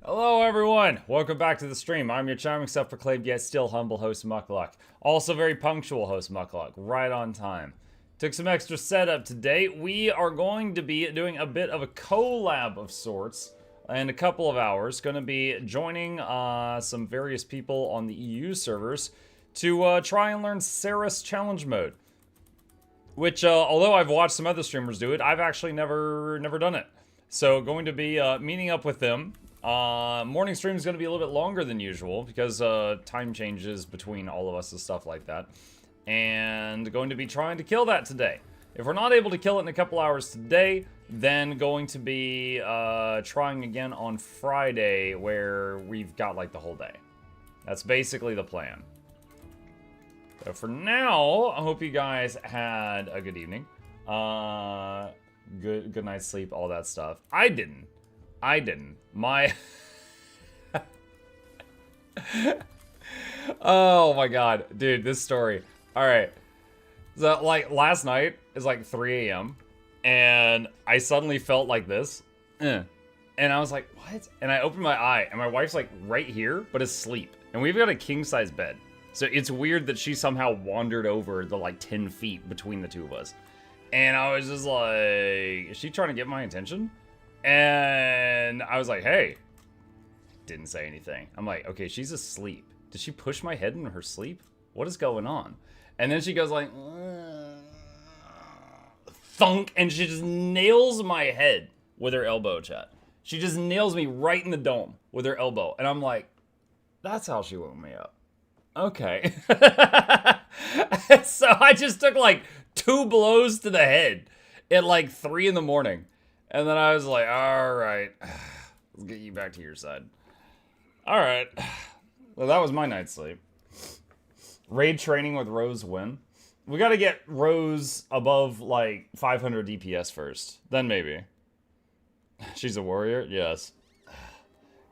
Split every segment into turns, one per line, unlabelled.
Hello everyone! Welcome back to the stream. I'm your charming self-proclaimed yet still humble host Mukluk. Also very punctual host Mukluk, right on time. Took some extra setup today. We are going to be doing a bit of a collab of sorts in a couple of hours. Going to be joining some various people on the EU servers to try and learn CERUS challenge mode. Which, although I've watched some other streamers do it, I've actually never done it. So going to be meeting up with them. Morning stream is going to be a little bit longer than usual because time changes between all of us and stuff like that. And going to be trying to kill that today. If we're not able to kill it in a couple hours today, then going to be trying again on Friday where we've got like the whole day. That's basically the plan. So for now, I hope you guys had a good evening. Good night's sleep, all that stuff. I didn't. My... Oh my god. Dude, this story. Alright. So, like, last night is like 3 a.m. And I suddenly felt like this. And I was like, what? And I opened my eye, and my wife's like right here, but asleep. And we've got a king-size bed. So it's weird that she somehow wandered over the like 10 feet between the two of us. And I was just like, is she trying to get my attention? And I was like, hey. Didn't say anything. I'm like, okay, she's asleep. Did she push my head in her sleep? What is going on? And then she goes like, thunk, and she just nails my head with her elbow, chat. She just nails me right in the dome with her elbow. And I'm like, that's how she woke me up. Okay. So I just took like 2 blows to the head at like 3 in the morning. And then I was like, all right, let's get you back to your side. All right. Well, that was my night's sleep. Raid training with Rose win. We got to get Rose above like 500 DPS first. Then maybe. She's a warrior? Yes.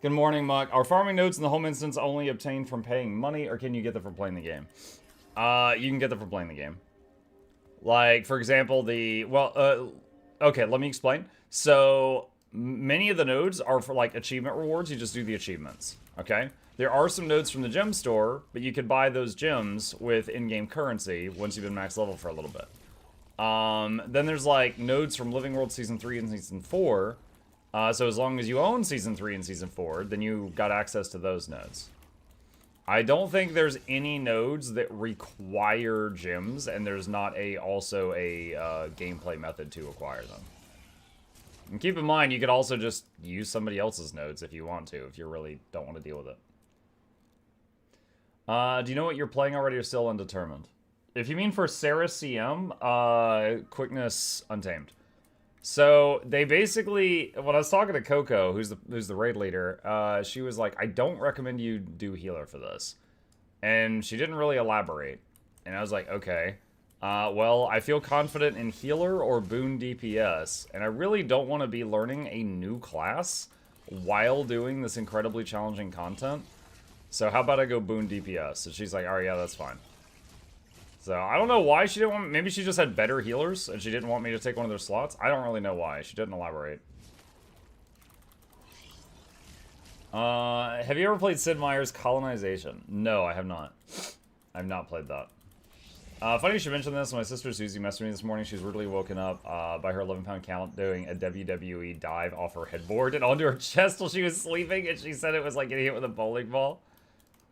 Good morning, Muck. Are farming nodes in the home instance only obtained from paying money, or can you get them from playing the game? You can get them from playing the game. Like, for example, okay, let me explain. So, many of the nodes are for, like, achievement rewards. You just do the achievements, okay? There are some nodes from the gem store, but you could buy those gems with in-game currency once you've been max level for a little bit. Then there's, like, nodes from Living World Season 3 and Season 4. So as long as you own Season 3 and Season 4, then you got access to those nodes. I don't think there's any nodes that require gems, and there's not also a gameplay method to acquire them. And keep in mind, you could also just use somebody else's nodes if you want to, if you really don't want to deal with it. Do you know what you're playing already or still undetermined? If you mean for CERUS CM, Quickness Untamed. So, they basically, when I was talking to Coco, who's the raid leader, she was like, I don't recommend you do healer for this. And she didn't really elaborate. And I was like, okay. Well, I feel confident in healer or boon DPS, and I really don't want to be learning a new class while doing this incredibly challenging content. So how about I go boon DPS? And she's like, alright, yeah, that's fine. So, I don't know why she didn't want... Maybe she just had better healers, and she didn't want me to take one of their slots. I don't really know why. She didn't elaborate. Have you ever played Sid Meier's Colonization? No, I have not. I've not played that. Funny you should mention this. My sister Susie messaged me this morning. She's rudely woken up by her 11-pound count doing a WWE dive off her headboard and onto her chest while she was sleeping, and she said it was like getting hit with a bowling ball.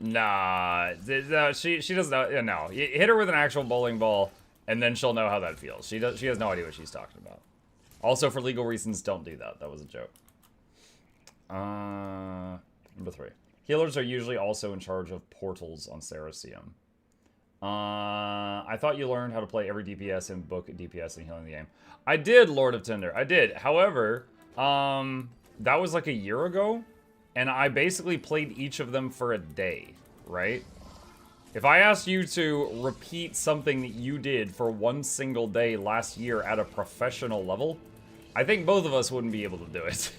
Nah, she doesn't know. No, you hit her with an actual bowling ball, and then she'll know how that feels. She has no idea what she's talking about. Also, for legal reasons, don't do that. That was a joke. Number 3. Healers are usually also in charge of portals on CERUS CM. I thought you learned how to play every DPS and book DPS and healing the game. I did, Lord of Tinder. I did. However, that was like a year ago. And I basically played each of them for a day, right? If I asked you to repeat something that you did for one single day last year at a professional level, I think both of us wouldn't be able to do it.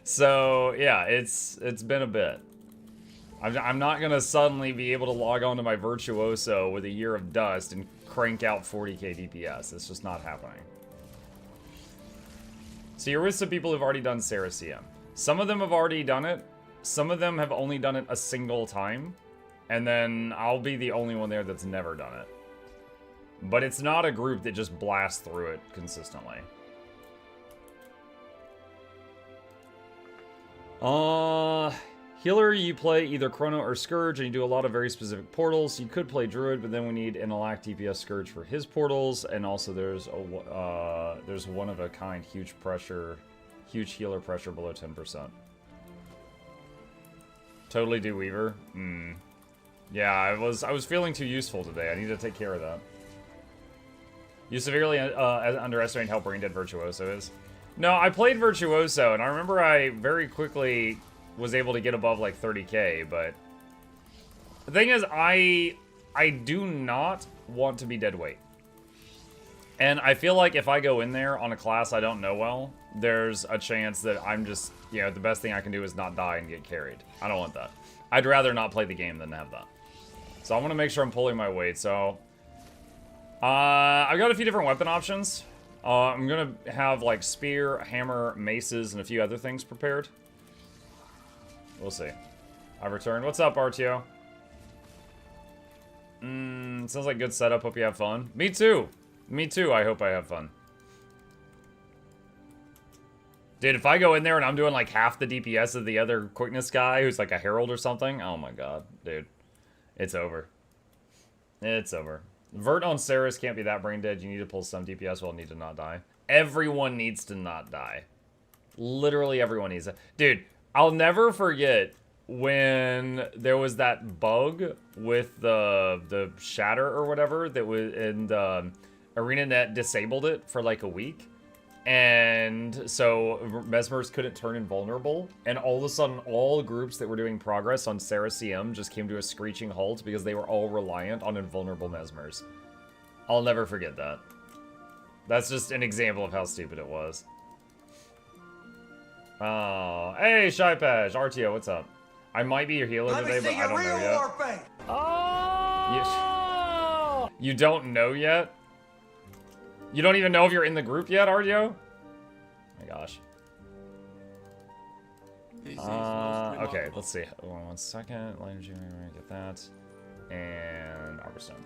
So, yeah, it's been a bit. I'm not going to suddenly be able to log on to my Virtuoso with a year of dust and crank out 40k DPS. It's just not happening. So you're with some people who've already done CERUS CM. Some of them have already done it. Some of them have only done it a single time. And then I'll be the only one there that's never done it. But it's not a group that just blasts through it consistently. Healer, you play either Chrono or Scourge, and you do a lot of very specific portals. You could play Druid, but then we need an Alack DPS Scourge for his portals, and also there's one of a kind, huge healer pressure below 10%. Totally do Weaver. Yeah, I was feeling too useful today. I need to take care of that. You severely underestimate how brain dead Virtuoso is. No, I played Virtuoso, and I remember I very quickly was able to get above like 30k, but the thing is, I do not want to be dead weight. And I feel like if I go in there on a class I don't know well, there's a chance that I'm just, you know, the best thing I can do is not die and get carried. I don't want that. I'd rather not play the game than have that. So I want to make sure I'm pulling my weight. So I've got a few different weapon options. I'm gonna have like spear, hammer, maces, and a few other things prepared. We'll see. I've returned. What's up, RTO? Sounds like good setup. Hope you have fun. Me too. Me too. I hope I have fun. Dude, if I go in there and I'm doing like half the DPS of the other quickness guy who's like a herald or something, oh my god, dude. It's over. It's over. Vert on CERUS can't be that brain dead. You need to pull some DPS while need to not die. Everyone needs to not die. Literally everyone needs to. Dude, I'll never forget when there was that bug with the shatter or whatever that was in the ArenaNet disabled it for like a week. And so Mesmers couldn't turn invulnerable. And all of a sudden, all groups that were doing progress on CERUS CM just came to a screeching halt because they were all reliant on invulnerable Mesmers. I'll never forget that. That's just an example of how stupid it was. Oh, hey, Shypaj, RTO, what's up? I might be your healer today, but I don't know yet. Oh! You don't know yet? You don't even know if you're in the group yet, RTO? Oh my gosh. Okay, let's see. One second. Get that. And Arborstone.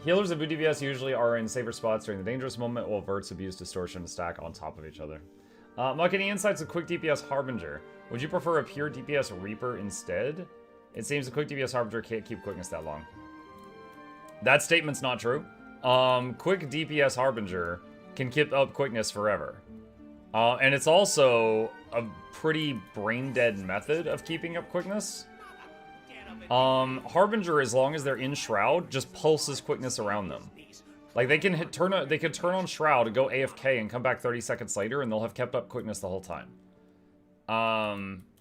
Healers of DPS usually are in safer spots during the dangerous moment, while Verts abuse distortion to stack on top of each other. Muck, any insights of quick DPS Harbinger? Would you prefer a pure DPS Reaper instead? It seems a quick DPS Harbinger can't keep quickness that long. That statement's not true. Quick DPS Harbinger can keep up quickness forever. And it's also a pretty brain-dead method of keeping up quickness. Harbinger, as long as they're in Shroud, just pulses quickness around them. Like, they can turn on Shroud, go AFK, and come back 30 seconds later, and they'll have kept up quickness the whole time.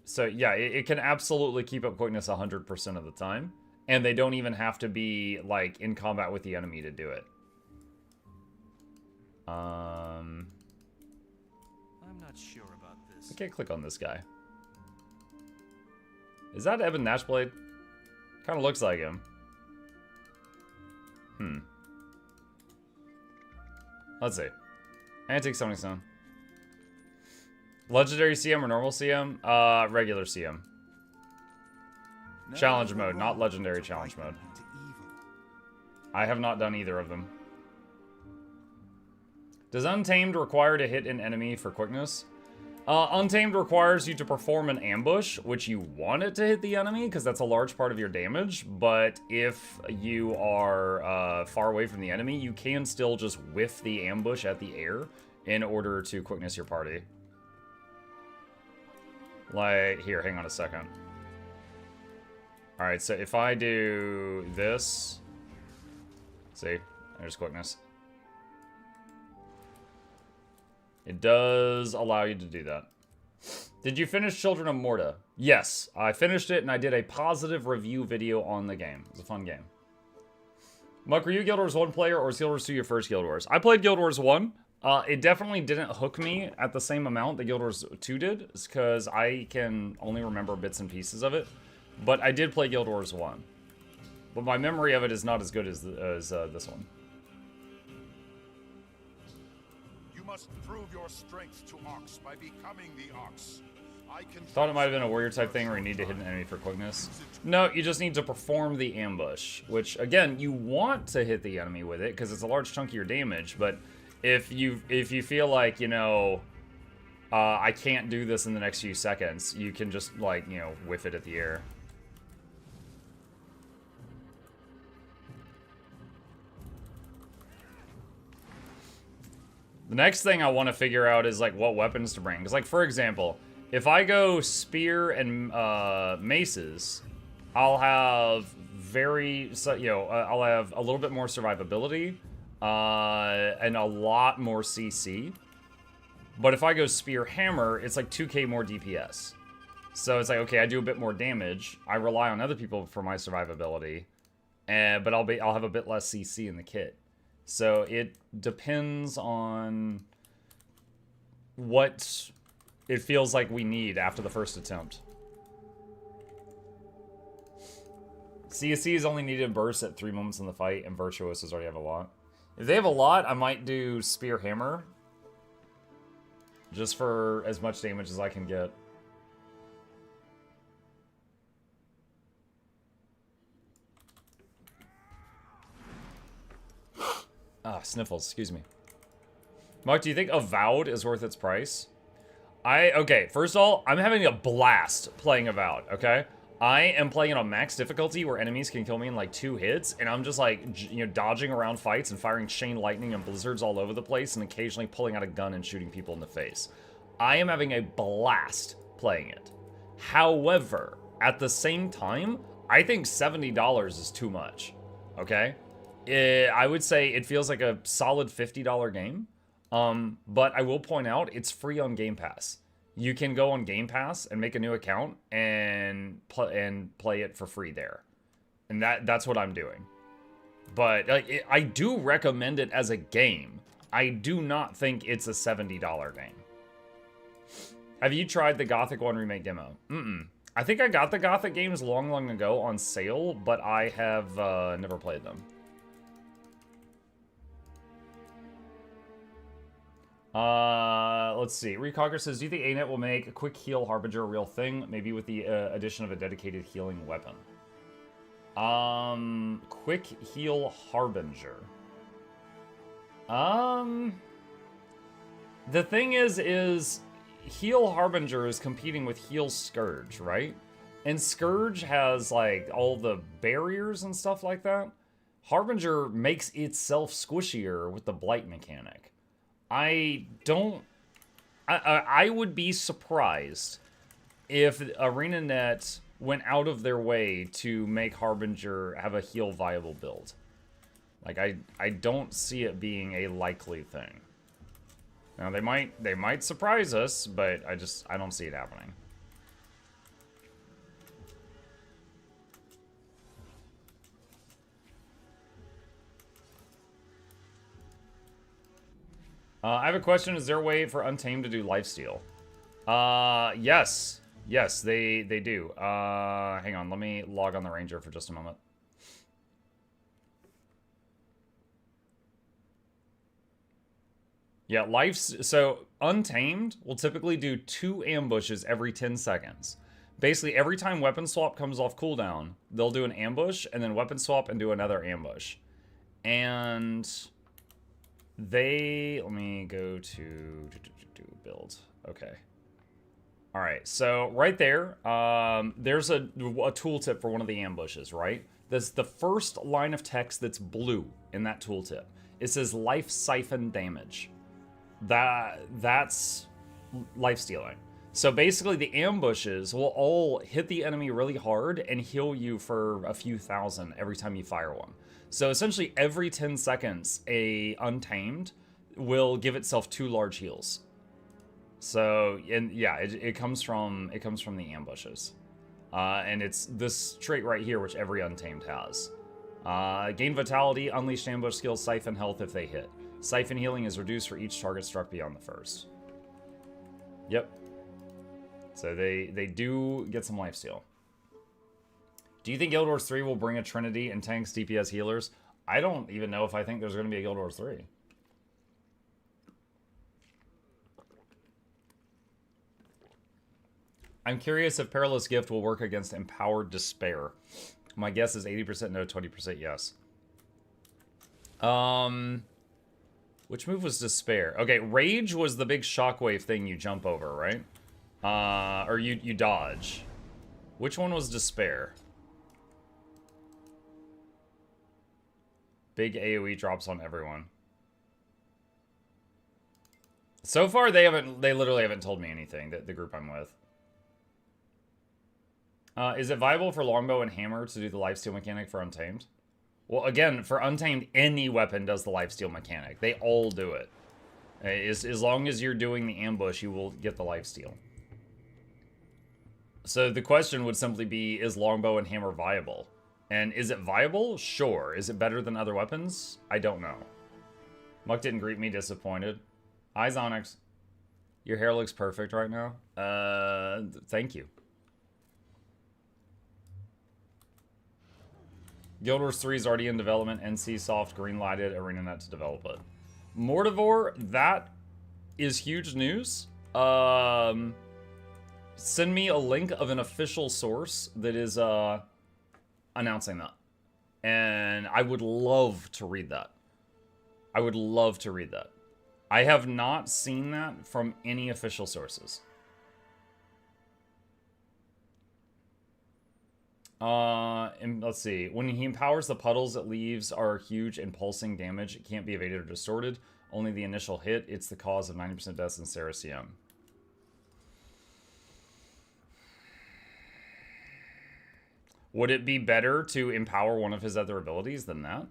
So, yeah, it can absolutely keep up quickness 100% of the time. And they don't even have to be, like, in combat with the enemy to do it. I'm
not sure about this.
I can't click on this guy. Is that Ebon Nashblade? Kind of looks like him. Let's see. Antique Sonic Stone. Legendary CM or normal CM? Regular CM. Challenge mode, not legendary challenge mode. I have not done either of them. Does Untamed require to hit an enemy for quickness? Untamed requires you to perform an ambush, which you want it to hit the enemy, because that's a large part of your damage, but if you are far away from the enemy, you can still just whiff the ambush at the air in order to quickness your party. Like, here, hang on a second. Alright, so if I do this, see, there's quickness. It does allow you to do that. Did you finish Children of Morta? Yes, I finished it and I did a positive review video on the game. It was a fun game. Muck, were you Guild Wars 1 player or was Guild Wars 2 your first Guild Wars? I played Guild Wars 1. It definitely didn't hook me at the same amount that Guild Wars 2 did, because I can only remember bits and pieces of it. But I did play Guild Wars 1. But my memory of it is not as good as this one.
You must prove your strength to Ox by becoming the Ox.
Thought it might have been a warrior type thing where you need to hit an enemy for quickness. No, you just need to perform the ambush, which again, you want to hit the enemy with it because it's a large chunk of your damage, but if you feel like, you know, I can't do this in the next few seconds, you can just, like, you know, whiff it at the air. The next thing I want to figure out is, like, what weapons to bring. Because, like, for example, if I go spear and maces, I'll have I'll have a little bit more survivability and a lot more CC. But if I go spear hammer, it's like 2k more DPS. So it's like, okay, I do a bit more damage. I rely on other people for my survivability, but I'll have a bit less CC in the kit. So it depends on what it feels like we need after the first attempt. CSC is only needed in bursts at 3 moments in the fight, and Virtuosos already have a lot. If they have a lot, I might do Spear Hammer. Just for as much damage as I can get. Ah, sniffles, excuse me. Mark, do you think Avowed is worth its price? Okay, first of all, I'm having a blast playing Avowed, okay? I am playing it on max difficulty where enemies can kill me in like 2 hits, and I'm just like, you know, dodging around fights and firing chain lightning and blizzards all over the place and occasionally pulling out a gun and shooting people in the face. I am having a blast playing it. However, at the same time, I think $70 is too much, okay? I would say it feels like a solid $50 game, but I will point out it's free on Game Pass. You can go on Game Pass and make a new account and play it for free there. And that's what I'm doing. But like, I do recommend it as a game. I do not think it's a $70 game. Have you tried the Gothic 1 remake demo? I think I got the Gothic games long ago on sale, but I have never played them. Let's see. Reconquer says, do you think ANET will make a quick heal Harbinger a real thing? Maybe with the addition of a dedicated healing weapon. Quick heal Harbinger. The thing is heal Harbinger is competing with heal Scourge, right? And Scourge has, like, all the barriers and stuff like that. Harbinger makes itself squishier with the blight mechanic. I would be surprised if ArenaNet went out of their way to make Harbinger have a heal viable build. Like, I don't see it being a likely thing. Now, they might surprise us, but I don't see it happening. I have a question. Is there a way for Untamed to do lifesteal? Yes. Yes, they do. Hang on. Let me log on the Ranger for just a moment. Yeah, so Untamed will typically do 2 ambushes every 10 seconds. Basically, every time weapon swap comes off cooldown, they'll do an ambush, and then weapon swap and do another ambush. And let me go to build. Okay. All right, so right there, there's a tooltip for one of the ambushes, right? That's the first line of text that's blue in that tooltip. It says life siphon damage. That's life stealing. So basically the ambushes will all hit the enemy really hard and heal you for a few thousand every time you fire one. So essentially every 10 seconds a Untamed will give itself 2 large heals. So, and yeah, it comes from the ambushes. And it's this trait right here which every Untamed has. Gain vitality, unleashed ambush skills, siphon health if they hit. Siphon healing is reduced for each target struck beyond the first. Yep. So they do get some lifesteal. Do you think Guild Wars 3 will bring a trinity and tanks, DPS, healers? I don't even know if I think there's going to be a Guild Wars 3. I'm curious if Perilous Gift will work against Empowered Despair. My guess is 80% no, 20% yes. Which move was Despair? Okay, Rage was the big shockwave thing you jump over, right? Or you dodge. Which one was Despair? Big AoE drops on everyone. So far, they literally haven't told me anything, the group I'm with. Is it viable for Longbow and Hammer to do the lifesteal mechanic for Untamed? Well, again, for Untamed, any weapon does the lifesteal mechanic. They all do it. As long as you're doing the ambush, you will get the lifesteal. So the question would simply be, is Longbow and Hammer viable? And is it viable? Sure. Is it better than other weapons? I don't know. Muck didn't greet me, disappointed. Eyes Onyx. Your hair looks perfect right now. Thank you. Guild Wars 3 is already in development. NCSoft greenlighted ArenaNet to develop it. Mortivore, that is huge news. Send me a link of an official source that is announcing that. And I would love to read that. I would love to read that. I have not seen that from any official sources. And let's see. When he empowers the puddles it leaves are huge and pulsing damage. It can't be evaded or distorted. Only the initial hit. It's the cause of 90% deaths in CERUS. Would it be better to empower one of his other abilities than that?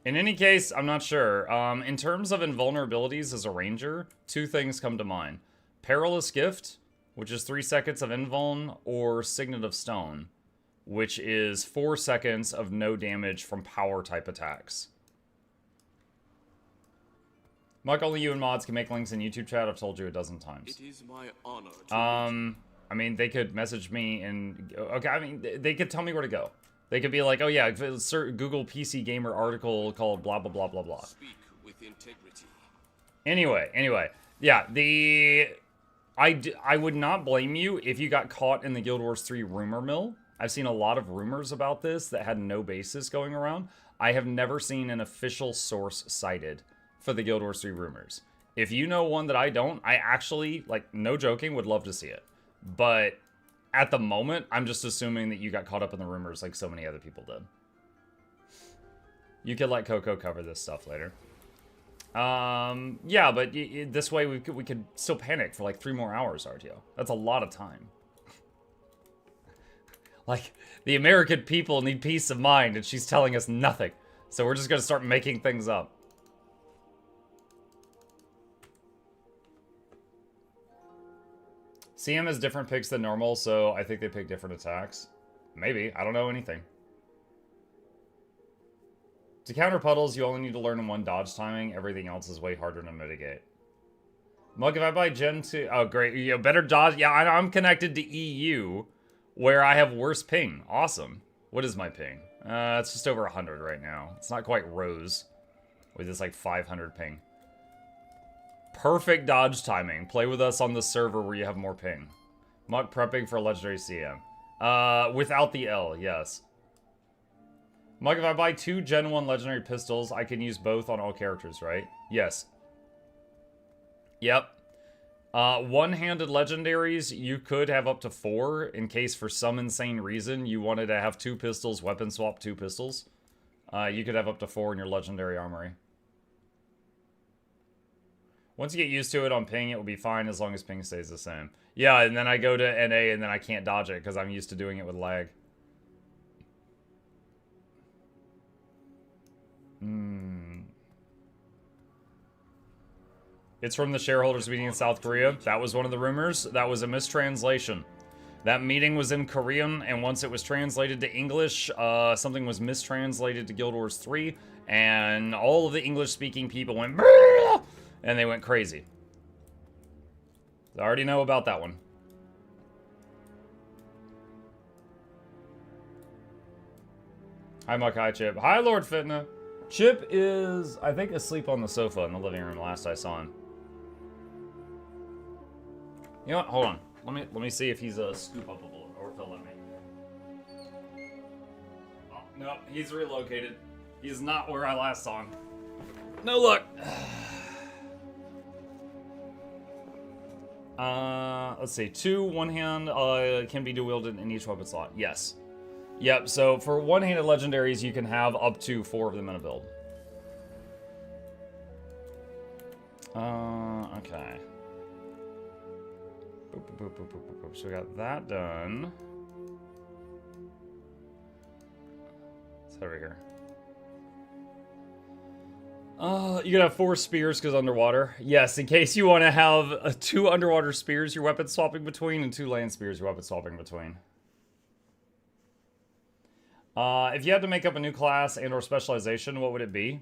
In any case, I'm not sure. In terms of invulnerabilities as a ranger, two things come to mind. Perilous Gift, which is 3 seconds of invuln, or Signet of Stone, which is 4 seconds of no damage from power-type attacks. Mike, only you and mods can make links in YouTube chat. I've told you a dozen times.
It is my honor to
I mean, they could message me and... Okay, I mean, they could tell me where to go. They could be like, oh yeah, Google PC Gamer article called blah, blah, blah, blah, blah.
speak with integrity.
Anyway. Yeah, I would not blame you if you got caught in the Guild Wars 3 rumor mill. I've seen a lot of rumors about this that had no basis going around. I have never seen an official source cited for the Guild Wars 3 rumors. If you know one that I don't, I actually, like, no joking, would love to see it. But at the moment, I'm just assuming that you got caught up in the rumors like so many other people did. You could let Coco cover this stuff later. Yeah, but this way we could still panic for like 3 more hours, RTO. That's a lot of time. Like, the American people need peace of mind, and she's telling us nothing. So we're just gonna start making things up. CM has different picks than normal, so I think they pick different attacks. Maybe. I don't know anything. To counter puddles, you only need to learn in one dodge timing. Everything else is way harder to mitigate. Mug, if I buy Gen 2... Oh, great. You know, better dodge... Yeah, I'm connected to EU, where I have worse ping. Awesome. What is my ping? It's just over 100 right now. It's not quite Rose, with this, like, 500 ping. Perfect dodge timing. Play with us on the server where you have more ping. Muck prepping for a legendary CM. Without the L, yes. Muck, if I buy 2 Gen 1 legendary pistols, I can use both on all characters, right? Yes. Yep. One-handed legendaries, you could have up to 4 in case for some insane reason you wanted to have 2 pistols, weapon swap 2 pistols. You could have up to 4 in your legendary armory. Once you get used to it on ping, it will be fine as long as ping stays the same. Yeah, and then I go to NA and then I can't dodge it because I'm used to doing it with lag. It's from the shareholders meeting in South Korea. That was one of the rumors. That was a mistranslation. That meeting was in Korean, and once it was translated to English, something was mistranslated to Guild Wars 3, and all of the English-speaking people went... Bruh! And they went crazy. I already know about that one. Hi, Muck. Hi, Chip. Hi, Lord Fitna. Chip is, I think, asleep on the sofa in the living room last I saw him. You know what? Hold on. Let me see if he's a scoop upable or if he'll let me. Oh, no, he's relocated. He's not where I last saw him. No luck. Let's see. 2 one-hand can be dual-wielded in each weapon slot. Yes. Yep, so for one-handed legendaries, you can have up to 4 of them in a build. Okay. Boop, boop, boop, boop, boop, boop. So we got that done. Let's head over here. You can have 4 spears because underwater. Yes, in case you want to have 2 underwater spears you're weapon swapping between and 2 land spears you're weapon swapping between. If you had to make up a new class and or specialization, what would it be?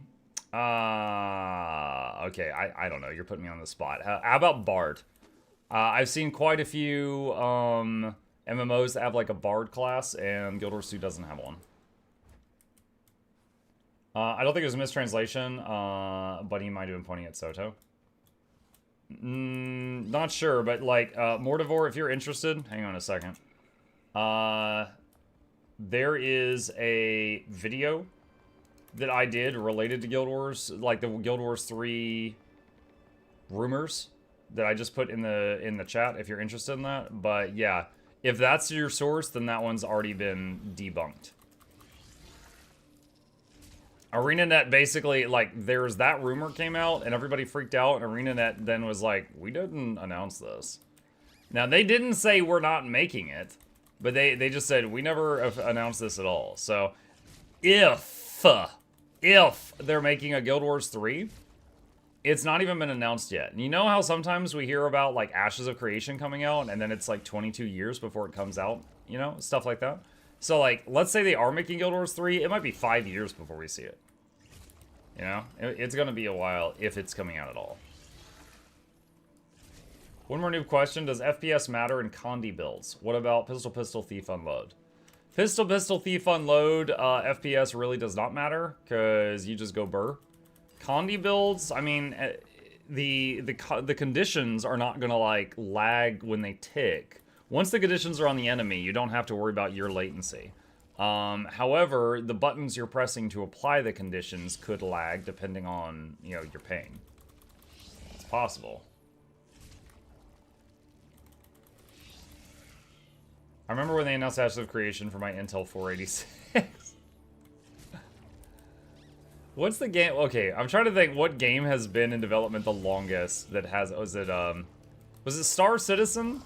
Okay, I don't know. You're putting me on the spot. How about Bard? I've seen quite a few MMOs that have like a Bard class, and Guild Wars 2 doesn't have one. I don't think it was a mistranslation, but he might have been pointing at Soto. Not sure, but like, Mortivore, if you're interested, hang on a second. There is a video that I did related to Guild Wars, like the Guild Wars 3 rumors that I just put in the chat if you're interested in that. But yeah, if that's your source, then that one's already been debunked. ArenaNet basically, like, there's that rumor came out and everybody freaked out, and ArenaNet then was like, we didn't announce this. Now, they didn't say we're not making it, but they just said, we never announced this at all. So, if they're making a Guild Wars 3, it's not even been announced yet. And you know how sometimes we hear about, like, Ashes of Creation coming out, and then it's, like, 22 years before it comes out, you know? Stuff like that. So, like, let's say they are making Guild Wars 3, it might be 5 years before we see it. You know? It's gonna be a while if it's coming out at all. One more noob question. Does FPS matter in Condi builds? What about Pistol, Pistol, Thief, Unload? Pistol, Pistol, Thief, Unload, FPS really does not matter, because you just go burr. Condi builds, I mean, the conditions are not gonna, like, lag when they tick. Once the conditions are on the enemy, you don't have to worry about your latency. However, the buttons you're pressing to apply the conditions could lag depending on, you know, your ping. It's possible. I remember when they announced Ashes of Creation for my Intel 486. What's the game? Okay, I'm trying to think what game has been in development the longest that has, was it Star Citizen?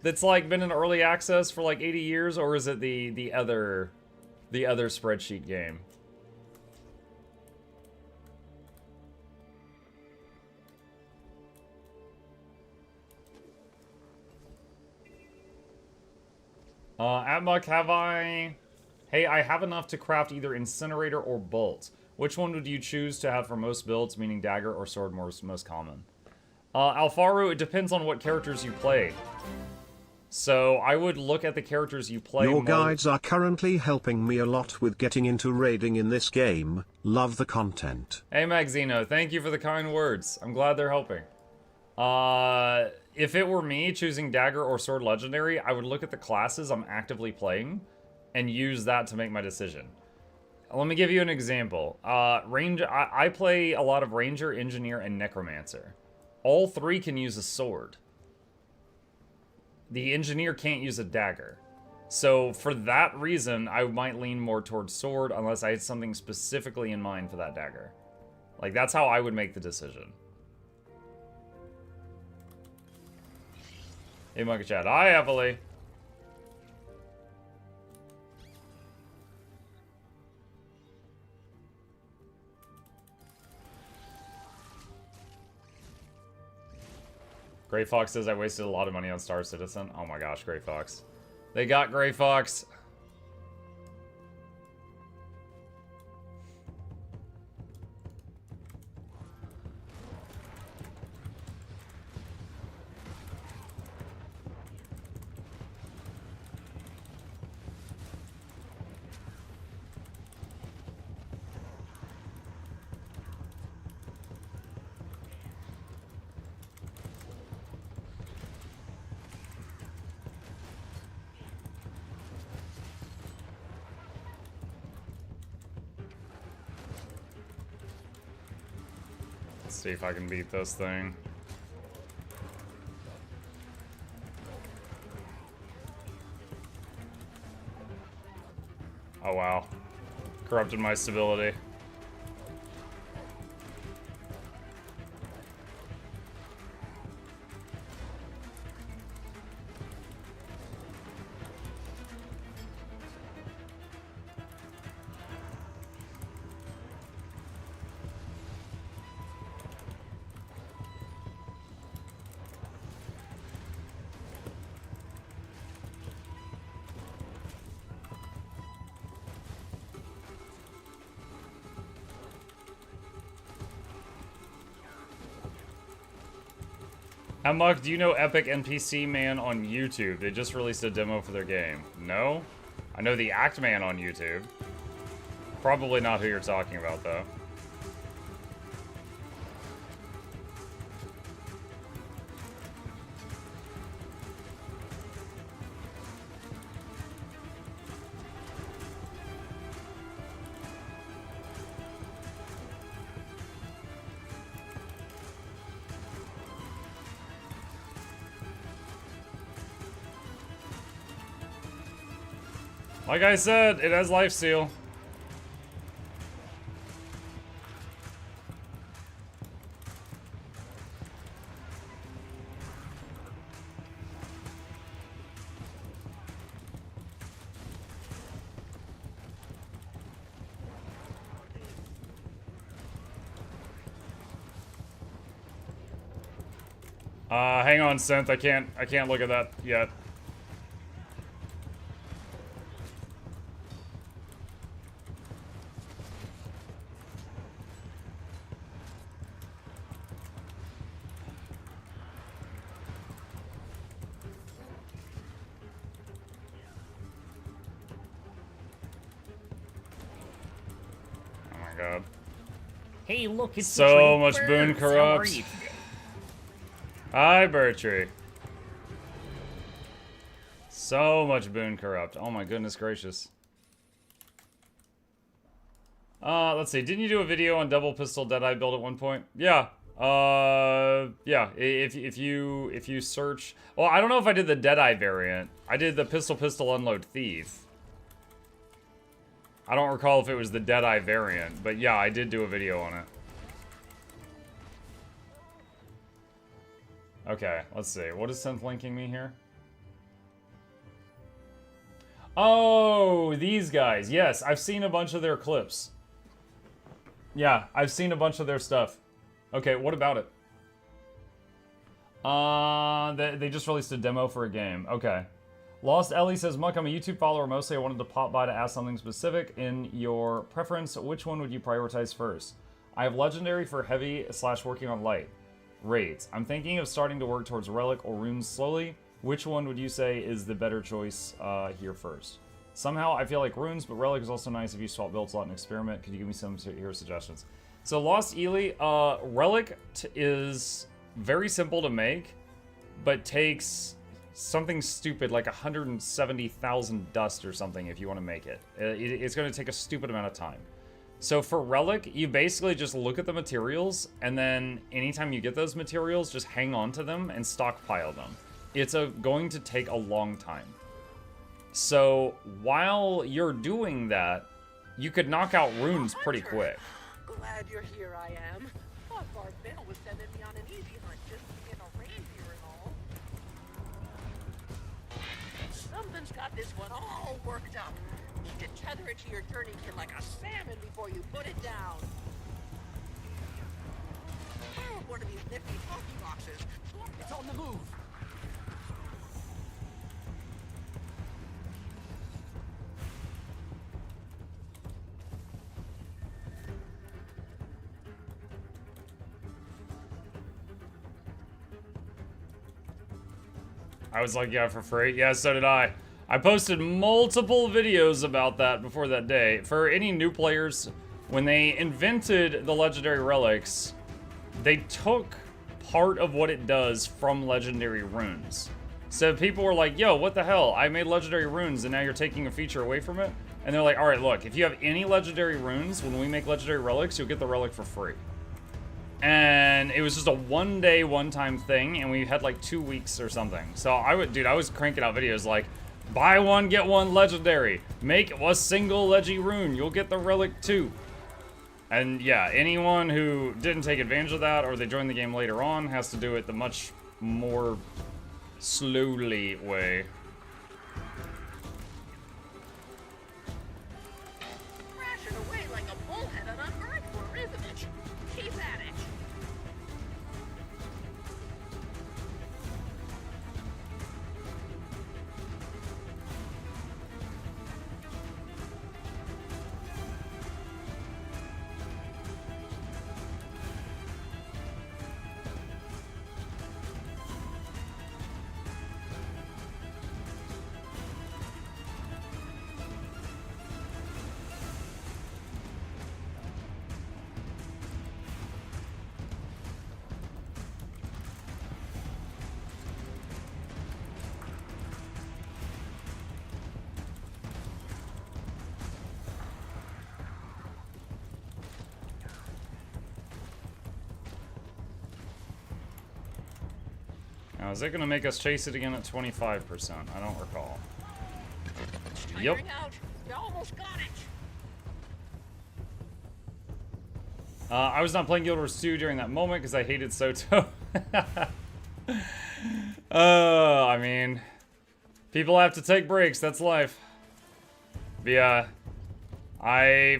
That's like been in early access for like 80 years, or is it the other spreadsheet game? Atmuck, have I? Hey, I have enough to craft either Incinerator or Bolt. Which one would you choose to have for most builds, meaning Dagger or Sword most common? Alfaro, it depends on what characters you play. So I would look at the characters you play.
Your guides are currently helping me a lot with getting into raiding in this game. Love the content.
Hey Magzino, thank you for the kind words. I'm glad they're helping. If it were me choosing Dagger or Sword Legendary, I would look at the classes I'm actively playing and use that to make my decision. Let me give you an example. I play a lot of Ranger, Engineer, and Necromancer. All 3 can use a sword. The Engineer can't use a dagger. So for that reason, I might lean more towards sword unless I had something specifically in mind for that dagger. Like, that's how I would make the decision. Hey, Monkey Chat. Hi, Heavily. Gray Fox says I wasted a lot of money on Star Citizen. Oh my gosh, Gray Fox. They got Gray Fox. See if I can beat this thing. Oh wow. Corrupted my stability. Muck, do you know Epic NPC Man on YouTube? They just released a demo for their game. No? I know the Act Man on YouTube. Probably not who you're talking about, though. Like I said, it has lifesteal. Hang on, Synth. I can't look at that yet.
Hey, look, it's
so much boon corrupt. Hi, Bertree. So much boon corrupt. Oh my goodness gracious. Let's see. Didn't you do a video on double pistol Deadeye build at one point? Yeah. Yeah. If you search, well, I don't know if I did the Deadeye variant. I did the pistol unload thief. I don't recall if it was the Deadeye variant, but yeah, I did do a video on it. Okay, let's see. What is Synth linking me here? Oh, these guys. Yes, I've seen a bunch of their clips. Yeah, I've seen a bunch of their stuff. Okay, what about it? They just released a demo for a game. Okay. Lost Ellie says, Muck, I'm a YouTube follower mostly. I wanted to pop by to ask something specific. In your preference, which one would you prioritize first? I have Legendary for heavy / working on light. Raids. I'm thinking of starting to work towards Relic or Runes slowly. Which one would you say is the better choice here first? Somehow I feel like Runes, but Relic is also nice if you swap builds a lot and experiment. Could you give me some hero suggestions? So Lost Ely, Relic is very simple to make, but takes something stupid like 170,000 dust or something if you want to make it. It's going to take a stupid amount of time. So for Relic, you basically just look at the materials, and then anytime you get those materials, just hang on to them and stockpile them. It's going to take a long time. So while you're doing that, you could knock out runes pretty quick.
Glad you're here, I am. Thought Barbell was sending me on an easy hunt just to get a reindeer and all. Something's got this one all worked up. Need to tether it to your journey kit like a salmon before you put it down. Found one of these nifty talkie boxes. It's on the move.
I was like, yeah, for free. Yeah, so did I. I posted multiple videos about that before that day. For any new players, when they invented the Legendary Relics, they took part of what it does from Legendary Runes. So people were like, yo, what the hell? I made Legendary Runes and now you're taking a feature away from it? And they're like, alright, look, if you have any Legendary Runes, when we make Legendary Relics, you'll get the Relic for free. And it was just a one-day, one-time thing, and we had like 2 weeks or something. So I was cranking out videos like, buy one, get one legendary. Make a single Legi rune, you'll get the Relic too. And yeah, anyone who didn't take advantage of that or they joined the game later on has to do it the much more slowly way.
Thrashing away like a bullhead on unearthed worm, isn't it? Keep at it.
Now, is it going to make us chase it again at 25%? I don't recall. Yep.
Tiring out. You almost got it.
I was not playing Guild Wars 2 during that moment because I hated Soto. I mean, people have to take breaks. That's life. But yeah,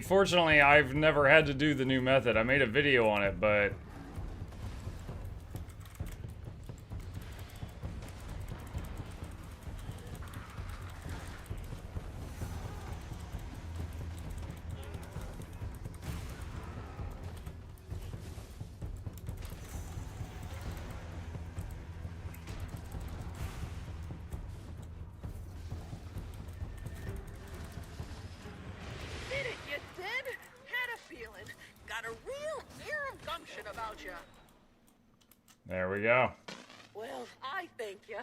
fortunately, I've never had to do the new method. I made a video on it, but
Did it, you did? Had a feeling. Got a real air of gumption about you.
there we go.
Well, I thank you.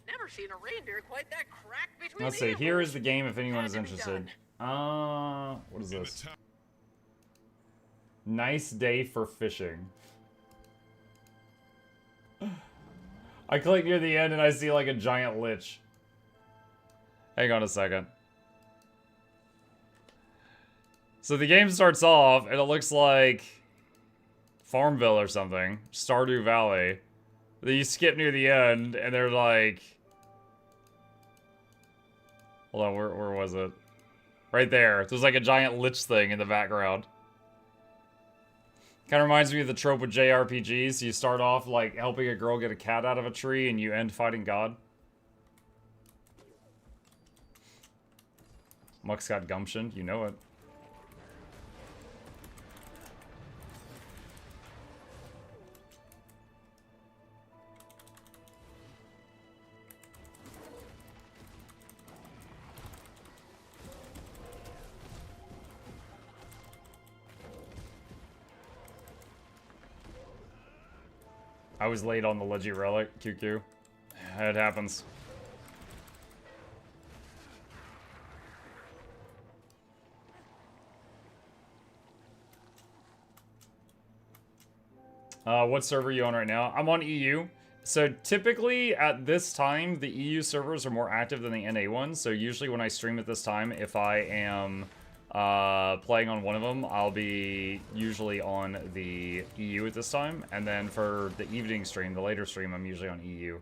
Never seen a reindeer quite that crack between
Let's
the
see. Here
antlers.
is the game if anyone
Had
is
to be
interested.
done.
What is this? Nice day for fishing. I click near the end and I see like a giant lich. Hang on a second. So the game starts off and it looks like Farmville or something. Stardew Valley. Then you skip near the end and they're like... Hold on, where was it? Right there. There's like a giant lich thing in the background. Kind of reminds me of the trope with JRPGs. You start off like helping a girl get a cat out of a tree and you end fighting God. Muck's got gumption, you know it. I was late on the Legi Relic, QQ. It happens. What server are you on right now? I'm on EU. So typically at this time, the EU servers are more active than the NA ones. So usually when I stream at this time, if I am playing on one of them, I'll be usually on the EU at this time. And then for the evening stream, the later stream, I'm usually on EU.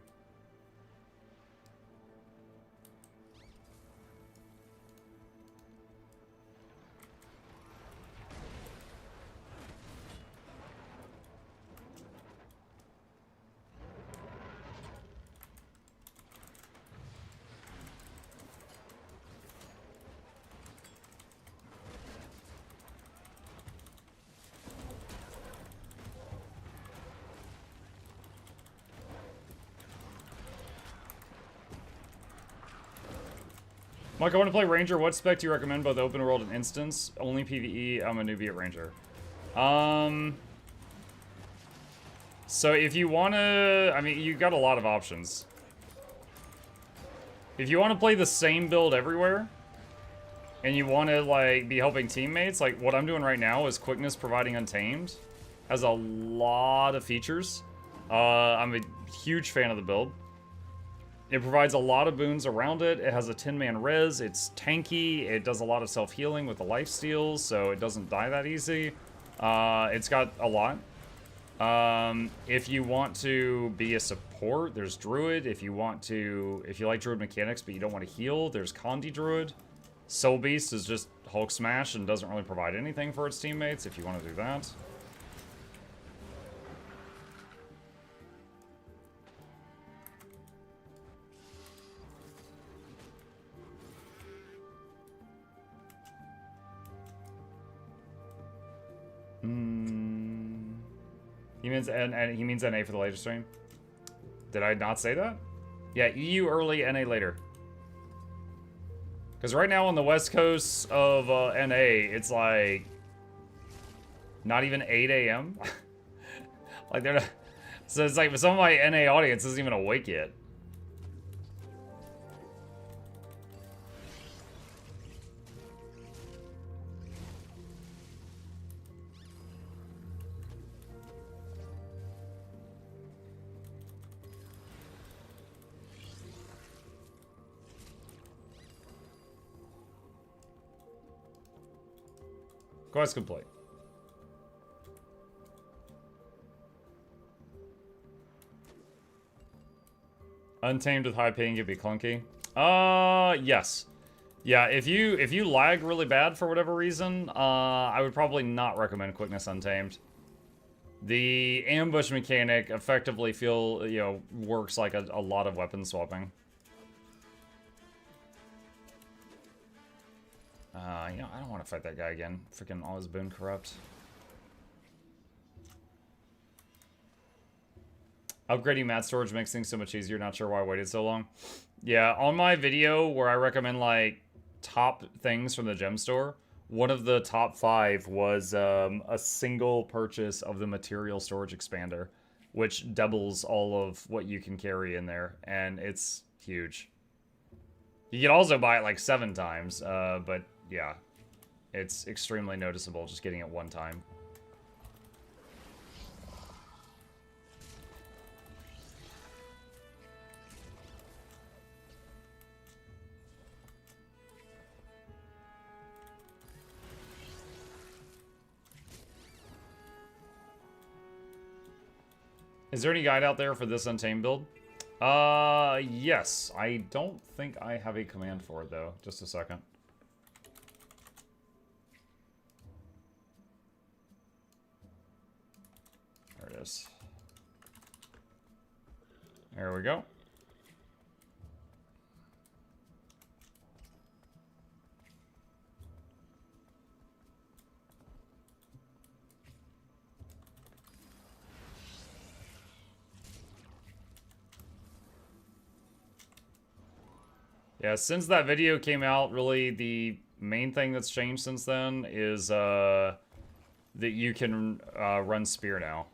Mike, I want to play Ranger. What spec do you recommend, both open world and instance? Only PvE. I'm a newbie at Ranger. So if you want to... I mean, you got a lot of options. If you want to play the same build everywhere, and you want to, like, be helping teammates, like, what I'm doing right now is quickness providing untamed. has a lot of features. I'm a huge fan of the build. It provides a lot of boons around it. It has a 10-man res. It's tanky. It does a lot of self-healing with the life steals, so it doesn't die that easy. It's got a lot. If you want to be a support, there's Druid. If you like Druid mechanics but you don't want to heal, there's Condi Druid. Soul Beast is just Hulk Smash and doesn't really provide anything for its teammates if you want to do that. He means NA for the later stream. Did I not say that? Yeah, EU early, NA later. Because right now on the west coast of NA, it's like not even 8 a.m. Like they're not, so it's like some of my NA audience isn't even awake yet. Quest complete. Untamed with high ping could be clunky. Yes. Yeah, if you lag really bad for whatever reason, I would probably not recommend Quickness Untamed. The ambush mechanic effectively works like a lot of weapon swapping. I don't want to fight that guy again. Freaking all his boon corrupt. Upgrading mat storage makes things so much easier. Not sure why I waited so long. Yeah, on my video where I recommend like top things from the gem store, one of the top 5 was a single purchase of the material storage expander, which doubles all of what you can carry in there, and it's huge. You can also buy it like 7 times, but yeah, it's extremely noticeable just getting it one time. Is there any guide out there for this Untamed build? Yes. I don't think I have a command for it, though. Just a second. There it is. There we go. Yeah, since that video came out, really the main thing that's changed since then is that you can run Spear now.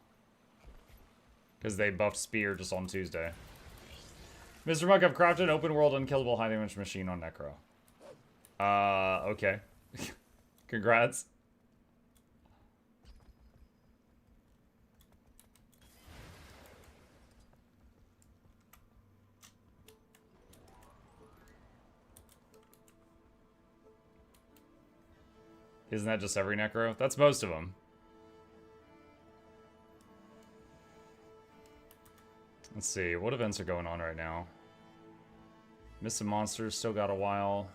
Because they buffed Spear just on Tuesday. Mr. Monk, I've crafted an open world unkillable high damage machine on Necro. Okay. Congrats. Isn't that just every Necro? That's most of them. Let's see, what events are going on right now? Missing Monsters, still got a while.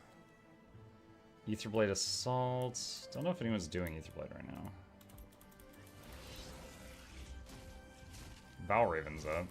Aetherblade Assault. Don't know if anyone's doing Aetherblade right now. Valraven's up.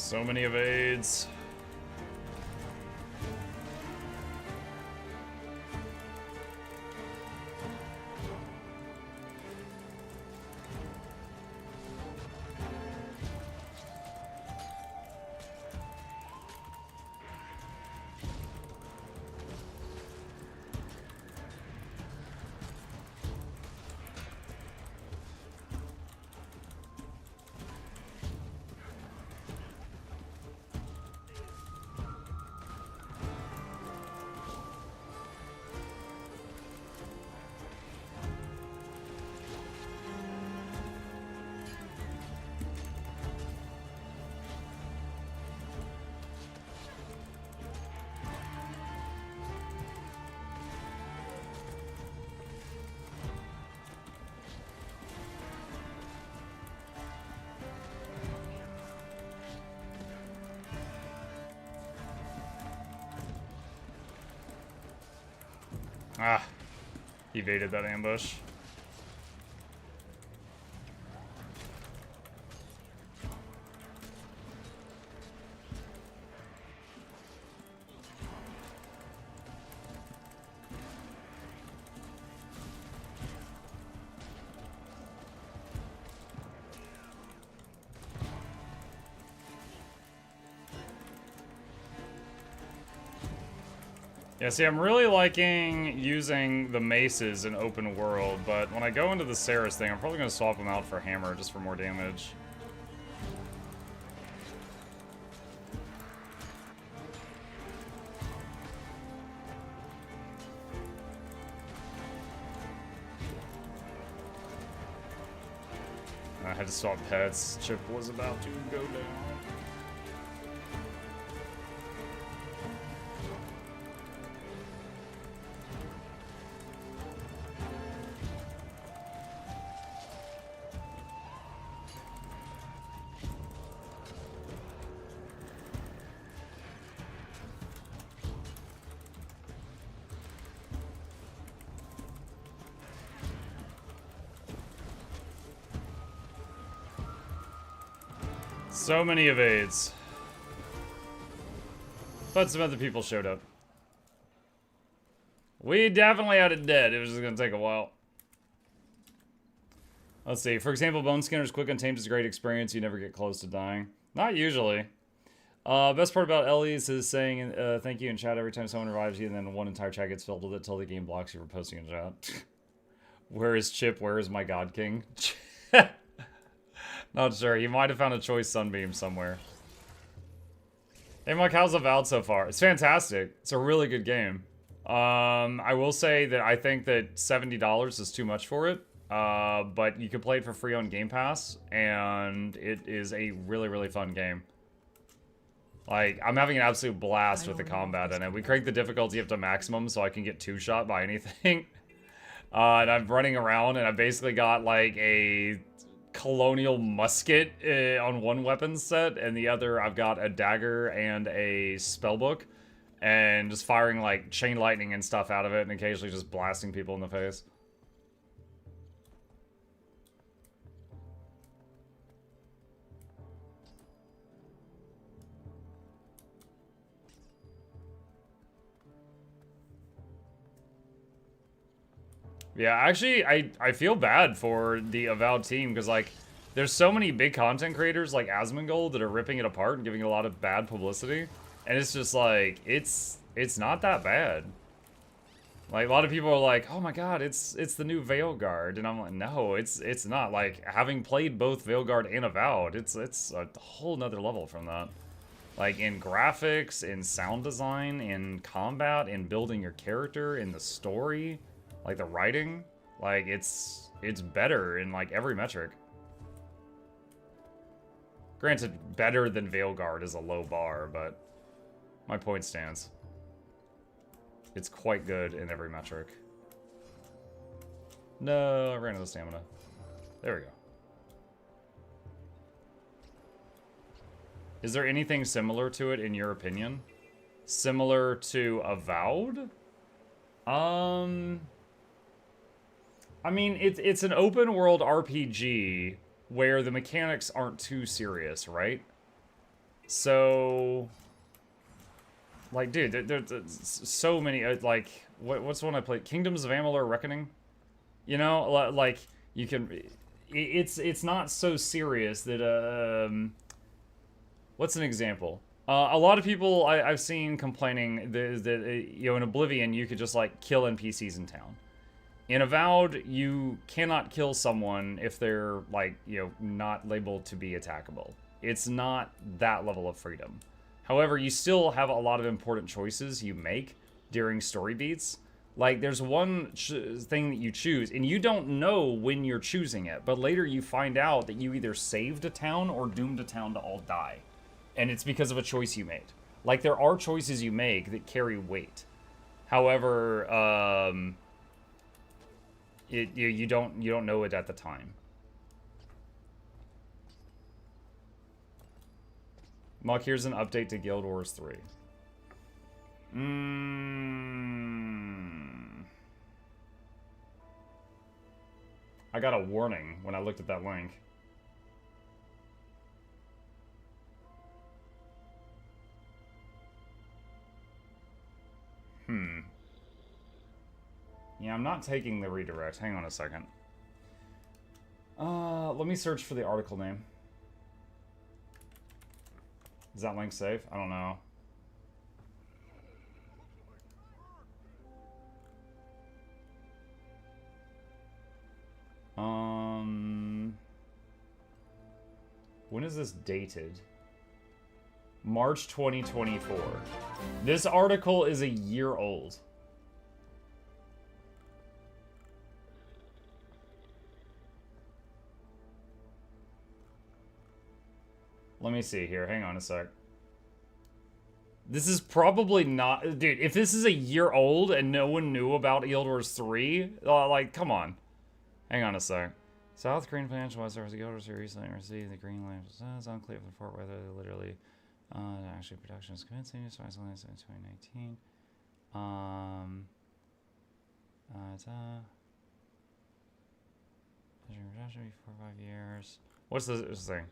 So many evades. Ah, evaded that ambush. Yeah, see, I'm really liking using the maces in open world, but when I go into the CERUS thing, I'm probably going to swap them out for hammer just for more damage. I had to swap pets. Chip was about to go down. So many evades. But some other people showed up. We definitely had it dead. It was just gonna take a while. Let's see. For example, Bone Skinner's Quick Untamed is a great experience. You never get close to dying. Not usually. Best part about Ellie's is saying thank you in chat every time someone revives you, and then one entire chat gets filled with it till the game blocks you from posting in chat. Where is Chip? Where is my God King? Not sure. You might have found a choice Sunbeam somewhere. Hey, Mike, how's Avowed so far? It's fantastic. It's a really good game. I will say that I think that $70 is too much for it. But you can play it for free on Game Pass, and it is a really, really fun game. Like, I'm having an absolute blast with the combat in it. We cranked the difficulty up to maximum so I can get two-shot by anything. And I'm running around, and I basically got, like, a colonial musket on one weapon set, and the other I've got a dagger and a spellbook, and just firing, like, chain lightning and stuff out of it, and occasionally just blasting people in the face. Yeah, actually, I feel bad for the Avowed team, because, like, there's so many big content creators like Asmongold that are ripping it apart and giving it a lot of bad publicity. And it's just, like, it's not that bad. Like, a lot of people are like, oh my god, it's the new Veilguard. And I'm like, no, it's not. Like, having played both Veilguard and Avowed, it's a whole nother level from that. Like, in graphics, in sound design, in combat, in building your character, in the story. Like, the writing, like, it's better in, like, every metric. Granted, better than Veilguard is a low bar, but my point stands. It's quite good in every metric. No, I ran out of stamina. There we go. Is there anything similar to it, in your opinion? Similar to Avowed? I mean, it's an open world RPG where the mechanics aren't too serious, right? So, like, dude, there's so many, like, what's the one I played? Kingdoms of Amalur Reckoning? You know, like, you can, it's not so serious that, what's an example? A lot of people I've seen complaining that, you know, in Oblivion, you could just, like, kill NPCs in town. In Avowed, you cannot kill someone if they're, like, you know, not labeled to be attackable. It's not that level of freedom. However, you still have a lot of important choices you make during story beats. Like, there's one thing that you choose, and you don't know when you're choosing it, but later you find out that you either saved a town or doomed a town to all die. And it's because of a choice you made. Like, there are choices you make that carry weight. However, you don't know it at the time. Muck, here's an update to Guild Wars 3. I got a warning when I looked at that link. Yeah, I'm not taking the redirect. Hang on a second. Let me search for the article name. Is that link safe? I don't know. When is this dated? March 2024. This article is a year old. Let me see here. Hang on a sec. This is probably not... Dude, if this is a year old and no one knew about Guild Wars 3, like, come on. Hang on a sec. South Korean financial West Guild Wars 3 recently received the green light. It's unclear for the report whether they literally... actually, production is commencing. So in 2019. Production be 4 or 5 years. What's this thing?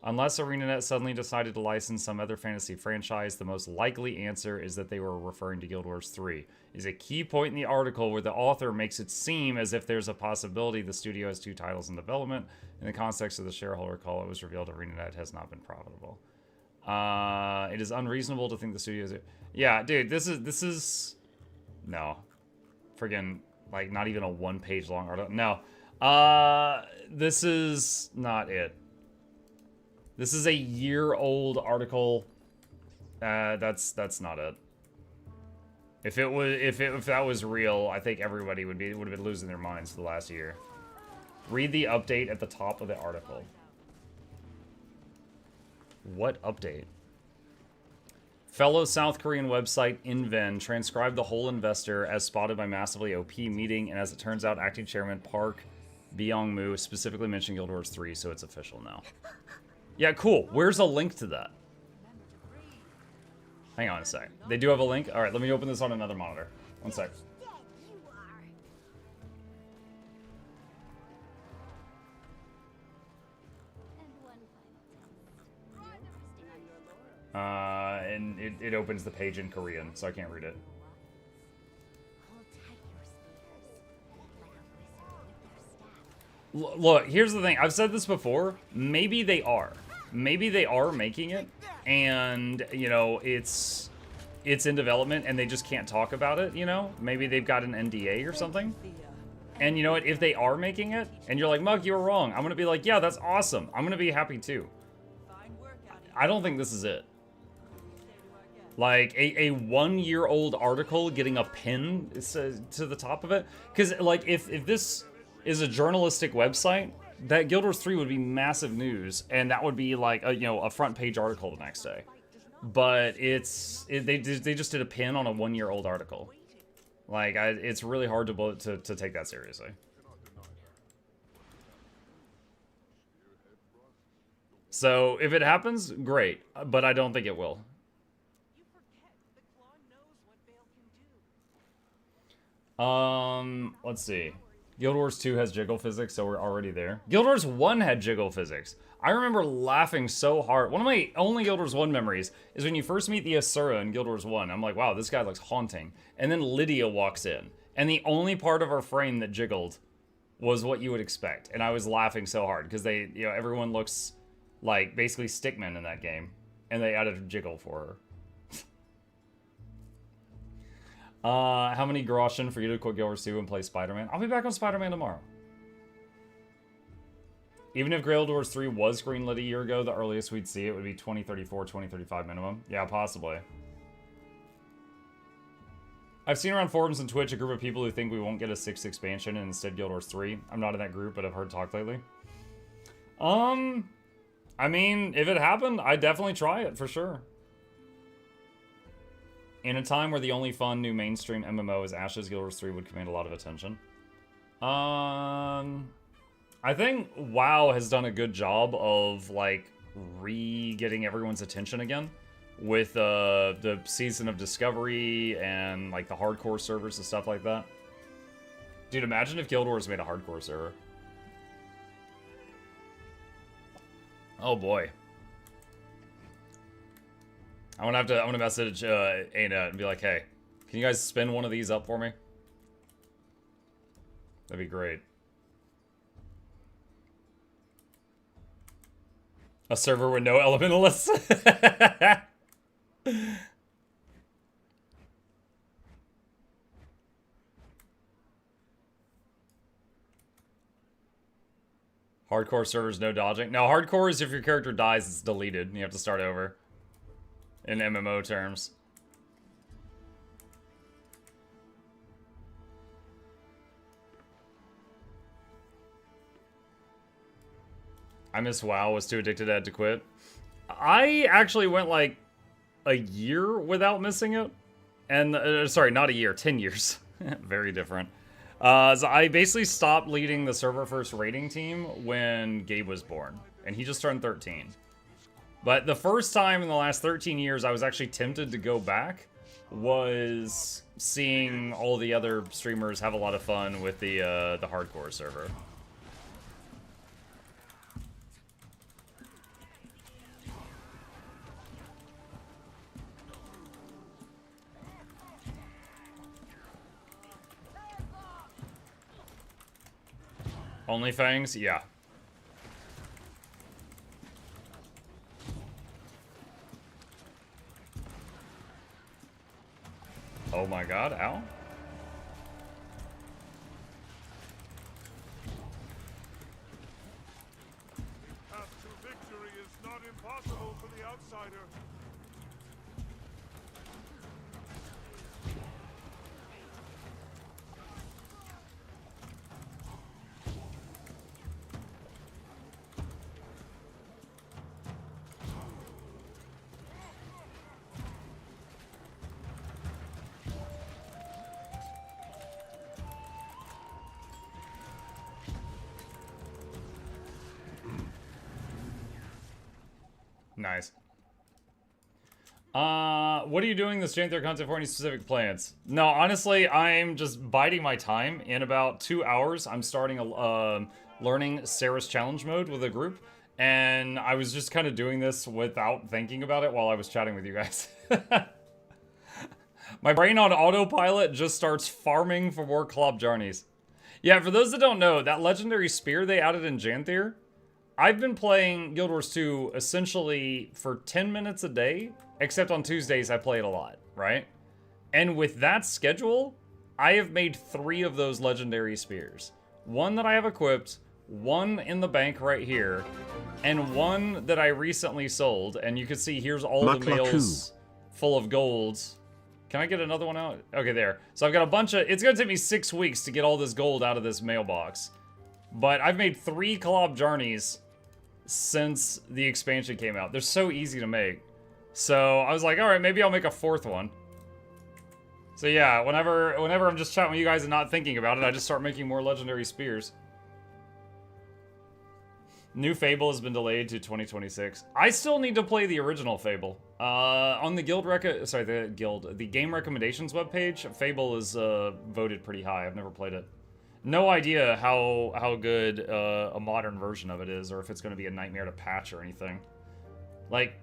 Unless ArenaNet suddenly decided to license some other fantasy franchise, the most likely answer is that they were referring to Guild Wars 3. Is a key point in the article where the author makes it seem as if there's a possibility the studio has 2 titles in development. In the context of the shareholder call, it was revealed ArenaNet has not been profitable. It is unreasonable to think the studios... Yeah, dude, this is... No. Friggin', like, not even a 1-page long article. No. This is not it. This is a year-old article. That's not it. If that was real, I think everybody would have been losing their minds for the last year. Read the update at the top of the article. What update? Fellow South Korean website Inven transcribed the whole investor as spotted by massively OP meeting, and as it turns out, acting chairman Park Byung-moo specifically mentioned Guild Wars 3, so it's official now. Yeah, cool. Where's a link to that? Hang on a sec. They do have a link? Alright, let me open this on another monitor. One sec. And it opens the page in Korean, so I can't read it. Look, here's the thing. I've said this before. Maybe they are. Maybe they are making it, and, you know, it's in development, and they just can't talk about it, you know? Maybe they've got an NDA or something. And you know what? If they are making it, and you're like, Mug, you were wrong, I'm gonna be like, yeah, that's awesome. I'm gonna be happy too. I don't think this is it. Like, a 1-year-old article getting a pin to the top of it? Because, like, if this is a journalistic website, that Guild Wars 3 would be massive news, and that would be like a, you know, a front page article the next day. But they just did a pin on a 1-year-old article. Like, it's really hard to take that seriously. So if it happens, great, but I don't think it will. Let's see. Guild Wars 2 has jiggle physics, so we're already there. Guild Wars 1 had jiggle physics. I remember laughing so hard. One of my only Guild Wars 1 memories is when you first meet the Asura in Guild Wars 1. I'm like, wow, this guy looks haunting. And then Lydia walks in. And the only part of her frame that jiggled was what you would expect. And I was laughing so hard because they, you know, everyone looks like basically stickmen in that game. And they added a jiggle for her. How many groschen for you to quit Guild Wars 2 and play Spider-Man? I'll be back on Spider-Man tomorrow. Even if Guild Wars 3 was greenlit a year ago, the earliest we'd see it would be 2034, 2035 minimum. Yeah, possibly. I've seen around forums and Twitch a group of people who think we won't get a 6th expansion and instead Guild Wars 3. I'm not in that group, but I've heard talk lately. I mean, if it happened, I'd definitely try it, for sure. In a time where the only fun new mainstream MMO is Ashes, Guild Wars 3 would command a lot of attention. I think WoW has done a good job of, like, getting everyone's attention again. With the Season of Discovery and, like, the hardcore servers and stuff like that. Dude, imagine if Guild Wars made a hardcore server. Oh boy. I'm gonna message Ana and be like, hey, can you guys spin one of these up for me? That'd be great. A server with no elementalists. Hardcore servers, no dodging. No, hardcore is if your character dies, it's deleted. And you have to start over. In MMO terms. I miss WoW, was too addicted, I had to quit. I actually went like a year without missing it. And, sorry, not a year, 10 years. Very different. So I basically stopped leading the server first raiding team when Gabe was born. And he just turned 13. But the first time in the last 13 years I was actually tempted to go back was seeing all the other streamers have a lot of fun with the hardcore server. Only Fangs? Yeah. Oh my god, ow.
Path to victory is not impossible for the outsider.
Nice. What are you doing this Jan 3 content for? Any specific plans? No, honestly, I'm just biding my time. In about 2 hours, I'm starting a learning CERUS challenge mode with a group. And I was just kind of doing this without thinking about it while I was chatting with you guys. My brain on autopilot just starts farming for more club journeys. Yeah, for those that don't know, that legendary spear they added in Janthier, I've been playing Guild Wars 2 essentially for 10 minutes a day, except on Tuesdays I play it a lot, right? And with that schedule, I have made 3 of those legendary spears. One that I have equipped, one in the bank right here, and one that I recently sold. And you can see here's all the mails full of gold. Can I get another one out? Okay, there. So I've got a bunch of... It's going to take me 6 weeks to get all this gold out of this mailbox. But I've made 3 collab journeys since the expansion came out. They're so easy to make. So I was like, all right, maybe I'll make a 4th one. So yeah, whenever I'm just chatting with you guys and not thinking about it, I just start making more legendary spears. New Fable has been delayed to 2026. I still need to play the original Fable. On the the game recommendations webpage, Fable is voted pretty high. I've never played it. No idea how good a modern version of it is, or if it's going to be a nightmare to patch or anything. Like,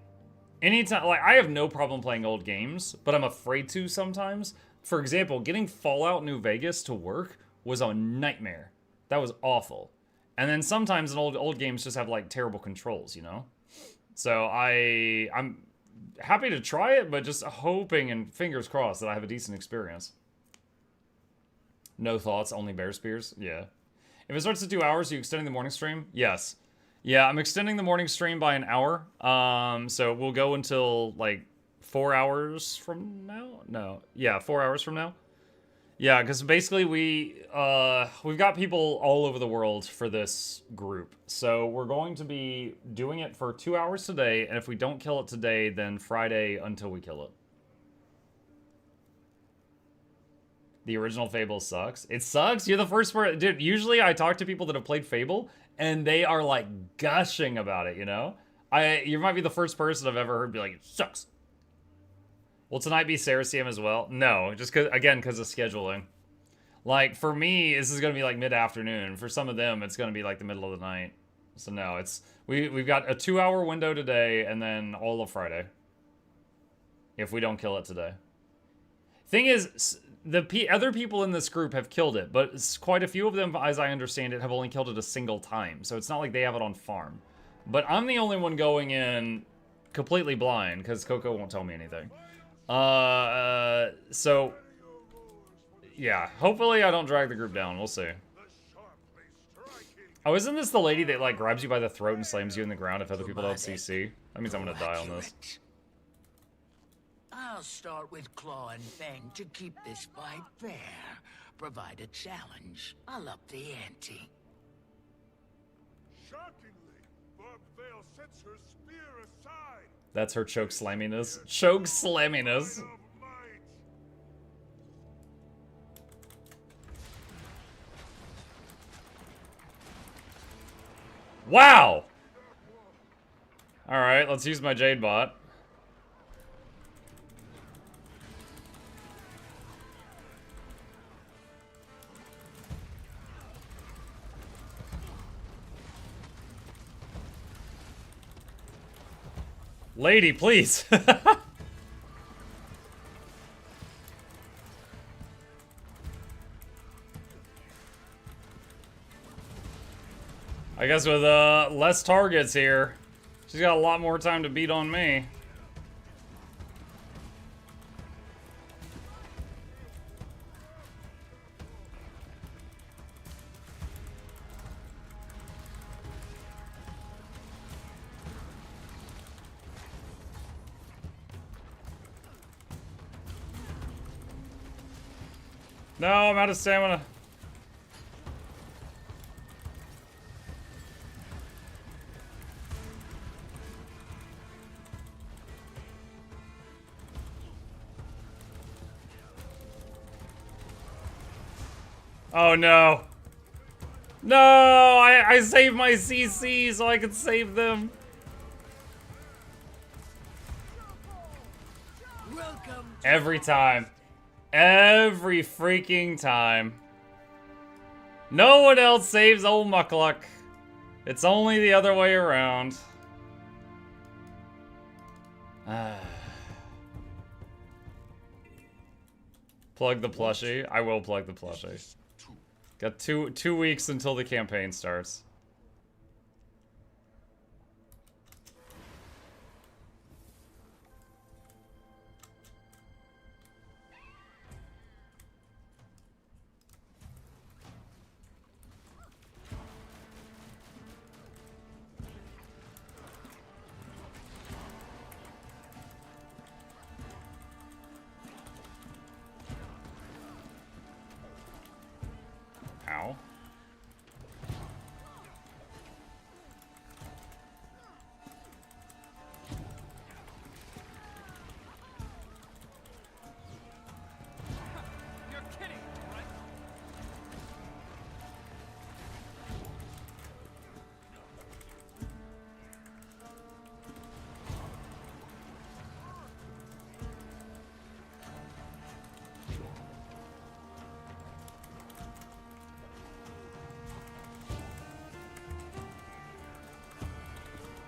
anytime, like, I have no problem playing old games, but I'm afraid to sometimes. For example, getting Fallout New Vegas to work was a nightmare. That was awful. And then sometimes in old games just have like terrible controls, you know? So I'm happy to try it, but just hoping and fingers crossed that I have a decent experience. No thoughts, only bear spears? Yeah. If it starts at 2 hours, are you extending the morning stream? Yes. Yeah, I'm extending the morning stream by an hour. So we'll go until like 4 hours from now? No. Yeah, 4 hours from now. Yeah, because basically we've got people all over the world for this group. So we're going to be doing it for 2 hours today, and if we don't kill it today, then Friday until we kill it. The original Fable sucks. It sucks? You're the first person. Dude, usually I talk to people that have played Fable, and they are like gushing about it, you know? You might be the first person I've ever heard be like, it sucks. Will tonight be CERUS as well? No, just because of scheduling. Like, for me, this is going to be like mid-afternoon. For some of them, it's going to be like the middle of the night. So no, we've got a 2 hour window today, and then all of Friday. If we don't kill it today. Thing is, the other people in this group have killed it, but quite a few of them, as I understand it, have only killed it a single time. So it's not like they have it on farm. But I'm the only one going in completely blind, because Coco won't tell me anything. So, yeah, hopefully I don't drag the group down. We'll see. Oh, isn't this the lady that, like, grabs you by the throat and slams you in the ground if other people don't CC? That means I'm gonna die on this.
I'll start with Claw and Fang to keep this fight fair. Provide a challenge. I'll up the ante.
Shockingly, Barb Vale sets her spear aside.
That's her choke slamminess. Choke slamminess. Wow! Alright, let's use my Jade bot. Lady, please. I guess with less targets here, she's got a lot more time to beat on me. No, I'm out of stamina. Oh no. No, I saved my CC so I could save them. Every time. Every freaking time. No one else saves old Mukluk. It's only the other way around. Plug the plushie. I will plug the plushie. Got two weeks until the campaign starts.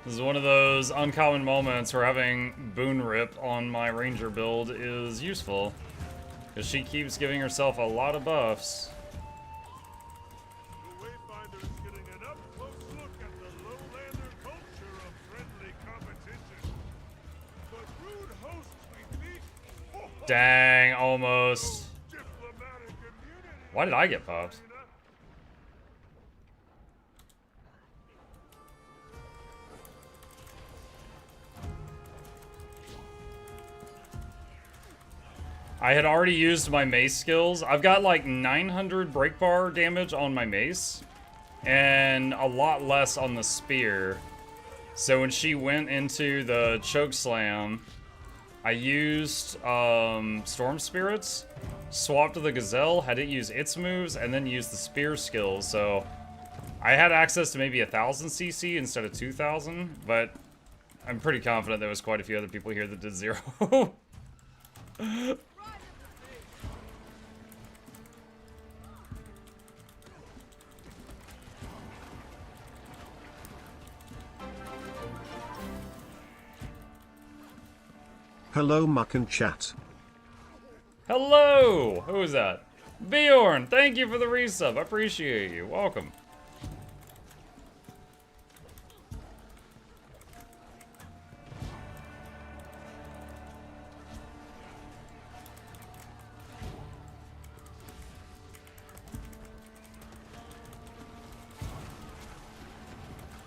This is one of those uncommon moments where having Boon Rip on my Ranger build is useful. Because she keeps giving herself a lot of buffs.
The Wayfinder is getting an up-close look at the lowlander culture of friendly competition. But rude hosts we meet.
Dang, almost.
Diplomatic immunity.
Why did I get popped? I had already used my mace skills. I've got like 900 break bar damage on my mace and a lot less on the spear. So when she went into the choke slam, I used Storm Spirits, swapped to the Gazelle, had it use its moves, and then used the spear skills. So I had access to maybe 1000 CC instead of 2000, but I'm pretty confident there was quite a few other people here that did 0.
Hello Muck and Chat.
Hello! Who is that? Bjorn, thank you for the resub. I appreciate you. Welcome.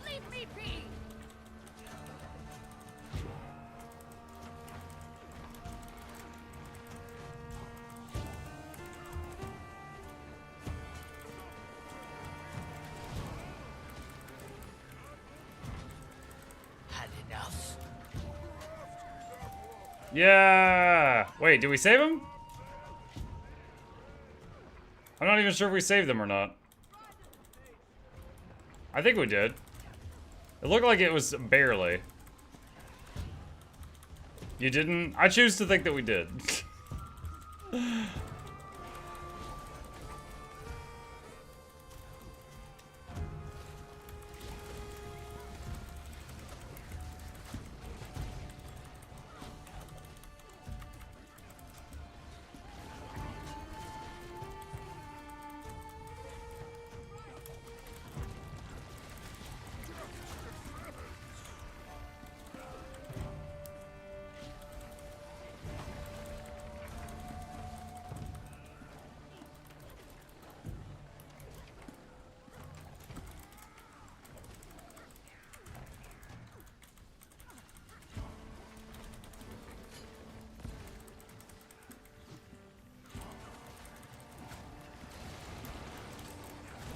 Leave me be!
Had enough?
Yeah! Wait, did we save him? I'm not even sure if we saved them or not. I think we did. It looked like it was barely. You didn't? I choose to think that we did.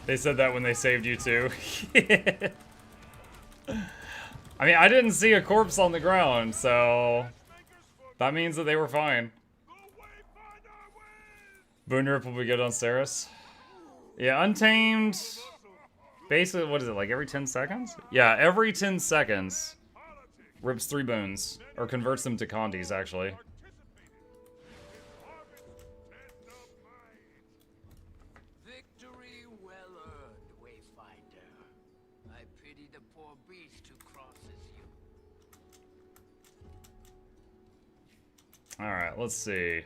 They said that when they saved you too. I mean, I didn't see a corpse on the ground, so that means that they were fine. Boonrip will be good on CERUS. Yeah, Untamed. Basically, what is it, like every 10 seconds? Yeah, every 10 seconds. Rips 3 boons. Or converts them to Condis, actually.
Victory well earned, Wayfinder. I pity the poor beast who crosses you.
Alright, let's see.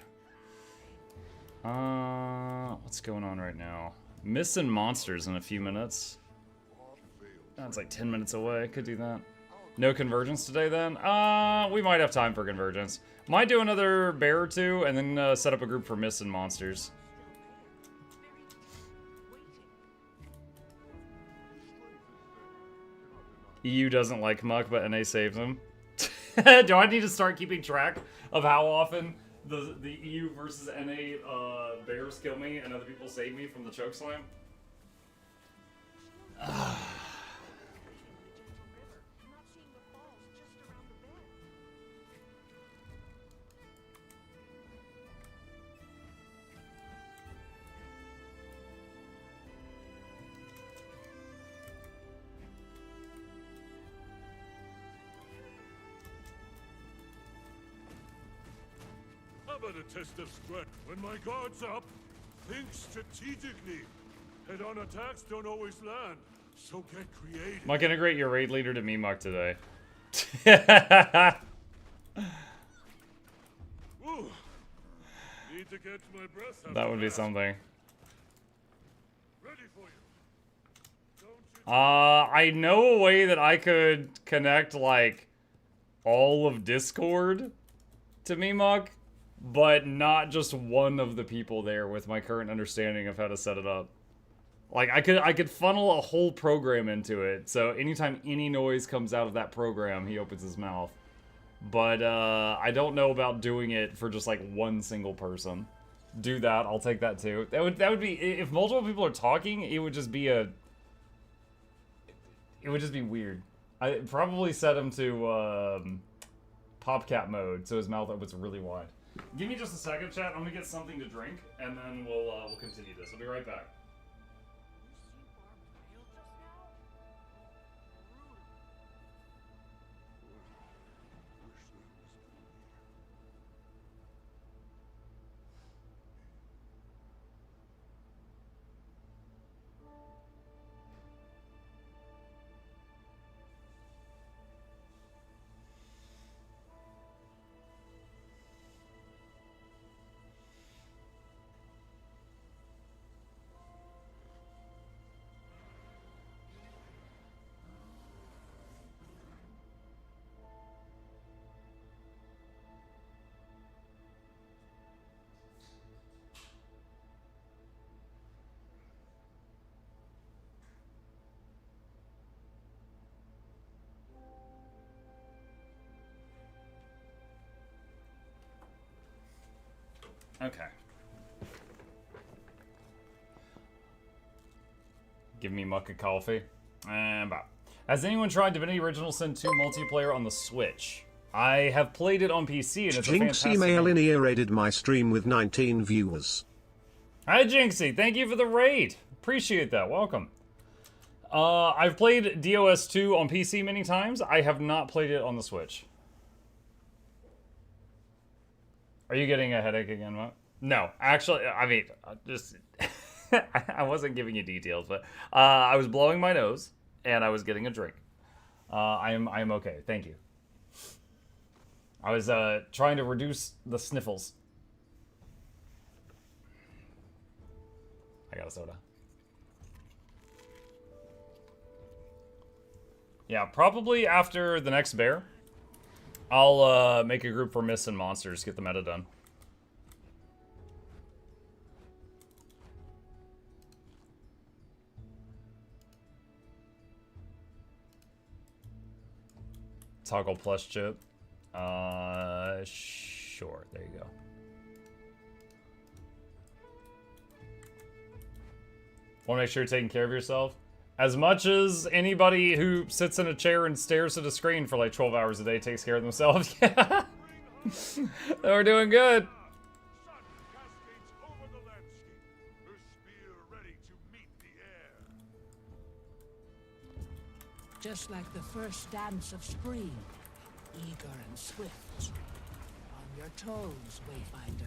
What's going on right now? Missing monsters in a few minutes. That's like 10 minutes away. Could do that. No convergence today then? We might have time for convergence. Might do another bear or two and then set up a group for missing monsters. EU doesn't like Muck, but NA saves him. Do I need to start keeping track of how often the EU versus NA bears kill me and other people save me from the chokeslam?
How about a test of strength? When my guard's up, think strategically. Head-on attacks don't always land, So get creative.
Mike, integrate your raid leader to Mimuk today.
Ooh. Need to catch my breath.
That would be something.
Ready for you. Don't you
I know a way that I could connect, like, all of Discord to Mimuk, but not just one of the people there with my current understanding of how to set it up. Like, I could funnel a whole program into it, so anytime any noise comes out of that program, he opens his mouth. But, I don't know about doing it for just, like, one single person. Do that, I'll take that too. That would be, if multiple people are talking, it would just be it would just be weird. I probably set him to, PopCap mode, so his mouth opens really wide. Give me just a second, chat. I'm gonna get something to drink, and then we'll continue this. I'll be right back. Okay. Give me Muck a coffee. And bye. Has anyone tried Divinity Original Sin 2 multiplayer on the Switch? I have played it on PC and it's a fantastic
Jinxie
game.
Mail raided my stream with 19 viewers.
Hi Jinxie, thank you for the raid. Appreciate that, welcome. I've played DOS2 on PC many times. I have not played it on the Switch. Are you getting a headache again, What? No, actually, I mean, just... I wasn't giving you details, but I was blowing my nose, and I was getting a drink. I am okay, thank you. I was trying to reduce the sniffles. I got a soda. Yeah, probably after the next bear, I'll make a group for Myths and Monsters, get the meta done. Toggle plus chip. Sure, there you go. Want to make sure you're taking care of yourself? As much as anybody who sits in a chair and stares at a screen for like 12 hours a day takes care of themselves. Yeah. We're doing good.
Just like the first dance of spring, eager and swift. On your toes, Wayfinder.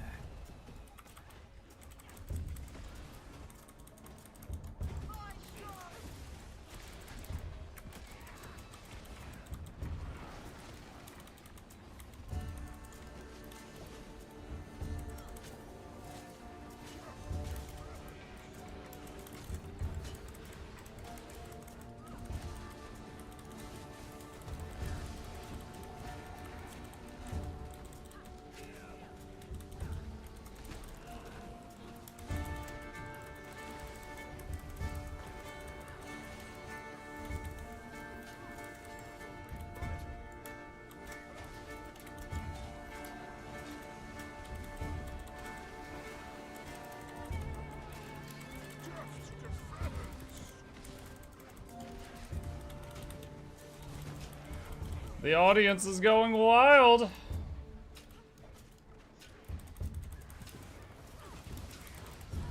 The audience is going wild.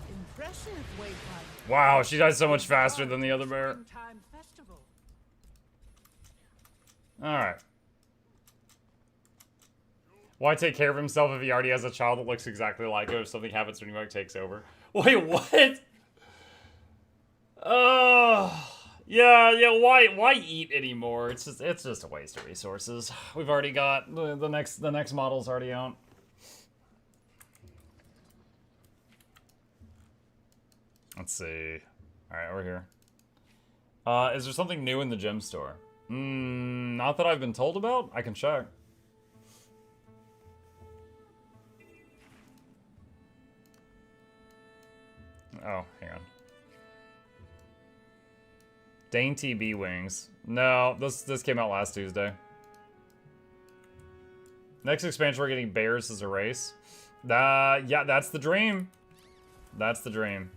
Impressive, Wayfinder.
Wow, she died so much faster than the other bear.
Springtime festival.
Alright. Why take care of himself if he already has a child that looks exactly like him if something happens when he takes over? Wait, what? Oh, Yeah, why eat anymore? It's just a waste of resources. We've already got the next model's already out. Let's see. Alright, over here. Is there something new in the gem store? Not that I've been told about. I can check. Oh, hang on. Dainty bee wings. No, this came out last Tuesday. Next expansion, we're getting bears as a race. Yeah, that's the dream. That's the dream.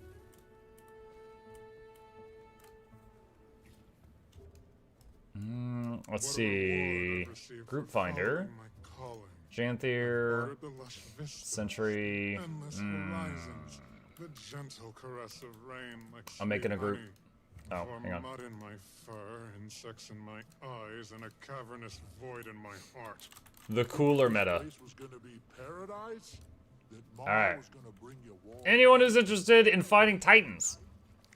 Let's see. Group Finder. Janthier. Century.
The gentle caress of rain like
I'm making a group.
honey.
Oh, hang on.
Mud in my fur, insects in my eyes, and a cavernous void in my heart.
The cooler meta.
This place was gonna be paradise? That Mom
Alright.
was gonna bring you warm.
Anyone who's interested in fighting Titans.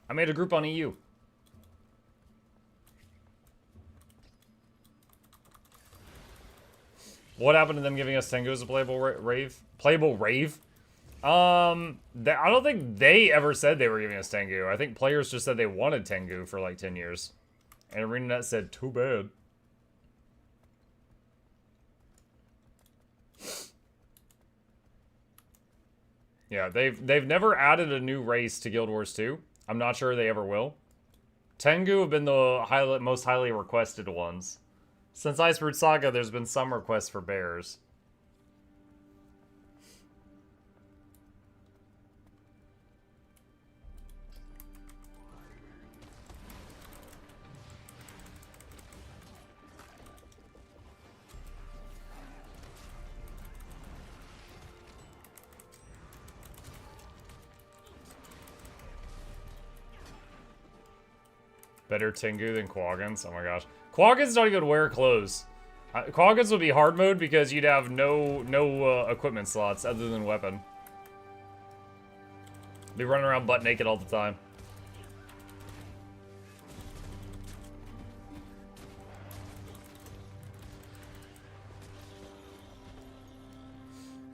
I made a group on EU. What happened to them giving us Tengu as a playable rave? Playable rave? I don't think they ever said they were giving us Tengu. I think players just said they wanted Tengu for like 10 years. And ArenaNet said, too bad. Yeah, they've never added a new race to Guild Wars 2. I'm not sure they ever will. Tengu have been the most highly requested ones. Since Iceberg Saga, there's been some requests for bears. Better Tengu than Quaggins? Oh my gosh. Quaggins don't even wear clothes. Quaggins would be hard mode because you'd have no equipment slots other than weapon. Be running around butt naked all the time.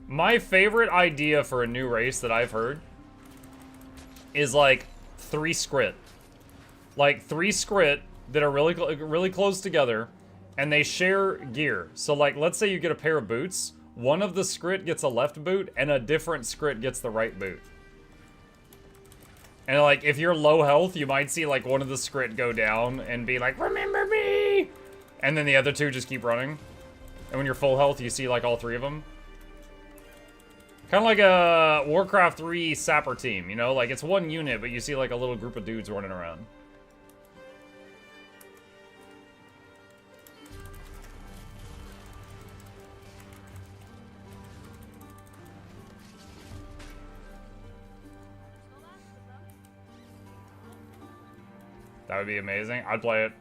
My favorite idea for a new race that I've heard is like 3 Skrit. Like 3 Skrit that are really close together, and they share gear. So like, let's say you get a pair of boots. One of the Skrit gets a left boot, and a different Skrit gets the right boot. And like, if you're low health, you might see like one of the Skrit go down and be like, remember me! And then the other 2 just keep running. And when you're full health, you see like all 3 of them. Kind of like a Warcraft 3 sapper team, you know? Like, it's one unit, but you see like a little group of dudes running around. That would be amazing. I'd play it.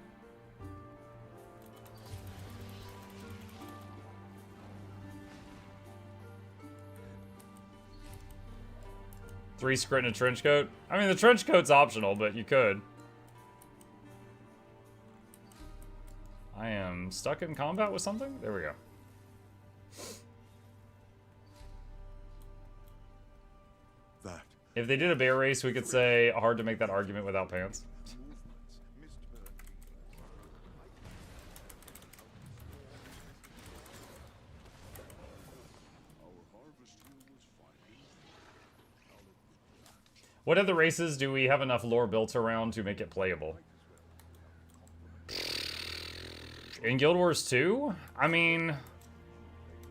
Three Skrit in a trench coat? I mean, the trench coat's optional, but you could. I am stuck in combat with something? There we go.
That.
If they did a bear race, we could say hard to make that argument without pants. What other races do we have enough lore built around to make it playable? In Guild Wars 2? I mean,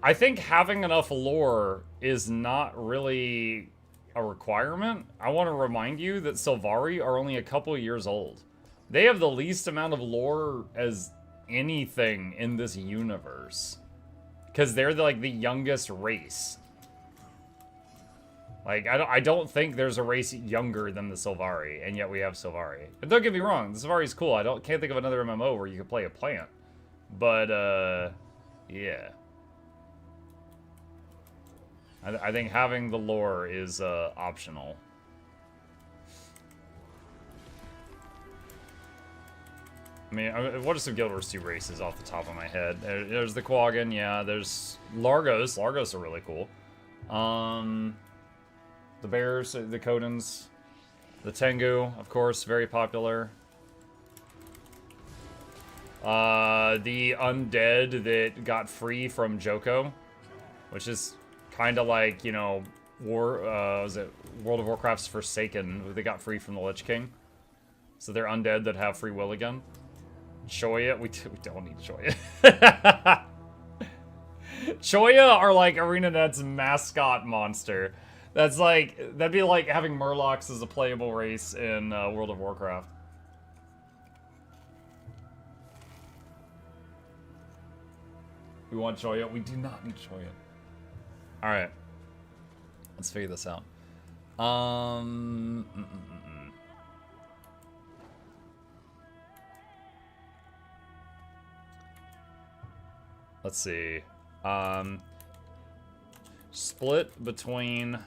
I think having enough lore is not really a requirement. I want to remind you that Sylvari are only a couple years old. They have the least amount of lore as anything in this universe. Because they're like the youngest race. Like, I don't think there's a race younger than the Sylvari, and yet we have Sylvari. And don't get me wrong, the Sylvari's cool. Can't think of another MMO where you could play a plant. But, yeah. I think having the lore is, optional. I mean, what are some Guild Wars 2 races off the top of my head? There's the Quaggan, yeah. There's Largos. Largos are really cool. The Bears, the Kodans. The Tengu, of course, very popular. The Undead that got free from Joko, which is kind of like, you know, was it World of Warcraft's Forsaken? They got free from the Lich King. So they're undead that have free will again. Choya, we don't need Choya. Choya are like ArenaNet's mascot monster. That's like, that'd be like having Murlocs as a playable race in World of Warcraft. We want Choya. We do not need Choya. Alright. Let's figure this out. Let's see. Split between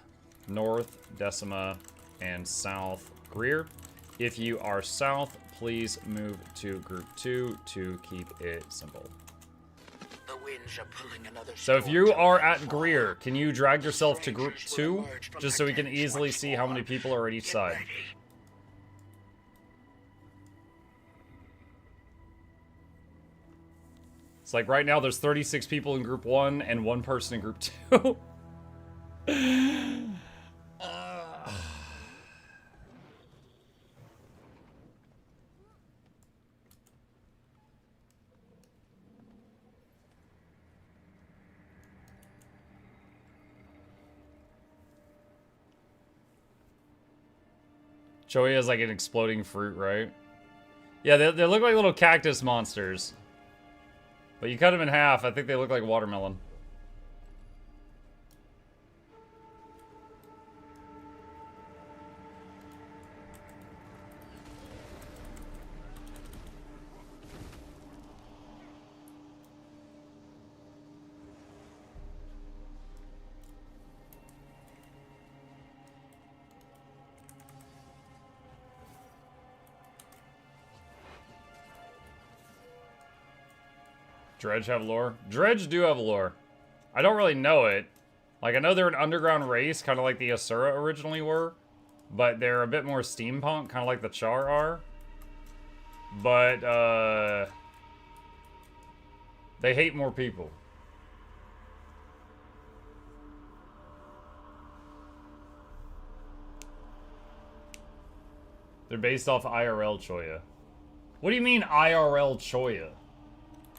North Decima and South Greer. If you are South, please move to Group 2 to keep it simple.
The winds are pulling another
So if
storm
you
to
are at
nightfall.
Greer, can you drag yourself to Group
Strangers
2?
will emerge from
Just
their
so we can
tents
easily
once
see how many
more.
people are at each
Get
side.
ready.
It's like right now there's 36 people in Group 1 and 1 person in Group 2. Choya is like an exploding fruit, right? Yeah, they look like little cactus monsters. But you cut them in half, I think they look like watermelon. Dredge have lore? Dredge do have lore. I don't really know it. Like, I know they're an underground race, kind of like the Asura originally were. But they're a bit more steampunk, kind of like the Char are. But, they hate more people. They're based off IRL Choya. What do you mean IRL Choya?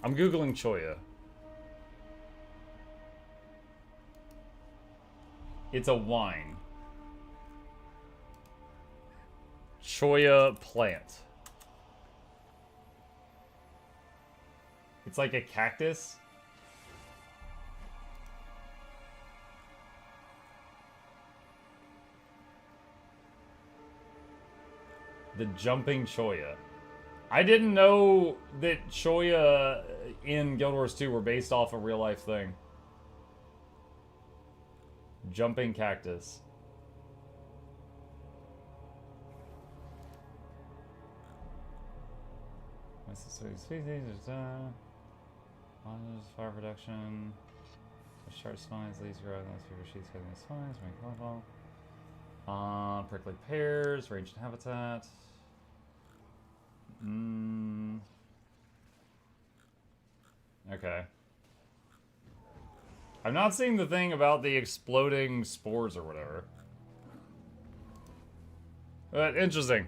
I'm Googling Choya. It's a wine. Choya plant. It's like a cactus. The jumping Choya. I didn't know that Choya in Guild Wars 2 were based off a real life thing. Jumping cactus. Species, fire production. Sharp spines, leaves grow, those fever sheets getting the spines, make level. Prickly pears, ranged habitat. Okay. I'm not seeing the thing about the exploding spores or whatever. But interesting.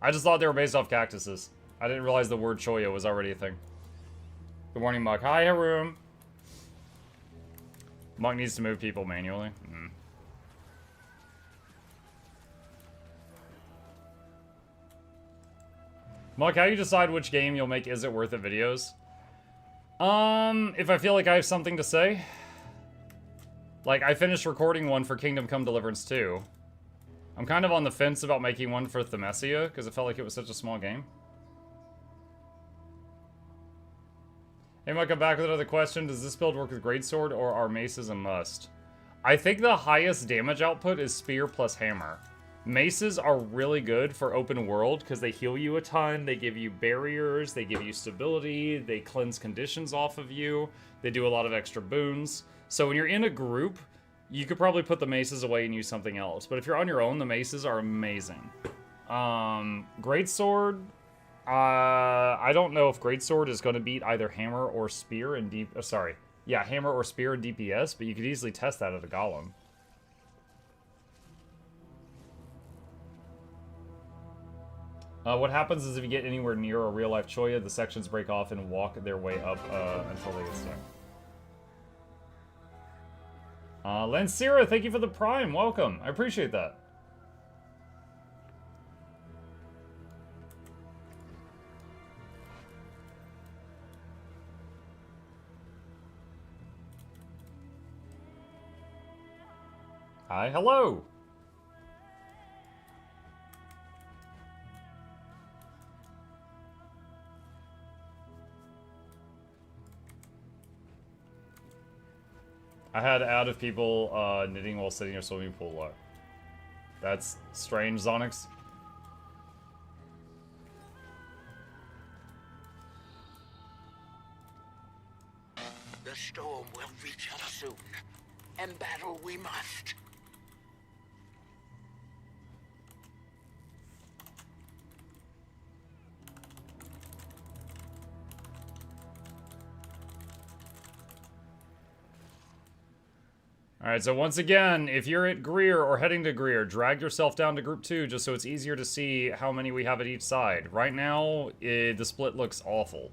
I just thought they were based off cactuses. I didn't realize the word Choya was already a thing. Good morning, Muck. Hi, Haroon. Muck needs to move people manually. Muck, how do you decide which game you'll make Is It Worth It videos? If I feel like I have something to say. Like, I finished recording one for Kingdom Come Deliverance 2. I'm kind of on the fence about making one for Themesia, because it felt like it was such a small game. Hey, Muck, I'm back with another question. Does this build work with Greatsword, or are maces a must? I think the highest damage output is Spear plus Hammer. Maces are really good for open world because they heal you a ton, they give you barriers, they give you stability, they cleanse conditions off of you, they do a lot of extra boons. So when you're in a group, you could probably put the maces away and use something else. But if you're on your own, the maces are amazing. Greatsword, I don't know if Greatsword is going to beat either Hammer or Spear in Hammer or Spear in DPS, but you could easily test that at a Golem. What happens is if you get anywhere near a real-life Choya, the sections break off and walk their way up until they get stuck. Lancira, thank you for the Prime. Welcome. I appreciate that. Hi, hello. I had out of people knitting while sitting in a swimming pool lot. That's strange, Zonix.
The storm will reach us soon, and battle we must.
Alright, so once again, if you're at Greer or heading to Greer, drag yourself down to Group 2 just so it's easier to see how many we have at each side. Right now, the split looks awful.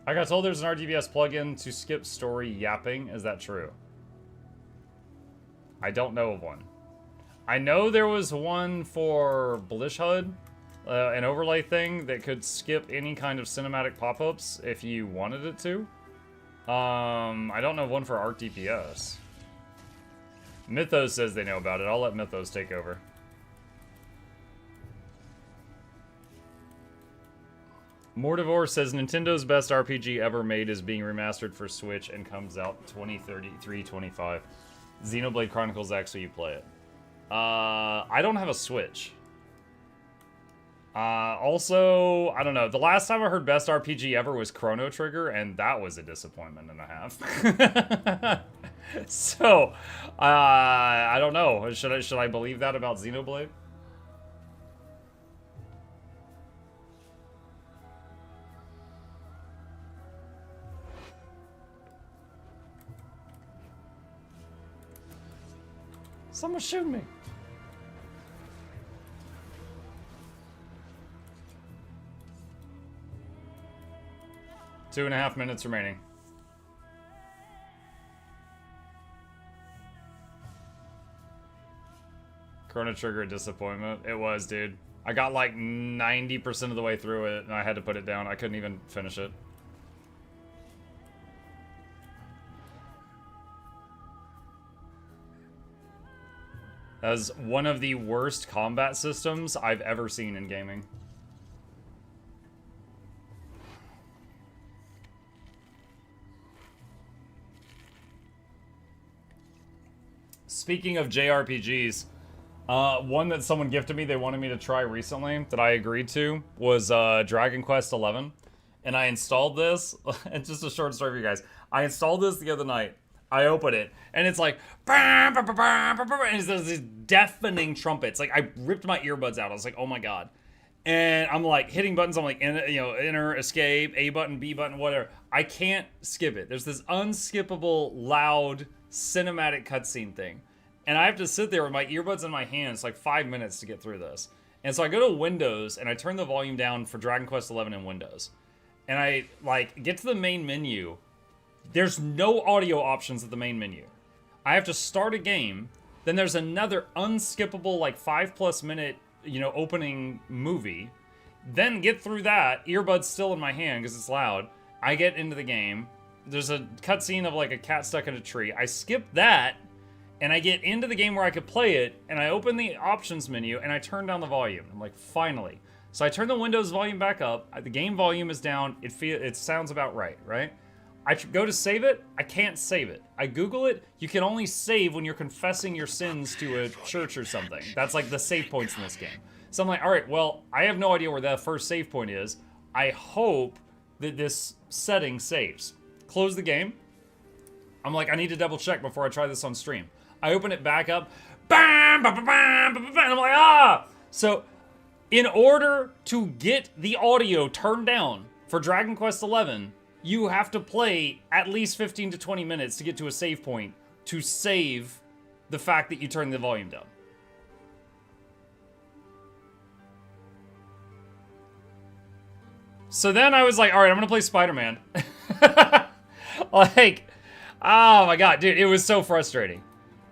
I got told there's an RDBS plugin to skip story yapping. Is that true? I don't know of one. I know there was one for Blishhud, an overlay thing that could skip any kind of cinematic pop-ups if you wanted it to. I don't know one for Arc DPS. Mythos says they know about it. I'll let Mythos take over. Mordivore says Nintendo's best RPG ever made is being remastered for Switch and comes out 2033-25. Xenoblade Chronicles X, will you play it? I don't have a Switch. Also, I don't know. The last time I heard best RPG ever was Chrono Trigger, and that was a disappointment and a half. So, I don't know. Should I believe that about Xenoblade? Someone shoot me. Two and a half minutes remaining. Chrono Trigger a disappointment. It was, dude. I got like 90% of the way through it and I had to put it down. I couldn't even finish it. That was one of the worst combat systems I've ever seen in gaming. Speaking of JRPGs, one that someone gifted me, they wanted me to try recently, that I agreed to, was Dragon Quest XI. And I installed this, and just a short story for you guys. I installed this the other night. I open it, and it's like, and it's these deafening trumpets. Like, I ripped my earbuds out. I was like, oh my god. And I'm like hitting buttons. I'm like, enter, escape, A button, B button, whatever. I can't skip it. There's this unskippable, loud, cinematic cutscene thing. And I have to sit there with my earbuds in my hands like 5 minutes to get through this. And so I go to Windows, and I turn the volume down for Dragon Quest XI in Windows. And I, like, get to the main menu. There's no audio options at the main menu. I have to start a game, then there's another unskippable, like, 5+ minute, opening movie, Then get through that, earbuds still in my hand because it's loud. I get into the game. There's a cutscene of like a cat stuck in a tree. I skip that, and I get into the game where I could play it, and I open the options menu, and I turn down the volume. I'm like, finally. So I turn the Windows volume back up. The game volume is down. It sounds about right, right? I go to save it. I can't save it. I Google it. You can only save when you're confessing your sins to a church or something. That's like the save points in this game. So I'm like, all right, well, I have no idea where that first save point is. I hope that this setting saves. Close the game. I'm like, I need to double check before I try this on stream. I open it back up. Bam, bam, bam, bam, bam, and I'm like, ah! So in order to get the audio turned down for Dragon Quest XI, you have to play at least 15 to 20 minutes to get to a save point to save the fact that you turned the volume down. So then I was like, all right, I'm gonna play Spider-Man. Like, oh my god, dude, it was so frustrating.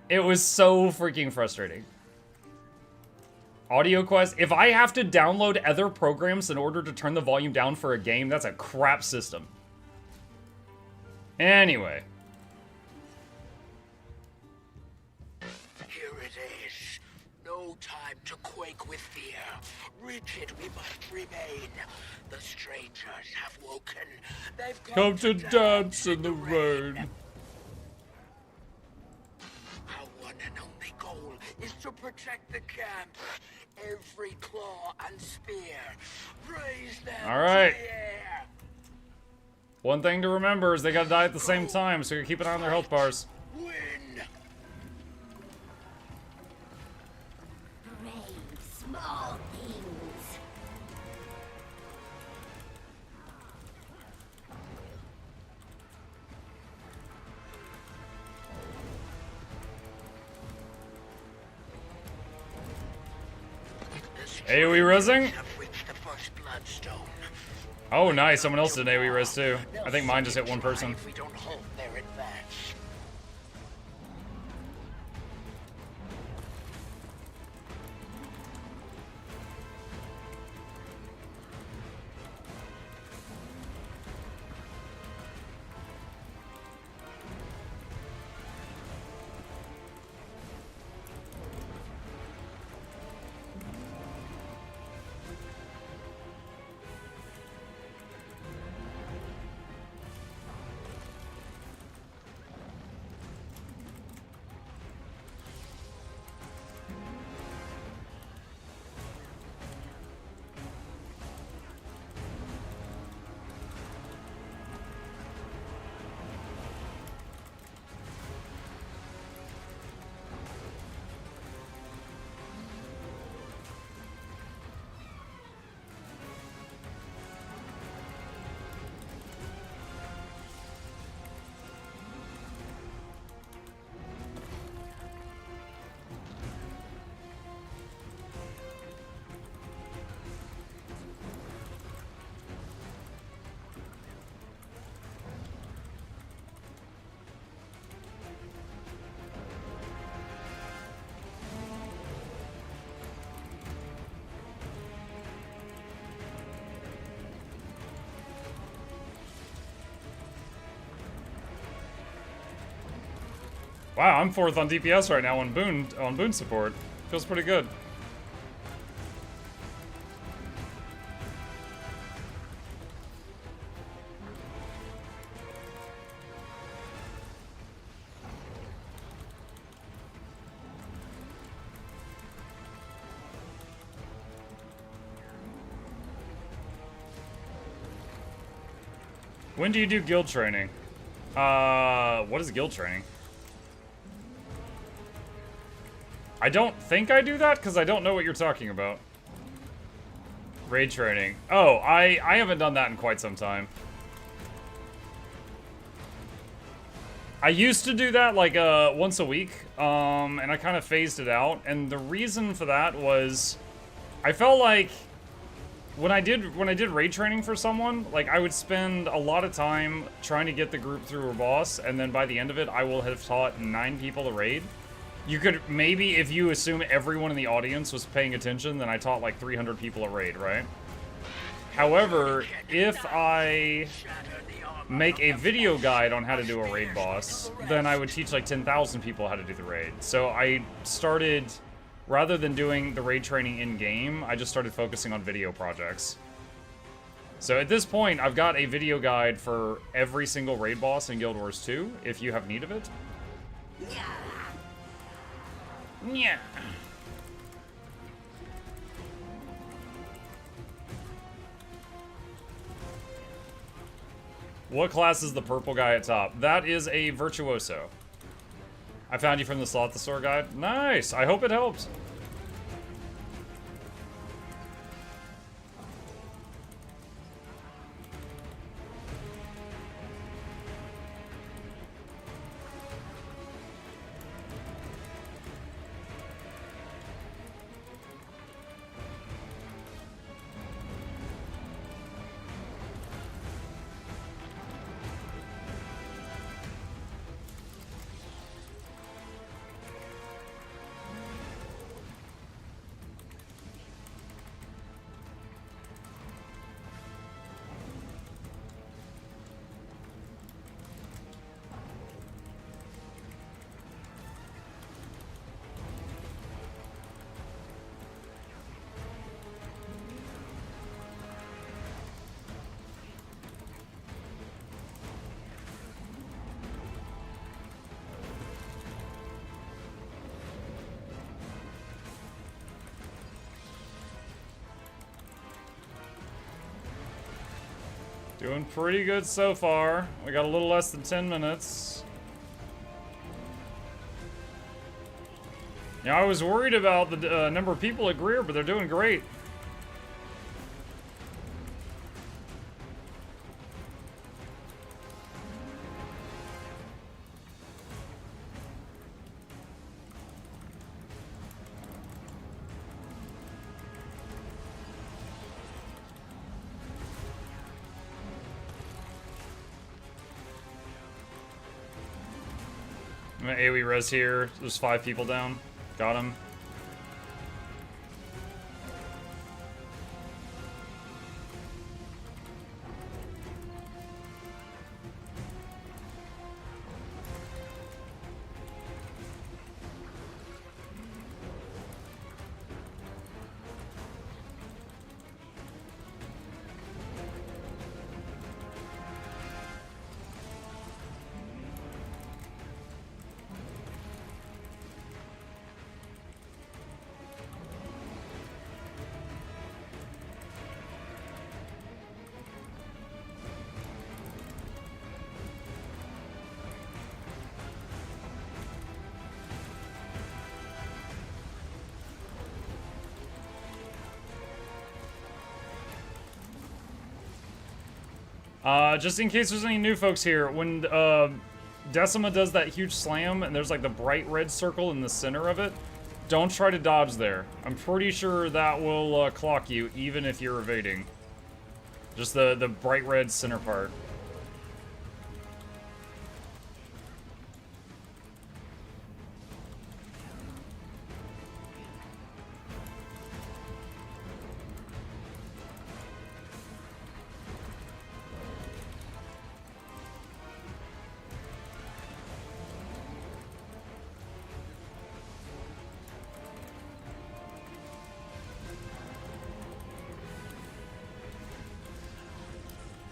It was so freaking frustrating. Audio Quest, if I have to download other programs in order to turn the volume down for a game, that's a crap system. Anyway.
Here it is. No time to quake with fear. Rigid we must remain. The strangers have woken. They've
Come to dance in the rain.
Our one and only goal is to protect the camp. Every claw and spear. Raise them
All right.
to the air.
One thing to remember is they gotta die at the same time, so you keep an eye on their health bars.
Win.
Brave small things.
AoE resing?
Have reached the first bloodstone.
Oh, nice. Someone else did an AoE res too. I think mine just hit one person.
If we don't halt their advance.
Wow, I'm 4th on DPS right now on boon support. Feels pretty good. When do you do guild training? What is guild training? I don't think I do that, because I don't know what you're talking about. Raid training. Oh, I haven't done that in quite some time. I used to do that, like, once a week, and I kind of phased it out, and the reason for that was I felt like when I did raid training for someone, like, I would spend a lot of time trying to get the group through a boss, and then by the end of it, I will have taught 9 people to raid. You could, maybe if you assume everyone in the audience was paying attention, then I taught like 300 people a raid, right? However, if I make a video guide on how to do a raid boss, then I would teach like 10,000 people how to do the raid. So I started, rather than doing the raid training in-game, I just started focusing on video projects. So at this point, I've got a video guide for every single raid boss in Guild Wars 2, if you have need of it. Yeah. What class is the purple guy at top? That is a virtuoso. I found you from the Slot the Store guide. Nice! I hope it helps. Doing pretty good so far. We got a little less than 10 minutes. Yeah, I was worried about the number of people at Greer, but they're doing great. I'm gonna AoE res here. There's 5 people down. Got him. Just in case there's any new folks here, when Decima does that huge slam and there's like the bright red circle in the center of it, don't try to dodge there. I'm pretty sure that will clock you even if you're evading. Just the bright red center part.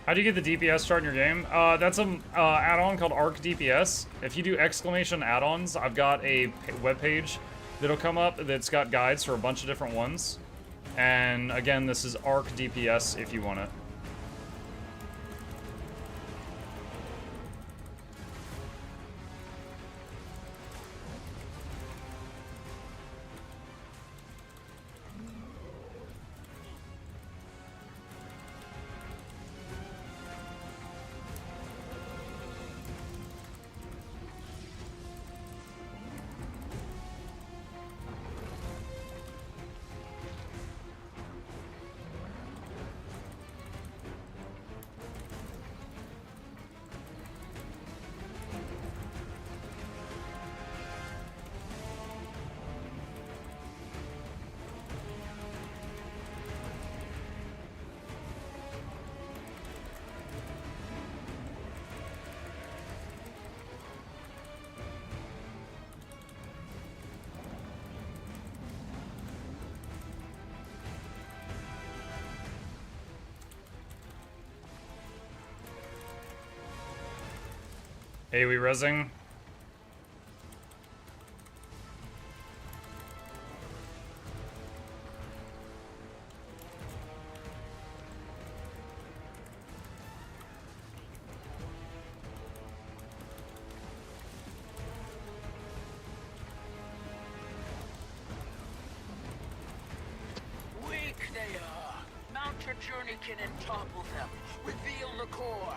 How do you get the DPS chart in your game? That's an add-on called Arc DPS. If you do exclamation add-ons, I've got a web page that'll come up that's got guides for a bunch of different ones. And again, this is Arc DPS if you want it. Hey, we resing?
Weak they are. Mount your journeykin and topple them. Reveal the core.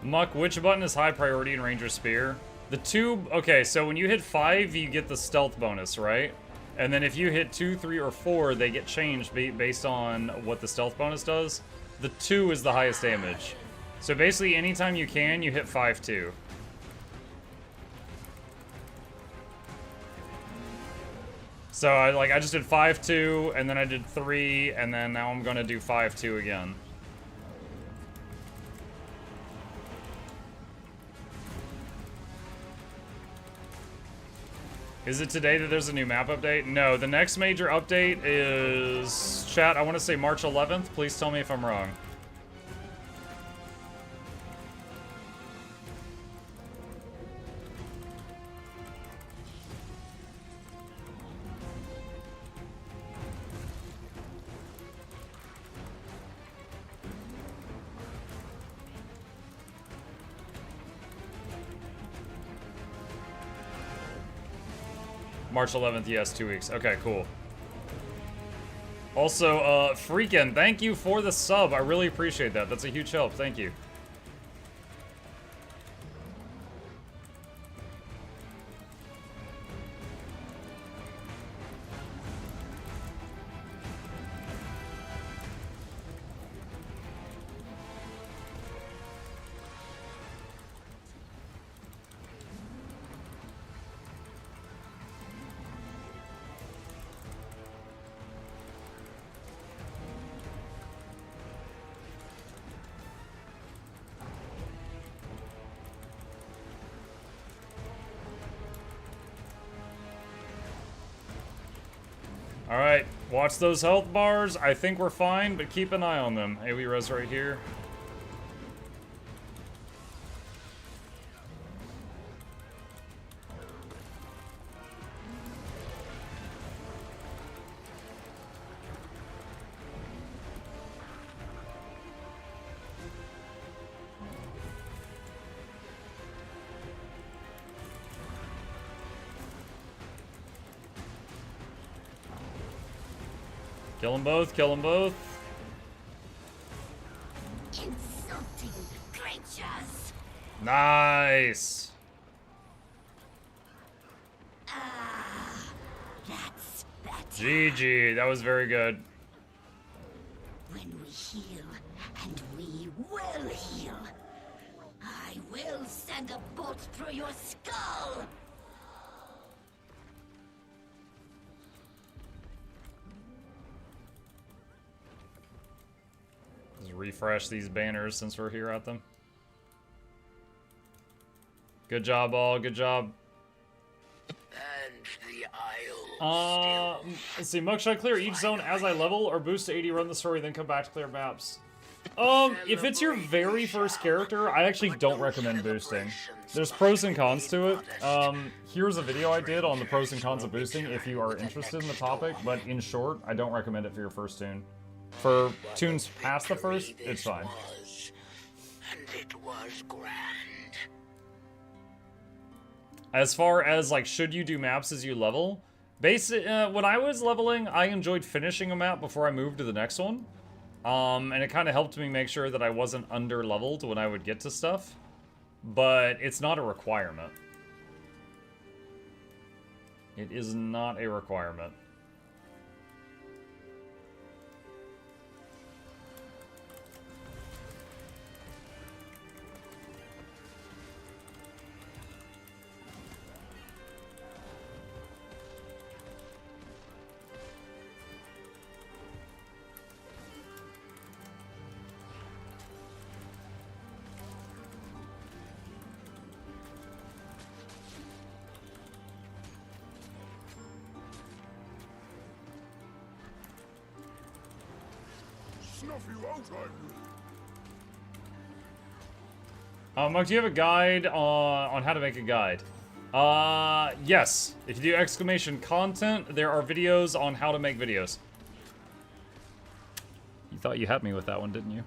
Muck, which button is high priority in Ranger Spear? The two, okay, so when you hit 5, you get the stealth bonus, right? And then if you hit 2, 3, or 4, they get changed based on what the stealth bonus does. The 2 is the highest damage. So basically, anytime you can, you hit 5, 2. So I just did 5, 2, and then I did 3, and then now I'm gonna do 5, 2 again. Is it today that there's a new map update? No, the next major update is... Chat, I want to say March 11th. Please tell me if I'm wrong. March 11th, yes, 2 weeks. Okay, cool. Also, Freakin', thank you for the sub. I really appreciate that. That's a huge help. Thank you. Alright, watch those health bars. I think we're fine, but keep an eye on them. Hey, we res right here. Kill them both, kill them both.
Insulting creatures.
Nice.
That's better.
GG, that was very good.
When we heal, and we will heal, I will send a bolt through your skull.
Just refresh these banners since we're here at them. Good job, all. Good job.
And the Isle
Let's see. Muck, should I clear each zone as I level, or boost to 80, run the story, then come back to clear maps? If it's your very first character, I actually don't recommend boosting. There's pros and cons to it. Here's a video I did on the pros and cons of boosting if you are interested in the topic, but in short, I don't recommend it for your first tune. For tunes past the first, it's fine.
and it was grand.
As far as, like, should you do maps as you level? When I was leveling, I enjoyed finishing a map before I moved to the next one. And it kind of helped me make sure that I wasn't under-leveled when I would get to stuff. But it's not a requirement. It is not a requirement.
snuff you out, I will.
Mark, do you have a guide on how to make a guide? Yes. If you do exclamation content, there are videos on how to make videos. You thought you had me with that one, didn't you?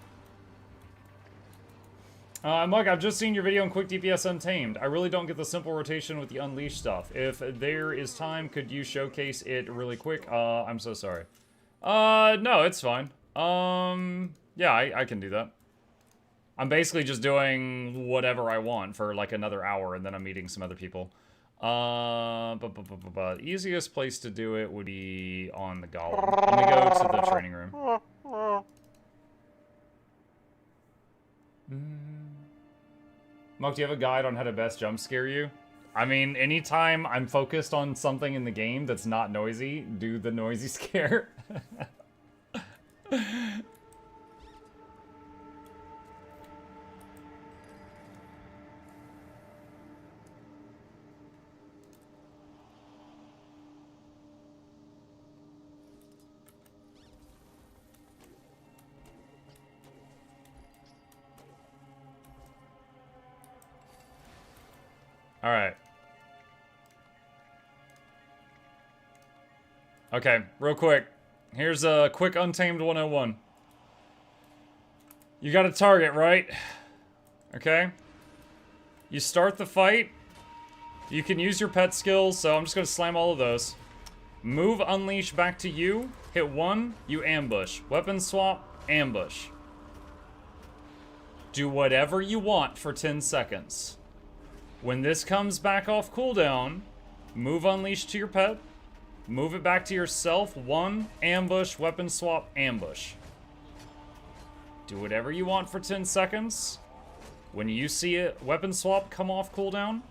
Mike, I've just seen your video on Quick DPS Untamed. I really don't get the simple rotation with the Unleashed stuff. If there is time, could you showcase it really quick? I'm so sorry. No, it's fine. Yeah, I can do that. I'm basically just doing whatever I want for like another hour, and then I'm meeting some other people. Easiest place to do it would be on the Golem. Let me go to the training room. Moke, do you have a guide on how to best jump scare you? I mean, anytime I'm focused on something in the game that's not noisy, do the noisy scare. All right. Okay, real quick. Here's a quick Untamed 101. You got a target, right? Okay. You start the fight. You can use your pet skills, so I'm just going to slam all of those. Move Unleash back to you. Hit 1, you ambush. Weapon swap, ambush. Do whatever you want for 10 seconds. When this comes back off cooldown, move Unleash to your pet. Move it back to yourself. 1, ambush, weapon swap, ambush. Do whatever you want for 10 seconds. When you see it, weapon swap come off cooldown,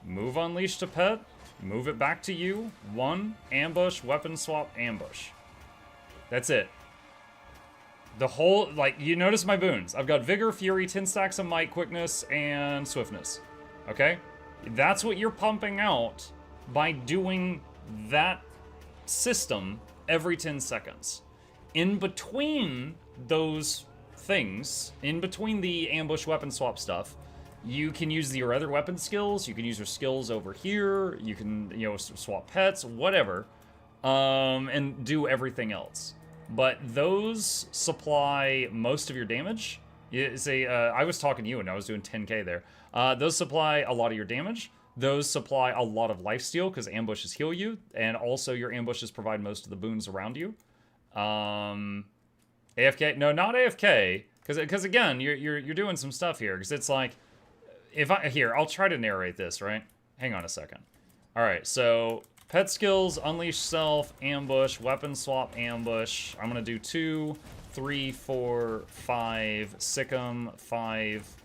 move Unleash to pet. Move it back to you. 1, ambush, weapon swap, ambush. That's it. The whole, like, you notice my boons. I've got Vigor, Fury, 10 stacks of Might, Quickness, and Swiftness. Okay? That's what you're pumping out by doing that system every 10 seconds. In between those things, in between the ambush weapon swap stuff, you can use your other weapon skills, you can use your skills over here, you can, you know, swap pets, whatever, and do everything else. But those supply most of your damage. I was talking to you and I was doing 10k there. Those supply a lot of your damage. Those supply a lot of lifesteal because ambushes heal you, and also your ambushes provide most of the boons around you. AFK? No, not AFK, because again, you're doing some stuff here. Because it's like, here, I'll try to narrate this. Right? Hang on a second. All right, so pet skills, unleash self, ambush, weapon swap, ambush. I'm gonna do 2, 3, 4, 5, sick'em, 5.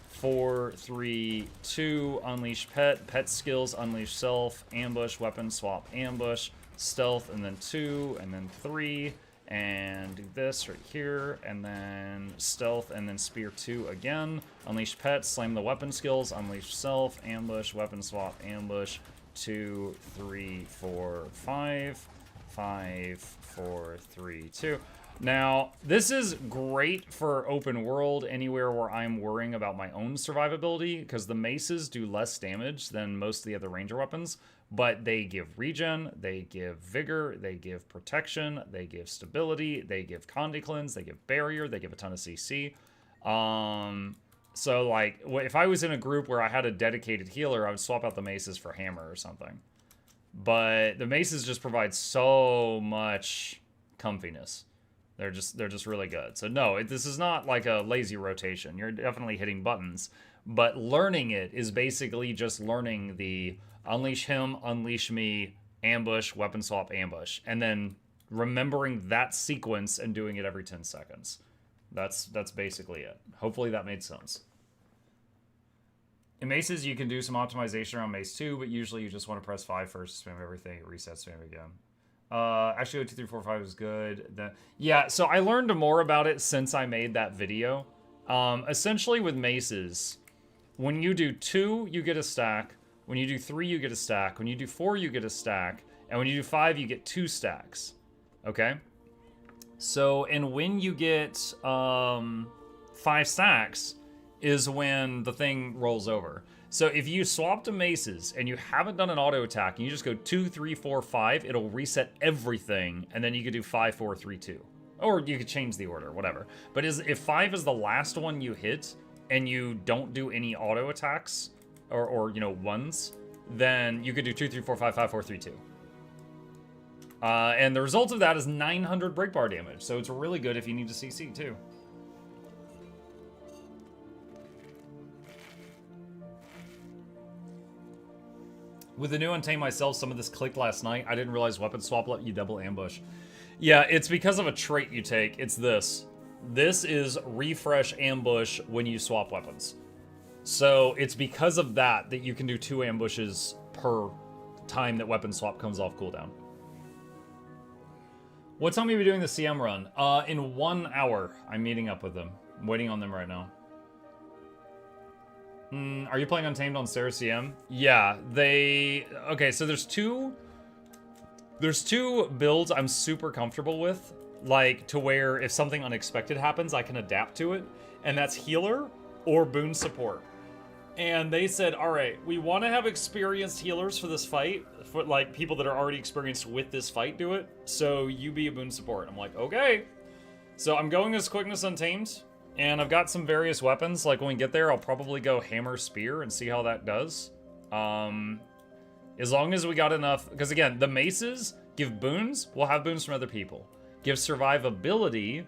4, 3, 2, unleash pet, pet skills, unleash self, ambush, weapon swap, ambush, stealth, and then 2, and then 3, and do this right here, and then stealth, and then spear 2 again, unleash pet, slam the weapon skills, unleash self, ambush, weapon swap, ambush, 2, 3, 4, 5, 5, 4, 3, 2. Now, this is great for open world, anywhere where I'm worrying about my own survivability, because the maces do less damage than most of the other ranger weapons, but they give regen, they give vigor, they give protection, they give stability, they give Condi Cleanse, they give barrier, they give a ton of CC. So, like, if I was in a group where I had a dedicated healer, I would swap out the maces for hammer or something. But the maces just provide so much comfiness. They're just really good. So no, this is not like a lazy rotation. You're definitely hitting buttons, but learning it is basically just learning the unleash him, unleash me, ambush, weapon swap, ambush, and then remembering that sequence and doing it every 10 seconds. That's basically it. Hopefully that made sense. In maces, you can do some optimization around mace 2, but usually you just want to press 5 first, spam everything, it resets, spam again. Actually, 2, 3, 4, 5 is good. Yeah, so I learned more about it since I made that video. Essentially with maces, when you do 2, you get a stack. When you do 3, you get a stack. When you do 4, you get a stack. And when you do 5, you get 2 stacks. Okay? So, and when you get 5 stacks is when the thing rolls over. So if you swap to maces and you haven't done an auto attack and you just go 2, 3, 4, 5, it'll reset everything, and then you could do 5, 4, 3, 2. Or you could change the order, whatever. But if 5 is the last one you hit and you don't do any auto attacks or you know, ones, then you could do 2, 3, 4, 5, 5, 4, 3, 2. And the result of that is 900 break bar damage, so it's really good if you need to CC too. With the new Untamed myself, some of this clicked last night. I didn't realize weapon swap let you double ambush. Yeah, it's because of a trait you take. It's this. This is refresh ambush when you swap weapons. So it's because of that that you can do 2 ambushes per time that weapon swap comes off cooldown. What time will you be doing the CM run? In 1 hour. I'm meeting up with them. I'm waiting on them right now. Are you playing Untamed on CERUS CM? Yeah, okay, so there's two builds I'm super comfortable with, like, to where if something unexpected happens, I can adapt to it, and that's healer or boon support. And they said, all right, we want to have experienced healers for this fight, for, like, people that are already experienced with this fight do it, so you be a boon support. I'm like, okay. So I'm going as Quickness Untamed, and I've got some various weapons. Like, when we get there, I'll probably go Hammer Spear and see how that does. As long as we got enough, because again, the maces give boons. We'll have boons from other people. Give survivability.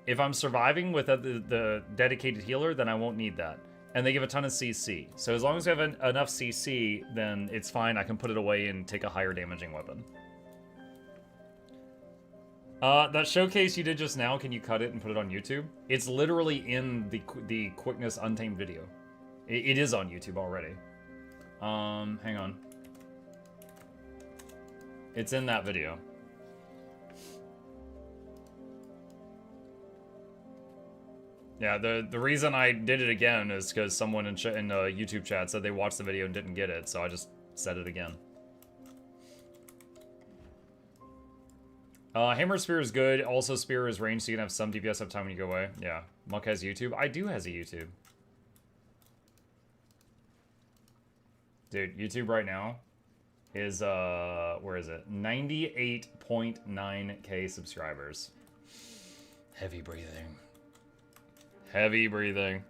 If I'm surviving with the dedicated healer, then I won't need that. And they give a ton of CC. So as long as we have enough CC, then it's fine. I can put it away and take a higher damaging weapon. That showcase you did just now, can you cut it and put it on YouTube? It's literally in the Quickness Untamed video. It is on YouTube already. Hang on. It's in that video. Yeah, the reason I did it again is because someone in the YouTube chat said they watched the video and didn't get it, so I just said it again. Hammer Spear is good. Also, Spear is ranged, so you can have some DPS up time when you go away. Yeah. Muck has YouTube. I do has a YouTube. Dude, YouTube right now is, where is it? 98.9k subscribers. Heavy breathing. Heavy breathing.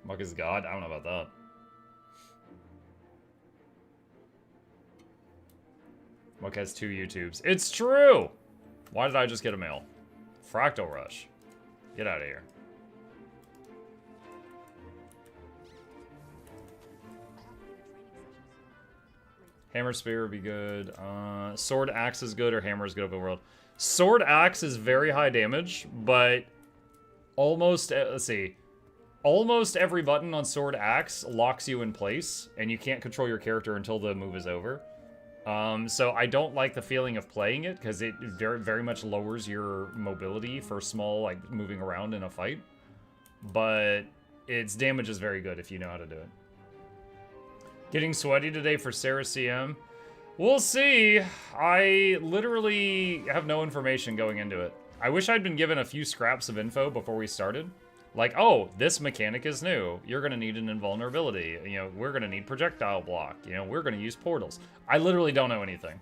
Muck is God? I don't know about that. Muck has 2 YouTubes. It's true! Why did I just get a mail? Fractal Rush. Get out of here. Hammer Spear would be good. Sword Axe is good, or Hammer is good over the world. Sword Axe is very high damage, but almost, let's see. Almost every button on Sword Axe locks you in place, and you can't control your character until the move is over. So I don't like the feeling of playing it, because it very, very much lowers your mobility for small, like, moving around in a fight. But its damage is very good if you know how to do it. Getting sweaty today for CERUS CM? We'll see. I literally have no information going into it. I wish I'd been given a few scraps of info before we started. Like, oh, this mechanic is new. You're going to need an invulnerability. You know, we're going to need projectile block. You know, we're going to use portals. I literally don't know anything.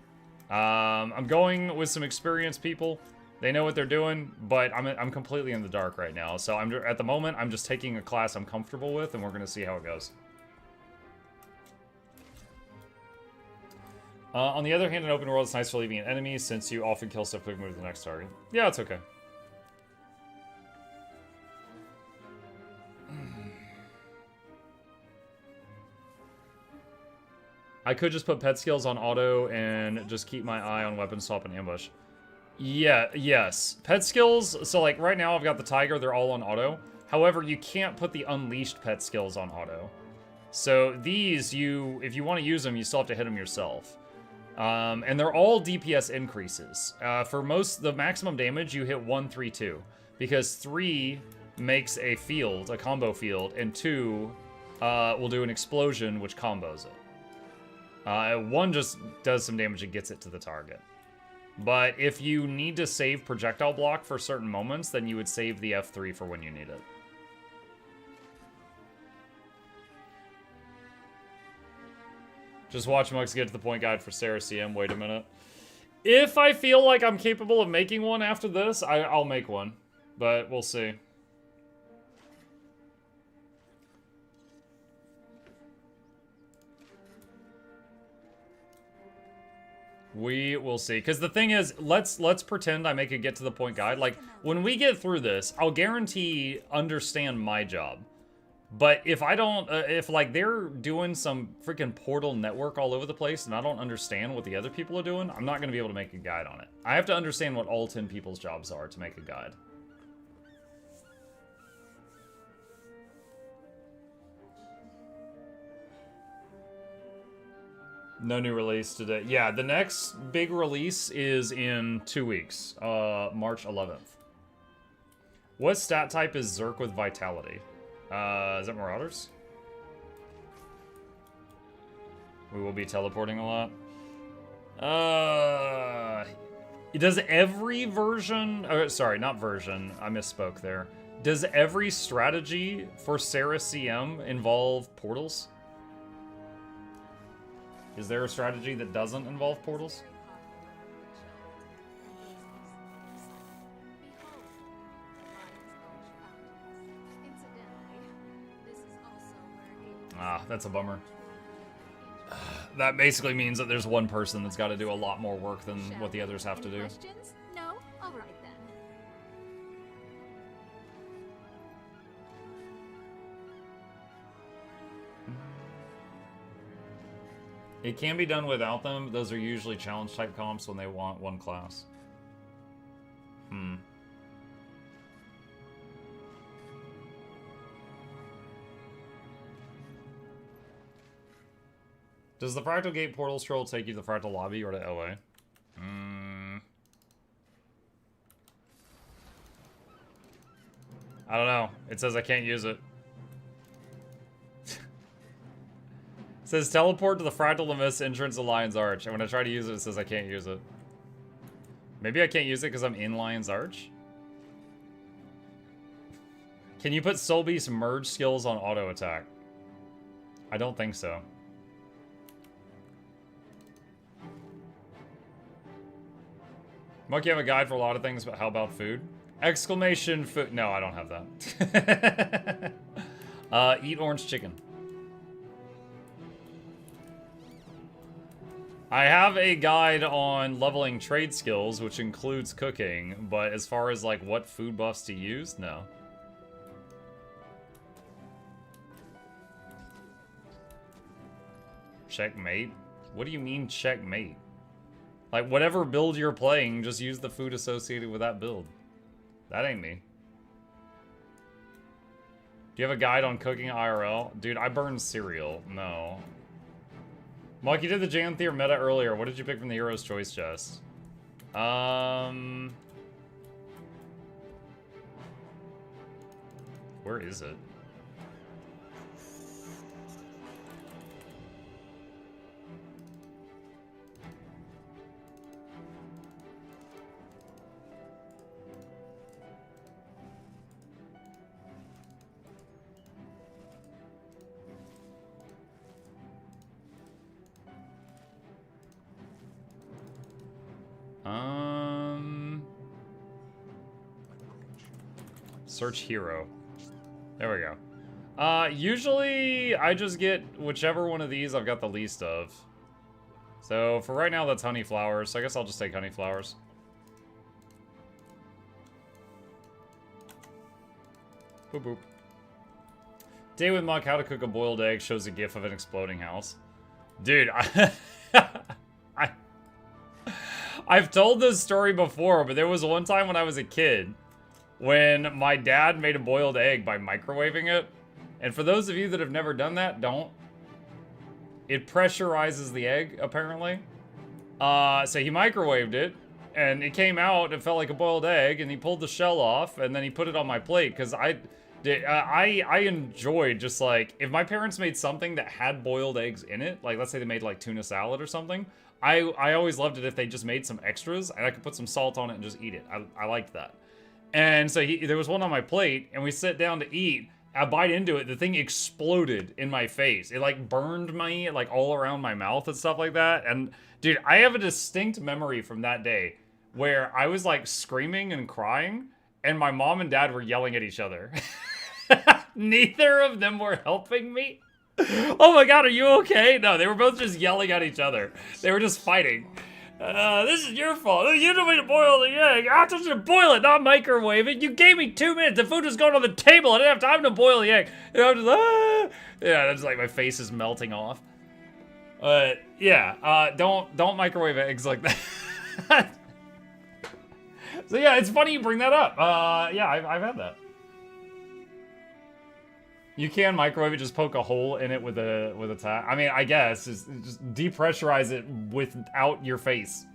I'm going with some experienced people. They know what they're doing, but I'm completely in the dark right now. So at the moment, I'm just taking a class I'm comfortable with, and we're going to see how it goes. On the other hand, in open world, it's nice for leaving an enemy, since you often kill stuff quick move to the next target. Yeah, it's okay. I could just put pet skills on auto and just keep my eye on weapon swap and ambush. Yeah, yes. Pet skills, so like right now I've got the tiger, they're all on auto. However, you can't put the unleashed pet skills on auto. So these, if you want to use them, you still have to hit them yourself. And they're all DPS increases. For the maximum damage, you hit 1, 3, 2. Because 3 makes a field, a combo field, and 2 will do an explosion, which combos it. One just does some damage and gets it to the target. But if you need to save projectile block for certain moments, then you would save the F3 for when you need it. Just watch Mux get to the point guide for Sarah CM. Wait a minute. If I feel like I'm capable of making one after this, I'll make one. But we'll see. We will see. Because the thing is, let's pretend I make a get to the point guide. Like, when we get through this, I'll guarantee understand my job. But if I don't, if like they're doing some freaking portal network all over the place and I don't understand what the other people are doing, I'm not going to be able to make a guide on it. I have to understand what all 10 people's jobs are to make a guide. No new release today. Yeah, the next big release is in 2 weeks, March 11th. What stat type is Zerk with Vitality? Is that Marauders? We will be teleporting a lot. Does every version... sorry, not version. I misspoke there. Does every strategy for CERUS CM involve portals? Is there a strategy that doesn't involve portals? Ah, that's a bummer. That basically means that there's one person that's got to do a lot more work than what the others have to do.
Questions? No? All right then.
It can be done without them. Those are usually challenge type comps when they want one class. Does the Fractal Gate portal scroll take you to the Fractal Lobby or to LA? I don't know. It says I can't use it. It says teleport to the Fractal Abyss entrance of Lion's Arch. And when I try to use it, it says I can't use it. Maybe I can't use it because I'm in Lion's Arch? Can you put Soul Beast merge skills on auto attack? I don't think so. Monkey have a guide for a lot of things, but how about food? Exclamation food. No, I don't have that. Eat orange chicken. I have a guide on leveling trade skills, which includes cooking, but as far as like what food buffs to use, no. Checkmate? What do you mean checkmate? Like, whatever build you're playing, just use the food associated with that build. That ain't me. Do you have a guide on cooking IRL? Dude, I burn cereal. No. Mike, you did the Janthier meta earlier. What did you pick from the Hero's Choice chest? Where is it? Search hero. There we go. Usually I just get whichever one of these I've got the least of. So for right now that's honey flowers. So I guess I'll just take honey flowers. Boop boop. Day with Muck, how to cook a boiled egg shows a gif of an exploding house. Dude, I've told this story before, but there was one time when I was a kid when my dad made a boiled egg by microwaving it. And for those of you that have never done that, don't. It pressurizes the egg, apparently. So he microwaved it, and it came out, it felt like a boiled egg, and he pulled the shell off, and then he put it on my plate, because I enjoyed just like, if my parents made something that had boiled eggs in it, like let's say they made like tuna salad or something, I always loved it if they just made some extras and I could put some salt on it and just eat it. I liked that. And so there was one on my plate and we sit down to eat. I bite into it, the thing exploded in my face. It like burned me like all around my mouth and stuff like that. And dude, I have a distinct memory from that day where I was like screaming and crying and my mom and dad were yelling at each other. Neither of them were helping me. Oh my god, are you okay? No, they were both just yelling at each other. They were just fighting. This is your fault. You told me to boil the egg. I told you to boil it, not microwave it. You gave me 2 minutes. The food was going on the table. I didn't have time to boil the egg. And I'm just, yeah, that's like my face is melting off. Yeah, don't microwave eggs like that. So yeah, it's funny you bring that up. Yeah, I've had that. You can microwave it, just poke a hole in it with a tap. I mean, I guess just depressurize it without your face.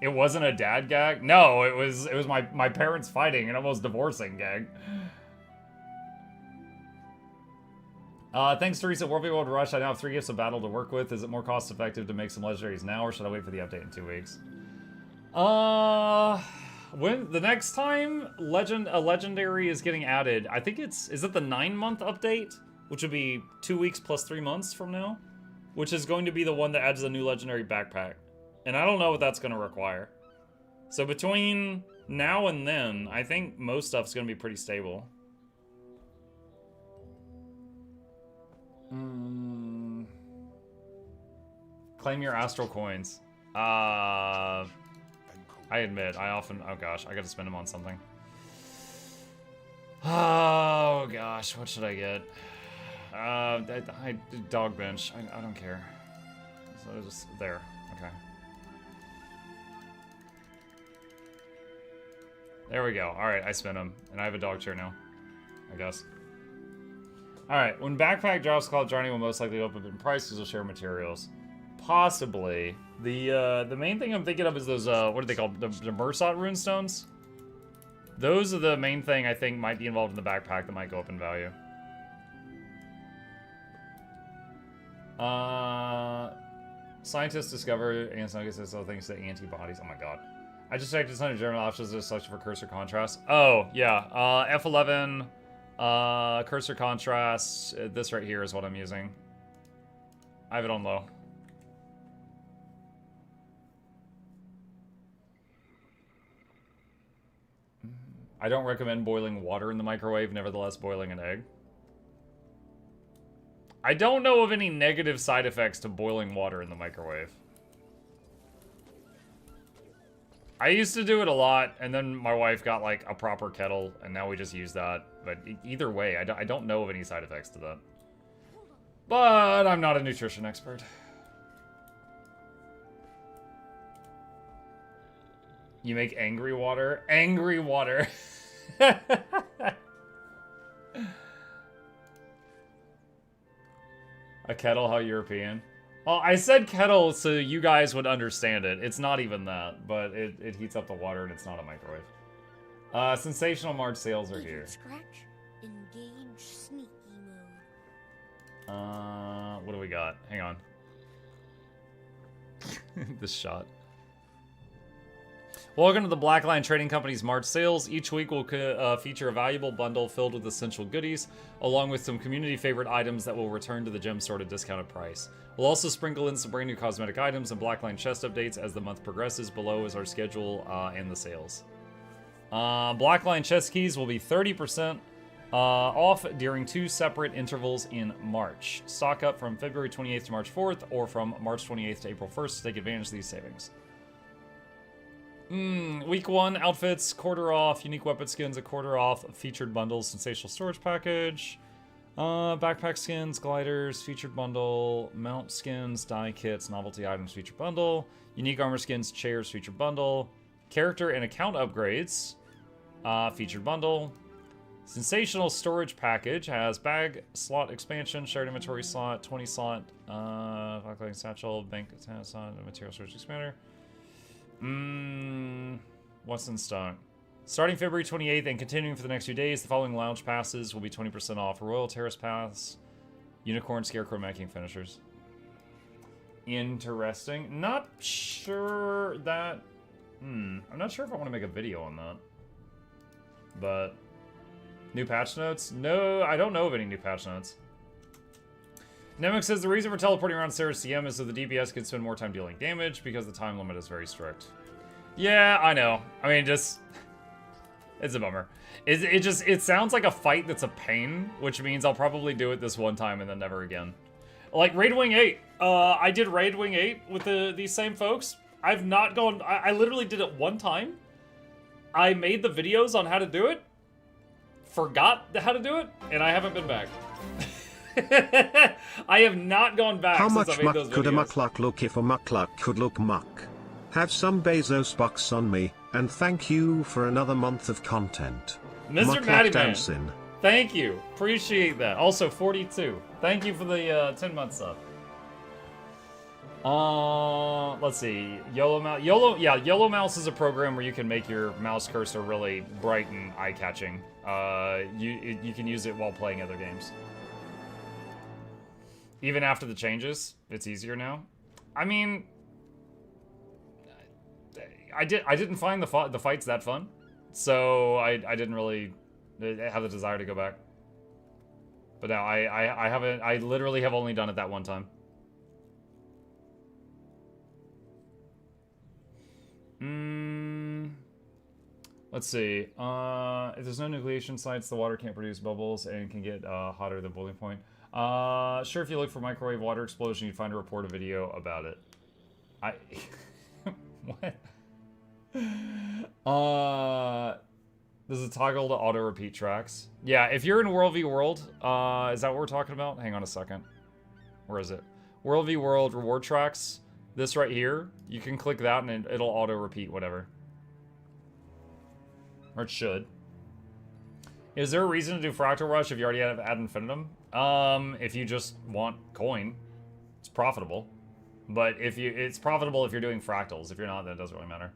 It wasn't a dad gag. No, it was my parents fighting and almost divorcing gag. Thanks, Teresa. World v World Rush. I now have 3 gifts of battle to work with. Is it more cost effective to make some legendaries now, or should I wait for the update in 2 weeks? When the next time a legendary is getting added, I think is it the 9-month update, which would be 2 weeks plus 3 months from now, which is going to be the one that adds a new legendary backpack, and I don't know what that's going to require. So between now and then, I think most stuff's going to be pretty stable. Claim your astral coins. I admit, oh gosh, I gotta spend them on something. Oh gosh, what should I get? Dog bench, I don't care. So just there, okay. There we go, alright, I spent them, and I have a dog chair now, I guess. Alright, when backpack drops, Call Johnny will most likely open in price because they'll share materials. Possibly. The main thing I'm thinking of is those, what are they called? The Mursat runestones? Those are the main thing I think might be involved in the backpack that might go up in value. Scientists discover and some other things to antibodies. Oh my god. I just checked it's under general options to search for cursor contrast. Oh, yeah. F11, cursor contrast. This right here is what I'm using. I have it on low. I don't recommend boiling water in the microwave, nevertheless boiling an egg. I don't know of any negative side effects to boiling water in the microwave. I used to do it a lot, and then my wife got like a proper kettle, and now we just use that. But either way, I don't know of any side effects to that. But I'm not a nutrition expert. You make angry water? Angry water. A kettle, how European? Oh, I said kettle so you guys would understand it. It's not even that, but it heats up the water and it's not a microwave. Sensational March sales are here.
Scratch, engage sneaky mode.
What do we got? Hang on. This shot. Welcome to the Blackline Trading Company's March sales. Each week will feature a valuable bundle filled with essential goodies, along with some community favorite items that will return to the gem store at a discounted price. We'll also sprinkle in some brand new cosmetic items and Blackline chest updates as the month progresses. Below is our schedule and the sales. Blackline chest keys will be 30% off during 2 separate intervals in March. Stock up from February 28th to March 4th, or from March 28th to April 1st to take advantage of these savings. Week 1, outfits, quarter off, unique weapon skins, a quarter off, featured bundles, sensational storage package, backpack skins, gliders, featured bundle, mount skins, die kits, novelty items, featured bundle, unique armor skins, chairs, featured bundle, character and account upgrades, featured bundle, sensational storage package, has bag slot expansion, shared inventory slot, 20 slot, calculating satchel, bank slot, material storage expander. What's in stock? Starting February 28th and continuing for the next few days, the following lounge passes will be 20% off. Royal Terrace Pass, Unicorn Scarecrow Making Finishers. Interesting. Not sure that... I'm not sure if I want to make a video on that. But... New patch notes? No, I don't know of any new patch notes. Nemec says the reason for teleporting around CERUS CM is so the DPS can spend more time dealing damage because the time limit is very strict. Yeah, I know. I mean, just... It's a bummer. It sounds like a fight that's a pain, which means I'll probably do it this one time and then never again. Like Raid Wing 8. I did Raid Wing 8 with these same folks. I've not gone... I literally did it one time. I made the videos on how to do it. Forgot how to do it, and I haven't been back. I have not gone back since I made those videos. How much muck could a Mukluk look if a Mukluk could look muck? Have some Bezos bucks on me, and thank you for another month of content. Mr. Matty Man, thank you. Appreciate that. Also, 42. Thank you for the 10-month sub. Let's see. YOLO Mouse is a program where you can make your mouse cursor really bright and eye-catching. You can use it while playing other games. Even after the changes, it's easier now. I mean, I didn't find the fights that fun, so I didn't really have the desire to go back. But now I haven't. I literally have only done it that one time. Let's see. If there's no nucleation sites, the water can't produce bubbles and can get hotter than boiling point. Sure, if you look for microwave water explosion, you'd find a report a video about it. What? There's a toggle to auto repeat tracks. Yeah, if you're in World v World, is that what we're talking about? Hang on a second. Where is it? World v World reward tracks. This right here, you can click that and it'll auto repeat whatever. Or it should. Is there a reason to do Fractal Rush if you already have ad infinitum? If you just want coin, it's profitable. But it's profitable if you're doing fractals. If you're not, then it doesn't really matter.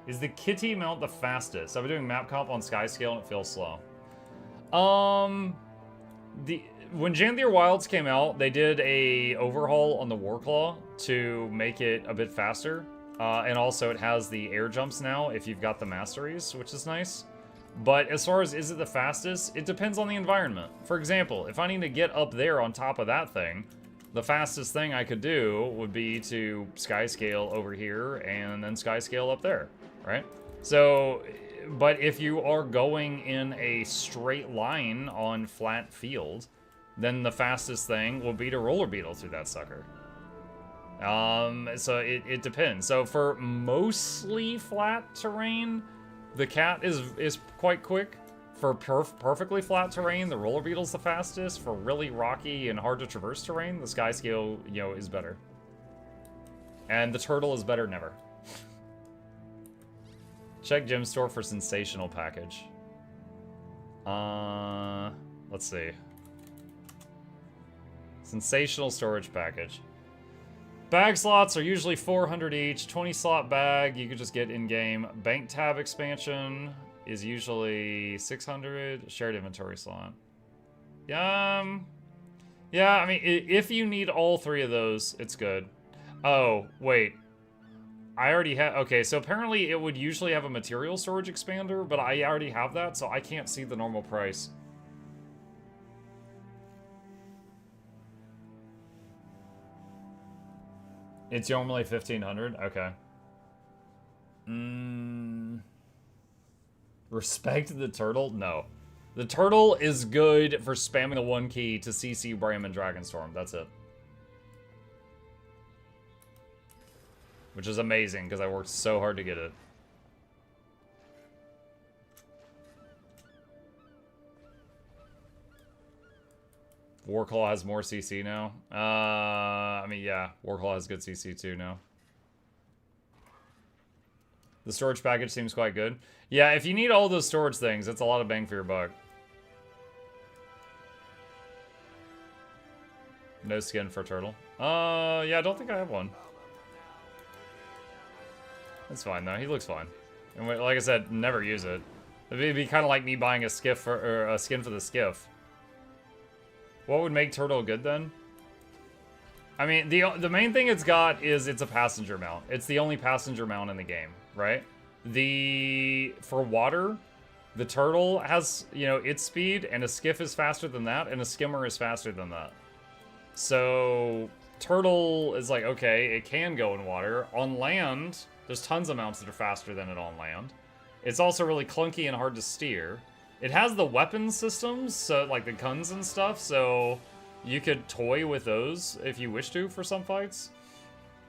Is the kitty mount the fastest? I've been doing map comp on sky scale and it feels slow. When Janthier Wilds came out, they did a overhaul on the Warclaw to make it a bit faster. And also it has the air jumps now if you've got the masteries, which is nice. But as far as is it the fastest, it depends on the environment. For example, if I need to get up there on top of that thing, the fastest thing I could do would be to sky scale over here and then sky scale up there, right? So, but if you are going in a straight line on flat field, then the fastest thing will be to roller beetle through that sucker. So it depends. So for mostly flat terrain, the cat is quite quick. For perfectly flat terrain, the roller beetle's the fastest. For really rocky and hard to traverse terrain, the sky scale, is better. And the turtle is better never. Check gem store for sensational package. Let's see. Sensational storage package. Bag slots are usually 400 each. 20 slot bag you could just get in-game. Bank tab expansion is usually 600. Shared inventory slot. Yeah, I mean, if you need all three of those, it's good. Oh, wait. I already have... Okay, so apparently it would usually have a material storage expander, but I already have that, so I can't see the normal price. It's normally 1,500? Okay. Respect the turtle? No. The turtle is good for spamming the one key to CC Bram and Dragonstorm. That's it. Which is amazing, because I worked so hard to get it. Warclaw has more CC now. I mean, yeah, Warclaw has good CC too now. The storage package seems quite good. Yeah, if you need all those storage things, it's a lot of bang for your buck. No skin for turtle. Yeah, I don't think I have one. That's fine though. He looks fine. And like I said, never use it. It'd be kind of like me buying a skiff or a skin for the skiff. What would make turtle good then? I mean, the main thing it's got is it's a passenger mount. It's the only passenger mount in the game, right? For water, the turtle has, you know, its speed, and a skiff is faster than that, and a skimmer is faster than that. So turtle is like, okay, it can go in water. On land, there's tons of mounts that are faster than it on land. It's also really clunky and hard to steer. It has the weapon systems, so like the guns and stuff, so you could toy with those if you wish to for some fights.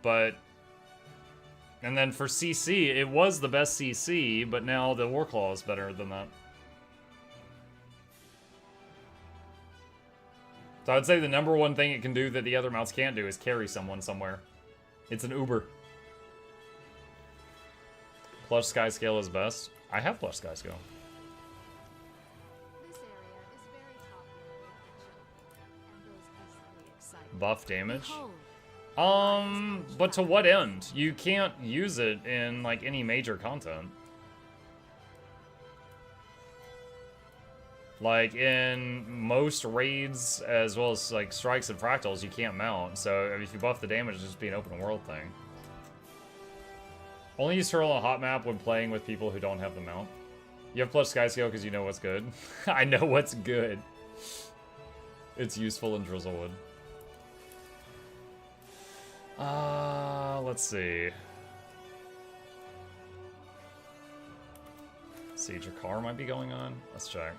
But, and then for CC, it was the best CC, but now the Warclaw is better than that. So I'd say the number one thing it can do that the other mounts can't do is carry someone somewhere. It's an Uber. Plush Sky Scale is best. I have Plush Sky Scale.
This area is very popular with the children and those easily excited.
Buff damage.
Behold,
But to what end? You can't use it in, like, any major content. Like, in most raids, as well as, like, strikes and fractals, you can't mount. So, I mean, if you buff the damage, it'll just be an open world thing. Only use turtle on a hot map when playing with people who don't have the mount. You have Plush Sky Scale because you know what's good. I know what's good. It's useful in Drizzlewood. Let's see. Siege or car might be going on. Let's check.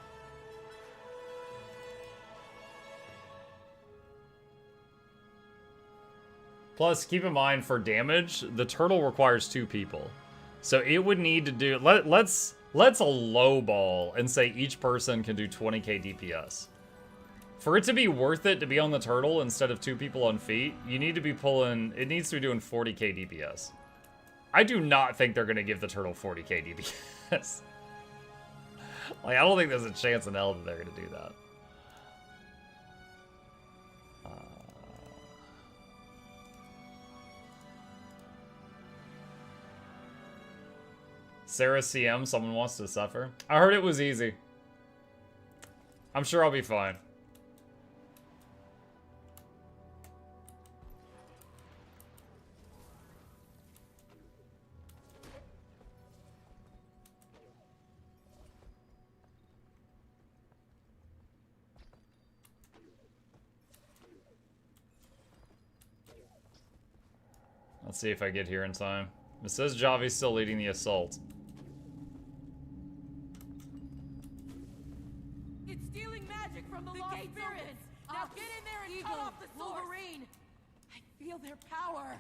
Plus, keep in mind, for damage, the turtle requires 2 people. So it would need to do... Let's a low ball and say each person can do 20k DPS. For it to be worth it to be on the turtle instead of 2 people on feet, you need to be pulling... It needs to be doing 40k DPS. I do not think they're going to give the turtle 40k DPS. Like, I don't think there's a chance in hell that they're going to do that. CERUS CM, someone wants to suffer. I heard it was easy. I'm sure I'll be fine. Let's see if I get here in time. It says Javi's still leading the assault.
It's stealing magic from the lost spirits. Now get in there and cut off the source. Wolverine. I feel their power.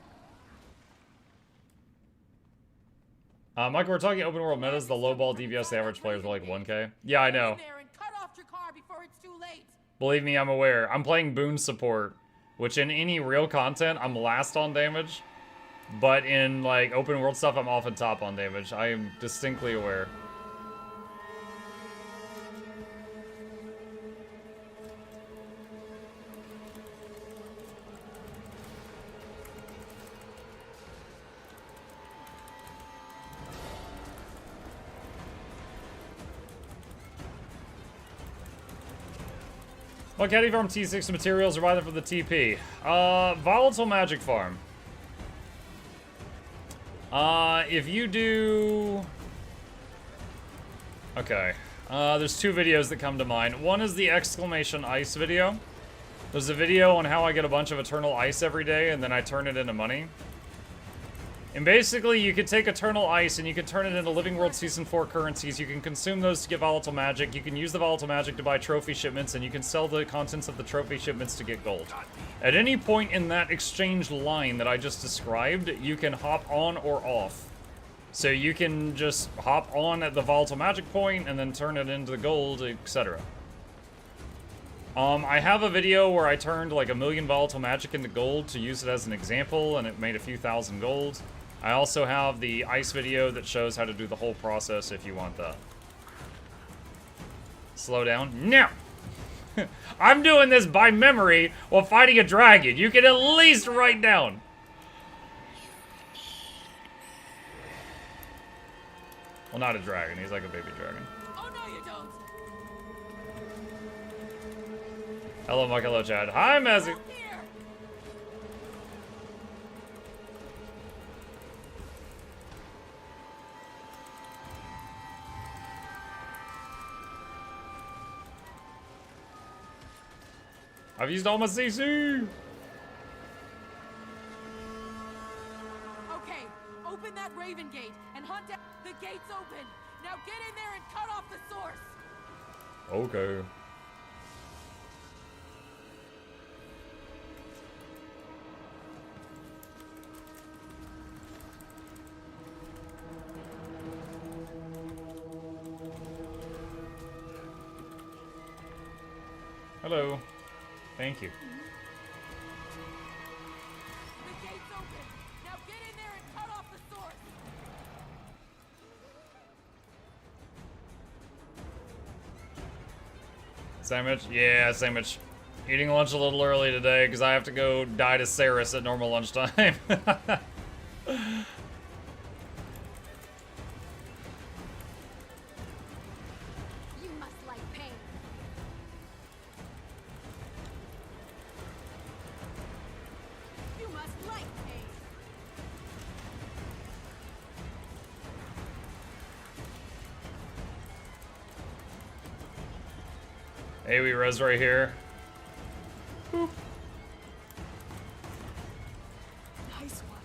Michael, we're talking open world metas. The low ball DPS, the average players are like 1k. Yeah, I know.
Get in there and cut off your car before it's too late.
Believe me, I'm aware. I'm playing Boon support, which in any real content, I'm last on damage. But in, like, open world stuff, I'm often top on damage. I am distinctly aware. What can you farm T6 materials or buy them from the TP? Volatile magic farm. If you do... Okay. There's 2 videos that come to mind. One is the exclamation ice video. There's a video on how I get a bunch of eternal ice every day and then I turn it into money. And basically, you could take Eternal Ice and you can turn it into Living World Season 4 currencies. You can consume those to get volatile magic. You can use the volatile magic to buy trophy shipments, and you can sell the contents of the trophy shipments to get gold. At any point in that exchange line that I just described, you can hop on or off. So you can just hop on at the volatile magic point and then turn it into the gold, etc. I have a video where I turned like 1,000,000 volatile magic into gold to use it as an example, and it made a few thousand gold. I also have the ice video that shows how to do the whole process if you want that. Slow down. No! I'm doing this by memory while fighting a dragon. You can at least write down. Well, not a dragon. He's like a baby dragon.
Oh no, you don't.
Hello, Mike. Hello, Chad. Hi, Mazzy.
Here.
I've used all my CC.
Okay, open that Raven Gate and hunt down. The gate's open. Now get in there and cut off the source.
Okay. Hello. Thank you.
The gate's open. Now get in there and cut off the source.
Sandwich? Yeah, sandwich. Eating lunch a little early today because I have to go die to CERUS at normal lunchtime.
You must like pain.
You must like pain.
Hey, we res right here. Boop.
Nice one.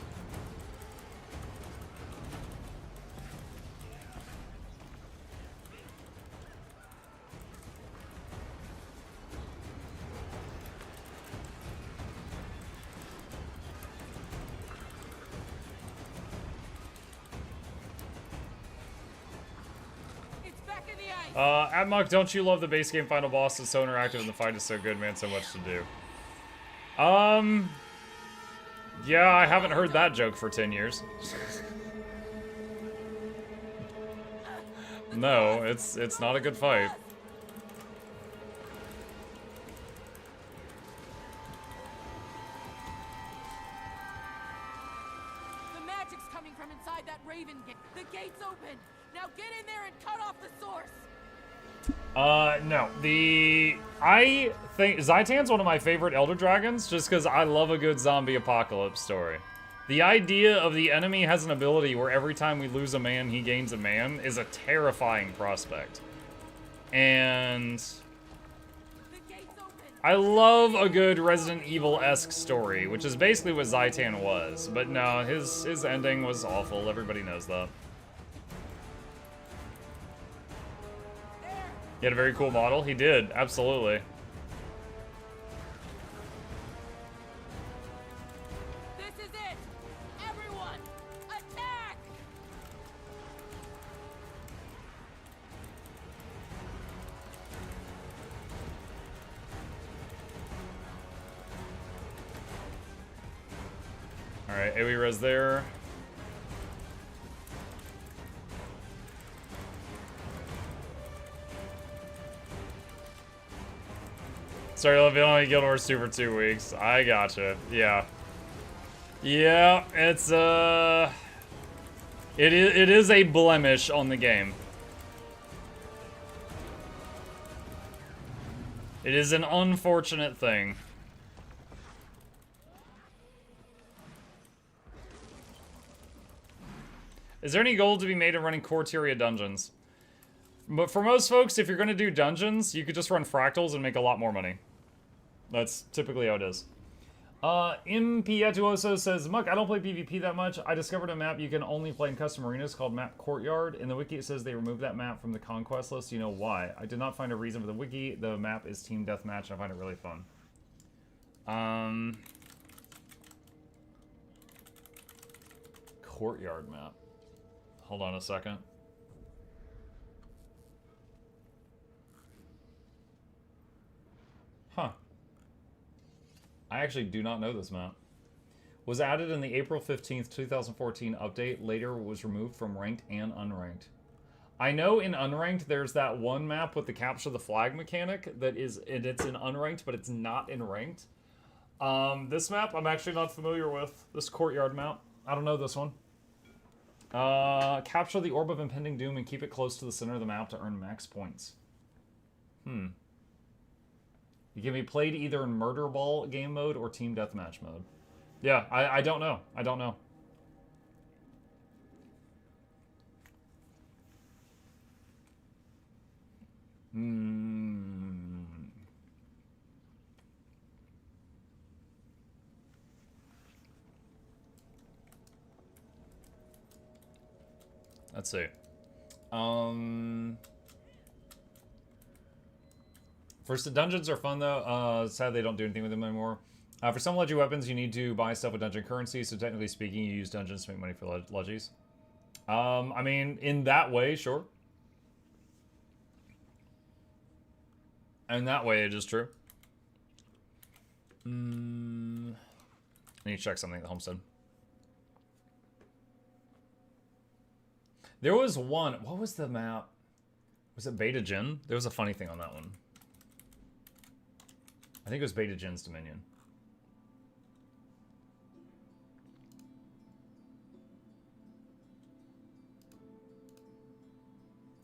It's back in the ice.
Atmok, don't you love the base game final boss? It's so interactive and the fight is so good, man. So much to do. Yeah, I haven't heard that joke for 10 years. No, it's not a good fight.
The magic's coming from inside that Raven Gate. The gate's open. Now get in there and cut off the source.
No. I think Zaitan's one of my favorite Elder Dragons just because I love a good zombie apocalypse story. The idea of the enemy has an ability where every time we lose a man, he gains a man is a terrifying prospect. And
The gate's open.
I love a good Resident Evil-esque story, which is basically what Zaitan was. But no, his ending was awful. Everybody knows that. He had a very cool model. He did, absolutely.
This is it. Everyone, attack!
Alright, AoE res there. Sorry, I've been on Guild Wars 2 for 2 weeks. I gotcha. Yeah. Yeah, it's it is a blemish on the game. It is an unfortunate thing. Is there any gold to be made in running Corteria dungeons? But for most folks, if you're going to do dungeons, you could just run fractals and make a lot more money. That's typically how it is. Impietuoso says, Muck, I don't play PvP that much. I discovered a map you can only play in custom arenas called Map Courtyard. In the wiki, it says they removed that map from the conquest list. Do you know why? I did not find a reason for the wiki. The map is Team Deathmatch, and I find it really fun. Courtyard map. Hold on a second. Huh. I actually do not know this map. Was added in the April 15th, 2014 update. Later was removed from ranked and unranked. I know in unranked there's that one map with the capture the flag mechanic that is, it's in unranked, but it's not in ranked. This map I'm actually not familiar with. This courtyard map. I don't know this one. Capture the Orb of Impending Doom and keep it close to the center of the map to earn max points. You can be played either in Murder Ball game mode or Team Deathmatch mode. Yeah, I don't know. I don't know. Let's see. First, the dungeons are fun though. Sad they don't do anything with them anymore. For some leggy weapons, you need to buy stuff with dungeon currency. So technically speaking, you use dungeons to make money for leggies. I mean, in that way, sure. And that way, it is true. I need to check something at the homestead. There was one. What was the map? Was it Beta Jin? There was a funny thing on that one. I think it was Beta Jin's Dominion.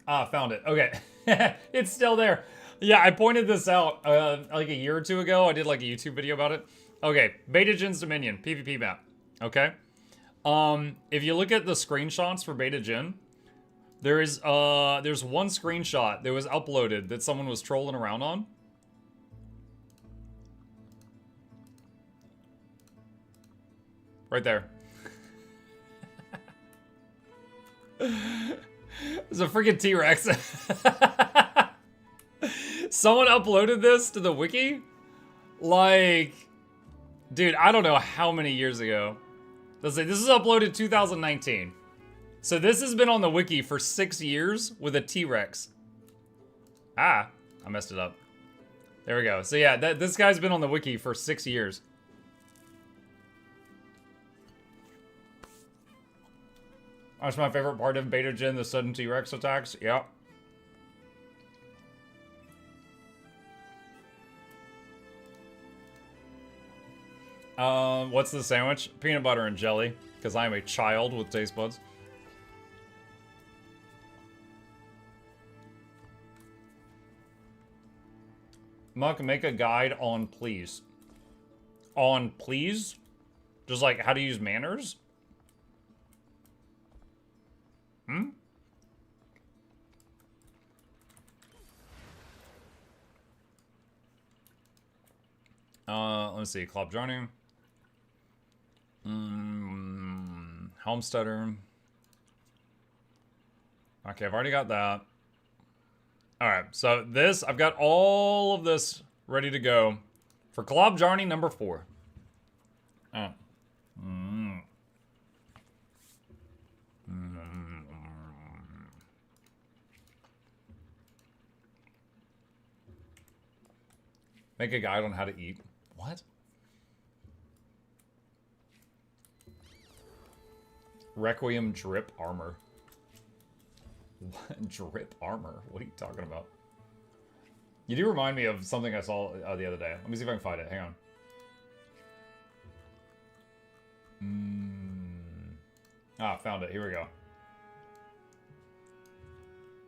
Ah, found it. Okay. It's still there. Yeah, I pointed this out like a year or two ago. I did like a YouTube video about it. Okay, Beta Jin's Dominion, PvP map. Okay. If you look at the screenshots for Beta Jin, there's one screenshot that was uploaded that someone was trolling around on. Right there. There's a freaking T-Rex. Someone uploaded this to the wiki? Like, dude, I don't know how many years ago. Let's say this is uploaded 2019. So this has been on the wiki for 6 years with a T-Rex. Ah, I messed it up. There we go. So yeah, this guy's been on the wiki for 6 years. That's my favorite part of Beta Jin, the sudden T-Rex attacks. Yep. What's the sandwich? Peanut butter and jelly, because I am a child with taste buds. Muck, make a guide on please. On please? Just like how to use manners? Let's see. Club Johnny. Homesteader. Okay, I've already got that. Alright, so this, I've got all of this ready to go for Club Journey number 4. Make a guide on how to eat. What? Requiem drip armor. What? Drip armor? What are you talking about? You do remind me of something I saw the other day. Let me see if I can find it. Hang on. Ah, found it. Here we go.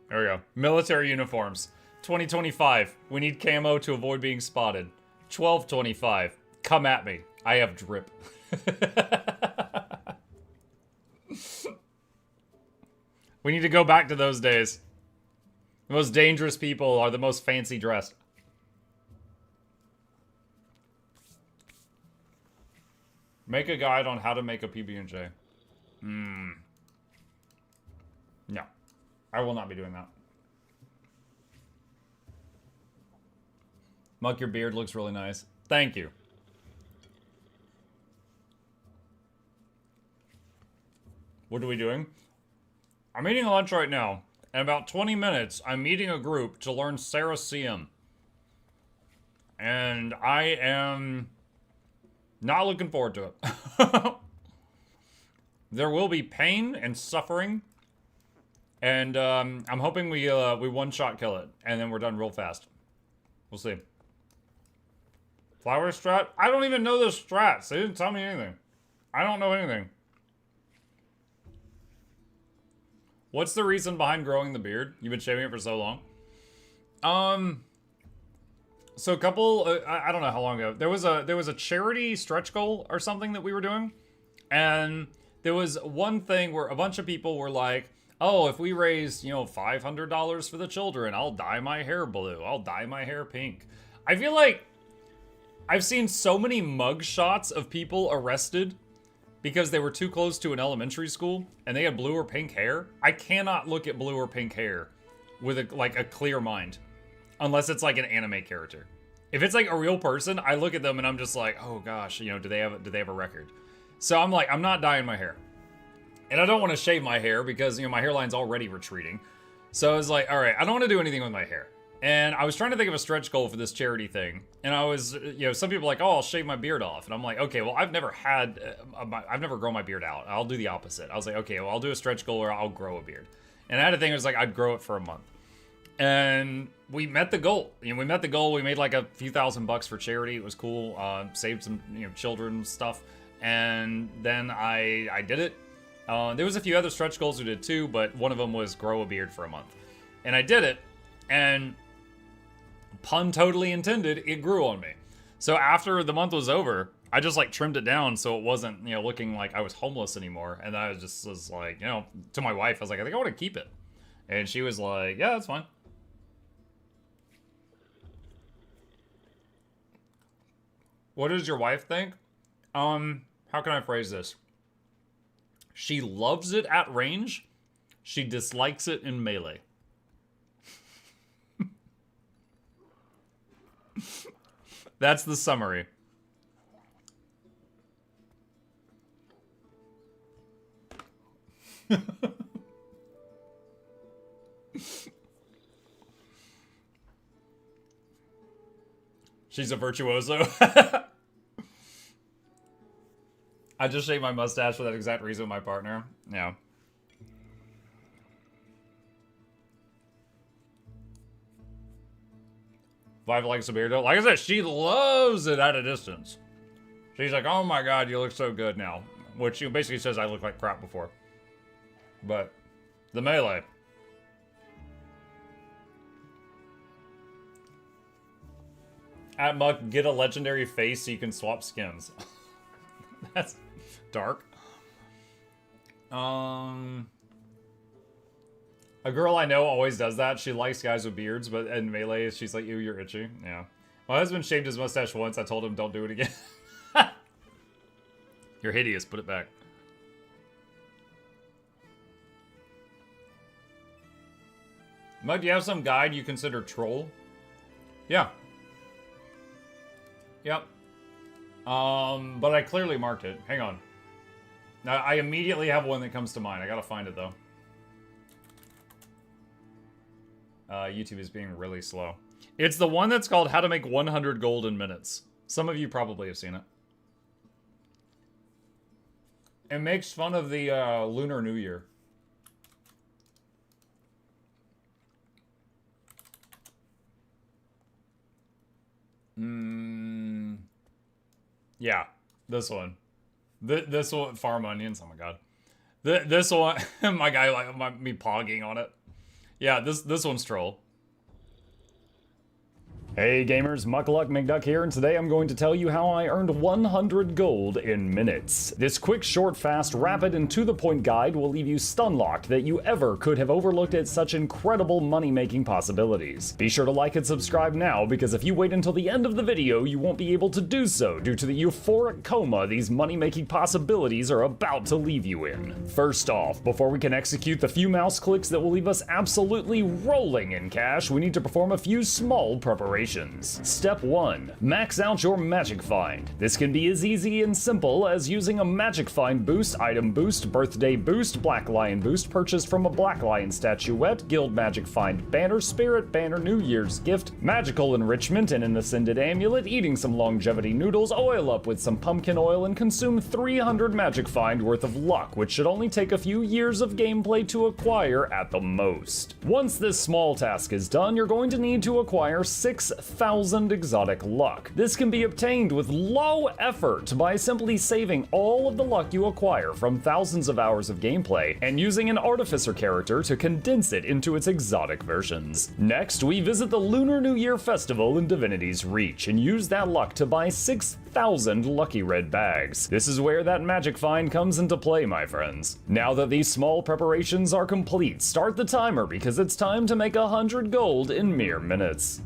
There we go. Military uniforms. 2025. We need camo to avoid being spotted. 1225. Come at me. I have drip. We need to go back to those days. The most dangerous people are the most fancy dressed. Make a guide on how to make a PB&J. No. I will not be doing that. Muck, your beard looks really nice. Thank you. What are we doing? I'm eating lunch right now. In about 20 minutes, I'm meeting a group to learn CERUS CM. And I am not looking forward to it. There will be pain and suffering. And I'm hoping we one-shot kill it. And then we're done real fast. We'll see. Flower strat? I don't even know the strats. They didn't tell me anything. I don't know anything. What's the reason behind growing the beard? You've been shaving it for so long. So a couple, I don't know how long ago, there was a charity stretch goal or something that we were doing, and there was one thing where a bunch of people were like, oh, if we raise, you know, $500 for the children, I'll dye my hair blue, I'll dye my hair pink. I feel like I've seen so many mug shots of people arrested because they were too close to an elementary school and they had blue or pink hair. I cannot look at blue or pink hair with a clear mind. Unless it's like an anime character. If it's like a real person, I look at them and I'm just like, oh gosh, you know, do they have a record? So I'm like, I'm not dyeing my hair. And I don't want to shave my hair because, you know, my hairline's already retreating. So I was like, all right, I don't want to do anything with my hair. And I was trying to think of a stretch goal for this charity thing. And I was, you know, some people are like, oh, I'll shave my beard off. And I'm like, okay, well, I've never grown my beard out. I'll do the opposite. I was like, okay, well, I'll do a stretch goal or I'll grow a beard. And I had a thing, it was like, I'd grow it for a month. And we met the goal. You know, we met the goal. We made like a few $1,000 for charity. It was cool. Saved some, you know, children's stuff. And then I did it. There was a few other stretch goals we did too, but one of them was grow a beard for a month. And I did it, and pun totally intended, it grew on me. So after the month was over, I just like trimmed it down so it wasn't, you know, looking like I was homeless anymore. And I was like, you know, to my wife, I was like, I think I want to keep it. And she was like, yeah, that's fine. What does your wife think? How can I phrase this? She loves it at range. She dislikes it in melee. That's the summary. She's a virtuoso. I just shaved my mustache for that exact reason with my partner. Yeah. Vive likes a beardo. Like I said, she loves it at a distance. She's like, oh my god, you look so good now. Which she basically says I look like crap before. But the melee. At Muck, get a legendary face so you can swap skins. That's dark. A girl I know always does that. She likes guys with beards, but in melee, she's like, ew, you're itchy. Yeah. My husband shaved his mustache once. I told him, don't do it again. You're hideous. Put it back. Mug, do you have some guide you consider troll? Yeah. Yep. But I clearly marked it. Hang on. Now, I immediately have one that comes to mind. I gotta find it, though. YouTube is being really slow. It's the one that's called How to Make 100 Gold in Minutes. Some of you probably have seen it. It makes fun of the Lunar New Year. Yeah, this one. This one, farm onions. Oh my god. This one, my guy like me pogging on it. Yeah, this one's troll. Hey gamers, Mukluk McDuck here, and today I'm going to tell you how I earned 100 gold in minutes. This quick, short, fast, rapid, and to-the-point guide will leave you stun-locked that you ever could have overlooked at such incredible money-making possibilities. Be sure to like and subscribe now, because if you wait until the end of the video, you won't be able to do so due to the euphoric coma these money-making possibilities are about to leave you in. First off, before we can execute the few mouse clicks that will leave us absolutely rolling in cash, we need to perform a few small preparations. Step 1. Max out your magic find. This can be as easy and simple as using a magic find boost, item boost, birthday boost, black lion boost purchased from a black lion statuette, guild magic find banner, spirit banner, New Year's gift, magical enrichment and an ascended amulet, eating some longevity noodles, oil up with some pumpkin oil, and consume 300 magic find worth of luck, which should only take a few years of gameplay to acquire at the most. Once this small task is done, you're going to need to acquire 6 6,000 exotic luck. This can be obtained with low effort by simply saving all of the luck you acquire from thousands of hours of gameplay and using an artificer character to condense it into its exotic versions. Next, we visit the Lunar New Year Festival in Divinity's Reach and use that luck to buy 6,000 lucky red bags. This is where that magic find comes into play, my friends. Now that these small preparations are complete, start the timer because it's time to make 100 gold in mere minutes.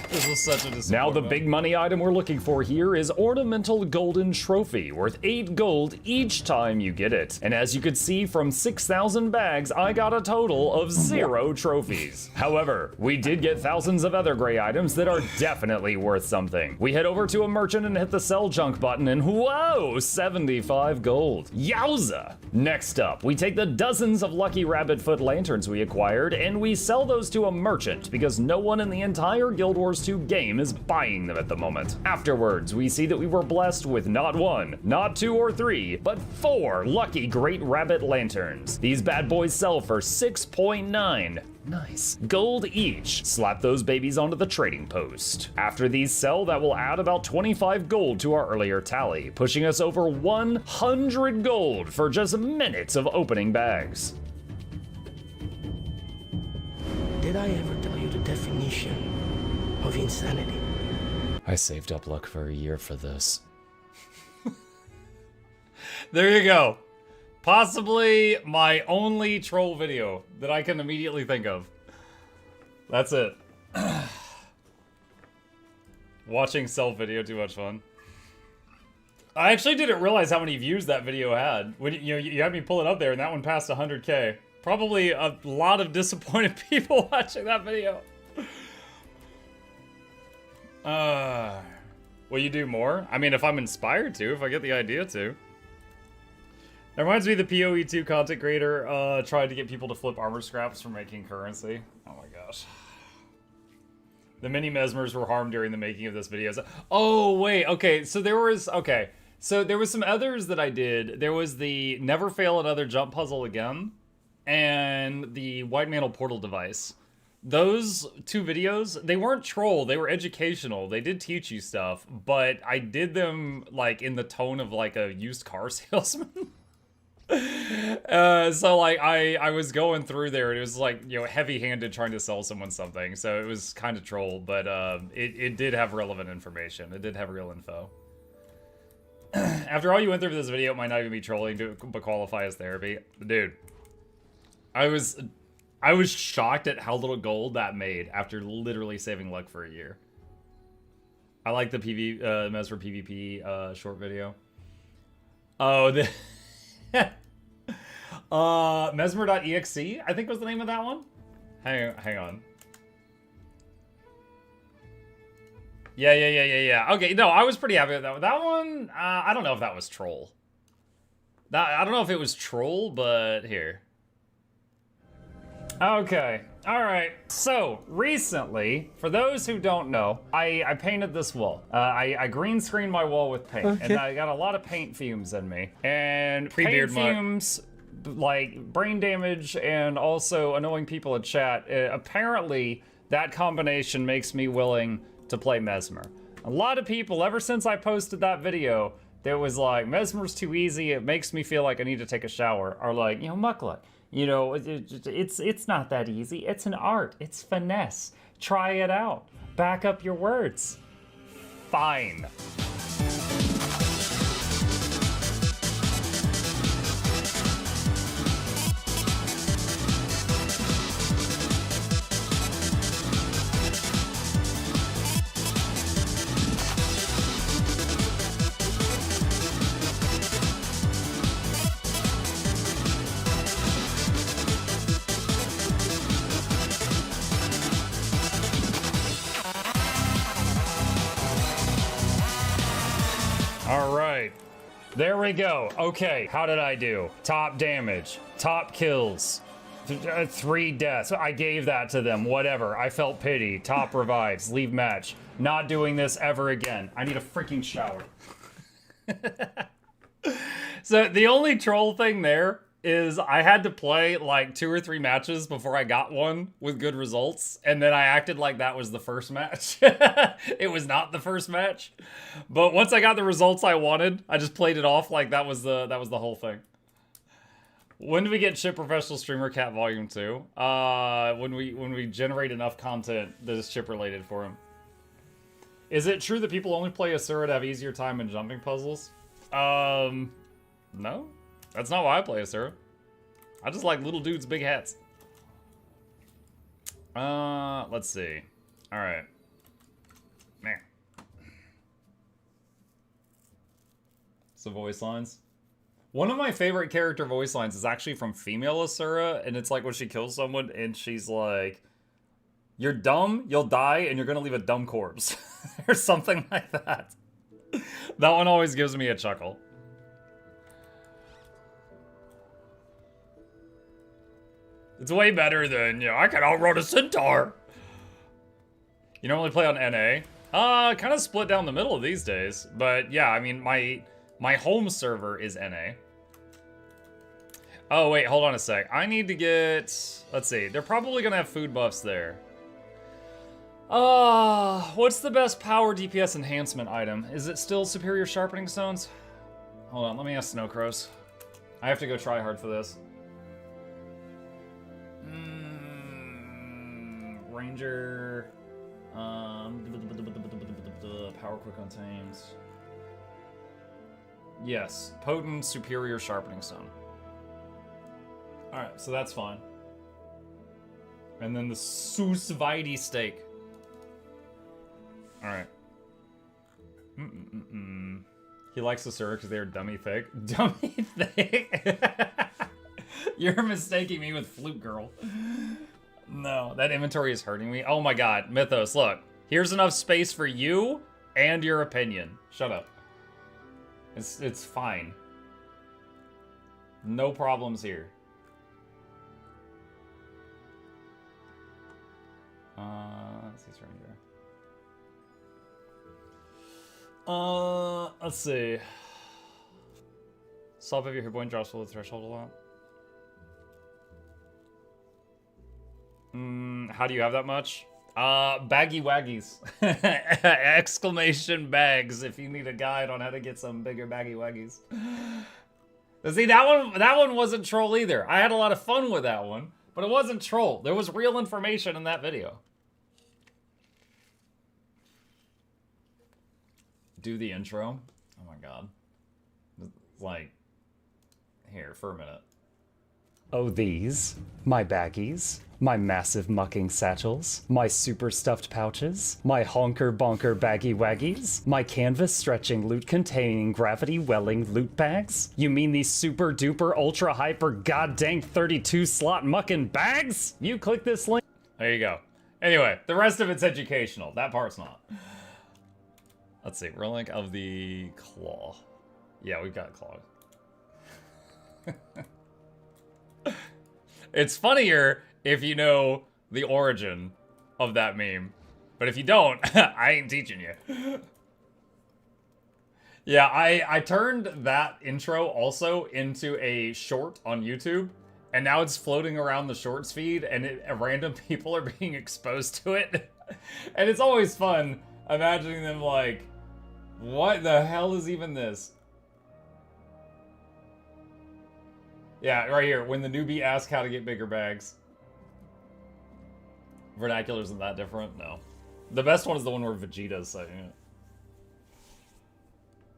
This was such a disappointment.
Now the big money item we're looking for here is Ornamental Golden Trophy, worth 8 gold each time you get it. And as you could see from 6,000 bags, I got a total of 0 trophies. However, we did get thousands of other gray items that are definitely worth something. We head over to a merchant and hit the sell junk button and whoa, 75 gold. Yowza! Next up, we take the dozens of lucky rabbit foot lanterns we acquired and we sell those to a merchant because no one in the entire Guild Wars 2 game is buying them at the moment. Afterwards, we see that we were blessed with not 1, not 2 or 3, but 4 lucky great rabbit lanterns. These bad boys sell for 6.9. Nice. Gold each. Slap those babies onto the trading post. After these sell, that will add about 25 gold to our earlier tally, pushing us over 100 gold for just minutes of opening bags.
Did I ever tell you the definition of insanity?
I saved up luck for a year for this.
There you go. Possibly my only troll video that I can immediately think of. That's it. Watching self video, too much fun. I actually didn't realize how many views that video had. When you had me pull it up there and that one passed 100K. Probably a lot of disappointed people watching that video. Will you do more? I mean, if I'm inspired to, if I get the idea to. That reminds me of the PoE2 content creator tried to get people to flip armor scraps for making currency. Oh my gosh. The mini mesmers were harmed during the making of this video. Oh, wait, okay, so there was some others that I did. There was the Never Fail Another Jump Puzzle Again, and the White Mantle Portal Device. Those 2 videos, they weren't troll, they were educational. They did teach you stuff, but I did them like in the tone of like a used car salesman. So like I was going through there and it was like, you know, heavy-handed trying to sell someone something. So it was kind of troll, but it did have relevant information. It did have real info. After all you went through for this video, it might not even be trolling, but qualify as therapy. Dude, I was shocked at how little gold that made after literally saving luck for a year. I like the Mesmer PvP short video. Oh, the Mesmer.exe, I think was the name of that one. Hang on. Yeah. Okay, no, I was pretty happy with that one. That one, I don't know if that was troll. I don't know if it was troll, but here. Okay, all right. So recently, for those who don't know, I painted this wall. I green screened my wall with paint, and I got a lot of paint fumes in me. And paint fumes, like brain damage, and also annoying people in chat. Apparently, that combination makes me willing to play Mesmer. A lot of people, ever since I posted that video, that was like, Mesmer's too easy. It makes me feel like I need to take a shower. Are like, you know, Mukluk. You know, it's not that easy. It's an art. It's finesse. Try it out. Back up your words. Fine. There we go. Okay, how did I do? Top damage, top kills, 3 deaths. I gave that to them, whatever. I felt pity. Top revives, leave match. Not doing this ever again. I need a freaking shower. So the only troll thing there is I had to play like 2 or 3 matches before I got one with good results, and then I acted like that was the first match. It was not the first match, but once I got the results I wanted, I just played it off like that was the whole thing. When do we get Chip Professional Streamer Cat Volume 2? When we generate enough content that is chip related for him. Is it true that people only play Asura to have easier time in jumping puzzles? No. That's not why I play Asura. I just like little dudes, big hats. Let's see. Alright. Man. Some voice lines. One of my favorite character voice lines is actually from female Asura, and it's like when she kills someone and she's like, "You're dumb, you'll die, and you're gonna leave a dumb corpse." Or something like that. That one always gives me a chuckle. It's way better than, you know, I can outrun a centaur. You normally play on NA? Kind of split down the middle these days. But yeah, I mean, my home server is NA. Oh, wait, hold on a sec. I need to get... Let's see. They're probably going to have food buffs there. What's the best power DPS enhancement item? Is it still Superior Sharpening Stones? Hold on, let me ask Snowcrows. I have to go try hard for this. Ranger... Power Quick Untamed. Yes, Potent Superior Sharpening Stone. Alright, so that's fine. And then the Susvidi Steak. Alright. He likes the Asura because they're dummy thick. Dummy thick? You're mistaking me with Flute Girl. No, that inventory is hurting me. Oh my god, Mythos, look. Here's enough space for you and your opinion. Shut up. It's fine. No problems here. Let's see, it's right here. Let's see. Solve if your hit point drops below the threshold a lot. How do you have that much? Baggy waggies. Exclamation bags if you need a guide on how to get some bigger baggy waggies. See, that one wasn't troll either. I had a lot of fun with that one, but it wasn't troll. There was real information in that video. Do the intro. Oh my god. Like, here, for a minute. Oh, these, my baggies, my massive mucking satchels, my super stuffed pouches, my honker bonker baggy waggies, my canvas stretching loot containing gravity welling loot bags? You mean these super duper ultra hyper goddamn 32 slot mucking bags? You click this link. There you go. Anyway, the rest of it's educational. That part's not. Let's see, Relic of the Claw. Yeah, we've got Claw. It's funnier if you know the origin of that meme. But if you don't, I ain't teaching you. Yeah, I turned that intro also into a short on YouTube. And now it's floating around the shorts feed and random people are being exposed to it. And it's always fun imagining them like, what the hell is even this? Yeah, right here. When the newbie asks how to get bigger bags. Vernacular isn't that different? No. The best one is the one where Vegeta's saying it.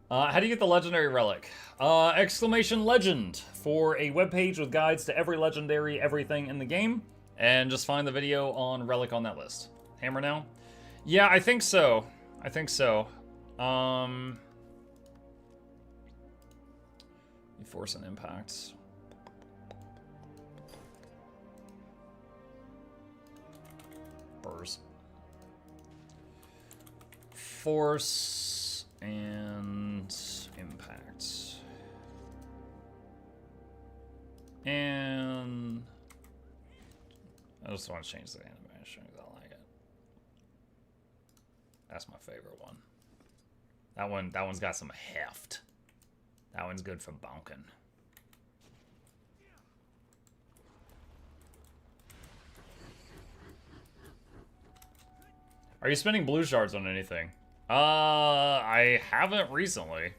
How do you get the legendary relic? Exclamation legend for a webpage with guides to every legendary everything in the game. And just find the video on relic on that list. Hammer now? Yeah, I think so. I think so. Force and impact. Burrs. Force and impact. And I just want to change the animation because I like it. That's my favorite one. That one's got some heft. That one's good for bonking.
Are you spending blue shards on anything? I haven't recently.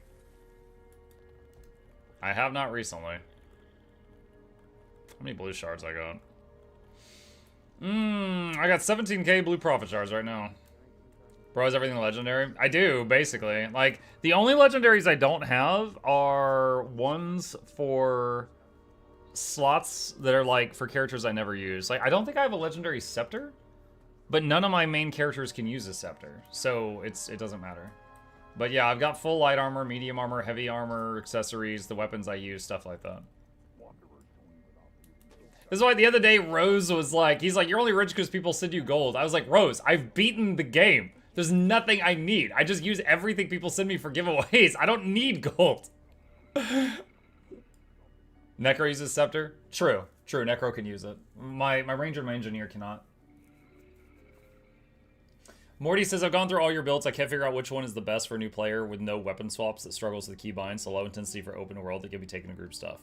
I have not recently. How many blue shards I got? I got 17k blue profit shards right now. Bro, is everything legendary? I do, basically. Like, the only legendaries I don't have are ones for slots that are, like, for characters I never use. Like, I don't think I have a legendary scepter, but none of my main characters can use a scepter, so it doesn't matter. But yeah, I've got full light armor, medium armor, heavy armor, accessories, the weapons I use, stuff like that. This is why the other day Rose was like, he's like, you're only rich because people send you gold. I was like, Rose, I've beaten the game. There's nothing I need. I just use everything people send me for giveaways. I don't need gold. Necro uses scepter? True. True, Necro can use it. My ranger and my engineer cannot. Morty says, I've gone through all your builds. I can't figure out which one is the best for a new player with no weapon swaps that struggles with keybinds, so low intensity for open world that can be taken to group stuff.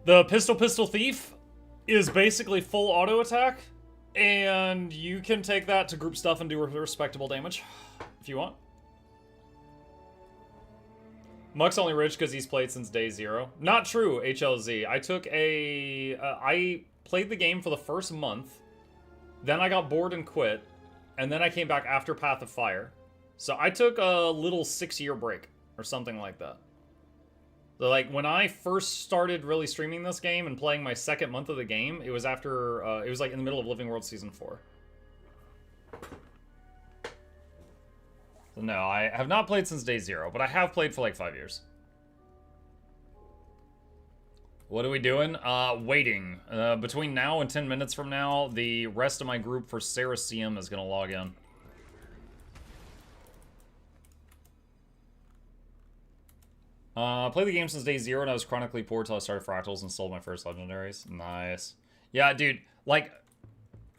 The Pistol Thief is basically full auto attack, and you can take that to group stuff and do respectable damage if you want. Muck's only rich because he's played since day 0. Not true, HLZ. I took I played the game for the first month, then I got bored and quit, and then I came back after Path of Fire. So I took a little 6-year break, or something like that. So like, when I first started really streaming this game and playing my second month of the game, it was after, it was like in the middle of Living World Season 4. So no, I have not played since day 0, but I have played for like 5 years. What are we doing? Waiting. Between now and 10 minutes from now, the rest of my group for CERUS CM is going to log in. Played the game since day 0 and I was chronically poor till I started Fractals and sold my first legendaries. Nice. Yeah, dude, like,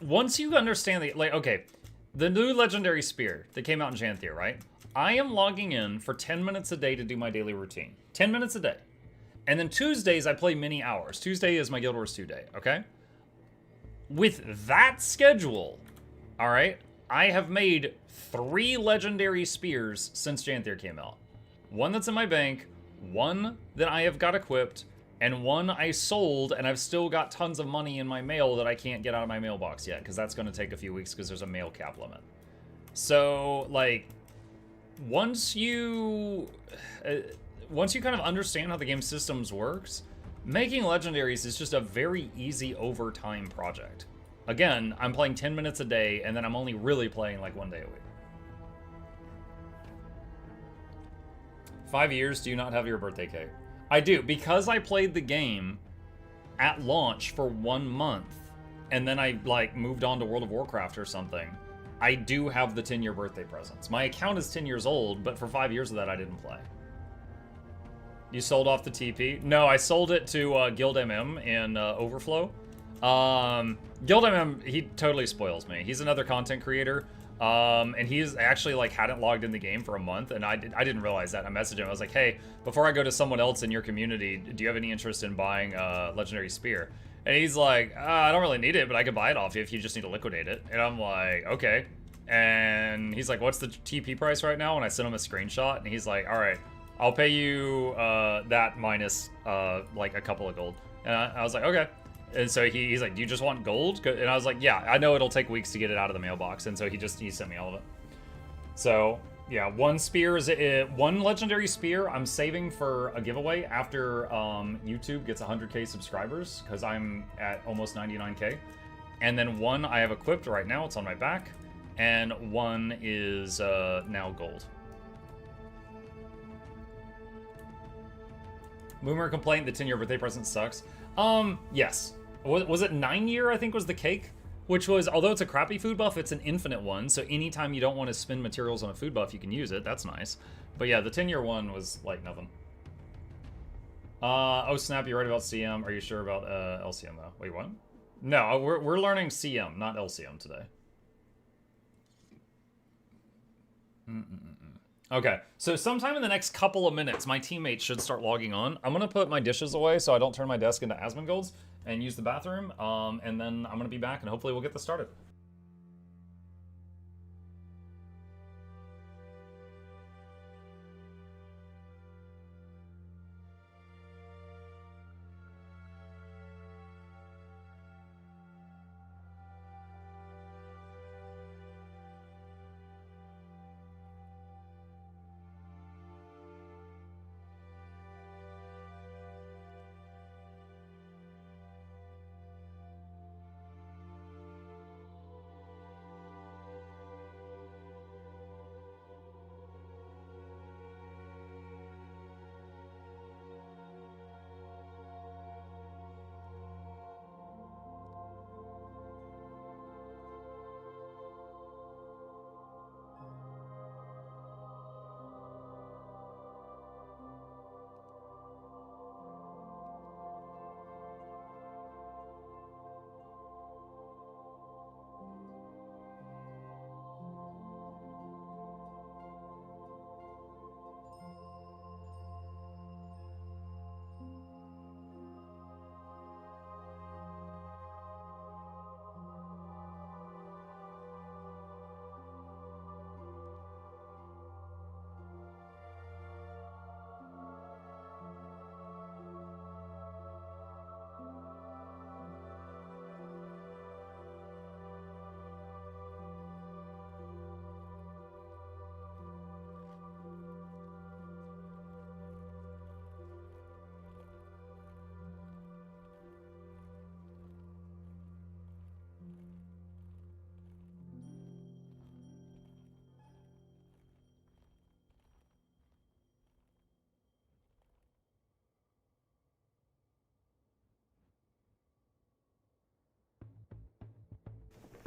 once you understand the, like, okay, the new legendary spear that came out in Janthir, right? I am logging in for 10 minutes a day to do my daily routine. 10 minutes a day. And then Tuesdays, I play many hours. Tuesday is my Guild Wars 2 day, okay? With that schedule, all right, I have made 3 legendary spears since Janthir came out. One that's in my bank, one that I have got equipped, and one I sold, and I've still got tons of money in my mail that I can't get out of my mailbox yet, because that's going to take a few weeks because there's a mail cap limit. So, like, once you kind of understand how the game systems works, making legendaries is just a very easy overtime project. Again, I'm playing 10 minutes a day, and then I'm only really playing like 1 day a week. 5 years, do you not have your birthday cake? I do, because I played the game at launch for 1 month, and then I, like, moved on to World of Warcraft or something. I do have the 10-year birthday presents. My account is 10 years old, but for 5 years of that, I didn't play. You sold off the TP? No, I sold it to Guild MM in Overflow. Guild MM, he totally spoils me. He's another content creator. And he's actually, like, hadn't logged in the game for a month, and I didn't realize that. I messaged him. I was like, hey, before I go to someone else in your community, do you have any interest in buying a Legendary Spear? And he's like, I don't really need it, but I could buy it off you if you just need to liquidate it. And I'm like, okay. And he's like, what's the TP price right now? And I sent him a screenshot, and he's like, all right, I'll pay you that minus, like, a couple of gold. And I was like, okay. And so he's like, do you just want gold? And I was like, yeah, I know it'll take weeks to get it out of the mailbox. And so he sent me all of it. So yeah, one spear is one legendary spear I'm saving for a giveaway after YouTube gets 100k subscribers, because I'm at almost 99k. And then one I have equipped right now, it's on my back, and one is now gold. Boomer complaint, the 10-year birthday present sucks. Yes. Was it 9-year, I think, was the cake? Which was, although it's a crappy food buff, it's an infinite one. So anytime you don't want to spend materials on a food buff, you can use it. That's nice. But yeah, the 10-year one was like nothing. Oh snap, you're right about CM. Are you sure about LCM though? Wait, what? No, we're learning CM, not LCM today. Okay, so sometime in the next couple of minutes, my teammates should start logging on. I'm gonna put my dishes away so I don't turn my desk into Asmongold's and use the bathroom, and then I'm gonna be back and hopefully we'll get this started.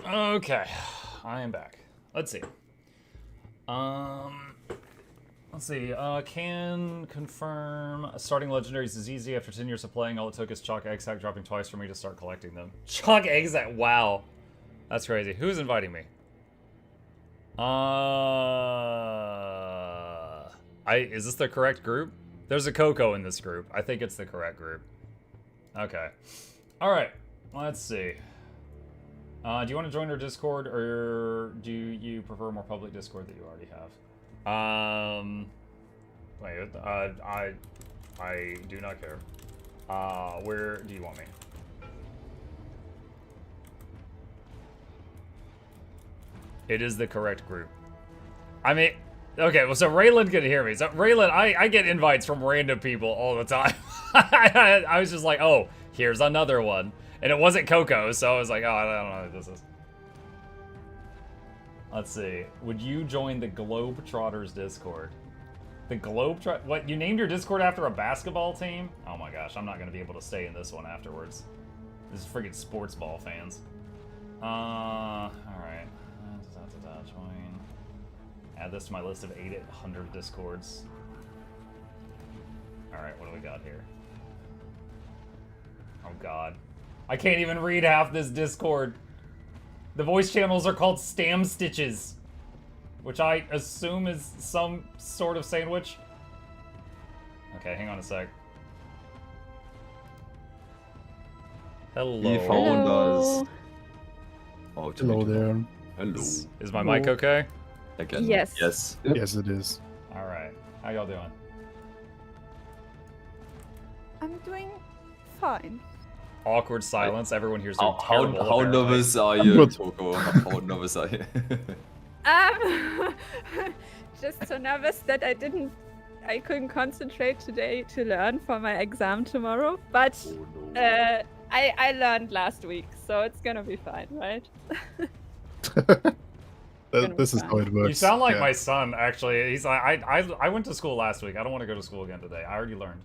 Okay, I am back. Let's see. Can confirm starting legendaries is easy. After 10 years of playing, all it took is chalk egg sack dropping twice for me to start collecting them. Chalk egg sack, wow. That's crazy. Who's inviting me? Is this the correct group? There's a Coco in this group. I think it's the correct group. Okay. Alright, let's see. Do you want to join our Discord, or do you prefer a more public Discord that you already have? I do not care. Where do you want me? It is the correct group. I mean, okay, well, so Raylan can hear me. So Raylan, I get invites from random people all the time. I was just like, oh, here's another one. And it wasn't Coco, so I was like, oh, I don't know what this is. Let's see. Would you join the Globetrotters Discord? The What? You named your Discord after a basketball team? Oh my gosh, I'm not going to be able to stay in this one afterwards. This is freaking sports ball fans. Alright. Join. Add this to my list of 800 Discords. Alright, what do we got here? Oh god. I can't even read half this Discord. The voice channels are called Stam Stitches, which I assume is some sort of sandwich. Okay, hang on a sec. Hello.
He found us. Oh,
hello there.
Hello.
Is my mic okay?
Again.
Yes.
Yes.
Yes, it is.
All right. How y'all doing?
I'm doing fine.
Awkward silence. Everyone here's doing
How
terrible.
nervous are you, Coco? How nervous are you?
Just so nervous that I couldn't concentrate today to learn for my exam tomorrow. But I learned last week, so it's gonna be fine, right?
This is how it works.
You sound like my son, actually. He's like, I went to school last week. I don't want to go to school again today. I already learned.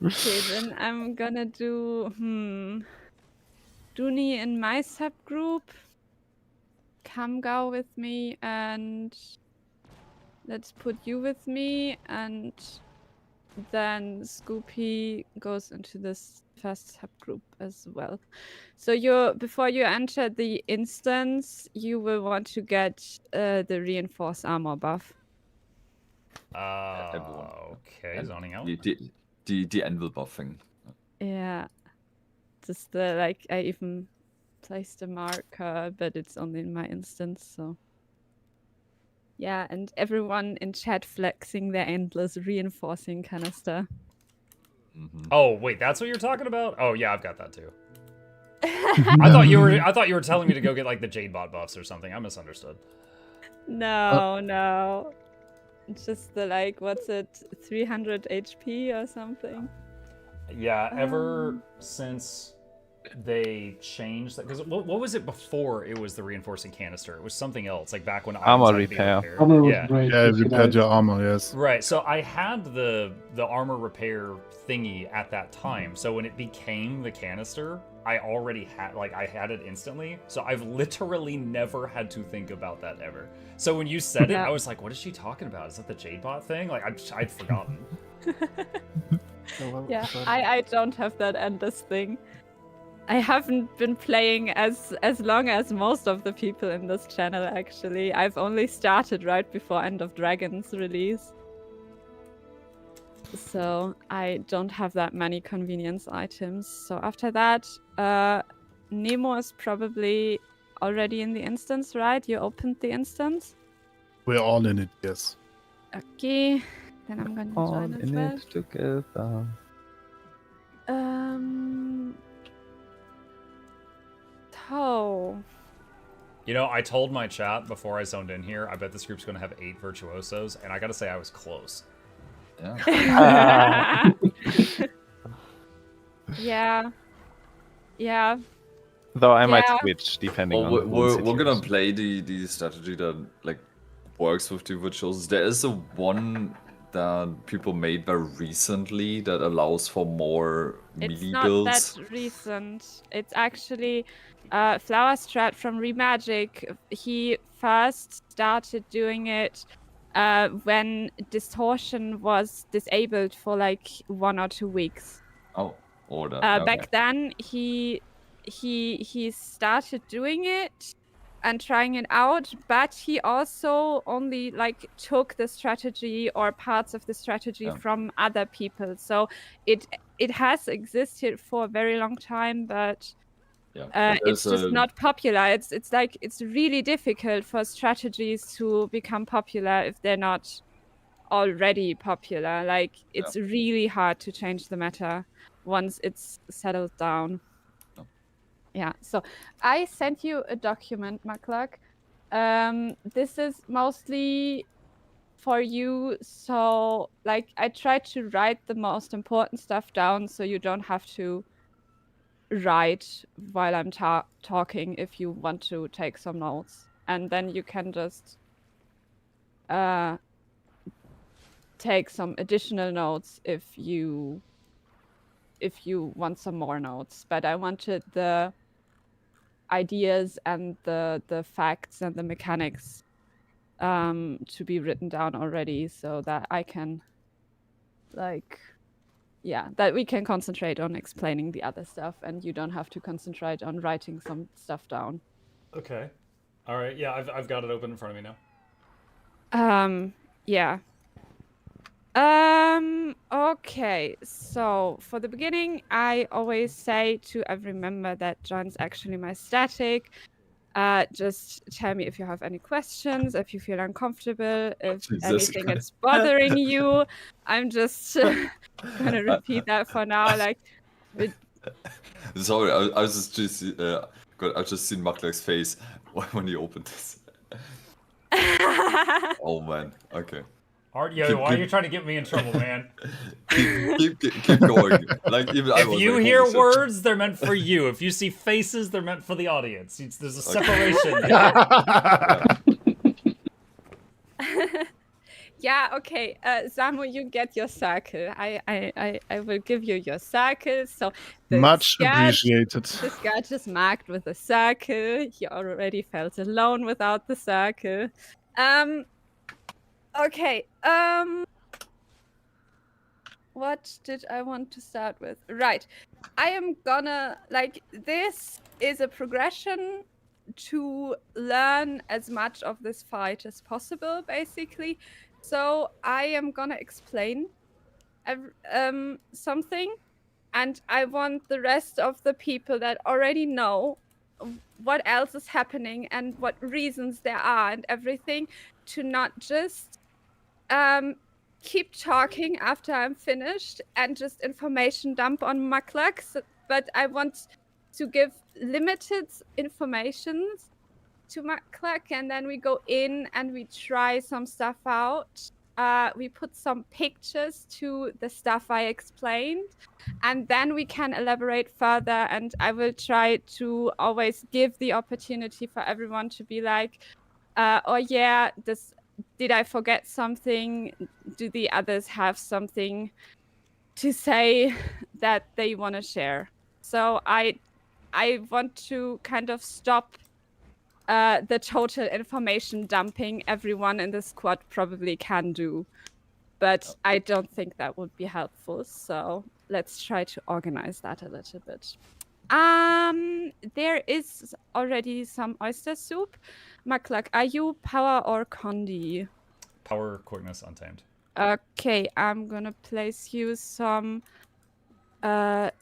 Okay, then I'm gonna do Dooney in my subgroup, Kamgao with me, and let's put you with me, and then Scoopy goes into this first subgroup as well. So before you enter the instance, you will want to get the reinforced armor buff.
Okay, zoning out.
The anvil buffing.
Yeah. Just I even placed a marker, but it's only in my instance, so. Yeah, and everyone in chat flexing their endless reinforcing canister.
Oh, wait, that's what you're talking about? Oh, yeah, I've got that too. I thought you were telling me to go get like the Jadebot buffs or something. I misunderstood.
No. It's just the what's it, 300 HP or something?
Yeah, ever since they changed that, because what was it before it was the reinforcing canister? It was something else, like back when
armor repair.
Yeah,
it repaired your armor, yes.
Right, so I had the armor repair thingy at that time, so when it became the canister, I already had, I had it instantly, so I've literally never had to think about that ever. So when you said it, I was like, what is she talking about? Is that the Jadebot thing? I'd forgotten.
Yeah, I don't have that endless thing. I haven't been playing as long as most of the people in this channel, actually. I've only started right before End of Dragon's release. So I don't have that many convenience items. So after that, Nemo is probably already in the instance, right? You opened the instance?
We're all in it, yes.
Okay, then I'm gonna join as well.
It together.
You know, I told my chat before I zoned in here, I bet this group's going to have 8 virtuosos, and I gotta say I was close.
Yeah.
Yeah.
Though I might switch depending on.
We're gonna play the strategy that works with the virtuosos. There is one that people made very recently that allows for more
It's
melee
not
builds?
that recent. It's actually Flower Strat from Remagic. He first started doing it when Distortion was disabled for like 1 or 2 weeks.
Oh, or that. Okay.
Back then, he started doing it and trying it out, but he also only like took the strategy or parts of the strategy from other people. So it has existed for a very long time, but it's just not popular. It's like it's really difficult for strategies to become popular if they're not already popular. Like it's really hard to change the meta once it's settled down. Yeah, so I sent you a document, Mukluk. This is mostly for you, so like I tried to write the most important stuff down so you don't have to write while I'm talking if you want to take some notes. And then you can just take some additional notes if you want some more notes. But I wanted the ideas and the facts and the mechanics to be written down already so that I can that we can concentrate on explaining the other stuff and you don't have to concentrate on writing some stuff down.
Okay. All right. Yeah, I've got it open in front of me now.
Yeah. Okay, so for the beginning, I always say to every member that joins actually my static, just tell me if you have any questions, if you feel uncomfortable, if anything is bothering you. I'm just gonna repeat that for now. Like,
Sorry, I was just I just seen Mukluk's face when he opened this. Oh man, okay.
Why are you trying to get me in trouble, man?
keep going. Like even
if you hear words, they're meant for you. If you see faces, they're meant for the audience. There's a separation.
Yeah, okay. Samu, you get your circle. I will give you your circle. So
much appreciated.
This guy just marked with a circle. He already felt alone without the circle. Okay. What did I want to start with? Right. I am gonna this is a progression to learn as much of this fight as possible, basically. So I am gonna explain something, and I want the rest of the people that already know what else is happening and what reasons there are and everything to not just keep talking after I'm finished and just information dump on Mukluk, but I want to give limited information to Mukluk, and then we go in and we try some stuff out. We put some pictures to the stuff I explained, and then we can elaborate further, and I will try to always give the opportunity for everyone to be like, oh yeah, did I forget something? Do the others have something to say that they want to share? So I want to kind of stop the total information dumping everyone in the squad probably can do. But I don't think that would be helpful. So let's try to organize that a little bit. There is already some oyster soup. Mukluk, are you power or condi?
Power, quickness, untamed.
Okay, I'm gonna place you some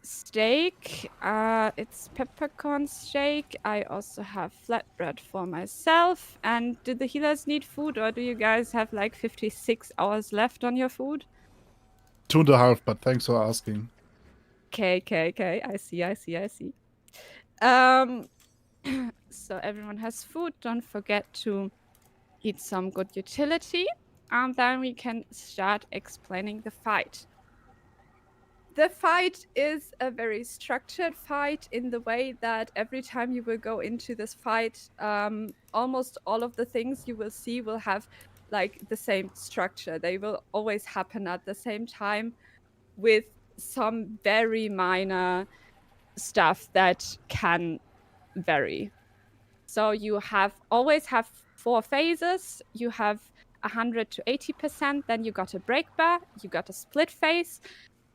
steak. It's peppercorn steak. I also have flatbread for myself. And do the healers need food, or do you guys have like 56 hours left on your food?
2.5, but thanks for asking.
Okay. I see. So everyone has food. Don't forget to eat some good utility. And then we can start explaining the fight. The fight is a very structured fight in the way that every time you will go into this fight, almost all of the things you will see will have like the same structure. They will always happen at the same time with some very minor stuff that can vary. So you always have 4 phases. You have 100 to 80%, then you got a break bar, you got a split phase,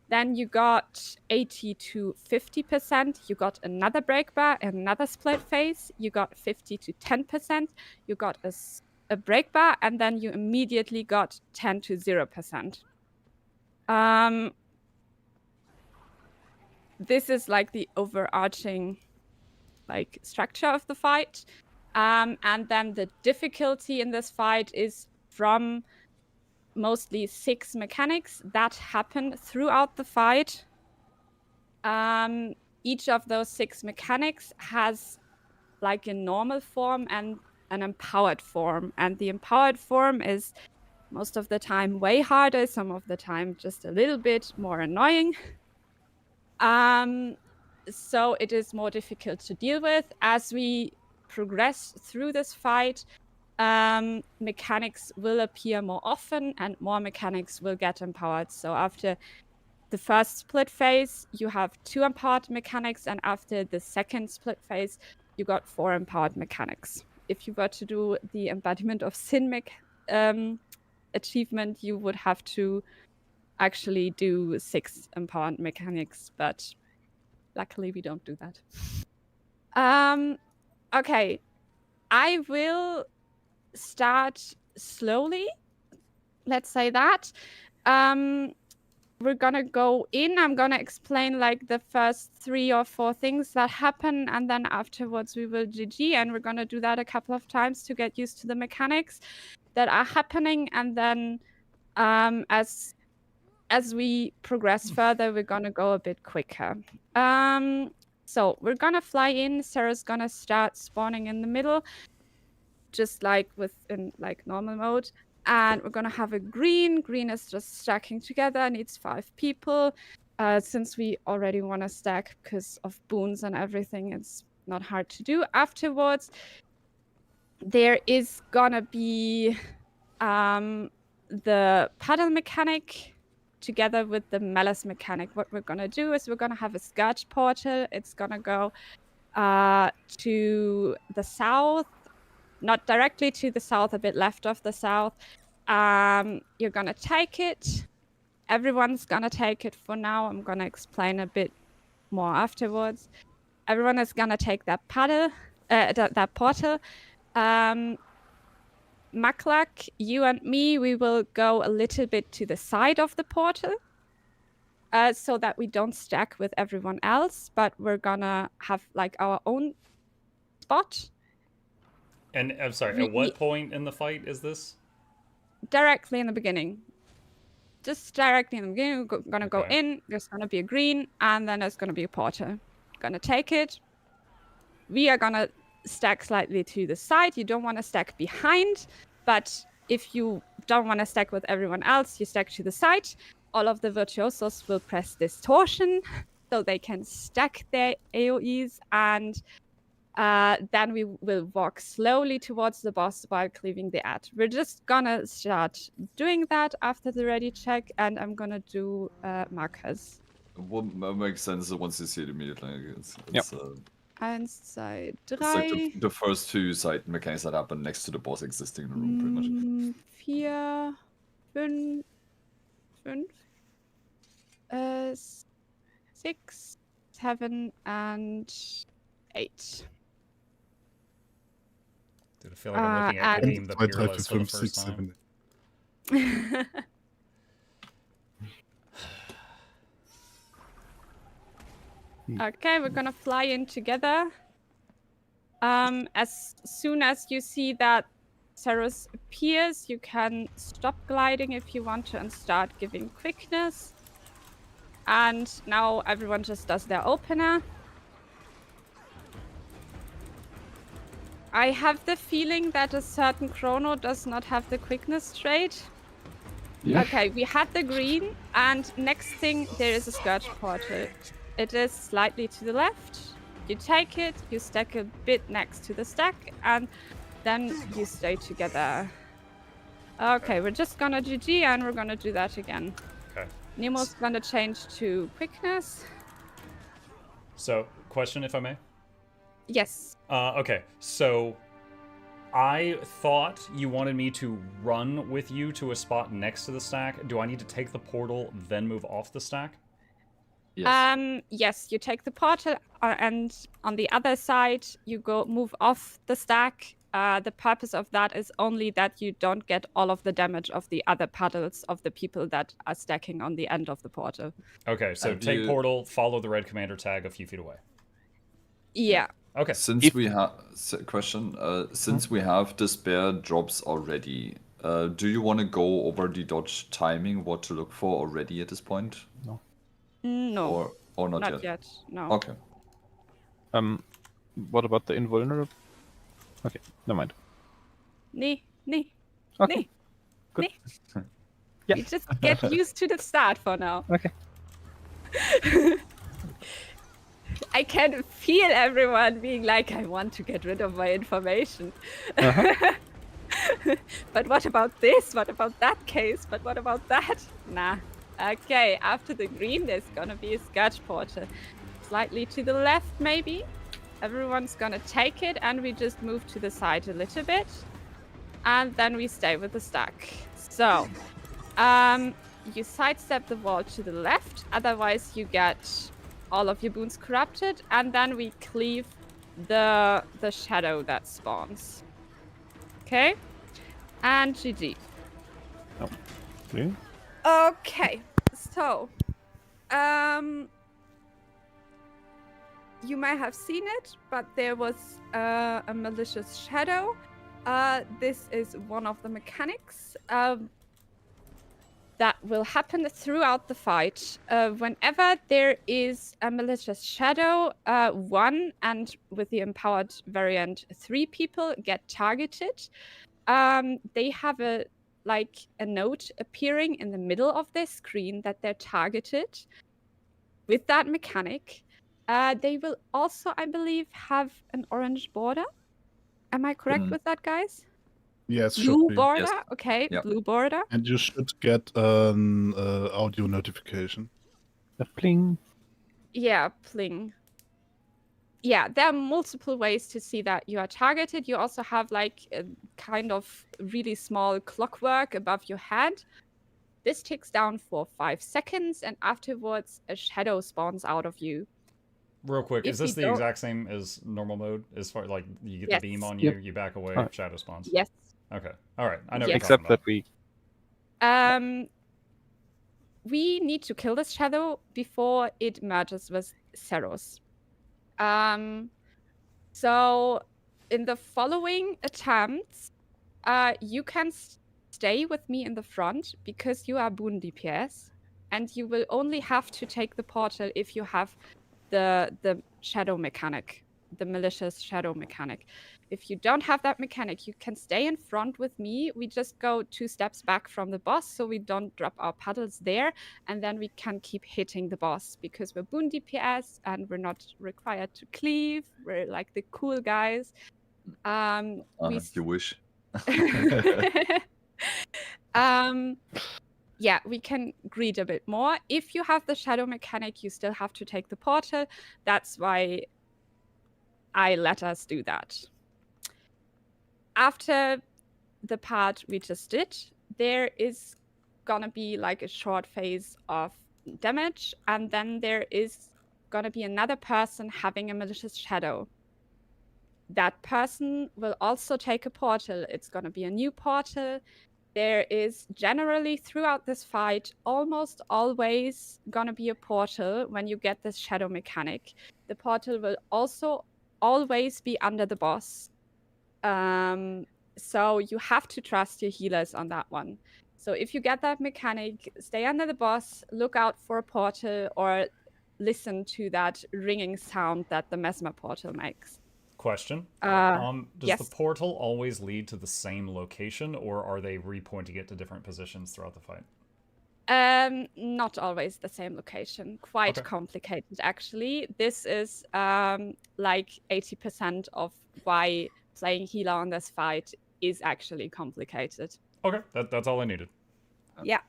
then you got 80 to 50%, you got another break bar, another split phase, you got 50 to 10%, you got a break bar, and then you immediately got 10 to 0%. This is like the overarching like structure of the fight. And then the difficulty in this fight is from mostly 6 mechanics that happen throughout the fight. Each of those 6 mechanics has like a normal form and an empowered form. And the empowered form is most of the time way harder, some of the time just a little bit more annoying. So it is more difficult to deal with. As we progress through this fight, mechanics will appear more often and more mechanics will get empowered. So after the first split phase, you have 2 empowered mechanics, and after the second split phase, you got 4 empowered mechanics. If you were to do the embodiment of sin achievement, you would have to actually do 6 empowered mechanics, but luckily we don't do that. Okay, I will start slowly, let's say that. We're gonna go in, I'm gonna explain like the first 3 or 4 things that happen, and then afterwards we will GG, and we're gonna do that a couple of times to get used to the mechanics that are happening, and then as we progress further, we're gonna go a bit quicker. So we're gonna fly in, Sarah's gonna start spawning in the middle, just like in like normal mode. And we're gonna have a green. Green is just stacking together, needs 5 people. Since we already want to stack because of boons and everything, it's not hard to do. Afterwards, there is gonna be the paddle mechanic together with the malice mechanic. What we're gonna do is we're gonna have a scourge portal. It's gonna go to the south. Not directly to the south, a bit left of the south. You're gonna take it. Everyone's gonna take it for now. I'm gonna explain a bit more afterwards. Everyone is gonna take that paddle, that portal. Mukluk, you and me, we will go a little bit to the side of the portal, so that we don't stack with everyone else, but we're gonna have like our own spot.
And I'm sorry, at what point in the fight is this?
Directly in the beginning. Just directly in the beginning, we're gonna go in, there's gonna be a green, and then there's gonna be a portal. Gonna take it. We are gonna stack slightly to the side. You don't want to stack behind, but if you don't want to stack with everyone else, you stack to the side. All of the virtuosos will press distortion, so they can stack their AoEs, and then we will walk slowly towards the boss while cleaving the ad. We're just gonna start doing that after the ready check, and I'm gonna do markers.
What makes sense once you see it immediately. It's
1, 2, 3.
It's like the first 2 side mechanics that happen next to the boss existing in the room, pretty much.
4, 5, 6, 7, and 8.
I feel like I'm looking at the game the Peerless for the first time.
Okay, we're gonna fly in together. As soon as you see that CERUS appears, you can stop gliding if you want to and start giving quickness. And now everyone just does their opener. I have the feeling that a certain chrono does not have the quickness trait. Yeah. Okay, we had the green, and next thing, there is a scourge portal. It is slightly to the left. You take it, you stack a bit next to the stack, and then you stay together. Okay, we're just gonna GG and we're gonna do that again.
Okay.
Nemo's gonna change to quickness.
So, question if I may?
Yes.
Okay, so I thought you wanted me to run with you to a spot next to the stack. Do I need to take the portal, then move off the stack?
Yes.
Yes, you take the portal and on the other side you move off the stack. The purpose of that is only that you don't get all of the damage of the other puddles of the people that are stacking on the end of the portal.
Okay, so take portal, follow the red commander tag a few feet away.
Yeah.
Okay.
Since we have since we have the spare drops already, do you want to go over the dodge timing, what to look for already at this point?
No.
No.
Or not,
Not yet. No.
Okay.
What about the invulnerable? Okay, never mind.
Nee.
Okay. Good.
Yeah. You just get used to the start for now.
Okay.
I can feel everyone being like, I want to get rid of my information. But what about this? What about that case? But what about that? Nah. Okay, after the green, there's gonna be a Scourge Portal. Slightly to the left, maybe. Everyone's gonna take it, and we just move to the side a little bit. And then we stay with the stack. So, you sidestep the wall to the left, otherwise you get all of your boons corrupted, and then we cleave the shadow that spawns. Okay? And GG.
Oh, okay.
Okay, so, you might have seen it, but there was a malicious shadow. This is one of the mechanics that will happen throughout the fight. Whenever there is a malicious shadow, 1 and with the empowered variant 3 people get targeted. They have a note appearing in the middle of their screen that they're targeted with that mechanic. They will also, I believe, have an orange border. Am I correct with that, guys?
Yes,
Blue
should be.
border?
Yes.
Okay,
Yep.
blue border.
And you should get an audio notification.
A pling.
Yeah, pling. Yeah, there are multiple ways to see that you are targeted. You also have like a kind of really small clockwork above your head. This ticks down for 5 seconds, and afterwards a shadow spawns out of you.
Real quick, is
If
this
you
the
don't-
exact same as normal mode? As far like you get
Yes.
the beam on
Yep.
you back away,
Alright.
shadow spawns.
Yes.
Okay. All right. I know.
Yes.
What you're
Except
talking
that
about.
We need to kill this shadow before it merges with CERUS. So in the following attempts, you can stay with me in the front because you are boon DPS, and you will only have to take the portal if you have the shadow mechanic, the malicious shadow mechanic. If you don't have that mechanic, you can stay in front with me. We just go 2 steps back from the boss so we don't drop our paddles there, and then we can keep hitting the boss because we're boon DPS and we're not required to cleave. We're like the cool guys.
You wish.
Yeah, we can greed a bit more. If you have the shadow mechanic, you still have to take the portal. That's why I let us do that. After the part we just did, there is gonna be like a short phase of damage, and then there is gonna be another person having a malicious shadow. That person will also take a portal. It's gonna be a new portal. There is generally throughout this fight almost always gonna be a portal when you get this shadow mechanic. The portal will also always be under the boss. So you have to trust your healers on that one. So if you get that mechanic, stay under the boss, look out for a portal, or listen to that ringing sound that the Mesmer portal makes.
Question. Does
yes.
the portal always lead to the same location, or are they repointing it to different positions throughout the fight?
Not always the same location. Quite
Okay.
complicated, actually. This is like 80% of why playing healer on this fight is actually complicated.
Okay, that's all I needed.
Yeah.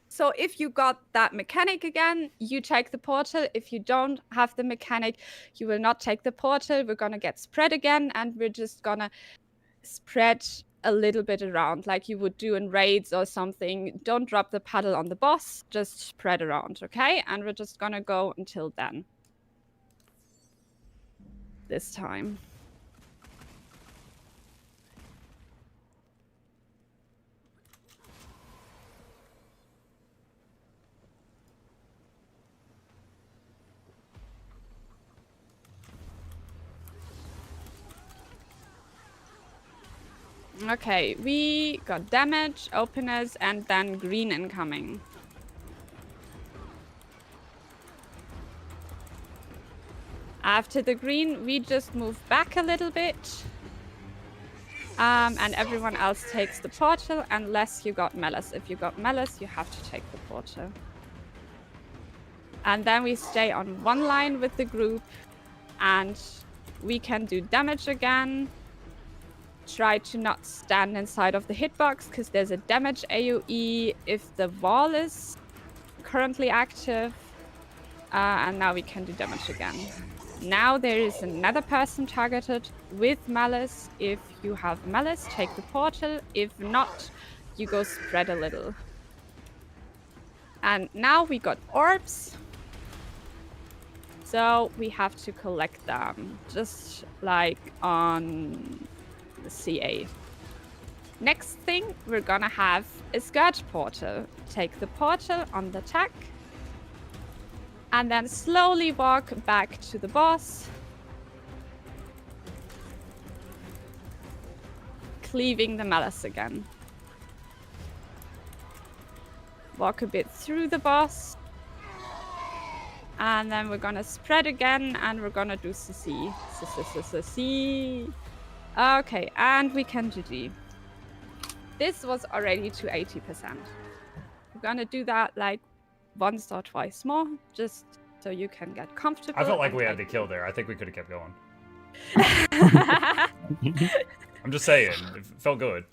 So if you got that mechanic again, you take the portal. If you don't have the mechanic, you will not take the portal. We're gonna get spread again, and we're just gonna spread a little bit around like you would do in raids or something. Don't drop the paddle on the boss, just spread around, okay? And we're just gonna go until then. This time. Okay, we got damage, openers, and then green incoming. After the green, we just move back a little bit. And everyone else takes the portal unless you got malice. If you got malice, you have to take the portal. And then we stay on one line with the group, and we can do damage again. Try to not stand inside of the hitbox because there's a damage AoE if the wall is currently active. And now we can do damage again. Now there is another person targeted with malice. If you have malice, take the portal. If not, you go spread a little. And now we got orbs. So we have to collect them, just like on the CA. Next thing, we're gonna have a Scourge portal. Take the portal on the attack. And then slowly walk back to the boss. Cleaving the malice again. Walk a bit through the boss. And then we're gonna spread again, and we're gonna do CC. CC. Okay, and we can GG. This was already to 80%. We're gonna do that like once or twice more, just so you can get comfortable.
I felt like we had the kill there. I think we could have kept going. I'm just saying, it felt good.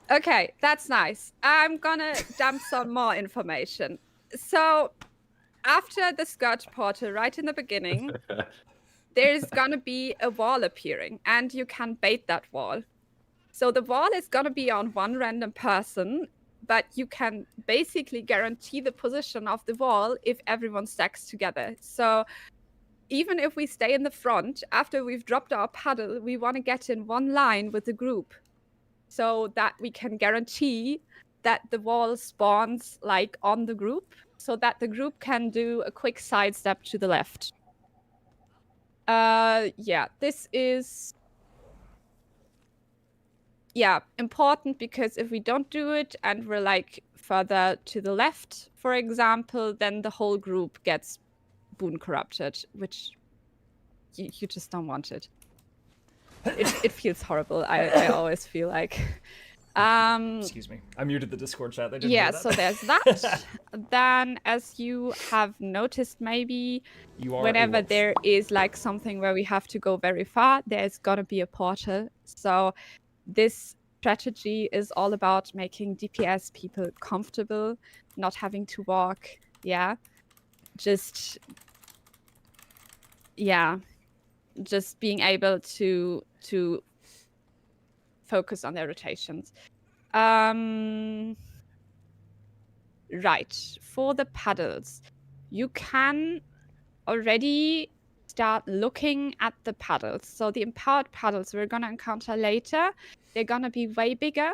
Okay, that's nice. I'm gonna dump some more information. So, after the Scourge portal, right in the beginning, there's gonna be a wall appearing, and you can bait that wall. So the wall is gonna be on one random person, but you can basically guarantee the position of the wall if everyone stacks together. So even if we stay in the front, after we've dropped our paddle, we want to get in one line with the group so that we can guarantee that the wall spawns like on the group so that the group can do a quick sidestep to the left. Yeah, this is important because if we don't do it and we're like further to the left, for example, then the whole group gets boon corrupted, which you just don't want it. It feels horrible. I always feel like.
Excuse me. I muted the Discord chat. They didn't hear that.
So there's that. Then, as you have noticed, maybe whenever there is like something where we have to go very far, there's gonna be a portal. So this strategy is all about making DPS people comfortable, not having to walk. Just being able to focus on their rotations. Right, for the paddles, you can already start looking at the paddles. So the empowered paddles we're going to encounter later, they're going to be way bigger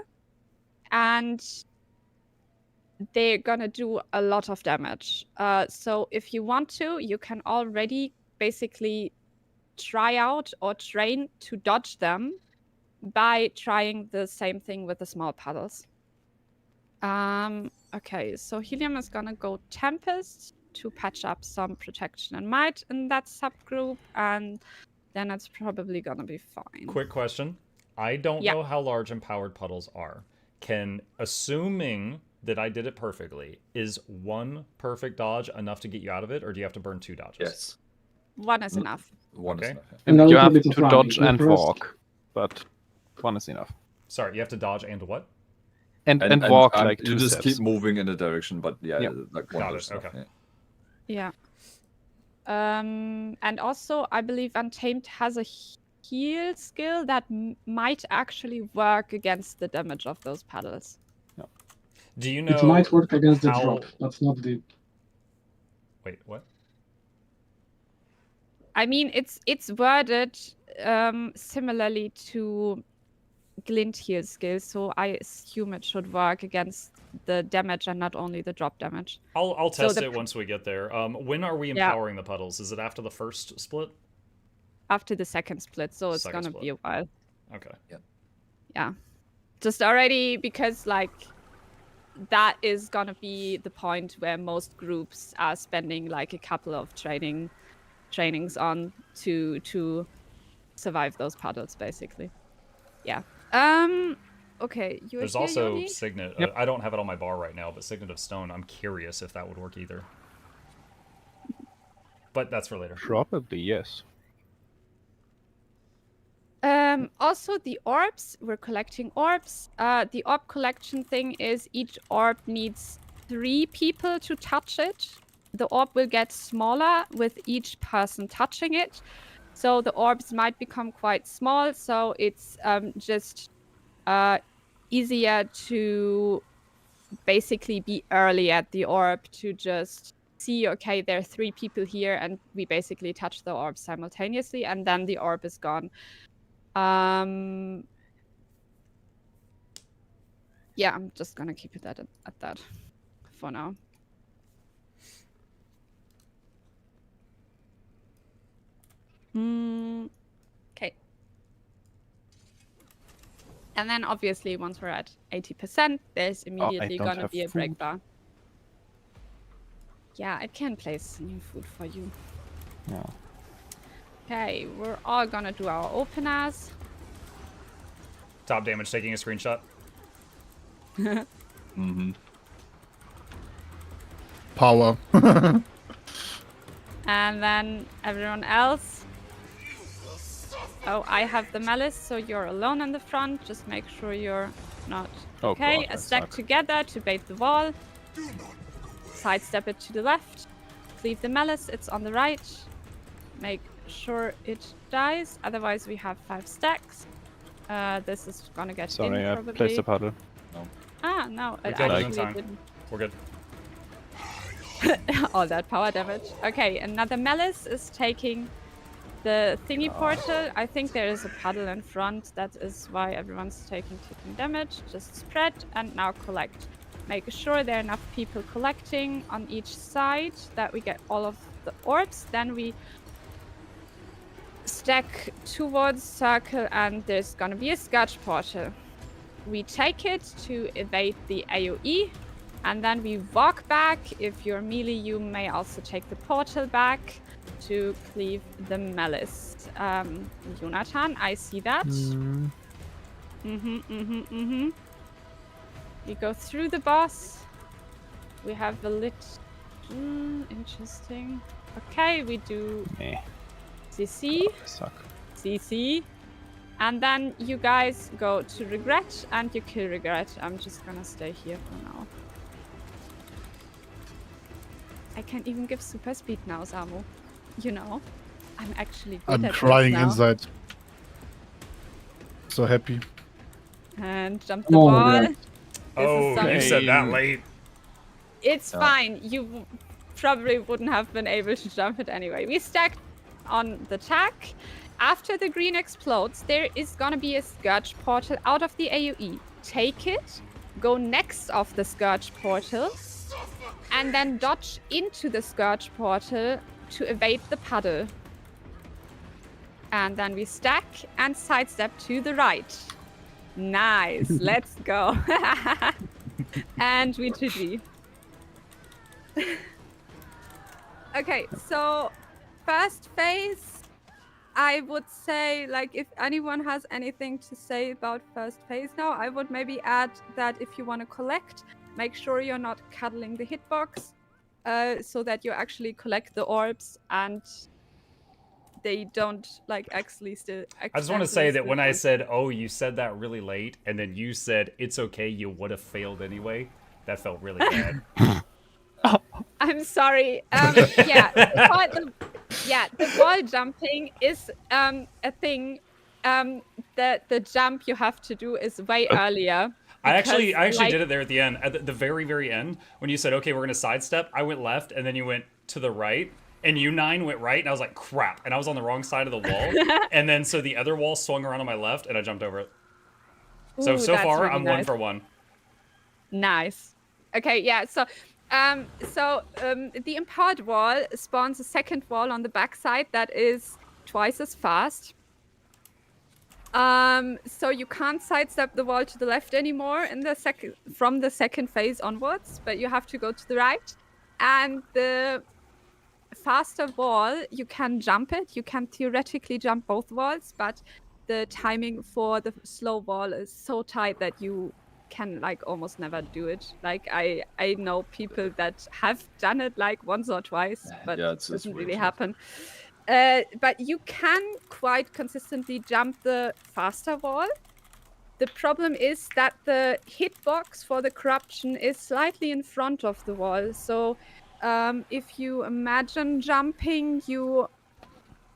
and they're going to do a lot of damage. So if you want to, you can already basically try out or train to dodge them by trying the same thing with the small paddles. Okay, so Helium is going to go Tempest to patch up some protection and might in that subgroup, and then it's probably gonna be fine.
Quick question. I don't know how large empowered puddles are. Assuming that I did it perfectly, is one perfect dodge enough to get you out of it, or do you have to burn 2 dodges?
Yes.
One is enough.
One is enough.
And you have to dodge and walk, but One is enough.
Sorry, you have to dodge and what?
And walk like
you
2
just
steps.
keep moving in a direction, but yeah,
Yep.
like one
Got
of
it,
stuff,
okay.
Yeah. And also, I believe Untamed has a heal skill that might actually work against the damage of those paddles.
Do you know?
It might work against the
how...
drop, but not the.
Wait, what?
I mean, it's worded similarly to glint heal skill, so I assume it should work against the damage and not only the drop damage.
I'll test it once we get there. When are we
Yeah.
empowering the puddles? Is it after the first split?
After the second split, so it's
Second
gonna
split.
be a while.
Okay.
Yeah. Just already because like that is gonna be the point where most groups are spending like a couple of trainings on to survive those puddles basically. Yeah. Okay, you're
There's
here,
also
Yodi?
Signet.
Yep.
I don't have it on my bar right now, but Signet of Stone. I'm curious if that would work either. But that's for later.
Probably, yes.
Also the orbs, we're collecting orbs. The orb collection thing is each orb needs 3 people to touch it. The orb will get smaller with each person touching it. So the orbs might become quite small, so it's just easier to basically be early at the orb to just see, okay, there are 3 people here, and we basically touch the orb simultaneously, and then the orb is gone. Yeah, I'm just gonna keep it at that for now. Okay. And then obviously once we're at 80%, there's immediately
don't
gonna
have
be a
food.
break bar. Yeah, I can place new food for you.
No.
Okay, we're all gonna do our openers.
Top damage taking a screenshot.
Mm-hmm.
Power.
And then everyone else. Oh, I have the malice, so you're alone in the front. Just make sure you're not.
Oh,
Okay,
God,
a
that
stack
sucks.
together to bait the wall. Sidestep it to the left. Cleave the malice, it's on the right. Make sure it dies, otherwise we have 5 stacks. This is gonna get
Sorry,
in
I
probably.
placed a puddle.
Ah, no,
We
it
killed it in
actually
time.
didn't.
We're good.
All that power damage. Okay, another malice is taking the thingy portal. I think there is a puddle in front. That is why everyone's taking damage. Just spread and now collect. Make sure there are enough people collecting on each side that we get all of the orbs. Then we stack towards circle and there's gonna be a scourge portal. We take it to evade the AoE. And then we walk back. If you're melee, you may also take the portal back to cleave the malice. Jonathan, I see that. We go through the boss. We have a lit. Interesting. Okay, we do CC.
Suck.
CC. And then you guys go to regret and you kill regret. I'm just gonna stay here for now. I can't even give super speed now, Samu. You know, I'm actually good
I'm
at
crying
this now.
inside. So happy.
And jump the ball. This
Oh,
is something-
you said that late.
It's fine. You probably wouldn't have been able to jump it anyway. We stacked on the tack. After the green explodes, there is gonna be a Scourge portal out of the AoE. Take it, go next of the Scourge portal, and then dodge into the Scourge portal to evade the puddle. And then we stack and sidestep to the right. Nice, let's go. And we GG. Okay, so first phase, I would say, like, if anyone has anything to say about first phase now, I would maybe add that if you want to collect, make sure you're not cuddling the hitbox, so that you actually collect the orbs and they don't like actually still.
I just want to say that when I said, "Oh, you said that really late," and then you said, "It's okay, you would have failed anyway," that felt really bad.
I'm sorry. Yeah, the wall jumping is a thing. The jump you have to do is way earlier.
I actually did it there at the end, at the very, very end, when you said, "Okay, we're gonna sidestep." I went left, and then you went to the right, and you 9 went right, and I was like, "Crap!" And I was on the wrong side of the wall, and then so the other wall swung around on my left, and I jumped over it. So far,
really
I'm
nice.
1 for 1.
Nice. Okay, yeah. So the empowered wall spawns a second wall on the backside that is twice as fast. So you can't sidestep the wall to the left anymore in the from the second phase onwards, but you have to go to the right. And the faster wall, you can jump it. You can theoretically jump both walls, but the timing for the slow wall is so tight that you can like almost never do it. Like I know people that have done it like once or twice, but it doesn't really happen. But you can quite consistently jump the faster wall. The problem is that the hitbox for the corruption is slightly in front of the wall. So if you imagine jumping, you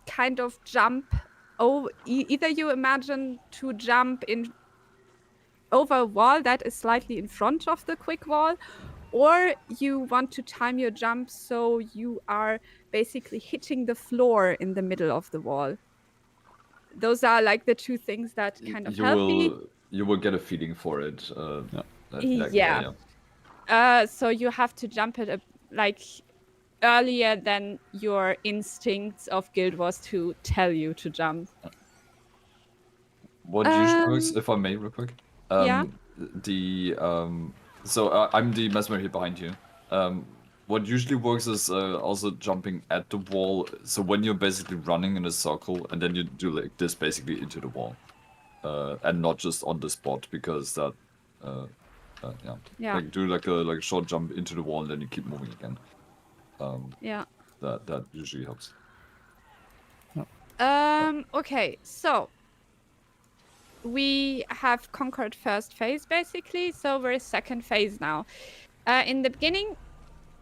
kind of jump over. Either you imagine to jump in over a wall that is slightly in front of the quick wall, or you want to time your jump so you are basically hitting the floor in the middle of the wall. Those are like the two things that kind of help me.
You will get a feeling for it.
So you have to jump it like earlier than your instincts of Guild Wars 2 tell you to jump.
What usually works, if I may, real quick?
Yeah.
So I'm the mesmer here behind you. What usually works is also jumping at the wall. So when you're basically running in a circle, and then you do like this basically into the wall, and not just on the spot, because that, like do like a short jump into the wall, and then you keep moving again. That usually helps.
Okay, so we have conquered first phase basically, so we're second phase now. In the beginning,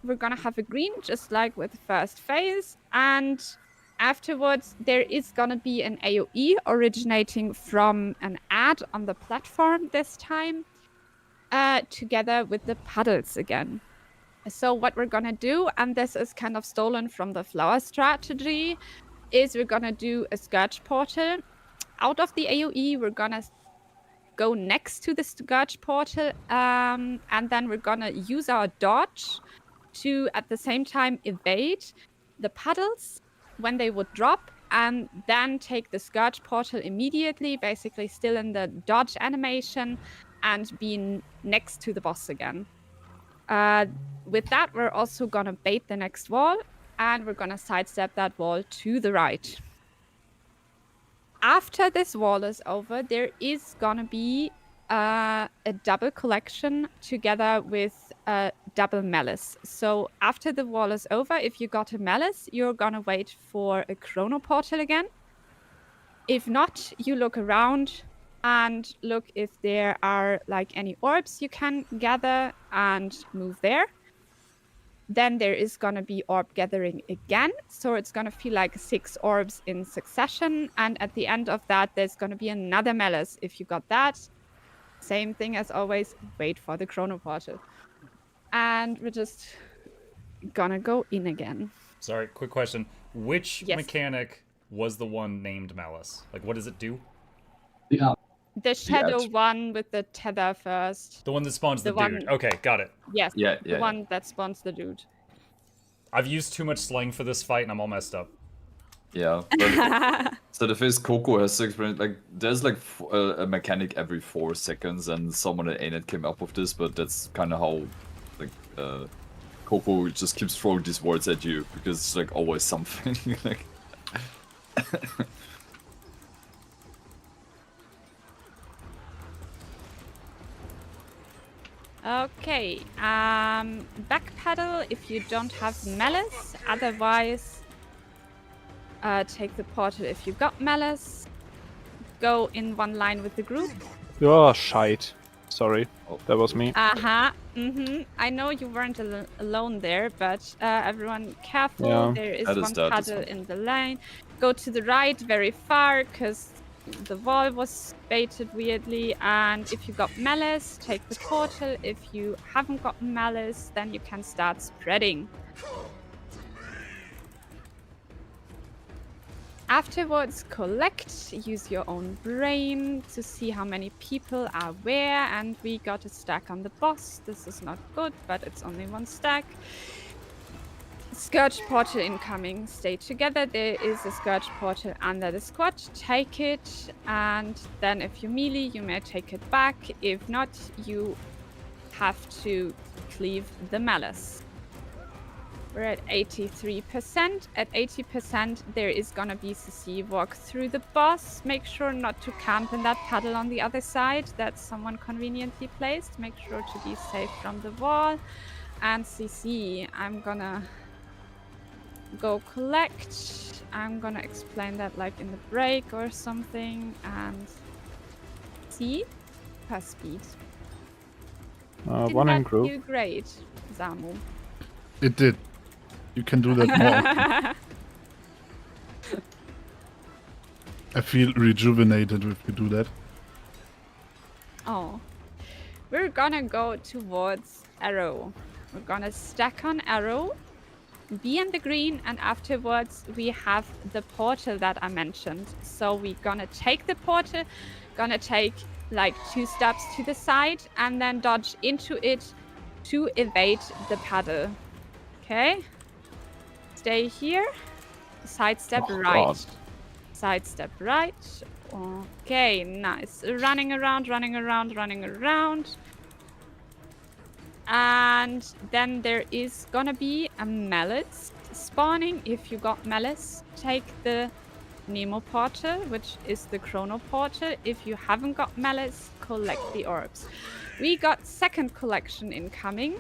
we're gonna have a green, just like with the first phase, and afterwards there is gonna be an AoE originating from an ad on the platform this time, together with the puddles again. So what we're gonna do, and this is kind of stolen from the flower strategy, is we're gonna do a Scourge portal. Out of the AoE, we're gonna go next to the Scourge portal, and then we're gonna use our dodge to, at the same time, evade the puddles when they would drop, and then take the Scourge portal immediately, basically still in the dodge animation, and be next to the boss again. With that, we're also gonna bait the next wall, and we're gonna sidestep that wall to the right. After this wall is over, there is gonna be a double collection together with a double malice. So after the wall is over, if you got a malice, you're gonna wait for a chrono portal again. If not, you look around and look if there are like any orbs you can gather and move there. Then there is going to be orb gathering again. So it's going to feel like 6 orbs in succession. And at the end of that, there's going to be another malice. If you got that, same thing as always, wait for the chrono portal. And we're just going to go in again.
Sorry, quick question. Which mechanic was the one named Malice? Like, what does it do?
The shadow one with the tether first.
The one that spawns the dude. Okay, got it.
Yes, the one that spawns the dude.
I've used too much slang for this fight and I'm all messed up.
Yeah. But, so the face Coco has experience, like, there's like a mechanic every 4 seconds, and someone at ANET came up with this, but that's kind of how, like, Coco just keeps throwing these words at you, because it's like always something. Like.
Okay, backpedal if you don't have malice, otherwise take the portal if you got malice. Go in one line with the group.
Oh, shite. Sorry, that was me.
I know you weren't alone there, but everyone careful.
Yeah.
There is
That is
one
that,
puddle
it's
in the lane. Go to the right very far, because the wall was baited weirdly. And if you got malice, take the portal. If you haven't got malice, then you can start spreading. Afterwards, collect, use your own brain to see how many people are where, and we got a stack on the boss. This is not good, but it's only one stack. Scourge portal incoming. Stay together. There is a Scourge portal under the squad. Take it, and then if you melee, you may take it back. If not, you have to cleave the malice. We're at 83%. At 80%, there is gonna be CC. Walk through the boss. Make sure not to camp in that puddle on the other side. That's someone conveniently placed. Make sure to be safe from the wall. And CC, I'm gonna go collect. I'm gonna explain that like in the break or something. And see, pass speed.
One in group.
You great, Zamu.
It did. You can do that more. I feel rejuvenated if you do that.
Oh. We're gonna go towards arrow. We're gonna stack on arrow, be in the green, and afterwards we have the portal that I mentioned. So we're gonna take the portal, gonna take like 2 steps to the side, and then dodge into it to evade the paddle. Okay? Stay here. Sidestep right.
God.
Sidestep right. Okay, nice. Running around, running around, running around. And then there is gonna be a malice spawning. If you got malice, take the Nemo portal, which is the chrono portal. If you haven't got malice, collect the orbs. We got second collection incoming.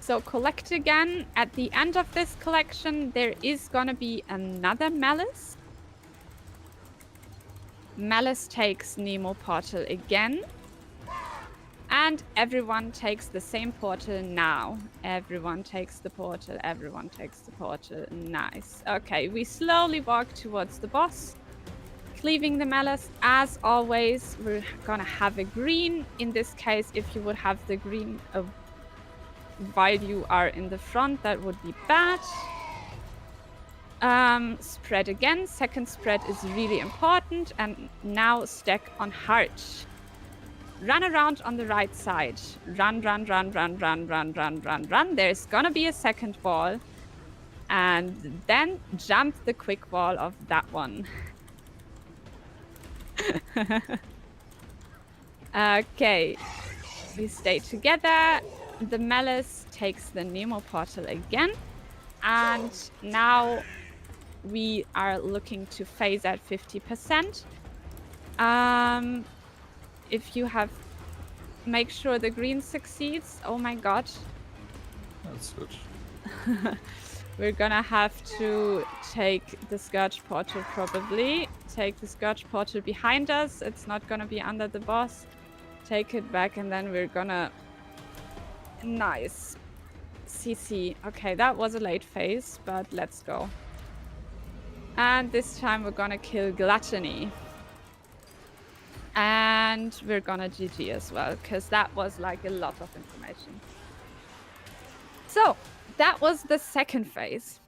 So collect again. At the end of this collection, there is gonna be another malice. Malice takes Nemo portal again. And everyone takes the same portal now. Everyone takes the portal, everyone takes the portal. Nice. Okay, we slowly walk towards the boss. Cleaving the malice, as always, we're gonna have a green. In this case, if you would have the green while you are in the front, that would be bad. Spread again. Second spread is really important. And now stack on heart. Run around on the right side. Run, run, run, run, run, run, run, run, run. There's gonna be a second wall. And then jump the quick wall of that one. Okay. We stay together. The malice takes the Nemo portal again. And now we are looking to phase at 50%. If you have... Make sure the green succeeds. Oh my god.
That's good.
We're gonna have to take the Scourge portal probably. Take the Scourge portal behind us. It's not gonna be under the boss. Take it back and then we're gonna... Nice. CC. Okay, that was a late phase, but let's go. And this time we're gonna kill Gluttony. And we're gonna GG as well, because that was like a lot of information. So, that was the second phase.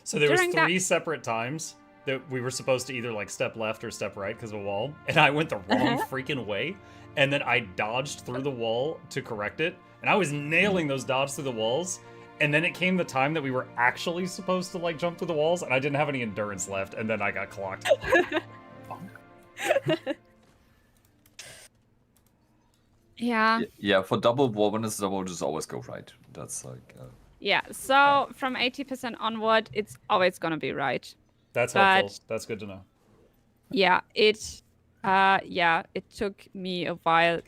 So there was
During
3 separate times that we were supposed to either like step left or step right because of a wall, and I went the wrong freaking way, and then I dodged through the wall to correct it, and I was nailing those dodges through the walls, and then it came the time that we were actually supposed to like jump through the walls, and I didn't have any endurance left, and then I got clocked.
Yeah.
Yeah, for double wall, when it's double, just always go right. That's like...
Yeah, so from 80% onward, it's always gonna be right.
That's helpful. That's good to know.
Yeah, it took me a while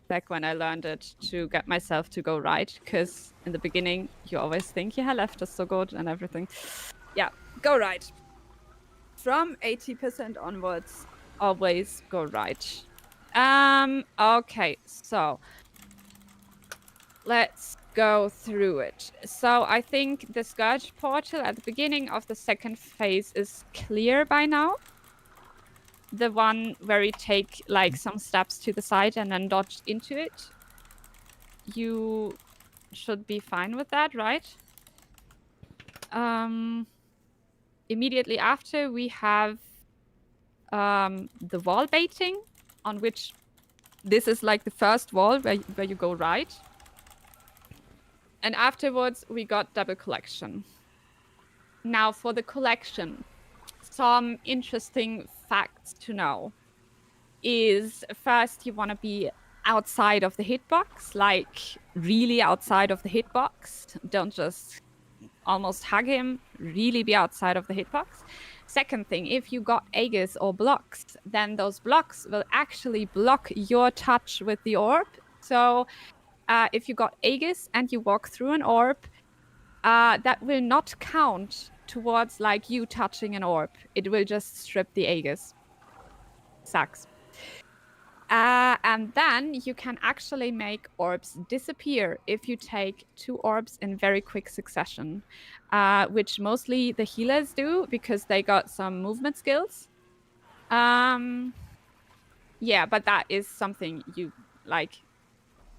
back when I learned it to get myself to go right, because in the beginning you always think, yeah, left is so good and everything. Yeah, go right. From 80% onwards, always go right. Okay, so let's go through it. So I think the Scourge portal at the beginning of the second phase is clear by now. The one where you take like some steps to the side and then dodge into it. You should be fine with that, right? Immediately after we have the wall baiting, on which this is like the first wall where you go right. And afterwards we got double collection. Now for the collection, some interesting facts to know is first you want to be outside of the hitbox, like really outside of the hitbox. Don't just almost hug him, really be outside of the hitbox. Second thing, if you got Aegis or blocks, then those blocks will actually block your touch with the orb. So if you got Aegis and you walk through an orb, that will not count towards like you touching an orb. It will just strip the Aegis. Sucks. And then you can actually make orbs disappear if you take 2 orbs in very quick succession, which mostly the healers do because they got some movement skills. Yeah, but that is something you like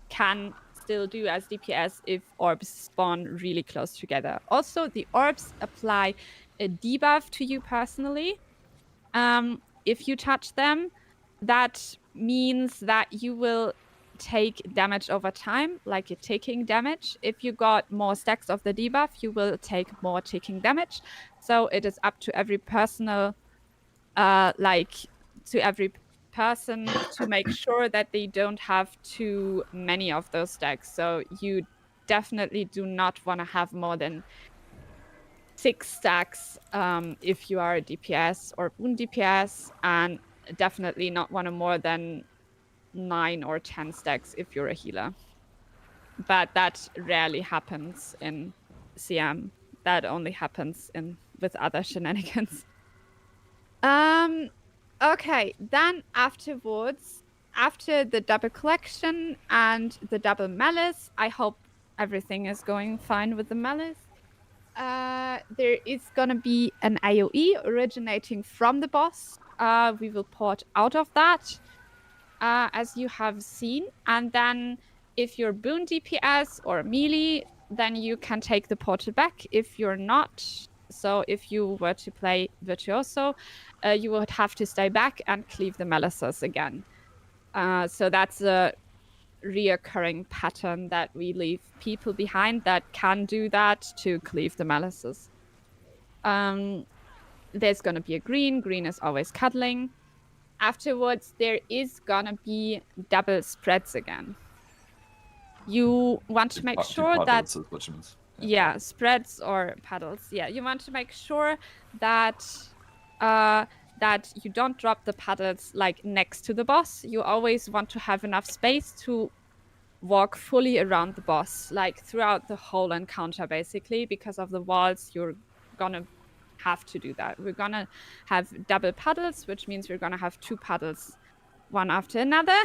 can still do as DPS if orbs spawn really close together. Also, the orbs apply a debuff to you personally. If you touch them, that means that you will take damage over time, like you're taking damage. If you got more stacks of the debuff, you will take more taking damage. So it is up to every personal, every person to make sure that they don't have too many of those stacks. So you definitely do not want to have more than 6 stacks if you are a DPS or wound DPS, and definitely not one or more than 9 or 10 stacks if you're a healer. But that rarely happens in CM. That only happens with other shenanigans. Okay, then afterwards, after the double collection and the double malice, I hope everything is going fine with the malice. There is gonna be an AoE originating from the boss. We will port out of that, as you have seen. And then if you're boon DPS or melee, then you can take the portal back. If you're not, so if you were to play Virtuoso, you would have to stay back and cleave the malices again. So that's a reoccurring pattern that we leave people behind that can do that to cleave the malices. There's gonna be a green. Green is always cuddling. Afterwards, there is gonna be double spreads again. You want to make sure that... Yeah, spreads or paddles. Yeah, you want to make sure that that you don't drop the paddles like next to the boss. You always want to have enough space to walk fully around the boss, like throughout the whole encounter, basically. Because of the walls, you're gonna have to do that. We're gonna have double paddles, which means we're gonna have 2 paddles, one after another,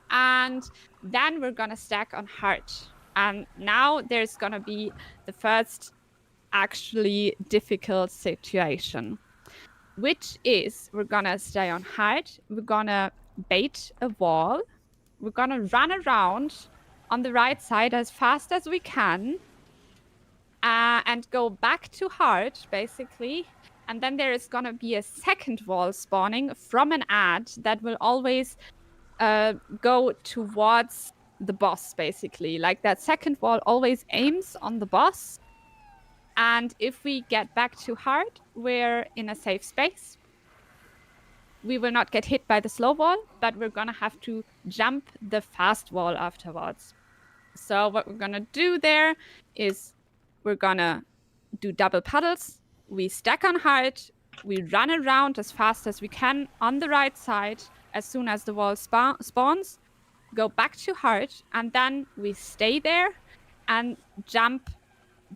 and then we're gonna stack on heart. And now there's gonna be the first actually difficult situation, which is we're gonna stay on heart, we're gonna bait a wall, we're gonna run around on the right side as fast as we can, and go back to heart, basically. And then there is gonna be a second wall spawning from an ad that will always go towards the boss, basically. Like that second wall always aims on the boss. And if we get back to heart, we're in a safe space. We will not get hit by the slow wall, but we're gonna have to jump the fast wall afterwards. So what we're gonna do there is we're gonna do double paddles. We stack on heart. We run around as fast as we can on the right side as soon as the wall spawns. Go back to heart, and then we stay there and jump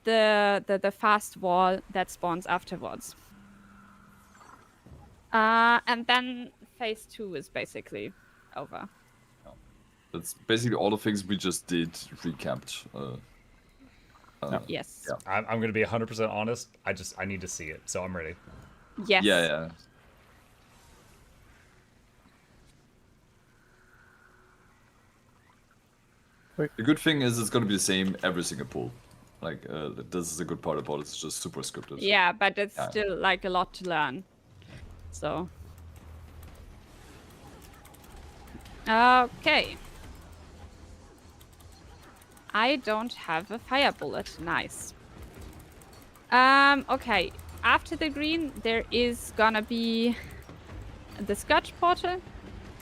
the fast wall that spawns afterwards. And then phase 2 is basically over.
That's basically all the things we just did recapped.
Yes.
Yeah.
I'm gonna be 100% honest. I need to see it, so I'm ready.
Yes.
Yeah. The good thing is it's gonna be the same every single pool. Like, this is a good part about it. It's just super scripted.
Yeah, but it's still like a lot to learn. So. Okay. I don't have a fire bullet. Nice. Okay. After the green, there is gonna be the Scourge portal.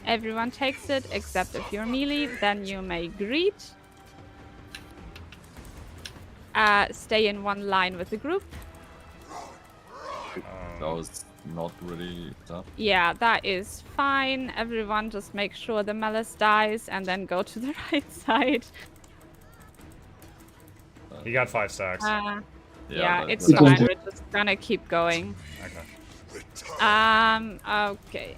Everyone takes it, except if you're melee, then you may greet. Stay in one line with the group.
That was not really tough.
Yeah, that is fine. Everyone just make sure the malice dies and then go to the right side.
You got 5 stacks.
Yeah, it's fine. We're just gonna keep going.
Okay.
Okay.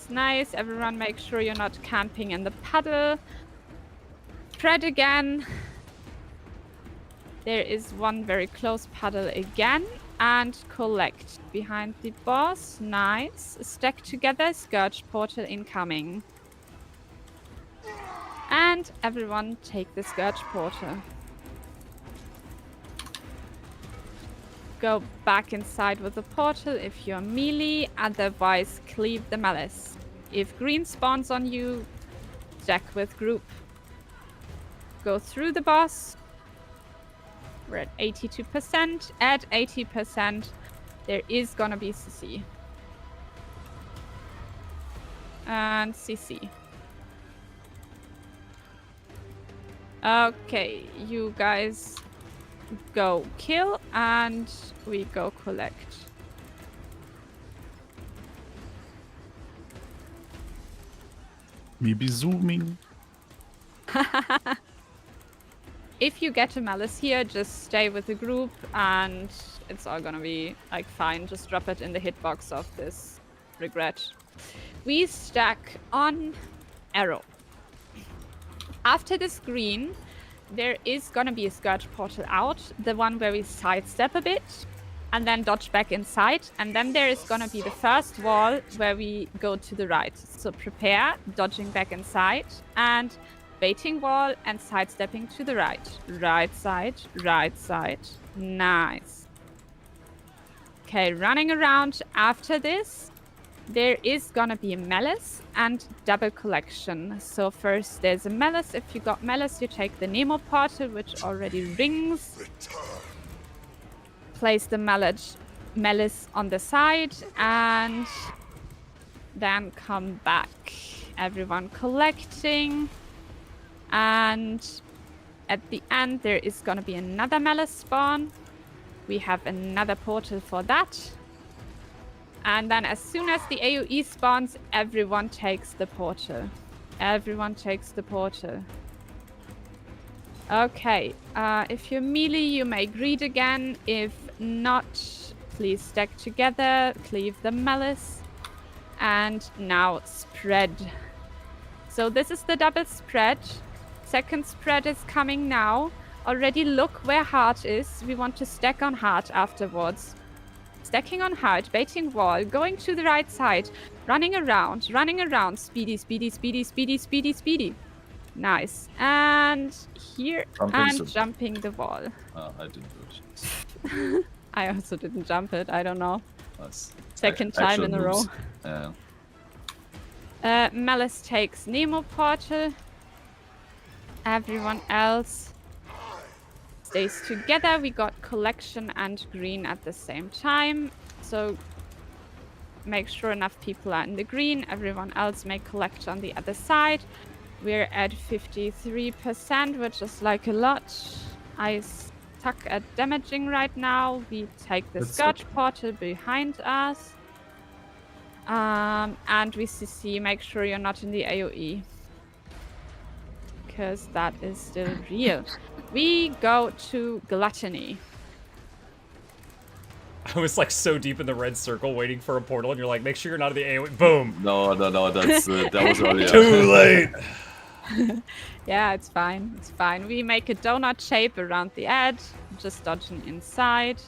Nice. Everyone make sure you're not camping in the puddle. Spread again. There is one very close puddle again. And collect behind the boss. Nice. Stack together. Scourge portal incoming. And everyone take the Scourge portal. Go back inside with the portal if you're melee, otherwise cleave the malice. If green spawns on you, stack with group. Go through the boss. We're at 82%. At 80%, there is gonna be CC. And CC. Okay, you guys go kill and we go collect.
Me be zooming.
If you get a malice here, just stay with the group and it's all gonna be like fine. Just drop it in the hitbox of this regret. We stack on arrow. After this green, there is gonna be a Scourge portal out, the one where we sidestep a bit and then dodge back inside, and then there is gonna be the first wall where we go to the right. So prepare, dodging back inside and baiting wall and sidestepping to the right. Right side. Nice. Okay, running around after this. There is gonna be a malice and double collection. So first there's a malice. If you got malice, you take the Nemo portal, which already rings. Place the malice on the side and then come back. Everyone collecting. And at the end there is gonna be another malice spawn. We have another portal for that. And then as soon as the AoE spawns, everyone takes the portal. Okay, if you're melee, you may greet again. If not, please stack together, cleave the malice. And now spread. So this is the double spread. Second spread is coming now. Already look where heart is. We want to stack on heart afterwards. Stacking on heart, baiting wall, going to the right side, running around, speedy. Nice. And here, jumping the wall.
I didn't do
it. I also didn't jump it, I don't know.
Nice.
Second time in a row. Malice takes Nemo portal. Everyone else stays together. We got collection and green at the same time, so make sure enough people are in the green. Everyone else may collect on the other side. We're at 53%, which is like a lot. I suck at damaging right now. We take the Scourge portal behind us. And we CC, make sure you're not in the AoE. Because that is still real. We go to Gluttony.
I was like so deep in the red circle waiting for a portal, and you're like, make sure you're not in the AoE. Boom.
No, that's that was earlier.
Too late.
Yeah, it's fine. It's fine. We make a donut shape around the edge, just dodging inside.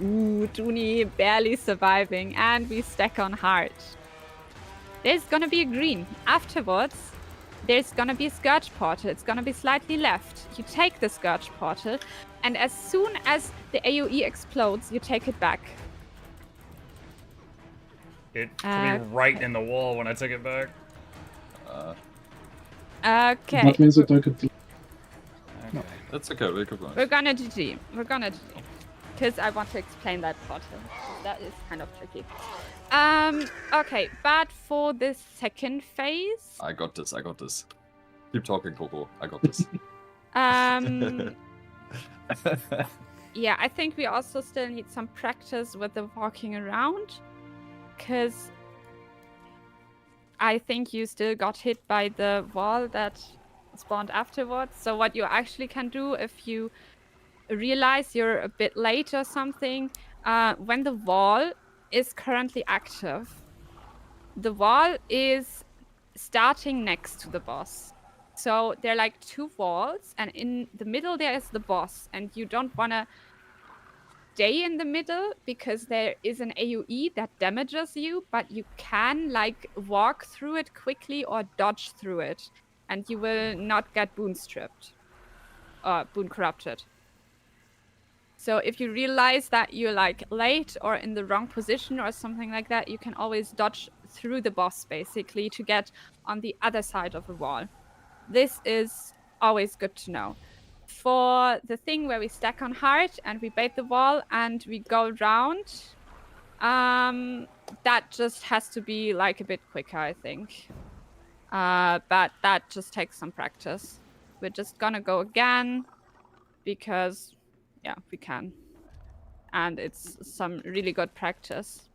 Ooh, Dooney barely surviving, and we stack on hard. There's gonna be a green. Afterwards, there's gonna be a Scourge portal. It's gonna be slightly left. You take the Scourge portal, and as soon as the AoE explodes, you take it back.
It put me right in the wall when I took it back.
Okay.
That means that I could...
No, that's okay, we could
We're gonna GG. We're gonna GG. Because I want to explain that portal. That is kind of tricky. Okay, but for the second phase...
I got this. Keep talking, Coco. I got this.
Yeah, I think we also still need some practice with the walking around. Because I think you still got hit by the wall that spawned afterwards. So what you actually can do if you realize you're a bit late or something, when the wall is currently active, the wall is starting next to the boss. So there are like two walls, and in the middle there is the boss, and you don't want to stay in the middle because there is an AoE that damages you, but you can like walk through it quickly or dodge through it, and you will not get boon stripped or boon corrupted. So if you realize that you're like late or in the wrong position or something like that, you can always dodge through the boss basically to get on the other side of the wall. This is always good to know. For the thing where we stack on hard and we bait the wall and we go round, that just has to be like a bit quicker, I think. But that just takes some practice. We're just gonna go again because, yeah, we can. And it's some really good practice.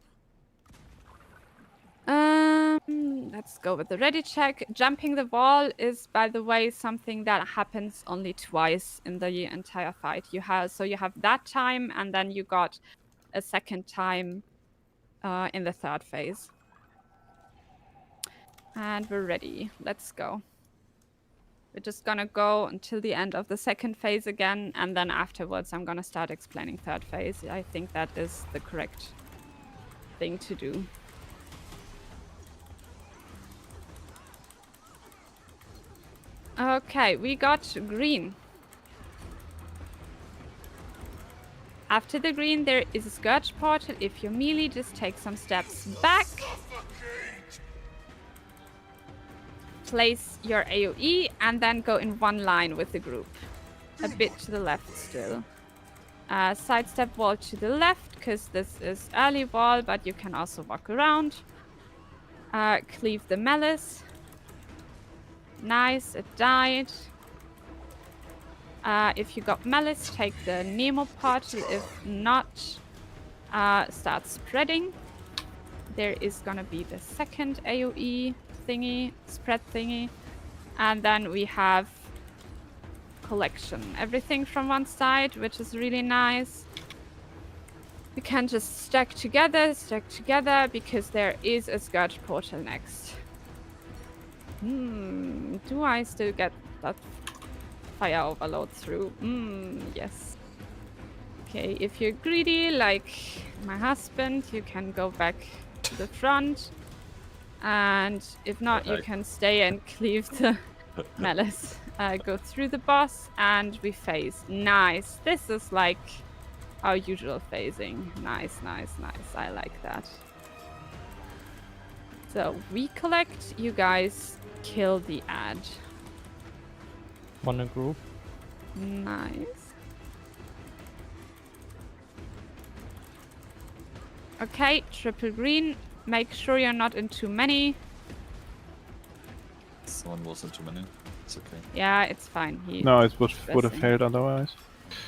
Let's go with the ready check. Jumping the wall is, by the way, something that happens only twice in the entire fight. You have that time, and then you got a second time in the third phase. And we're ready. Let's go. We're just gonna go until the end of the second phase again, and then afterwards I'm gonna start explaining third phase. I think that is the correct thing to do. Okay, we got green. After the green, there is a Scourge portal. If you're melee, just take some steps back. Place your AoE and then go in one line with the group. A bit to the left still. Sidestep wall to the left, because this is early wall, but you can also walk around. Cleave the malice. Nice, it died. If you got malice, take the Nemo portal. If not, start spreading. There is gonna be the second AoE thingy, spread thingy. And then we have collection. Everything from one side, which is really nice. You can just stack together, because there is a Scourge portal next. Do I still get that fire overload through? Yes. Okay, if you're greedy, like my husband, you can go back to the front. And if not, you can stay and cleave the malice. Go through the boss, and we phase. Nice. This is like our usual phasing. Nice, nice, nice. I like that. So we collect, you guys kill the ad.
Wanna group?
Nice. Okay, triple green. Make sure you're not in too many.
Someone was in too many. It's okay.
Yeah, it's fine.
No, it would have failed otherwise.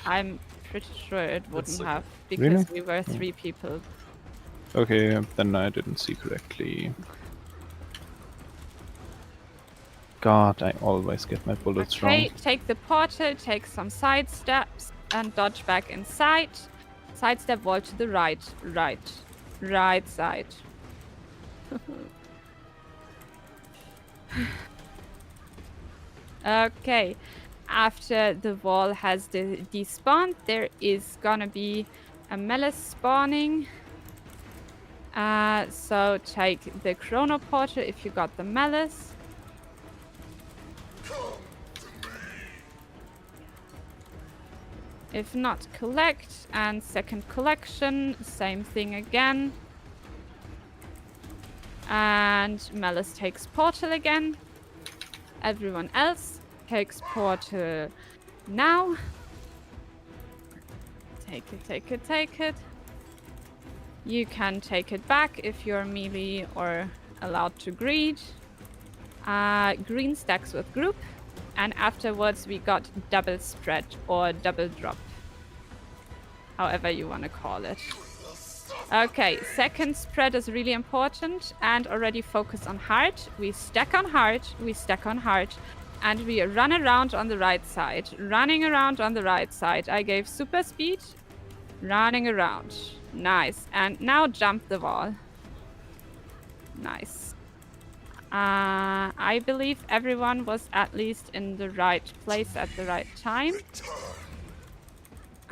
I'm pretty sure it wouldn't have, because
Really?
we were 3 people.
Okay, then I didn't see correctly. God, I always get my bullets wrong.
Okay, take the portal, take some side steps. and dodge back inside. Sidestep wall to the right. Right side. Okay. After the wall has despawned, there is gonna be a melee spawning. So take the chrono portal if you got the malice. If not, collect. And second collection, same thing again. And malice takes portal again. Everyone else takes portal now. Take it. You can take it back if you're melee or allowed to greed. Green stacks with group. And afterwards we got double spread or double drop. However you want to call it. Okay, second spread is really important and already focus on heart. We stack on heart, and we run around on the right side. Running around on the right side. I gave super speed. Running around. Nice. And now jump the wall. Nice. I believe everyone was at least in the right place at the right time.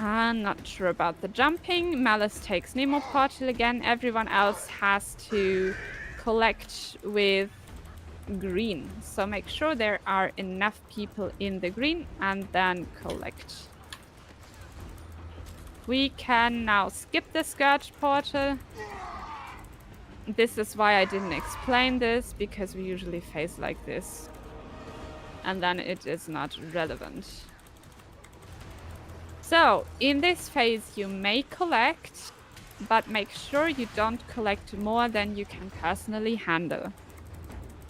I'm not sure about the jumping. Malice takes Nemo portal again. Everyone else has to collect with green. So make sure there are enough people in the green and then collect. We can now skip the Scourge portal. This is why I didn't explain this, because we usually face like this. And then it is not relevant. So, in this phase you may collect, but make sure you don't collect more than you can personally handle.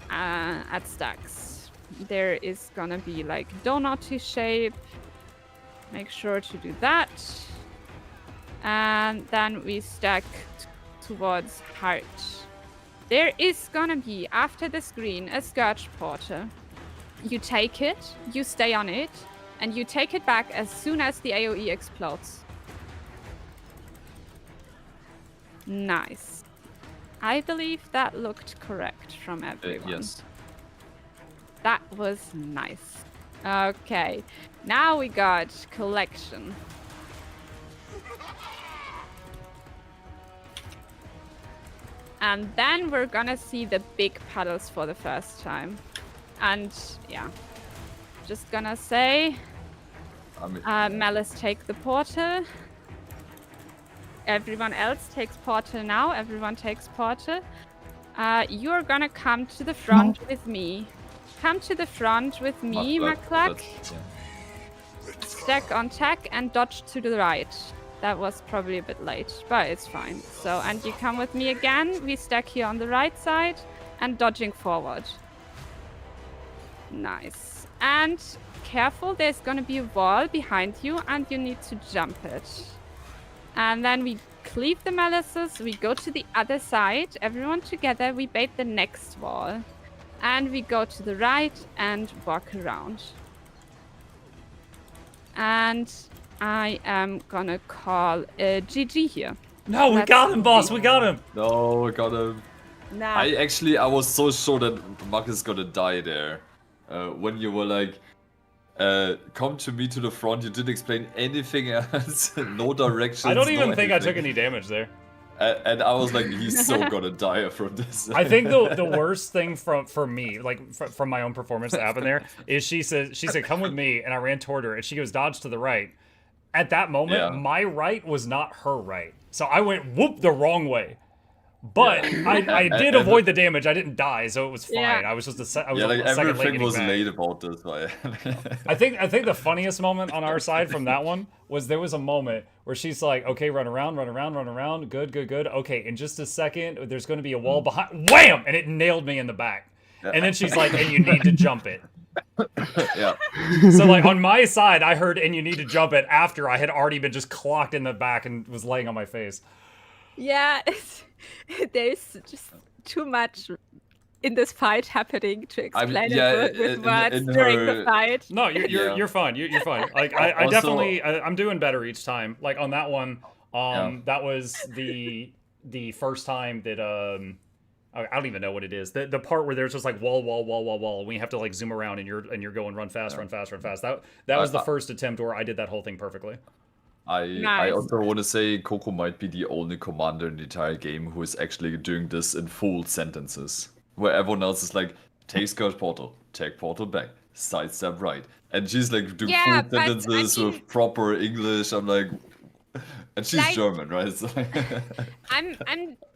At stacks. There is gonna be like donut shape. Make sure to do that. And then we stack towards heart. There is gonna be, after the screen, a Scourge portal. You take it, you stay on it, and you take it back as soon as the AoE explodes. Nice. I believe that looked correct from everyone.
Yes.
That was nice. Okay, now we got collection. And then we're gonna see the big puddles for the first time. And yeah, just gonna say, Malice take the portal. Everyone else takes portal now. Everyone takes portal. You're gonna come to the front with me. Come to the front with me, Mukluk. Stack on tech and dodge to the right. That was probably a bit late, but it's fine. So, and you come with me again. We stack here on the right side and dodging forward. Nice. And careful, there's gonna be a wall behind you and you need to jump it. And then we cleave the malices, we go to the other side, everyone together, we bait the next wall. And we go to the right and walk around. And I am gonna call GG here.
No, we got him, boss, we got him!
No, we got him.
Nah.
I was so sure that Mark is gonna die there. When you were like, come to me to the front, you didn't explain anything else, no directions.
I don't even think
anything.
I took any damage there.
And I was like, he's so gonna die from this.
I think the worst thing for me, like from my own performance that happened there, is she said, come with me, and I ran toward her, and she goes, dodge to the right. At that moment, my right was not her right. So I went, whoop, the wrong way. But I did avoid the damage. I didn't die, so it was fine.
Yeah.
I was just a second
everything
late
was
back.
late about this.
I think the funniest moment on our side from that one was there was a moment where she's like, okay, run around, good. Okay, in just a second, there's going to be a wall behind. Wham! And it nailed me in the back. And then she's like, and you need to jump it.
Yeah.
So like on my side, I heard, and you need to jump it after I had already been just clocked in the back and was laying on my face.
Yeah, there's just too much in this fight happening to explain
yeah,
it with words
in
during
her-
the fight.
No, you're fine. You're fine. Like I
Also-
definitely I'm doing better each time. Like on that one,
Yeah.
that was the first time that I don't even know what it is. The part where there's just like wall, and we have to like zoom around and you're going run fast. That was the first attempt where I did that whole thing perfectly.
I
Nice.
also want to say Coco might be the only commander in the entire game who is actually doing this in full sentences. Where everyone else is like, take Scourge Portal, take Portal back, sidestep right. And she's like doing
Yeah,
full
but, I
sentences
mean-
with proper English. I'm like... And she's
Like-
German, right? So
I'm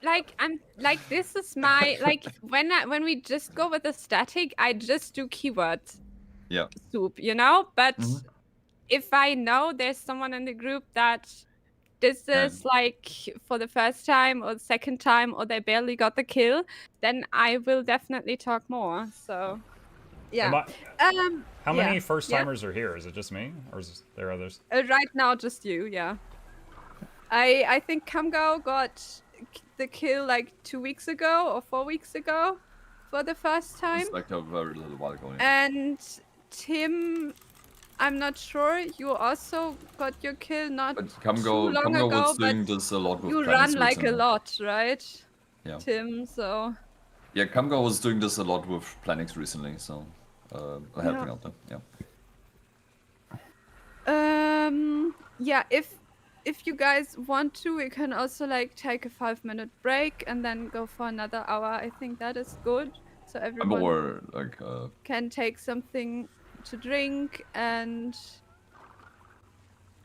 like this is my like when we just go with the static, I just do keywords
yeah.
soup, you know? But
Mhm.
if I know there's someone in the group that this is like for the first time or the second time or they barely got the kill, then I will definitely talk more. So yeah.
How many
yeah,
first timers are here? Is it just me, or is there others?
Right now, just you, yeah. I think Kamgao got the kill like 2 weeks ago or 4 weeks ago for the first time.
It's like a very little while ago. Yeah.
And Tim, I'm not sure. You also got your kill not
But
too long
Kamgo
ago,
was doing
but
this a lot with
you
Planet
run like a
Switzerland.
lot, right?
Yeah.
Tim, so
Yeah, Kamgo was doing this a lot with Planix recently, so helping out them. Yeah.
yeah, if you guys want to, we can also like take a 5-minute break and then go for another hour. I think that is good. So
I'm
everyone
more like
can take something to drink and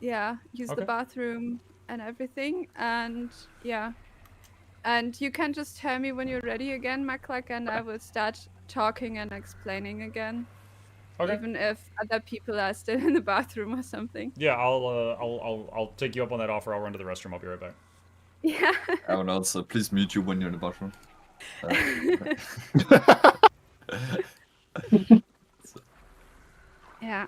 use the bathroom and everything. And yeah, and you can just tell me when you're ready again, Mukluk, and I will start talking and explaining again.
Okay.
Even if other people are still in the bathroom or something.
Yeah, I'll take you up on that offer. I'll run to the restroom. I'll be right back.
Yeah.
Everyone else, please mute you when you're in the bathroom.
Yeah.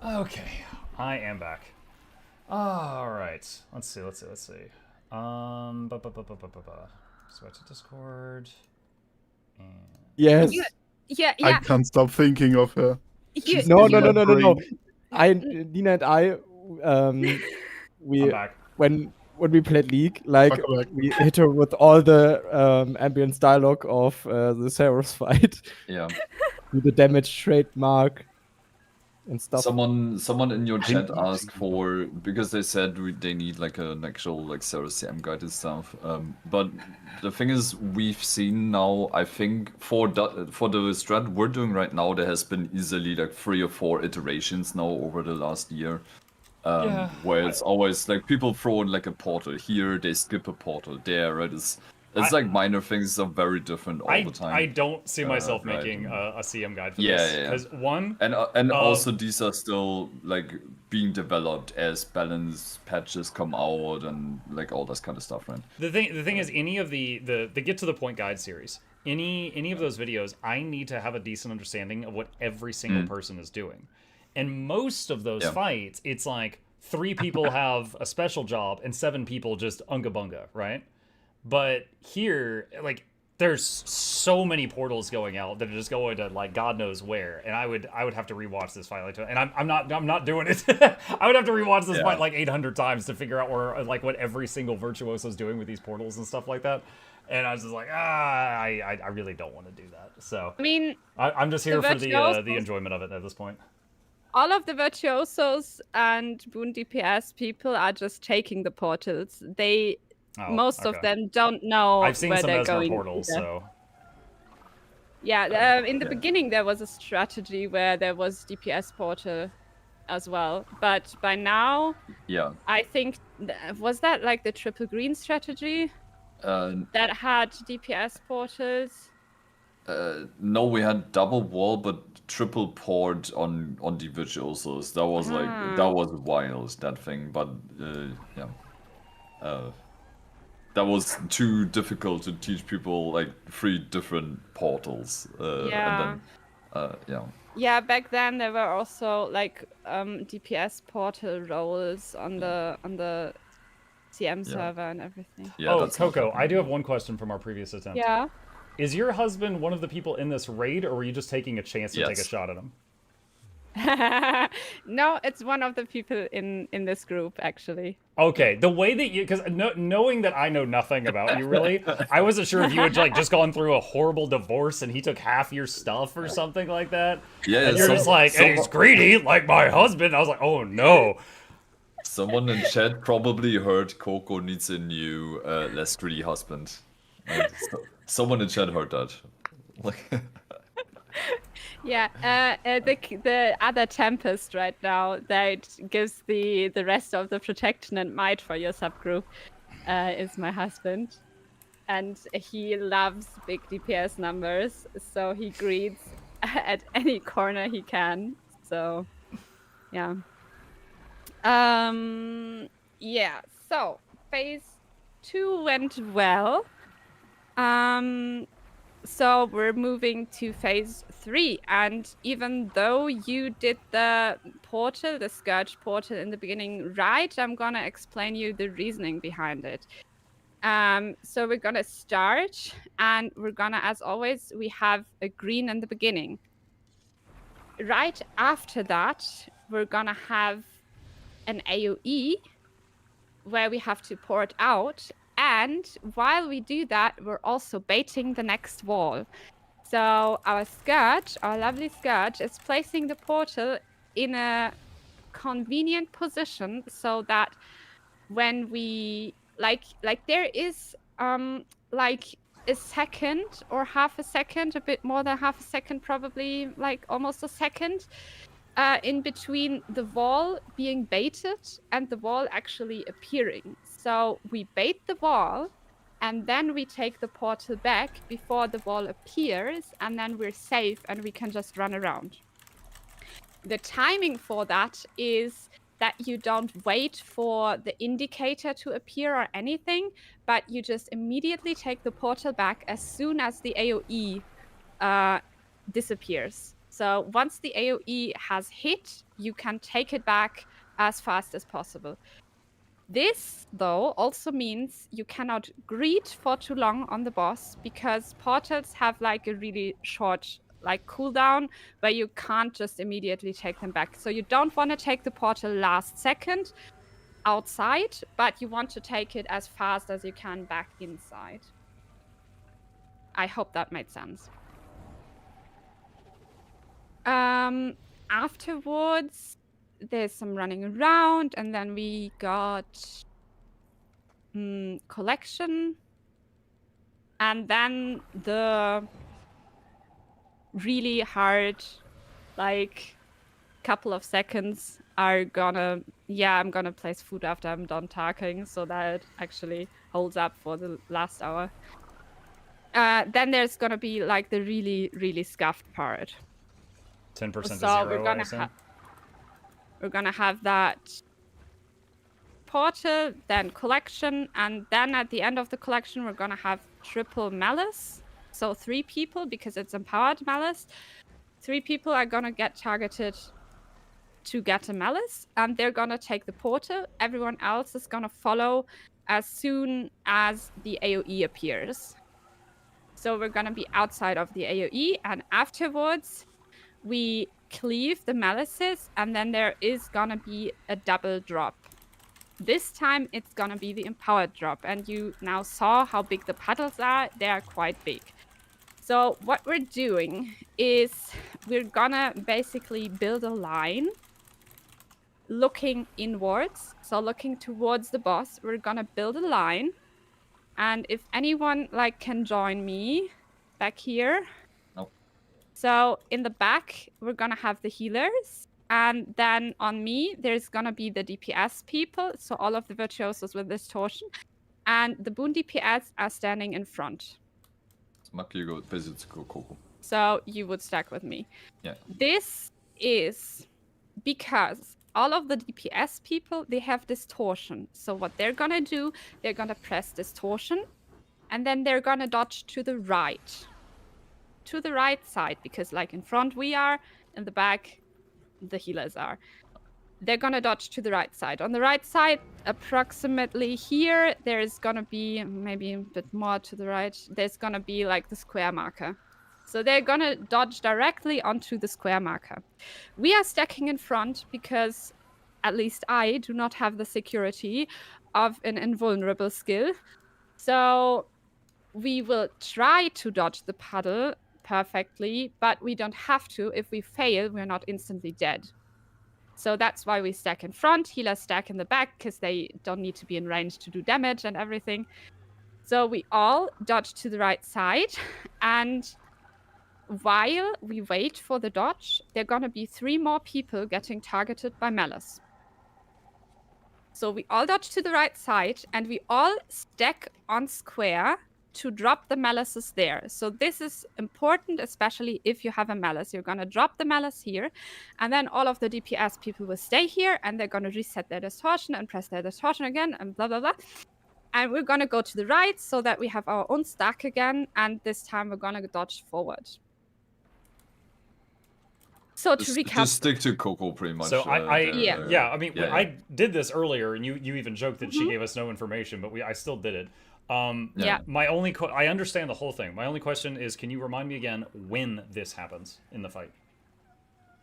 Okay, I am back. All right, let's see. Switch to Discord. And...
Yes.
Yeah.
I can't stop thinking of her.
No. Nina and I, we
I'm back.
when we played League, like we hit her with all the ambience dialogue of the CERUS fight.
Yeah.
With the damage trademark and stuff.
Someone in your chat asked for, because they said they need like an actual like CERUS CM guide and stuff. But the thing is, we've seen now, I think for the strat we're doing right now, there has been easily like 3 or 4 iterations now over the last year. Where it's always like people throw in like a portal here, they skip a portal there, right? It's like minor things are very different all the time.
I don't see myself
right.
making a CM guide for this. Because one...
And also these are still like being developed as balance patches come out and like all this kind of stuff, right?
The thing is, any of the Get to the Point guide series, any of those videos, I need to have a decent understanding of what every single person is doing. And most of those fights, it's like 3 people have a special job and 7 people just unga bunga, right? But here, like, there's so many portals going out that are just going to like God knows where, and I would have to rewatch this fight like, and I'm not doing it. I would have to rewatch this fight like 800 times to figure out where like what every single virtuoso is doing with these portals and stuff like that. And I was just like, I really don't want to do that. So
I mean,
I'm just here for the enjoyment of it at this point.
All of the virtuosos and boon DPS people are just taking the portals. Most of them don't know
I've seen
where
some
they're
Mesmer
going.
portals, so.
Yeah, in the beginning there was a strategy where there was DPS portal as well, but by now, I think was that like the triple green strategy that had DPS portals.
No, we had double wall, but triple port on the virtuosos. That was like that was wild, that thing. But that was too difficult to teach people like 3 different portals. And then,
Yeah, back then there were also like DPS portal roles on the CM server and everything.
Yeah, Coco, I do have one question from our previous attempt.
Yeah.
Is your husband one of the people in this raid, or were you just taking a chance to take a shot at him?
No, it's one of the people in this group, actually.
Okay, the way that you, because knowing that I know nothing about you, really, I wasn't sure if you had like just gone through a horrible divorce and he took half your stuff or something like that.
Yeah,
and you're just like, and he's greedy like my husband. I was like, oh no.
Someone in chat probably heard Coco needs a new, less greedy husband. Someone in chat heard that.
Yeah, the other Tempest right now that gives the rest of the protection and might for your subgroup is my husband. And he loves big DPS numbers, so he greets at any corner he can. So, yeah. Yeah, so phase 2 went well. So we're moving to phase 3, and even though you did the portal, the Scourge portal in the beginning right, I'm gonna explain you the reasoning behind it. So we're gonna start, and we're gonna, as always, we have a green in the beginning. Right after that, we're gonna have an AoE where we have to port out. And while we do that, we're also baiting the next wall. So our Scourge, our lovely Scourge, is placing the portal in a convenient position so that when we like there is like a second or half a second, a bit more than half a second, probably like almost a second, in between the wall being baited and the wall actually appearing. So we bait the wall, and then we take the portal back before the wall appears, and then we're safe and we can just run around. The timing for that is that you don't wait for the indicator to appear or anything, but you just immediately take the portal back as soon as the AoE disappears. So once the AoE has hit, you can take it back as fast as possible. This, though, also means you cannot greet for too long on the boss, because portals have like a really short like cooldown where you can't just immediately take them back. So you don't want to take the portal last second outside, but you want to take it as fast as you can back inside. I hope that made sense. Afterwards, there's some running around, and then we got collection, and then the really hard like couple of seconds are gonna, I'm gonna place food after I'm done talking so that it actually holds up for the last hour. Then there's gonna be like the really scuffed part.
10% to
so
0,
we're gonna have that portal, then collection, and then at the end of the collection we're gonna have triple malice. So 3 people, because it's empowered malice. 3 people are gonna get targeted to get a malice, and they're gonna take the portal. Everyone else is gonna follow as soon as the AoE appears. So we're gonna be outside of the AoE, and afterwards we cleave the malices, and then there is gonna be a double drop. This time it's gonna be the empowered drop, and you now saw how big the puddles are. They are quite big. So what we're doing is we're gonna basically build a line looking inwards, so looking towards the boss. We're gonna build a line, and if anyone like can join me back here.
Nope.
So in the back we're gonna have the healers, and then on me there's gonna be the DPS people, so all of the virtuosos with distortion, and the boon DPS are standing in front.
Mukluk visits Coco.
So you would stack with me.
Yeah.
This is because all of the DPS people, they have distortion. So what they're gonna do, they're gonna press distortion, and then they're gonna dodge to the right. To the right side, because like in front we are, in the back the healers are. They're gonna dodge to the right side. On the right side, approximately here, there's gonna be, maybe a bit more to the right, there's gonna be like the square marker. So they're gonna dodge directly onto the square marker. We are stacking in front because at least I do not have the security of an invulnerable skill. So we will try to dodge the puddle perfectly, but we don't have to. If we fail, we're not instantly dead. So that's why we stack in front, healers stack in the back, because they don't need to be in range to do damage and everything. So we all dodge to the right side, and while we wait for the dodge, there are gonna be 3 more people getting targeted by malice. So we all dodge to the right side, and we all stack on square to drop the malices there. So this is important, especially if you have a malice. You're gonna drop the malice here, and then all of the DPS people will stay here, and they're gonna reset their distortion and press their distortion again, and blah blah blah. And we're gonna go to the right so that we have our own stack again, and this time we're gonna dodge forward. So to recap,
just stick to Coco pretty much.
So I mean,
yeah.
I did this earlier, and you even joked that she gave us no information, but I still did it. My only I understand the whole thing. My only question is, can you remind me again when this happens in the fight?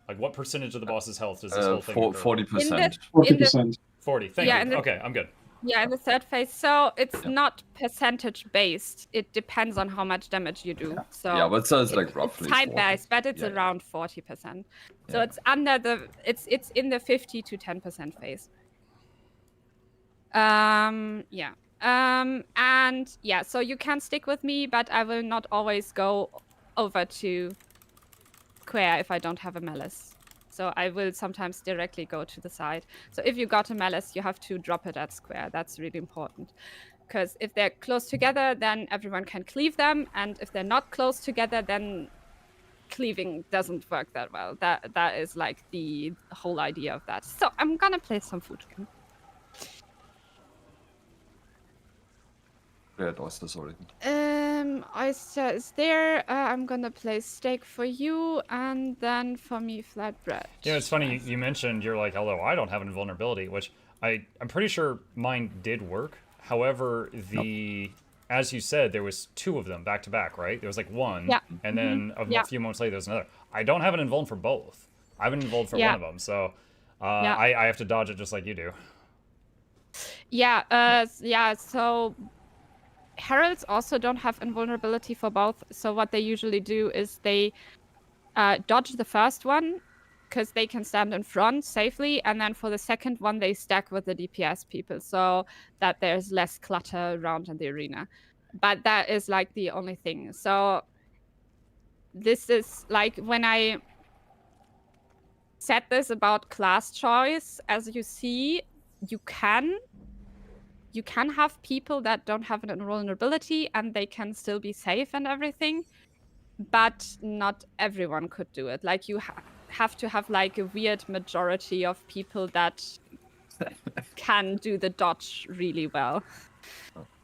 Like, what percentage of the boss's health does this whole thing?
40%.
40%.
40. Thank you. Okay, I'm good.
Yeah, in the third phase. So it's not percentage based. It depends on how much damage you do. So
yeah, but so it's like roughly.
It's type based, but it's around 40%. So it's under the it's in the 50 to 10% phase. And yeah, so you can stick with me, but I will not always go over to square if I don't have a malice. So I will sometimes directly go to the side. So if you got a malice, you have to drop it at square. That's really important. Because if they're close together, then everyone can cleave them. And if they're not close together, then cleaving doesn't work that well. That is like the whole idea of that. So I'm gonna play some food game.
Yeah, oyster, sorry.
Oyster is there. I'm gonna play steak for you, and then for me flatbread.
Yeah, it's funny you mentioned you're like, although I don't have an invulnerability, which I'm pretty sure mine did work. However, as you said, there was 2 of them back to back, right? There was like 1, and then a few moments later there's another. I don't have an invuln for both. I have an invuln for one of them, so I have to dodge it just like you do.
So heralds also don't have invulnerability for both. So what they usually do is they dodge the first one because they can stand in front safely, and then for the second one they stack with the DPS people so that there's less clutter around in the arena. But that is like the only thing. So this is like when I said this about class choice, as you see, you can have people that don't have an invulnerability and they can still be safe and everything, but not everyone could do it. Like you have to have like a weird majority of people that can do the dodge really well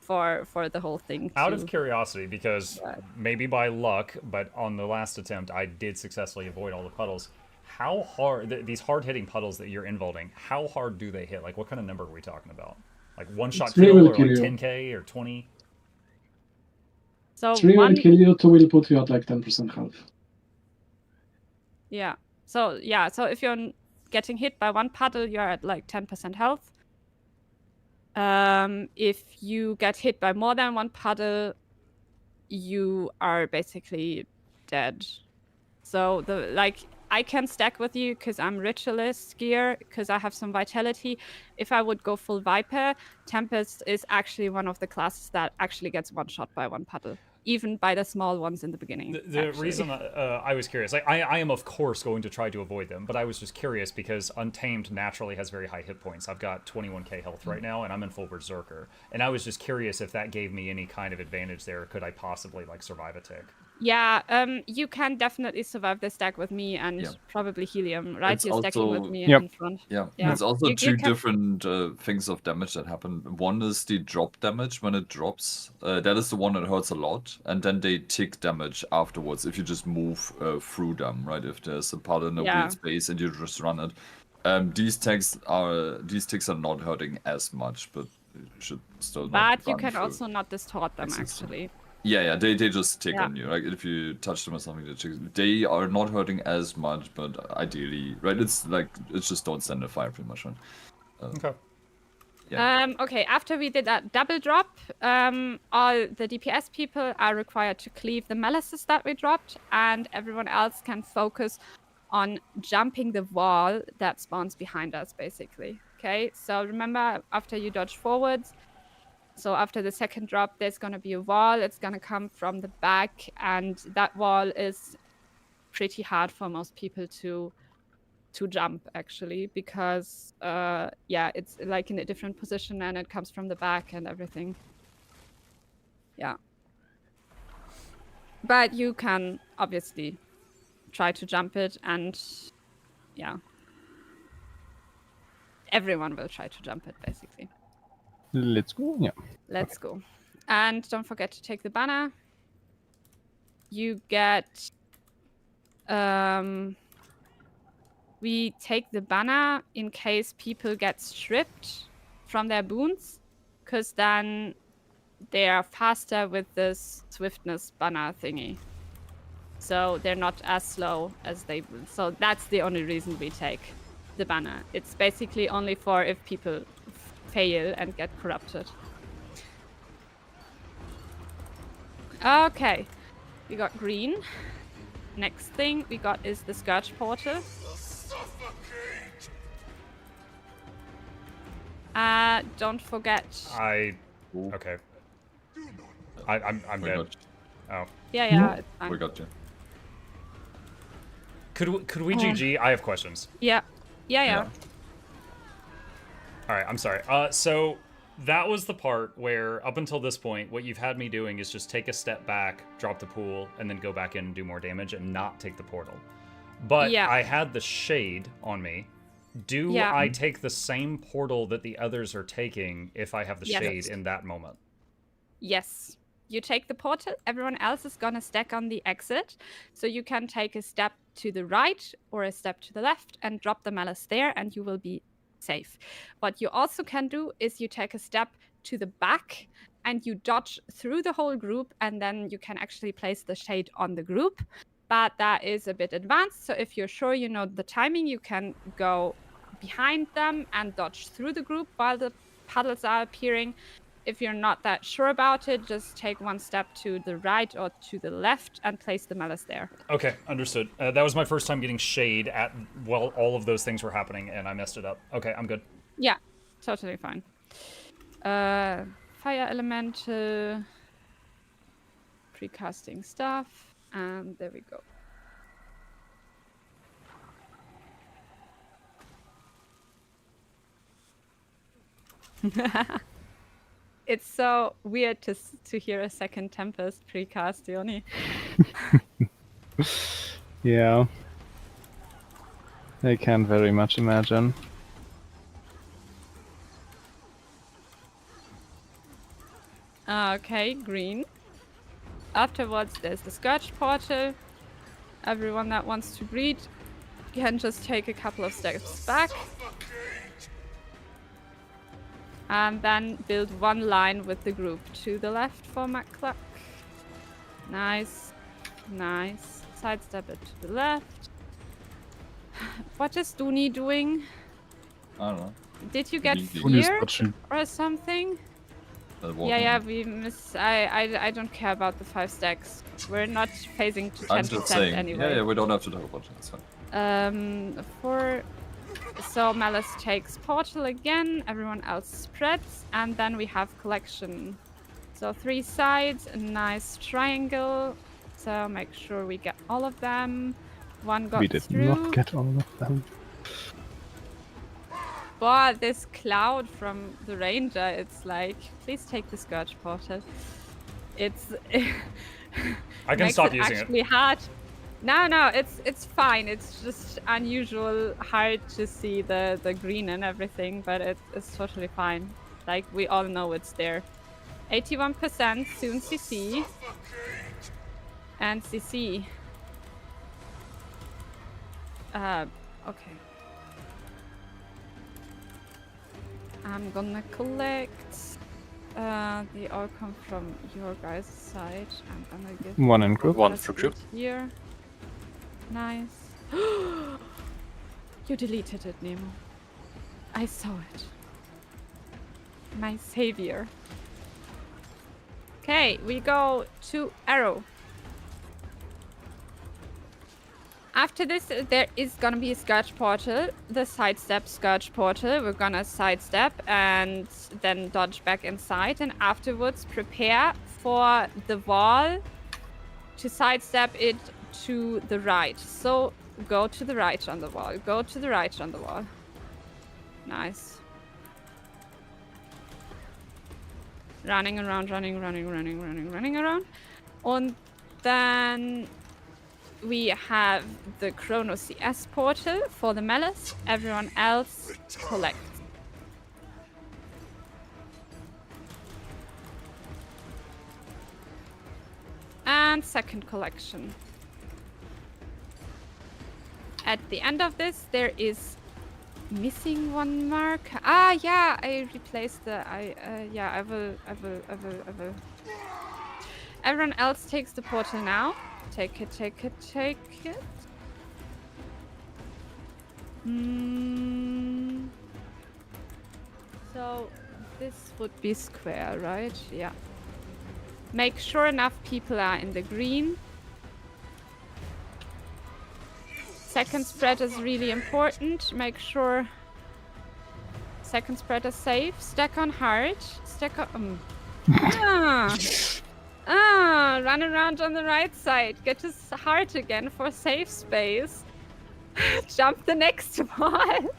for the whole thing.
Out of curiosity, because maybe by luck, but on the last attempt I did successfully avoid all the puddles. how hard these hard-hitting puddles that you're involving? How hard do they hit? Like, what kind of number are we talking about? Like one-shot
Three
kill
will
or
kill
like
you.
10k or 20?
So
3 will kill you, 2 will put you at like 10% health.
Yeah. So if you're getting hit by one puddle, you're at like 10% health. If you get hit by more than one puddle, you are basically dead. So I can stack with you because I'm Ritualist gear, because I have some vitality. If I would go full Viper, Tempest is actually one of the classes that actually gets one shot by one puddle, even by the small ones in the beginning.
The reason I was curious, like I am of course going to try to avoid them, but I was just curious because Untamed naturally has very high hit points. I've got 21k health right now, and I'm in full Berserker. And I was just curious if that gave me any kind of advantage there. Could I possibly like survive a tick?
Yeah, you can definitely survive the stack with me and probably Helium, right?
It's
You're stacking with me
Yep.
in front.
Yeah,
Yeah.
there's also
You
two
can-
different things of damage that happen. One is the drop damage when it drops. That is the one that hurts a lot, and then they tick damage afterwards if you just move through them, right? If there's a part in a
Yeah.
weird space and you just run it. These ticks are not hurting as much, but you should still. Not
But you
run
can
through.
also not distort them, actually.
Yeah, they just tick
Yeah.
on you. Like if you touch them or something, they are not hurting as much, but ideally, right? It's just don't stand a fire pretty much, right?
Okay.
Okay, after we did that double drop, all the DPS people are required to cleave the malices that we dropped, and everyone else can focus on jumping the wall that spawns behind us, basically. Okay, so remember, after you dodge forwards, so after the second drop, there's going to be a wall. It's going to come from the back, and that wall is pretty hard for most people to jump, actually, because it's like in a different position and it comes from the back and everything. Yeah. But you can obviously try to jump it, and yeah. Everyone will try to jump it, basically.
Let's go. Yeah.
Let's go. And don't forget to take the banner. You get... we take the banner in case people get stripped from their boons, because then they are faster with this swiftness banner thingy. So they're not as slow as they... So that's the only reason we take the banner. It's basically only for if people fail and get corrupted. Okay, we got green. Next thing we got is the Scourge Portal. Don't forget.
Okay. I'm dead. Oh.
Yeah, it's fine.
We got you.
Could we GG? I have questions.
Yeah.
All right, I'm sorry. So that was the part where, up until this point, what you've had me doing is just take a step back, drop the pool, and then go back in and do more damage and not take the portal. But I had the shade on me. Do I take the same portal that the others are taking if I have the shade in that moment?
Yes. You take the portal, everyone else is gonna stack on the exit, so you can take a step to the right or a step to the left and drop the malice there, and you will be safe. What you also can do is you take a step to the back and you dodge through the whole group, and then you can actually place the shade on the group. But that is a bit advanced, so if you're sure you know the timing, you can go behind them and dodge through the group while the puddles are appearing. If you're not that sure about it, just take one step to the right or to the left and place the malice there.
Okay, understood. That was my first time getting shade while all of those things were happening, and I messed it up. Okay, I'm good.
Yeah, totally fine. Fire elemental, precasting stuff, and there we go. It's so weird to hear a second Tempest precast, Yoni.
Yeah. I can very much imagine.
Okay, green. Afterwards, there's the Scourge Portal. Everyone that wants to breed, can just take a couple of steps back. And then build one line with the group to the left for Mukluk. Nice. Nice. Sidestep it to the left. What is Dooney doing?
I don't know.
Did you get
Dooney's
fear
watching.
or something? Yeah, we miss. I don't care about the 5 stacks. We're not phasing to 10%
I'm just saying.
anyway.
Yeah, we don't have to talk about it. That's fine.
So Malice takes portal again, everyone else spreads, and then we have collection. So 3 sides, a nice triangle. So make sure we get all of them. One got
We did
through.
not get all of them.
But this cloud from the ranger, it's like, please take the Scourge portal. It's
I can stop using it.
actually hard. No, it's fine. It's just unusual, hard to see the green and everything, but it's totally fine. Like, we all know it's there. 81%, soon CC. And CC. Okay. I'm gonna collect. They all come from your guys' side. I'm gonna give
One in group.
One for group. Here. Nice. You deleted it, Nemo. I saw it. My savior. Okay, we go to Arrow. After this, there is gonna be a Scourge portal, the sidestep Scourge portal. We're gonna sidestep and then dodge back inside, and afterwards prepare for the wall to sidestep it to the right. So go to the right on the wall. Go to the right on the wall. Nice. Running around, running around. And then we have the Chrono CS portal for the Malice. Everyone else collects. And second collection. At the end of this, there is missing one mark. Ah, yeah, I replaced the. Yeah, I will. Everyone else takes the portal now. Take it. So this would be square, right? Yeah. Make sure enough people are in the green. Second spread is really important. Make sure second spread is safe. Stack on hard. Stack on. Run around on the right side. Get to heart again for safe space. Jump the next wall.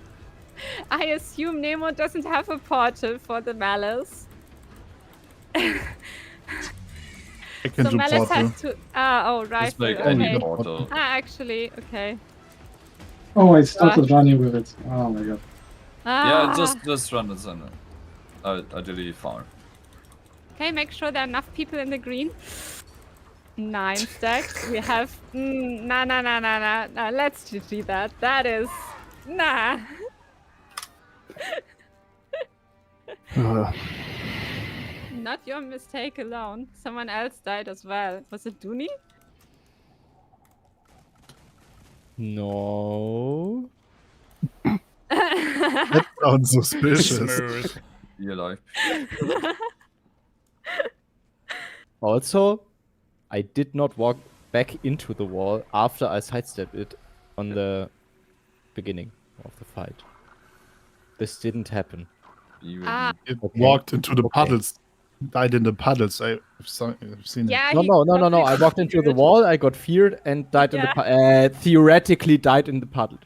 I assume Nemo doesn't have a portal for the Malice.
I can
So
do
Malice
portal.
has to. Oh, right.
Just make
Okay.
any portal.
Actually, okay.
Oh, I started running with it. Oh my god.
Yeah, just run the center. Ideally far.
Okay, make sure there are enough people in the green. 9 stacks. We have. Nah. Let's GG that. That is. Nah. Not your mistake alone. Someone else died as well. Was it Dooney?
No.
That sounds suspicious.
Smooth.
You're alive.
Also, I did not walk back into the wall after I sidestepped it on the beginning of the fight. This didn't happen.
It walked into the puddles. Died in the puddles. I've seen
Yeah,
it.
No. I walked into the wall, I got feared, and died in the theoretically died in the puddle.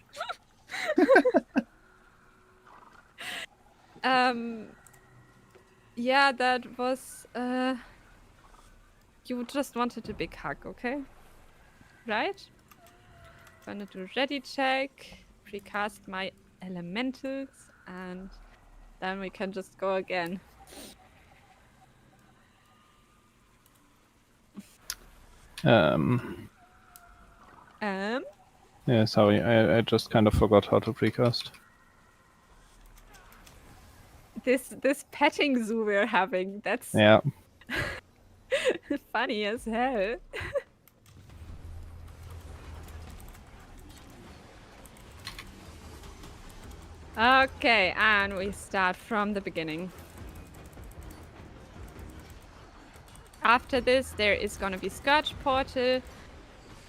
Yeah, that was. You just wanted a big hug, okay? Right? Gonna do ready check, precast my elementals, and then we can just go again.
Yeah, sorry, I just kind of forgot how to precast.
This petting zoo we're having, that's
Yeah.
funny as hell. Okay, and we start from the beginning. After this, there is gonna be Scourge Portal.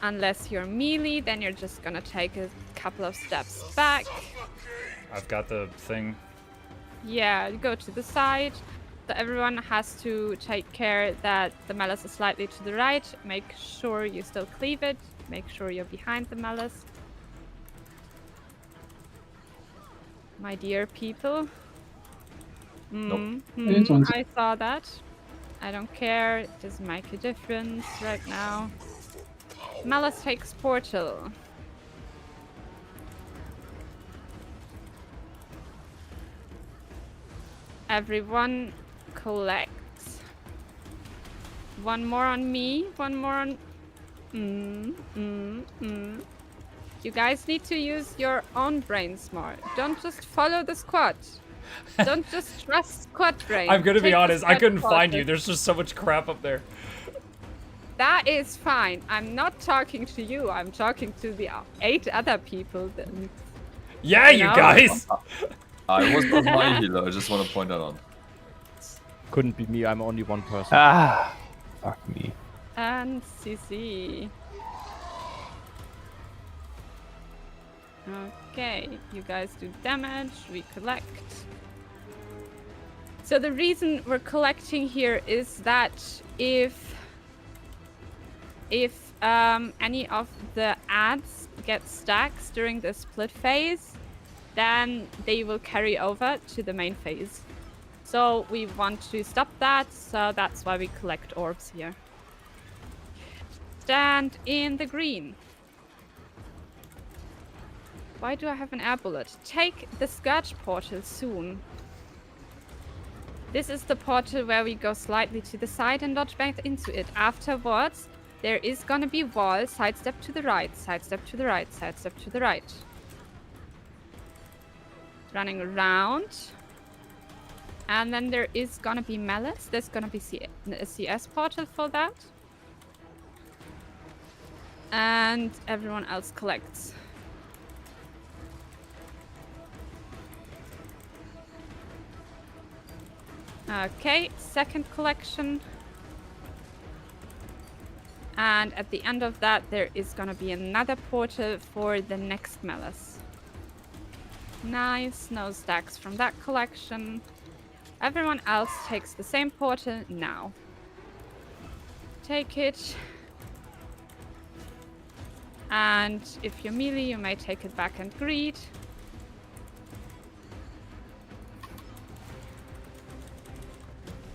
Unless you're melee, then you're just gonna take a couple of steps back.
I've got the thing.
Yeah, go to the side. So everyone has to take care that the malice is slightly to the right. Make sure you still cleave it. Make sure you're behind the malice. My dear people. I saw that. I don't care. It doesn't make a difference right now. Malice takes portal. Everyone collects. One more on me. One more on... You guys need to use your own brains more. Don't just follow the squad. Don't just trust squad brain.
I'm gonna be
Take the
honest, I
squad
couldn't find
portal.
you. There's just so much crap up there.
That is fine. I'm not talking to you. I'm talking to the 8 other people. Then.
Yeah, you
know?
guys!
I was not my healer, I just want to point that out.
Couldn't be me, I'm only one person.
Ah, fuck me.
And CC. Okay, you guys do damage, we collect. So the reason we're collecting here is that if any of the ads get stacks during the split phase, then they will carry over to the main phase. So we want to stop that, so that's why we collect orbs here. Stand in the green. Why do I have an air bullet? Take the Scourge Portal soon. This is the portal where we go slightly to the side and dodge back into it. Afterwards, there is gonna be wall, sidestep to the right, sidestep to the right, sidestep to the right. Running around. And then there is gonna be Malice. There's gonna be a CS portal for that. And everyone else collects. Okay, second collection. And at the end of that, there is gonna be another portal for the next Malice. Nice, no stacks from that collection. Everyone else takes the same portal now. Take it. And if you're melee, you may take it back and greet.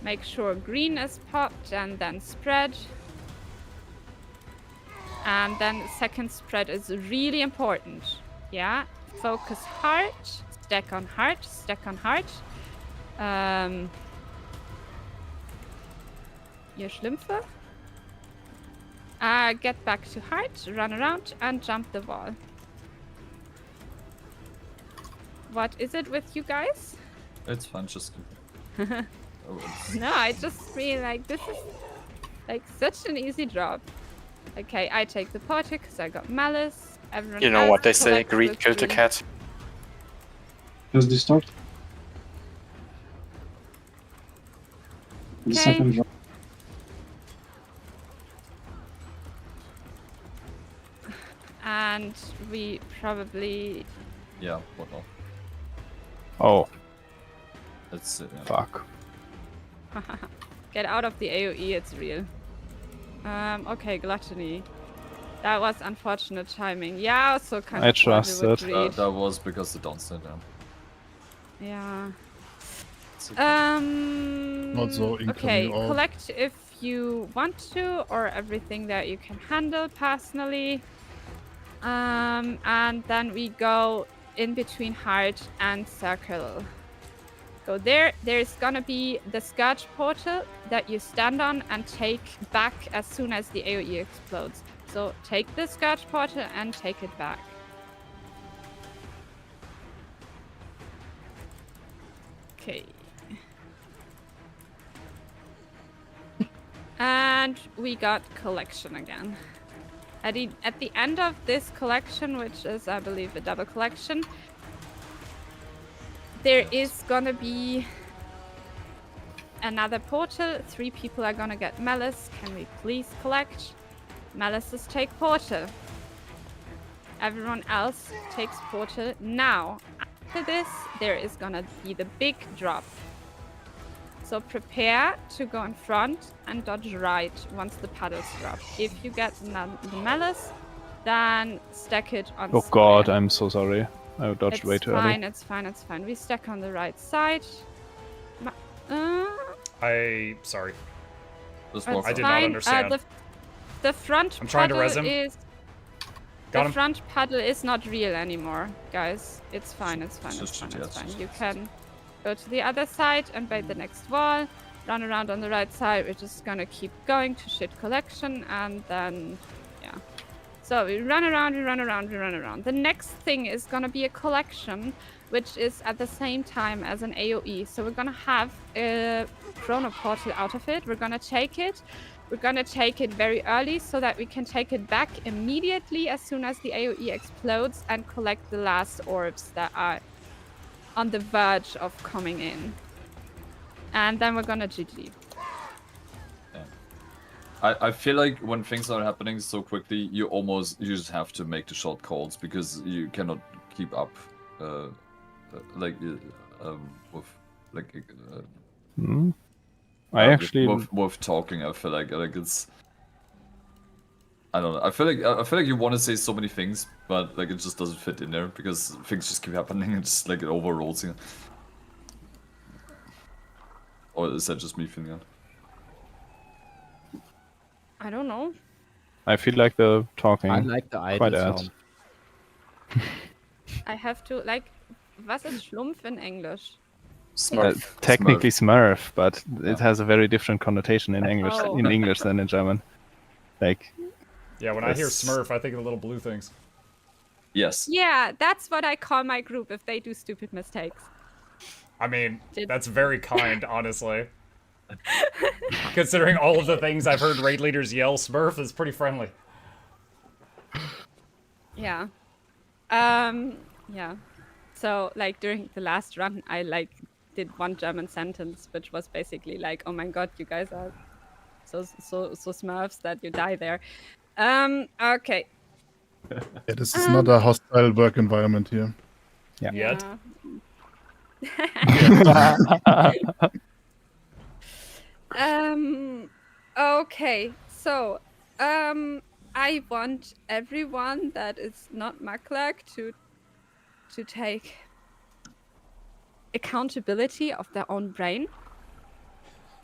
Make sure green is popped and then spread. And then second spread is really important. Yeah, focus heart, stack on heart, stack on heart. Ihr Schlümpfe. Get back to heart, run around and jump the wall. What is it with you guys?
It's fun, just...
No, I just mean like this is like such an easy job. Okay, I take the portal because I got Malice. Everyone
You know
else
what they say,
collects
greed
with
killed the
green.
cat.
Does this start? The
Okay.
second drop.
And we probably
Yeah, what not?
Oh,
That's it, yeah.
fuck.
get out of the AoE, it's real. Okay, gluttony. That was unfortunate timing. Yeah, also kind
I
of
trust
with
it.
greed.
That was because the downstairs,
Yeah.
Not so incoming
Okay,
all.
collect if you want to, or everything that you can handle personally. And then we go in between heart and circle. Go there. There's gonna be the Scourge portal that you stand on and take back as soon as the AoE explodes. So take the Scourge portal and take it back. Okay. And we got collection again. At the end of this collection, which is, I believe, a double collection, there is gonna be another portal. 3 people are gonna get Malice. Can we please collect? Malices take portal. Everyone else takes portal. Now, after this, there is gonna be the big drop. So prepare to go in front and dodge right once the paddles drop. If you get the Malice, then stack it on
Oh
square.
god, I'm so sorry. I dodged
It's
way too
fine,
early.
it's fine, it's fine. We stack on the right side.
Sorry.
It's
I did
fine.
not understand.
The front
I'm trying to
paddle
res him.
is...
Got
the
him.
front paddle is not real anymore, guys. It's fine, it's fine, it's
Just
fine,
shoot,
it's
yeah,
fine.
just
You
shoot.
can go to the other side and bait the next wall. Run around on the right side. We're just gonna keep going to shit collection and then, yeah. So we run around, we run around, we run around. The next thing is gonna be a collection, which is at the same time as an AoE. So we're gonna have a chrono portal out of it. We're gonna take it. We're gonna take it very early so that we can take it back immediately as soon as the AoE explodes and collect the last orbs that are on the verge of coming in. And then we're gonna GG.
I feel like when things are happening so quickly, you just have to make the short calls because you cannot keep up, with
I actually
with talking. I feel like it's. I don't know. I feel like you want to say so many things, but like it just doesn't fit in there because things just keep happening and just like it overrolls you. Or is that just me feeling it?
I don't know.
I feel like the talking
I like the idle
quite adds.
sound.
I have to, like, was ist Schlumpf in English?
Technically Smurf, but it has a very different connotation in English
Oh.
than in German. Like,
Yeah, when I hear
That's-
Smurf, I think of the little blue things.
Yes.
Yeah, that's what I call my group if they do stupid mistakes.
I mean, that's very kind, honestly. Considering all of the things I've heard raid leaders yell, Smurf is pretty friendly.
Yeah. Yeah. So, like, during the last run, I, like, did one German sentence, which was basically like, oh my god, you guys are so Smurfs that you die there. Okay.
Yeah, this is not a hostile work environment here.
Yeah.
Yet.
Okay, so, I want everyone that is not Mukluk to take accountability of their own brain.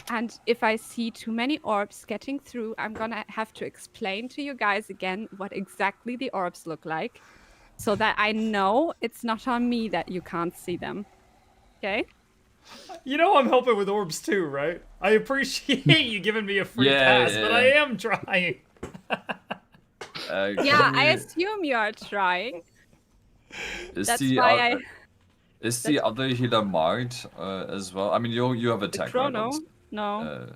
And if I see too many orbs getting through, I'm gonna have to explain to you guys again what exactly the orbs look like, so that I know it's not on me that you can't see them. Okay?
You know I'm helping with orbs too, right? I appreciate you giving me a free
Yeah,
pass, but
yeah.
I am trying.
Yeah, I assume you are trying.
Is
That's
the
why
is the other healer marked as well? I mean, you have attack, right?
Chrono? No.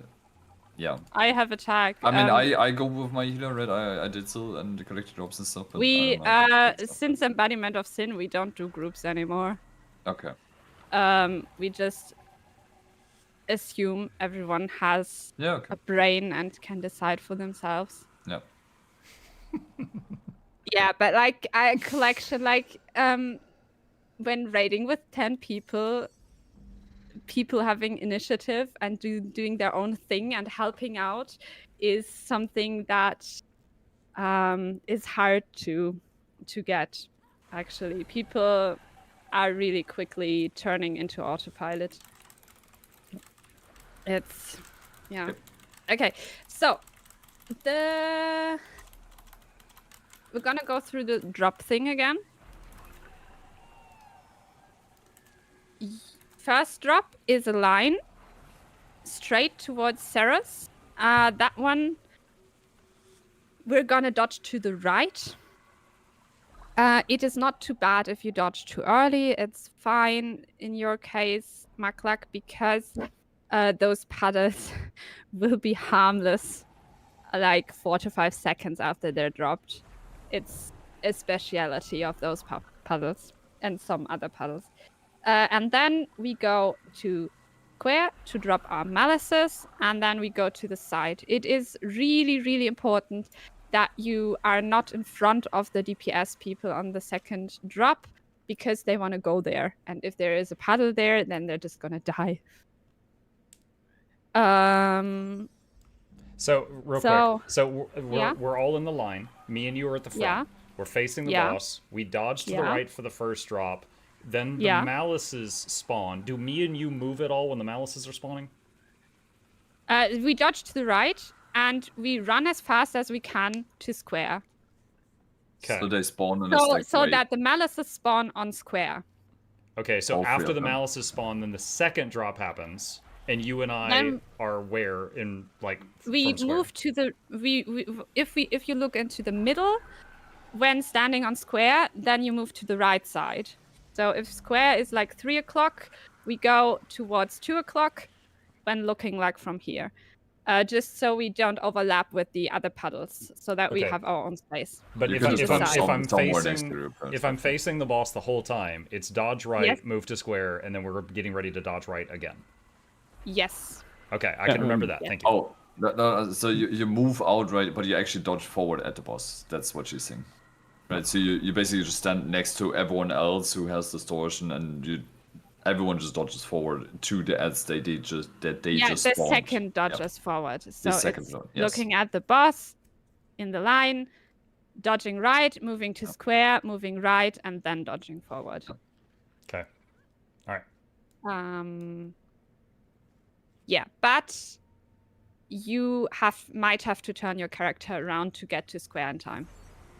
Yeah.
I have attack.
I mean, I go with my healer, right? I did so and collected drops and stuff. But
We,
I don't know.
since Embodiment of Sin, we don't do groups anymore.
Okay.
We just assume everyone has
Yeah, okay.
a brain and can decide for themselves.
Yeah.
Yeah, but like a collection, like when raiding with 10 people, people having initiative and doing their own thing and helping out is something that is hard to get. Actually, people are really quickly turning into autopilot. It's yeah. Okay, so we're gonna go through the drop thing again. First drop is a line straight towards CERUS. That one we're gonna dodge to the right. It is not too bad if you dodge too early. It's fine in your case. Mukluk, because those puddles will be harmless like 4 to 5 seconds after they're dropped. It's a speciality of those puddles and some other puddles. And then we go to square to drop our malices, and then we go to the side. It is really, really important that you are not in front of the DPS people on the second drop, because they want to go there. And if there is a puddle there, then they're just going to die.
So, real quick. So, we're all in the line. Me and you are at the front.
Yeah.
We're facing the boss. We dodge to the right for the first drop. Then the malices spawn. Do me and you move at all when the malices are spawning?
We dodge to the right, and we run as fast as we can to square.
Okay.
So they spawn in a stacked
So
way.
that the malices spawn on square.
Okay, so
All
after
three
the
of them.
malices spawn, then the second drop happens, and you and I are where in like
We
from square?
move to the if you look into the middle when standing on square, then you move to the right side. So if square is like 3 o'clock, we go towards 2 o'clock when looking like from here. Just so we don't overlap with the other puddles, so that we
Okay.
have our own space.
But
You
if,
can
I,
just
if,
put
I'm, if I'm
somewhere next to
facing
your opponent.
if I'm facing the boss the whole time, it's dodge right,
Yes.
move to square, and then we're getting ready to dodge right again.
Yes.
Okay, I can remember that. Thank you.
Oh, no, so you move out, right, but you actually dodge forward at the boss. That's what she's saying. Right, so you basically just stand next to everyone else who has distortion, and everyone just dodges forward to the ads they just
The
spawned.
second dodges forward. So
second
it's
dodge, yes.
looking at the boss in the line, dodging right, moving to square, moving right, and then dodging forward.
Okay. All right.
Yeah, but you might have to turn your character around to get to square in time,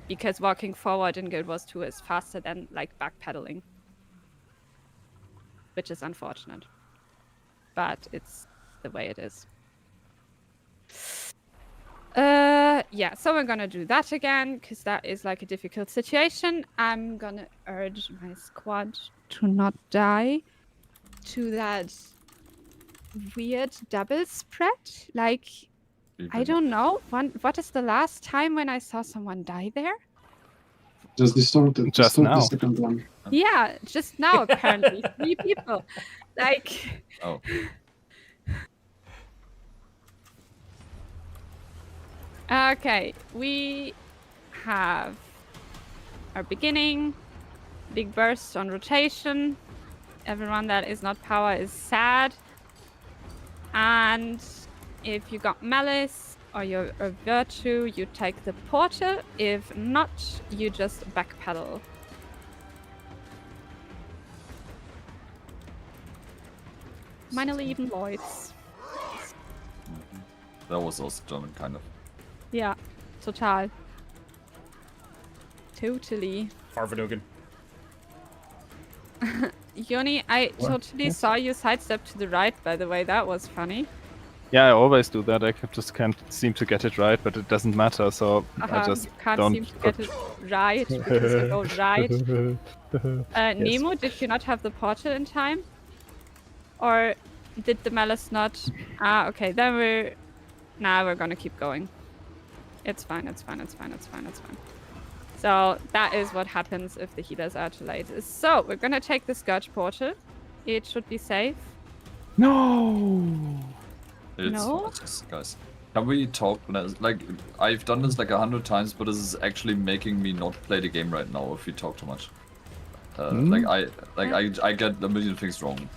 because walking forward in Guild Wars 2 is faster than like backpedaling, which is unfortunate, but it's the way it is. Yeah, so we're gonna do that again, because that is like a difficult situation. I'm gonna urge my squad to not die to that weird double spread. Like, I don't know. What is the last time when I saw someone die there?
Just distorted.
Just
Distort
now.
the second one.
Yeah, just now apparently. 3 people. Like,
Oh.
okay, we have our beginning, big burst on rotation. Everyone that is not power is sad. And if you got malice or you're a virtue, you take the portal. If not, you just backpedal. Meine lieben Leute.
That was also German, kind of.
Ja, total. Totally.
Farvadogen.
Yoni, I totally saw you sidestep to the right, by the way. That was funny.
Yeah, I always do that. I just can't seem to get it right, but it doesn't matter. So I just
you can't
don't.
seem to get it right because you go right. Nemo, did you not have the portal in time? Or did the malice not? Ah, okay. Then we're gonna keep going. It's fine. It's fine. It's fine. It's fine. It's fine. So that is what happens if the healers are too late. So we're gonna take the Scourge portal. It should be safe.
No.
No?
Guys, can we talk? Like, I've done this like 100 times, but this is actually making me not play the game right now if we talk too much. I get a million things wrong.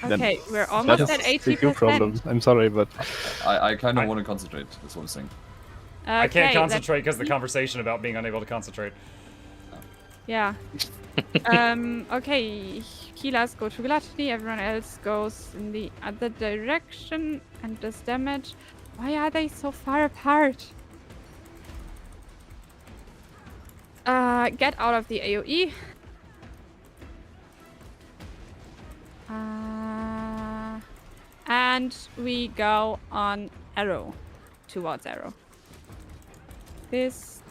Okay, we're almost at 80%.
Problem. I'm sorry, but
I kind of want to concentrate. That's what I'm saying.
I can't
Okay,
concentrate because the conversation about being unable to concentrate.
Yeah. Okay, healers go to gluttony, everyone else goes in the other direction and does damage. Why are they so far apart? Get out of the AoE. And we go on arrow, towards arrow. There's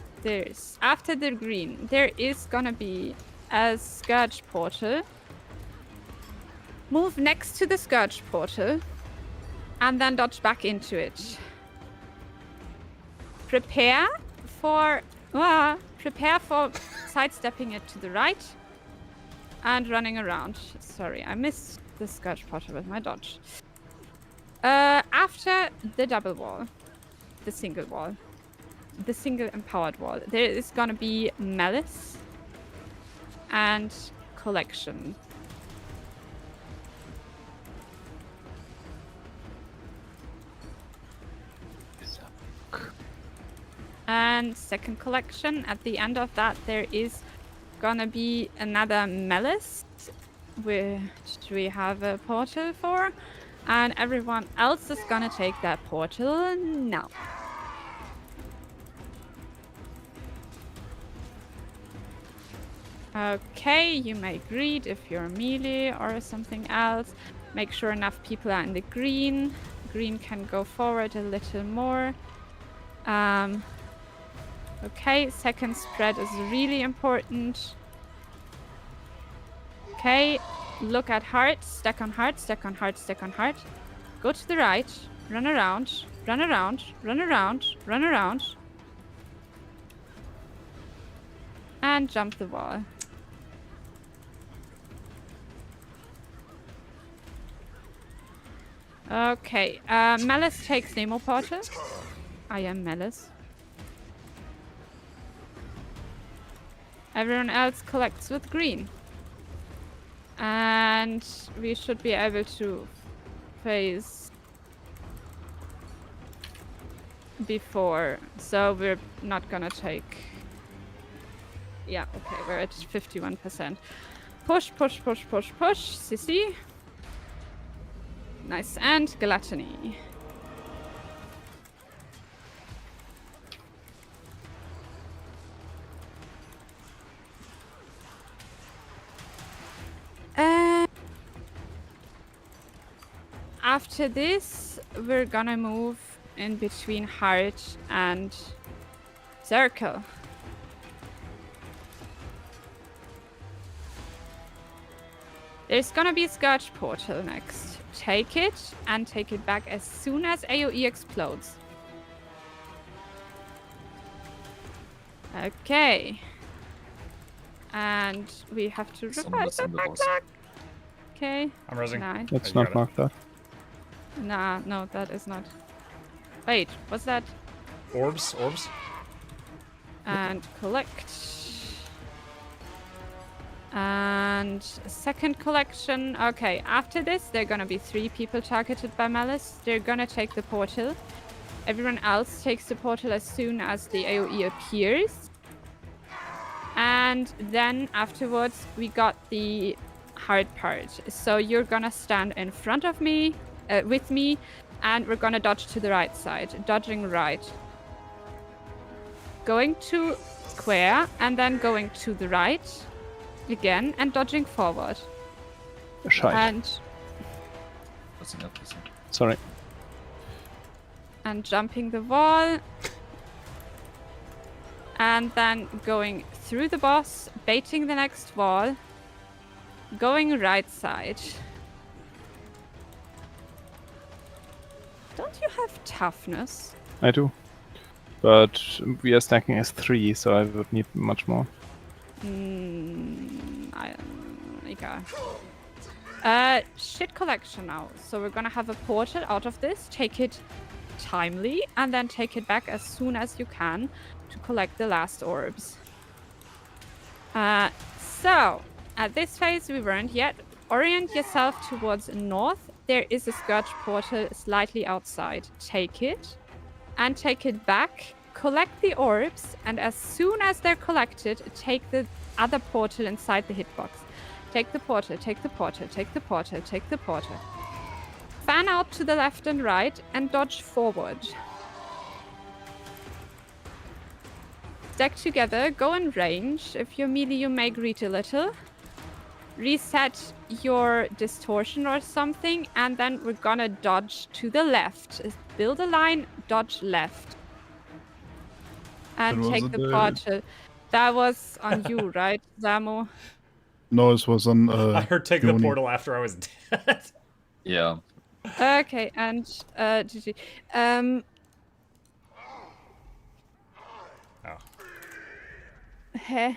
after the green, there is gonna be a Scourge portal. Move next to the Scourge portal. And then dodge back into it. Prepare for sidestepping it to the right. And running around. Sorry, I missed the Scourge portal with my dodge. After the double wall. The single wall. The single empowered wall. There is gonna be Malice. And Collection. And second collection. At the end of that, there is gonna be another Malice, which we have a portal for, and everyone else is gonna take that portal now. Okay, you may greet if you're melee or something else. Make sure enough people are in the green. Green can go forward a little more. Okay, second spread is really important. Okay, look at heart, stack on heart, stack on heart, stack on heart. Go to the right, run around, run around, run around, run around. And jump the wall. Okay, Malice takes Nemo Portal. I am Malice. Everyone else collects with green. And we should be able to phase before. So we're not gonna take... Yeah, okay, we're at 51%. Push, push, push, push, push. Sissy. Nice, and Gluttony. After this, we're gonna move in between heart and circle. There's gonna be a Scourge portal next. Take it and take it back as soon as AoE explodes. Okay. And we have to revive the Mukluk. Okay.
I'm resing.
Nice.
Let's not mark that.
Nah, no, that is not. Wait, what's that?
Orbs, orbs.
And collect. And second collection. Okay, after this, there are gonna be 3 people targeted by Malice. They're gonna take the portal. Everyone else takes the portal as soon as the AoE appears. And then afterwards, we got the hard part. So you're gonna stand in front of me, with me, and we're gonna dodge to the right side. Dodging right. Going to square, and then going to the right. Again, and dodging forward.
Scheiße.
And
sorry.
And jumping the wall. And then going through the boss, baiting the next wall. Going right side. Don't you have toughness?
I do. But we are stacking as 3, so I would need much more.
Egal. Shit collection now. So we're gonna have a portal out of this. Take it timely, and then take it back as soon as you can to collect the last orbs. So, at this phase we weren't yet. Orient yourself towards north. There is a Scourge portal slightly outside. Take it, and take it back. Collect the orbs, and as soon as they're collected, take the other portal inside the hitbox. Take the portal, take the portal, take the portal, take the portal. Fan out to the left and right, and dodge forward. Stack together, go in range. If you're melee, you may greet a little. Reset your distortion or something, and then we're gonna dodge to the left. Build a line, dodge left. And take the portal. That was on you, right, Samo?
No, it was on.
I heard take the
Yoni.
portal after I was dead.
Yeah.
Okay, and GG.
Oh.
Heh.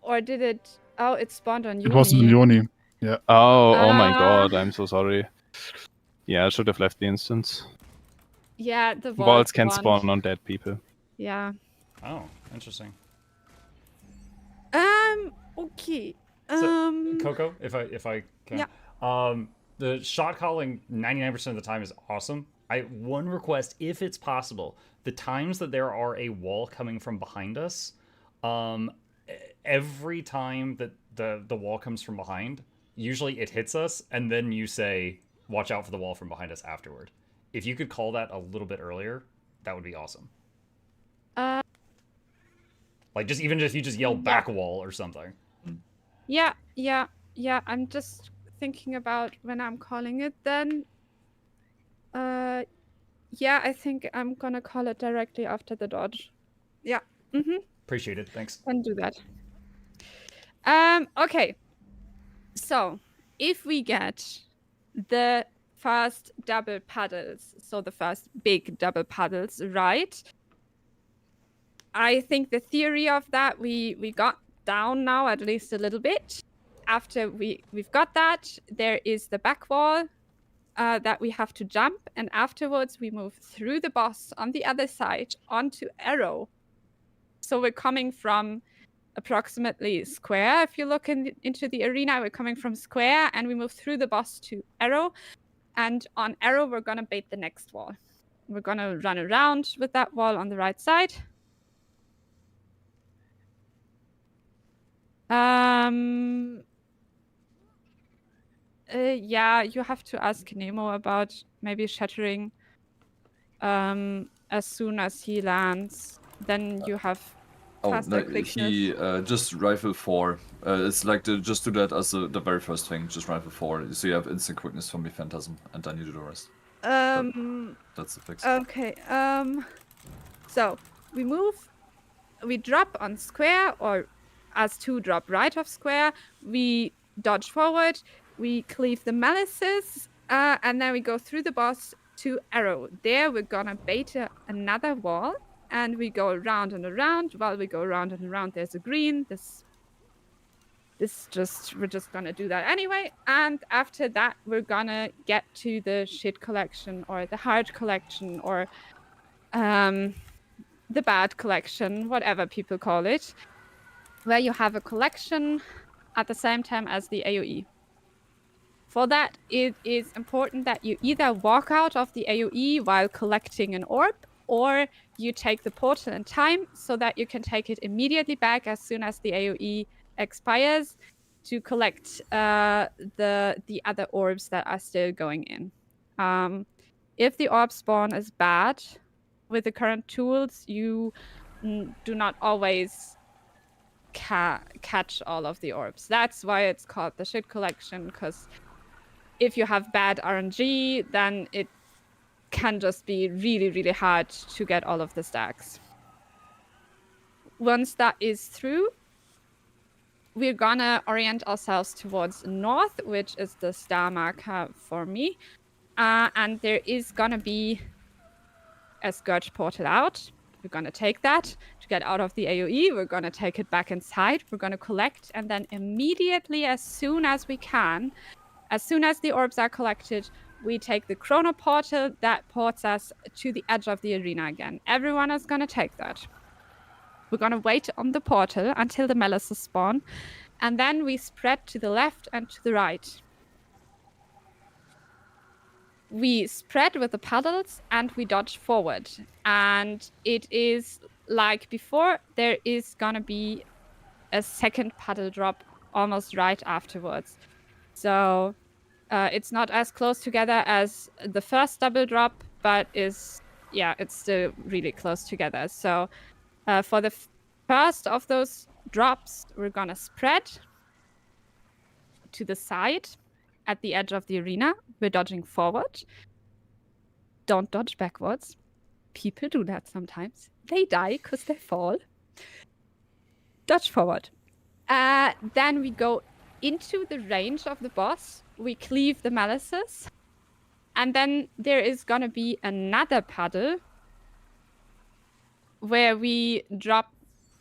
Or did it? Oh, it spawned on you.
It was in Yoni. Yeah.
Oh my
Ah.
god, I'm so sorry. Yeah, I should have left the instance.
Yeah, the
Vaults can
spawned.
spawn on dead people.
Yeah.
Oh, interesting.
Okay.
So, Coco, if I can.
Yeah.
The shot calling 99% of the time is awesome. One request, if it's possible, the times that there are a wall coming from behind us, every time that the wall comes from behind, usually it hits us, and then you say, watch out for the wall from behind us afterward. If you could call that a little bit earlier, that would be awesome. Like, just even if you just yell back wall or something.
Yeah. I'm just thinking about when I'm calling it then. Yeah, I think I'm gonna call it directly after the dodge. Yeah.
Appreciate it. Thanks.
Can do that. Okay. So, if we get the first double paddles, so the first big double paddles, right? I think the theory of that we got down now at least a little bit. After we've got that, there is the back wall that we have to jump, and afterwards we move through the boss on the other side onto arrow. So we're coming from approximately square. If you look into the arena, we're coming from square, and we move through the boss to arrow. And on arrow, we're gonna bait the next wall. We're gonna run around with that wall on the right side. Yeah, you have to ask Nemo about maybe shattering as soon as he lands. Then you have faster quickness.
He just rifle 4. It's like just do that as the very first thing. Just rifle 4, so you have instant quickness from the phantasm, and then you do the rest. That's the fix.
Okay. So we move, we drop on square, or as 2 drop right of square. We dodge forward. We cleave the malices, and then we go through the boss to arrow. There we're gonna bait another wall, and we go around and around. While we go around and around, there's a green. We're just gonna do that anyway. And after that, we're gonna get to the shit collection, or the hard collection, or the bad collection, whatever people call it, where you have a collection at the same time as the AoE. For that, it is important that you either walk out of the AoE while collecting an orb, or you take the portal in time so that you can take it immediately back as soon as the AoE expires to collect the other orbs that are still going in. If the orb spawn is bad with the current tools, you do not always catch all of the orbs. That's why it's called the shit collection, because if you have bad RNG, then it can just be really, really hard to get all of the stacks. Once that is through, we're gonna orient ourselves towards north, which is the star marker for me. And there is gonna be a Scourge portal out. We're gonna take that to get out of the AoE. We're gonna take it back inside. We're gonna collect, and then immediately, as soon as we can, as soon as the orbs are collected, we take the chrono portal that ports us to the edge of the arena again. Everyone is gonna take that. We're gonna wait on the portal until the malices spawn, and then we spread to the left and to the right. We spread with the paddles and we dodge forward. And it is like before, there is gonna be a second paddle drop almost right afterwards. So it's not as close together as the first double drop, but it's still really close together. So for the first of those drops, we're gonna spread to the side at the edge of the arena. We're dodging forward. Don't dodge backwards. People do that sometimes. They die because they fall. Dodge forward. Then we go into the range of the boss, we cleave the malices, and then there is gonna be another puddle where we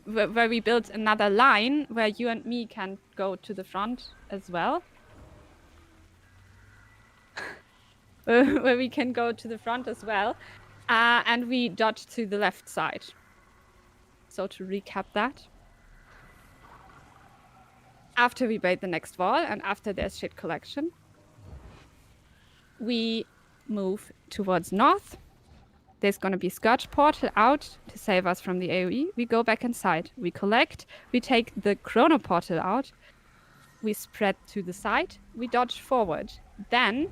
where we build another line where you and me can go to the front as well. Where we can go to the front as well, and we dodge to the left side. So to recap that, after we build the next wall and after there's shit collection, we move towards north. There's going to be Scourge Portal out to save us from the AoE. We go back inside. We collect. We take the Chrono Portal out. We spread to the side. We dodge forward. Then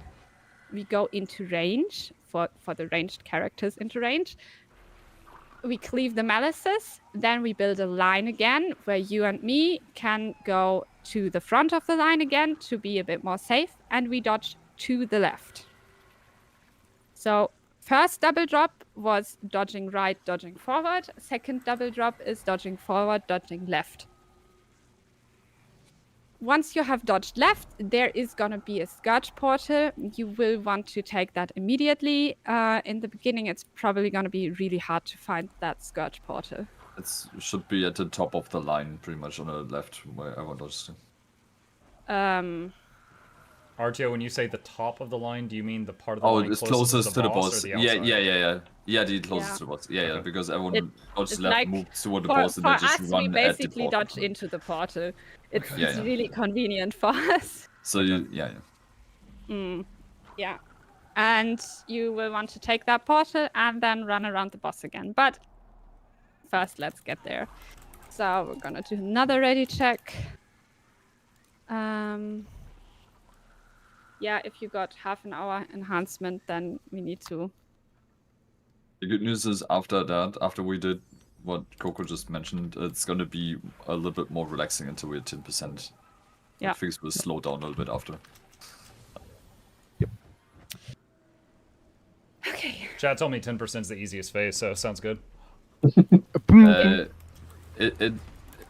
we go into range for the ranged characters into range. We cleave the malices. Then we build a line again where you and me can go to the front of the line again to be a bit more safe. And we dodge to the left. So first double drop was dodging right, dodging forward. Second double drop is dodging forward, dodging left. Once you have dodged left, there is going to be a Scourge Portal. You will want to take that immediately. In the beginning, it's probably going to be really hard to find that Scourge Portal.
It should be at the top of the line, pretty much on the left, where I want to.
RTO, when you say the top of the line, do you mean the part of the line
it's closest to the boss.
or the
Yeah,
outside?
Yeah, the closest to the boss. Yeah, because everyone dodges left,
like,
moves toward the
for,
boss, and
for
they just
us,
run
we
at the
basically
portal.
dodge into the portal. It's
Yeah.
really convenient for us.
So you, yeah.
Yeah. And you will want to take that portal and then run around the boss again. But first, let's get there. So we're gonna do another ready check. Yeah, if you got half an hour enhancement, then we need to.
The good news is after that, after we did what Coco just mentioned, it's going to be a little bit more relaxing until we're at 10%.
Yeah.
Things will slow down a little bit after.
Okay.
Chat told me 10% is the easiest phase, so sounds good.
It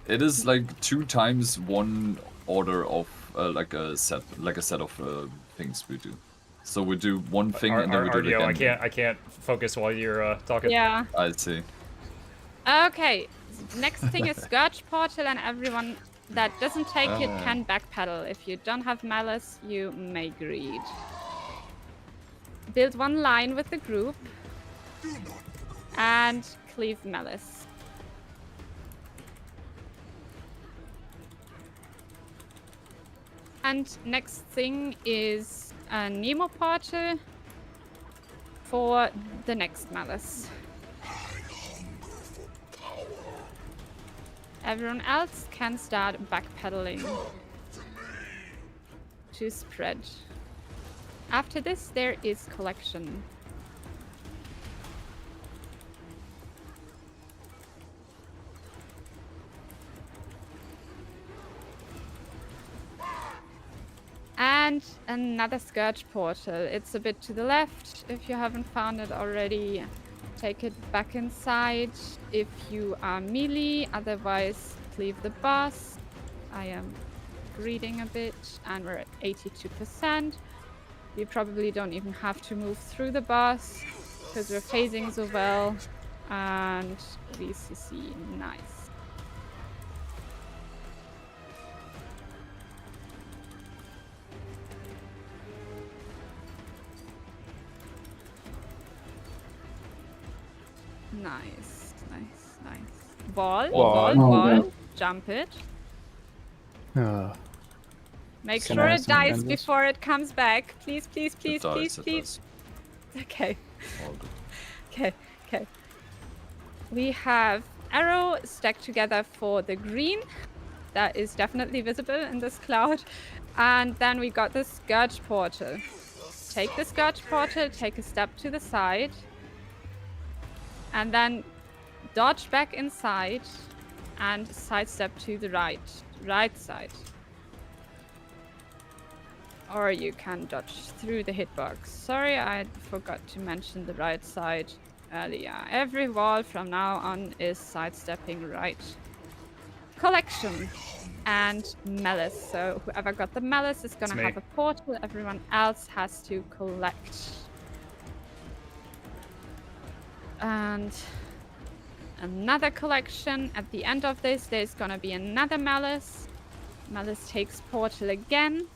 is like 2 times 1 order of like a set of things we do. So we do one thing and then we do it again.
I can't focus while you're talking.
Yeah.
I see.
Okay. Next thing is Scourge Portal, and everyone that doesn't take it can backpedal. If you don't have malice, you may greed. Build one line with the group and cleave malice. And next thing is a Nemo Portal for the next malice. Everyone else can start backpedaling to spread. After this, there is collection. And another Scourge Portal. It's a bit to the left. If you haven't found it already, take it back inside. If you are melee, otherwise cleave the boss. I am greeding a bit, and we're at 82%. We probably don't even have to move through the boss because we're phasing so well. And VCC, nice. Nice, nice, nice. Ball. Jump it. Make sure it dies before it comes back. Please, please, please, please, please. Okay. Okay, okay. We have arrow stacked together for the green. That is definitely visible in this cloud. And then we got the Scourge Portal. Take the Scourge Portal, take a step to the side. And then dodge back inside and sidestep to the right side. Or you can dodge through the hitbox. Sorry, I forgot to mention the right side earlier. Every wall from now on is sidestepping right. collection and malice. So whoever got the malice is gonna have a portal. Everyone else has to collect. And another collection. At the end of this, there's gonna be another malice. Malice takes portal again.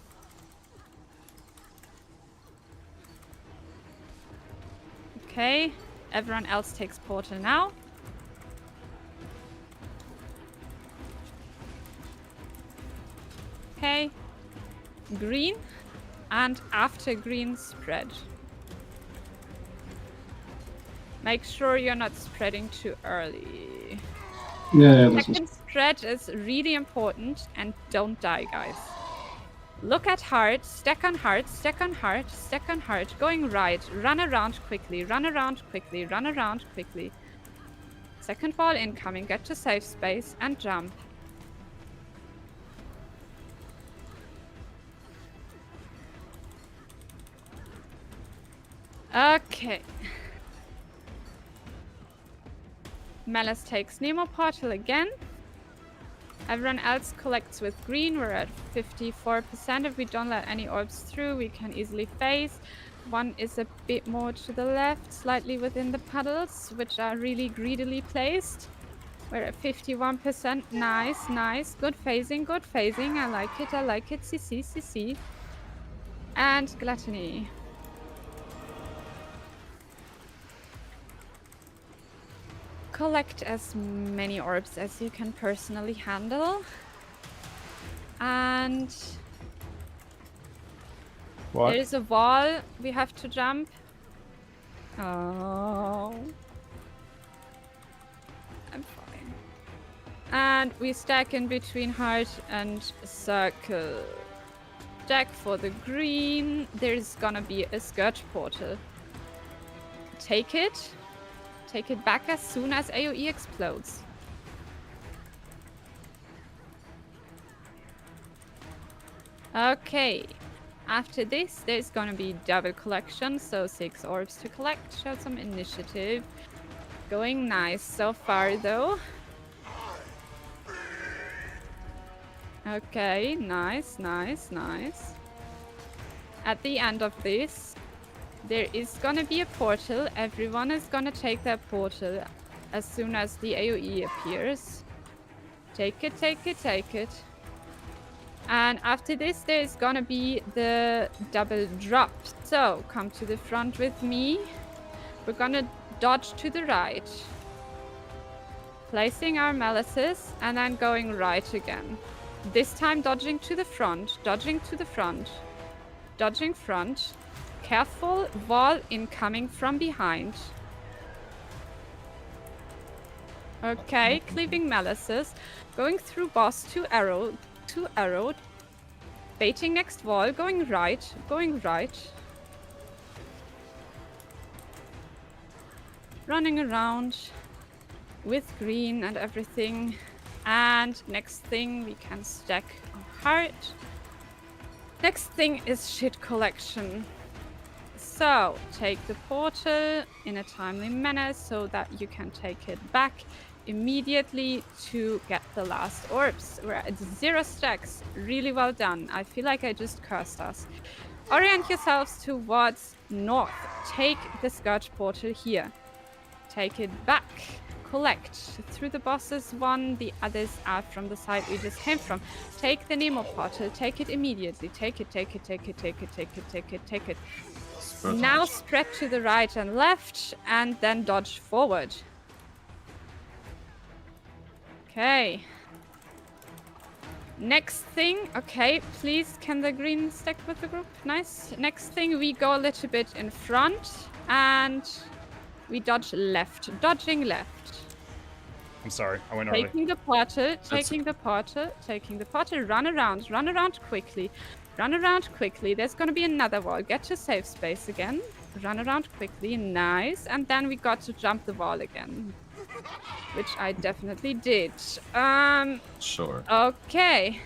Okay, everyone else takes portal now. Okay, green, and after green, spread. Make sure you're not spreading too early.
Yeah,
Second spread is really important, and don't die, guys. Look at heart, stack on heart, stack on heart, stack on heart, going right, run around quickly, run around quickly, run around quickly. Second wall incoming, get to safe space, and jump. Okay. Malice takes Nemo portal again. Everyone else collects with green. We're at 54%. If we don't let any orbs through, we can easily phase. One is a bit more to the left, slightly within the puddles, which are really greedily placed. We're at 51%. Nice, nice. Good phasing, good phasing. I like it, I like it. CC, CC. And gluttony. Collect as many orbs as you can personally handle. And
what?
There is a wall we have to jump. Oh. I'm fine. And we stack in between heart and circle. Stack for the green. There's gonna be a scourge portal. Take it. Take it back as soon as AoE explodes. Okay. After this, there's gonna be double collection, so 6 orbs to collect. Show some initiative. Going nice so far, though. Okay, nice, nice, nice. At the end of this, there is gonna be a portal. Everyone is gonna take their portal as soon as the AoE appears. Take it, take it, take it. And after this, there is gonna be the double drop. So, come to the front with me. We're gonna dodge to the right. Placing our malices, and then going right again. This time dodging to the front, dodging to the front, dodging front. Careful, wall incoming from behind. Okay, cleaving malices. Going through boss, 2 arrow. Baiting next wall, going right, going right. Running around with green and everything. And next thing, we can stack a heart. Next thing is shit collection. So, take the portal in a timely manner so that you can take it back immediately to get the last orbs. We're at 0 stacks. Really well done. I feel like I just cursed us. Orient yourselves towards north. Take the Scourge portal here. Take it back. Collect. Through the bosses one, the others are from the side we just came from. Take the Nemo portal. Take it immediately. Take it, take it, take it, take it, take it, take it, take it. Now spread to the right and left, and then dodge forward. Okay. Next thing, okay, please can the green stack with the group? Nice. Next thing, we go a little bit in front, and we dodge left. Dodging left.
I'm sorry, I went early.
Taking the portal, taking the portal, taking the portal, run around quickly. Run around quickly. There's gonna be another wall. Get to safe space again. Run around quickly. Nice. And then we got to jump the wall again. Which I definitely did.
Sure.
Okay.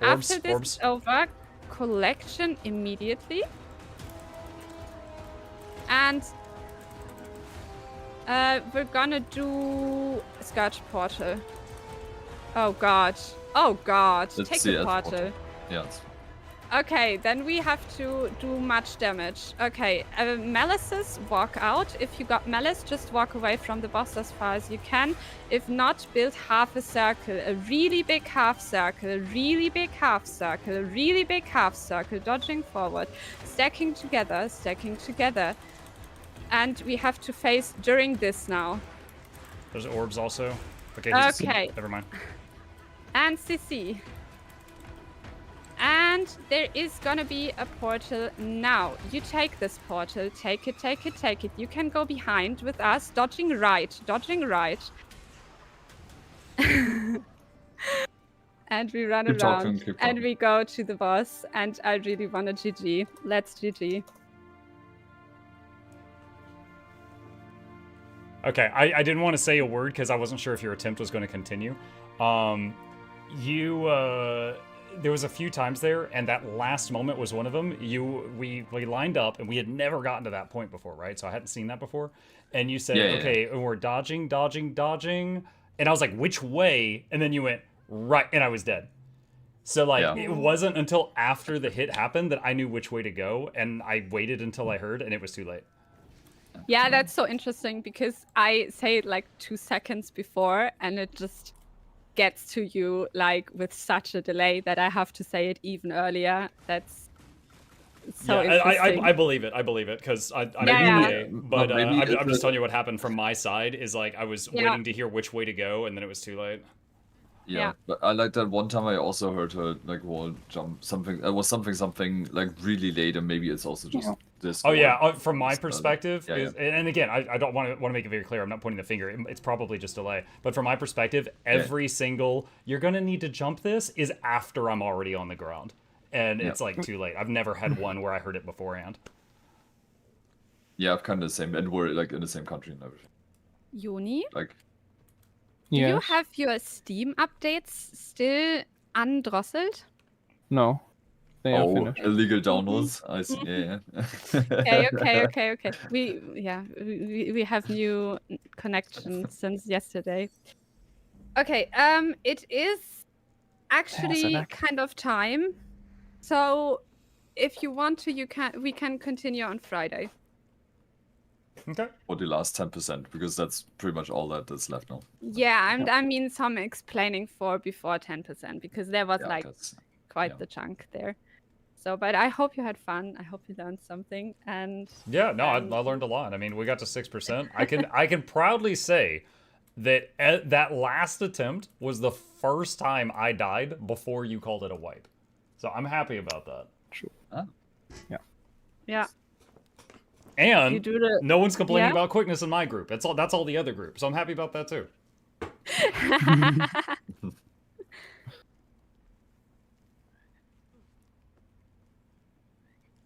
Orbs,
After this
orbs.
is over, collection immediately. And we're gonna do Scourge Portal. Oh god. Oh god.
Let's
Take
see
the
at
portal.
Yeah. It's...
Okay, then we have to do much damage. Okay, Malices, walk out. If you got Malice, just walk away from the boss as far as you can. If not, build half a circle. A really big half circle, a really big half circle, a really big half circle, dodging forward, stacking together, stacking together. And we have to face during this now.
There's orbs also. Okay.
Okay.
Never mind.
And CC. And there is gonna be a portal now. You take this portal. Take it, take it, take it. You can go behind with us. Dodging right. Dodging right. And we run
Keep
around.
talking,
And we go to the boss. And I really want a GG. Let's GG.
Okay, I didn't want to say a word because I wasn't sure if your attempt was going to continue. There was a few times there, and that last moment was one of them. We lined up, and we had never gotten to that point before, right? So I hadn't seen that before. And you said, okay, and we're dodging, dodging, dodging. And I was like, which way? And then you went right, and I was dead. So, like, it wasn't until after the hit happened that I knew which way to go, and I waited until I heard, and it was too late.
Yeah, that's so interesting because I say it like 2 seconds before, and it just gets to you like with such a delay that I have to say it even earlier. That's so interesting.
I believe it. I believe it because I'm just telling you what happened from my side. Is like I was waiting to hear which way to go, and then it was too late.
Yeah, but I like that one time I also heard her like wall jump something. It was something like really late, and maybe it's also just this.
Oh yeah, from my perspective, and again, I don't want to make it very clear. I'm not pointing the finger. It's probably just delay. But from my perspective, every single you're gonna need to jump this is after I'm already on the ground, and it's like too late. I've never had one where I heard it beforehand.
Yeah, I've kind of the same, and we're like in the same country and everything.
Juni?
Like.
Do you have your Steam updates still undrosseled?
No. They are finished.
Illegal downloads. I see.
Okay. We have new connections since yesterday. Okay, it is actually kind of time. So if you want to, we can continue on Friday.
Okay.
Or the last 10%, because that's pretty much all that's left now.
Yeah, I mean some explaining before 10%, because there was quite the chunk there. So, but I hope you had fun. I hope you learned something. And
yeah, no, I learned a lot. I mean, we got to 6%. I can proudly say that that last attempt was the first time I died before you called it a wipe. So I'm happy about that.
True.
Yeah.
And no one's complaining about quickness in my group. That's all the other group. So I'm happy about that too.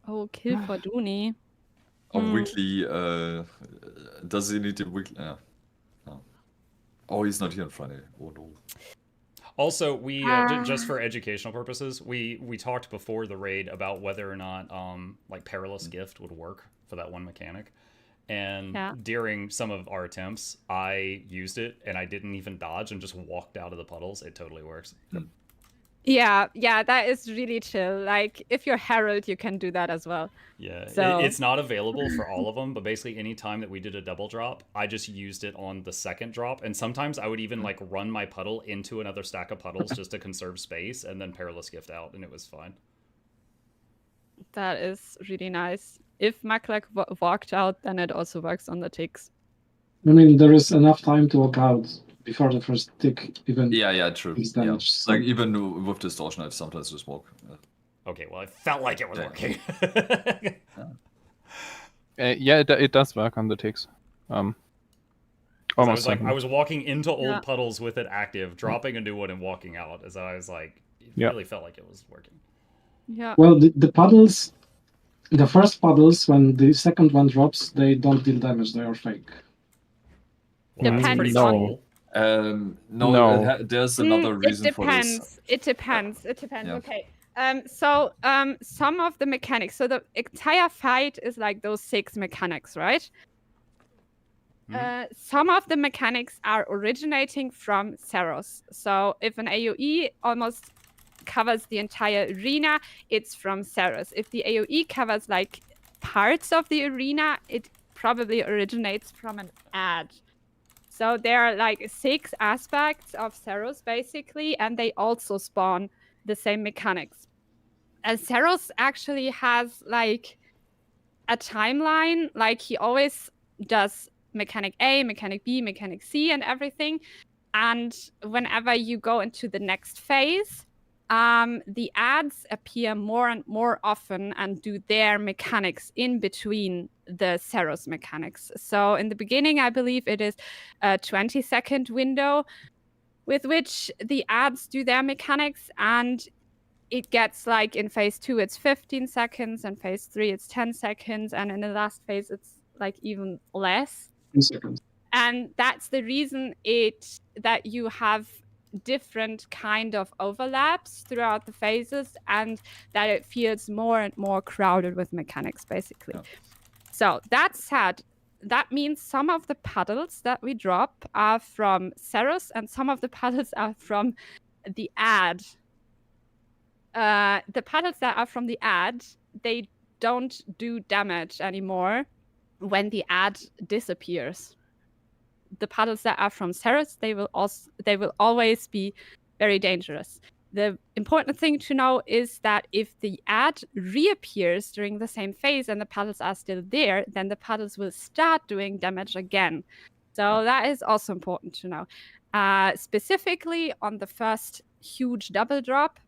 Oh, kill for Dooney.
Weekly, does he need to weekly? Yeah. Oh, he's not here on Friday. Oh no.
Also, we just for educational purposes, we talked before the raid about whether or not like Perilous Gift would work for that one mechanic. And during some of our attempts, I used it and I didn't even dodge and just walked out of the puddles. It totally works.
Yeah, that is really chill. Like, if you're Herald, you can do that as well.
Yeah,
so...
it's not available for all of them, but basically any time that we did a double drop, I just used it on the second drop. And sometimes I would even like run my puddle into another stack of puddles just to conserve space and then Perilous Gift out, and it was fine.
That is really nice. If Mukluk walked out, then it also works on the ticks.
I mean, there is enough time to walk out before the first tick even.
Yeah, true.
Damage, so.
Like even with distortion, I've sometimes just walk.
Okay, well, it felt like it was working.
It does work on the ticks. Almost.
I was walking into old puddles with it active, dropping a new one and walking out. As I was like, it really felt like it was working.
Yeah.
Well, the puddles, the first puddles, when the second one drops, they don't deal damage. They are fake.
Well,
depends.
No.
No. There's another reason for this.
It depends.
Yeah.
Okay. So some of the mechanics. So the entire fight is like those 6 mechanics, right? Some of the mechanics are originating from CERUS. So if an AoE almost covers the entire arena, it's from CERUS. If the AoE covers like parts of the arena, it probably originates from an ad. So there are like 6 aspects of CERUS basically, and they also spawn the same mechanics. And CERUS actually has like a timeline, like he always does mechanic A, mechanic B, mechanic C, and everything. And whenever you go into the next phase, the ads appear more and more often and do their mechanics in between the CERUS mechanics. So in the beginning, I believe it is a 20-second window with which the ads do their mechanics, and it gets like in phase 2 it's 15 seconds, and phase 3 it's 10 seconds, and in the last phase it's like even less.
2 seconds.
And that's the reason that you have different kind of overlaps throughout the phases, and that it feels more and more crowded with mechanics basically. Yeah. So that said, that means some of the puddles that we drop are from CERUS and some of the puddles are from the ad. The puddles that are from the ad, they don't do damage anymore when the ad disappears. The puddles that are from CERUS, they will always be very dangerous. The important thing to know is that if the ad reappears during the same phase and the puddles are still there, then the puddles will start doing damage again. So that is also important to know. Specifically on the first huge double drop,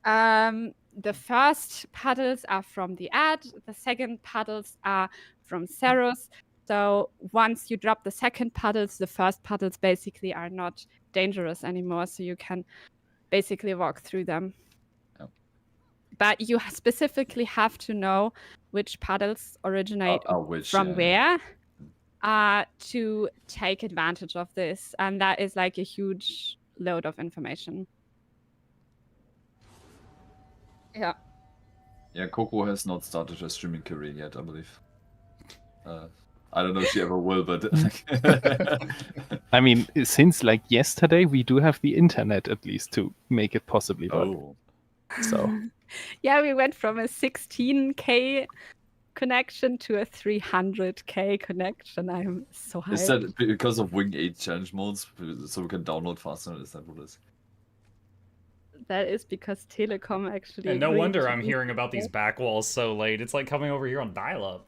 the first puddles are from the ad, the second puddles are from CERUS. So once you drop the second puddles, the first puddles basically are not dangerous anymore, so you can basically walk through them. Oh. But you specifically have to know which puddles originate from where to take advantage of this, and that is like a huge load of information. Yeah.
Yeah, Coco has not started her streaming career yet, I believe. I don't know if she ever will, but...
I mean, since like yesterday, we do have the internet at least to make it possibly work.
Oh.
So...
Yeah, we went from a 16K connection to a 300K connection. I'm so hyped.
Is that because of Wing 8 challenge modes, so we can download faster? Is that what it is?
That is because Telecom actually...
And no wonder I'm hearing about these back walls so late. It's like coming over here on dial-up.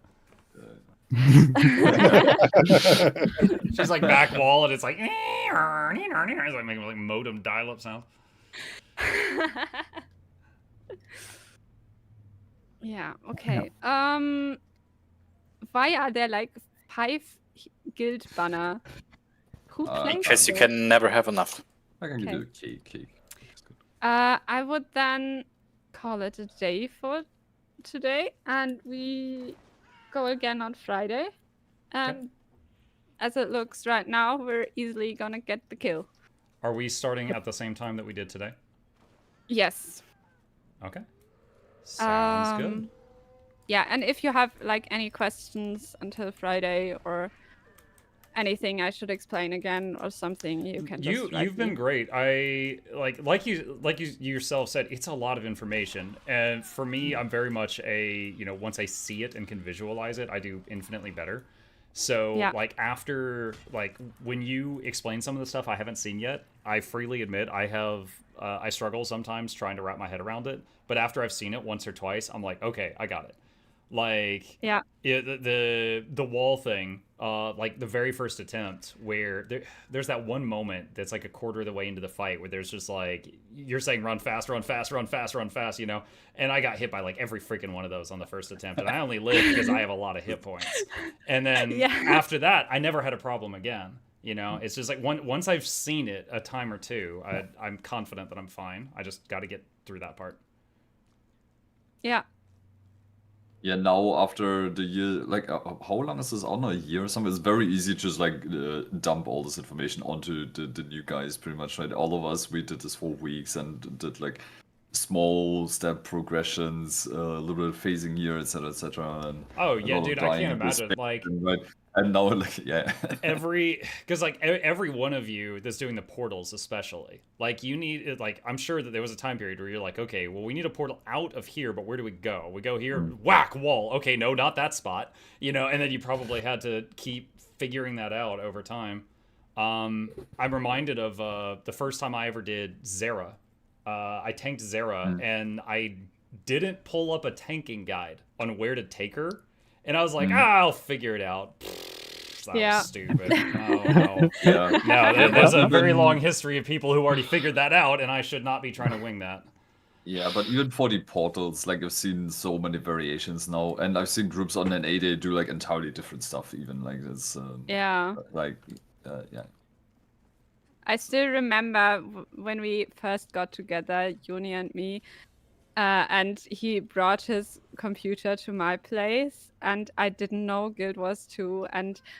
She's like back wall, and it's like... It's like making like modem dial-up sound.
Yeah, okay. Why are there like 5 guild banner? Who plays
because you can never have enough.
I can give you a cake.
I would then call it a day for today, and we go again on Friday. And as it looks right now, we're easily gonna get the kill.
Are we starting at the same time that we did today?
Yes.
Okay. Sounds good.
Yeah, and if you have like any questions until Friday or anything I should explain again or something, you can just
you've been great. I like you yourself said, it's a lot of information, and for me, I'm very much a, you know, once I see it and can visualize it, I do infinitely better. So like after, like when you explain some of the stuff I haven't seen yet, I freely admit I struggle sometimes trying to wrap my head around it, but after I've seen it once or twice, I'm like, okay, I got it. Like the wall thing, like the very first attempt where there's that one moment that's like a quarter of the way into the fight where there's just like, you're saying run fast, run fast, run fast, run fast, you know, and I got hit by like every freaking one of those on the first attempt, and I only lived because I have a lot of hit points. And then after that, I never had a problem again. You know, it's just like once I've seen it a time or two, I'm confident that I'm fine. I just got to get through that part.
Yeah.
Yeah, now after the year, like how long is this on? A year or something? It's very easy to just like dump all this information onto the new guys, pretty much, right? All of us, we did this for weeks and did like small step progressions, a little bit of phasing here, etc., etc.
Oh yeah, dude, I can't imagine. Like,
right? And now, like, yeah.
Because like every one of you that's doing the portals, especially, like you need, like I'm sure that there was a time period where you're like, okay, well we need a portal out of here, but where do we go? We go here, whack wall. Okay, no, not that spot. You know, and then you probably had to keep figuring that out over time. I'm reminded of the first time I ever did Zera. I tanked Zera, and I didn't pull up a tanking guide on where to take her. And I was like, I'll figure it out. That was stupid. No. No, there's a very long history of people who already figured that out, and I should not be trying to wing that.
Yeah, but even for the portals, like I've seen so many variations now, and I've seen groups on NA, they do like entirely different stuff even, like it's
Yeah.
like
I still remember when we first got together, Juni and me, and he brought his computer to my place, and I didn't know Guild Wars 2,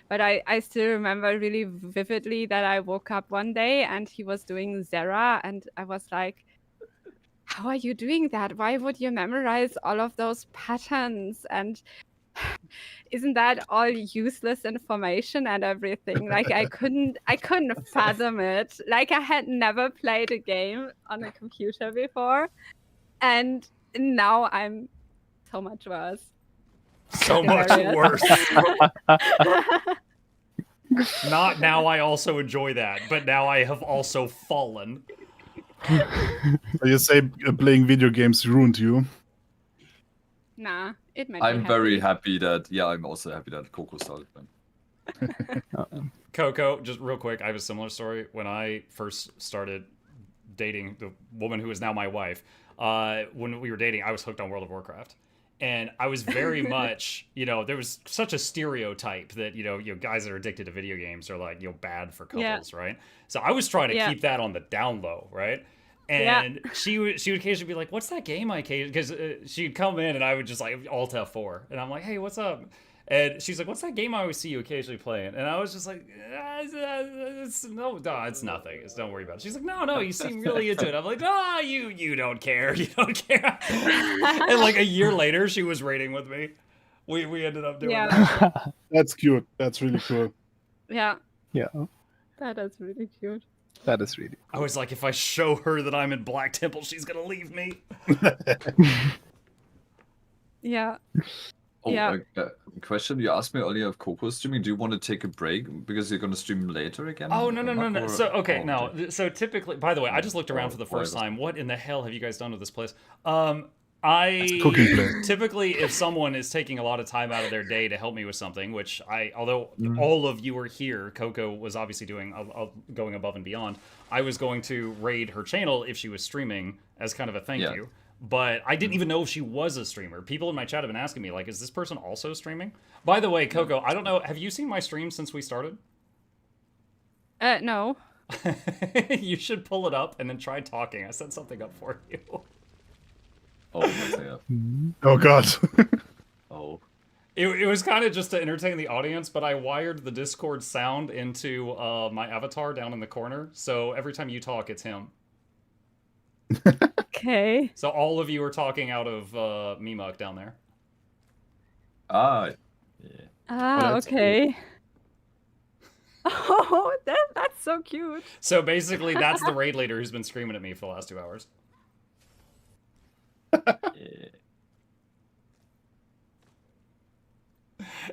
but I still remember really vividly that I woke up one day and he was doing Zera, and I was like, how are you doing that? Why would you memorize all of those patterns? And isn't that all useless information and everything? Like I couldn't fathom it. Like I had never played a game on a computer before. And now I'm so much worse.
So much worse. Not now I also enjoy that, but now I have also fallen.
So you say playing video games ruined you?
Nah, it made
I'm
me
very happy that, I'm also happy that Coco started playing.
Coco, just real quick, I have a similar story. When I first started dating the woman who is now my wife, when we were dating, I was hooked on World of Warcraft. And I was very much, there was such a stereotype that, guys that are addicted to video games are like, bad for couples, right? So I was trying to keep that on the down low, right? And she would occasionally be like, what's that game I occasionally, because she'd come in and I would just like Alt F4. And I'm like, hey, what's up? And she's like, what's that game I always see you occasionally playing? And I was just like, it's nothing. Don't worry about it. She's like, no, you seem really into it. I'm like, you don't care. You don't care. And like a year later, she was raiding with me. We ended up doing that.
That's cute. That's really cool.
Yeah.
Yeah.
That is really cute.
That is really
I was like, if I show her that I'm in Black Temple, she's going to leave me.
Yeah.
Oh,
yeah.
Question you asked me earlier of Coco streaming. Do you want to take a break because you're going to stream later again?
Oh, no. So, okay,
no.
So typically, by the way, I just looked around for the first time. What in the hell have you guys done with this place? Typically, if someone is taking a lot of time out of their day to help me with something, which although all of you were here, Coco was obviously going above and beyond. I was going to raid her channel if she was streaming as kind of a thank you. But I didn't even know if she was a streamer. People in my chat have been asking me, like, is this person also streaming? By the way, Coco, I don't know, have you seen my stream since we started?
No.
You should pull it up and then try talking. I set something up for you.
Oh, God.
Oh.
It was kind of just to entertain the audience, but I wired the Discord sound into my avatar down in the corner, so every time you talk, it's him.
Okay.
So all of you are talking out of Mimuk down there.
Okay. Oh, that's so cute.
So basically, that's the raid leader who's been screaming at me for the last 2 hours.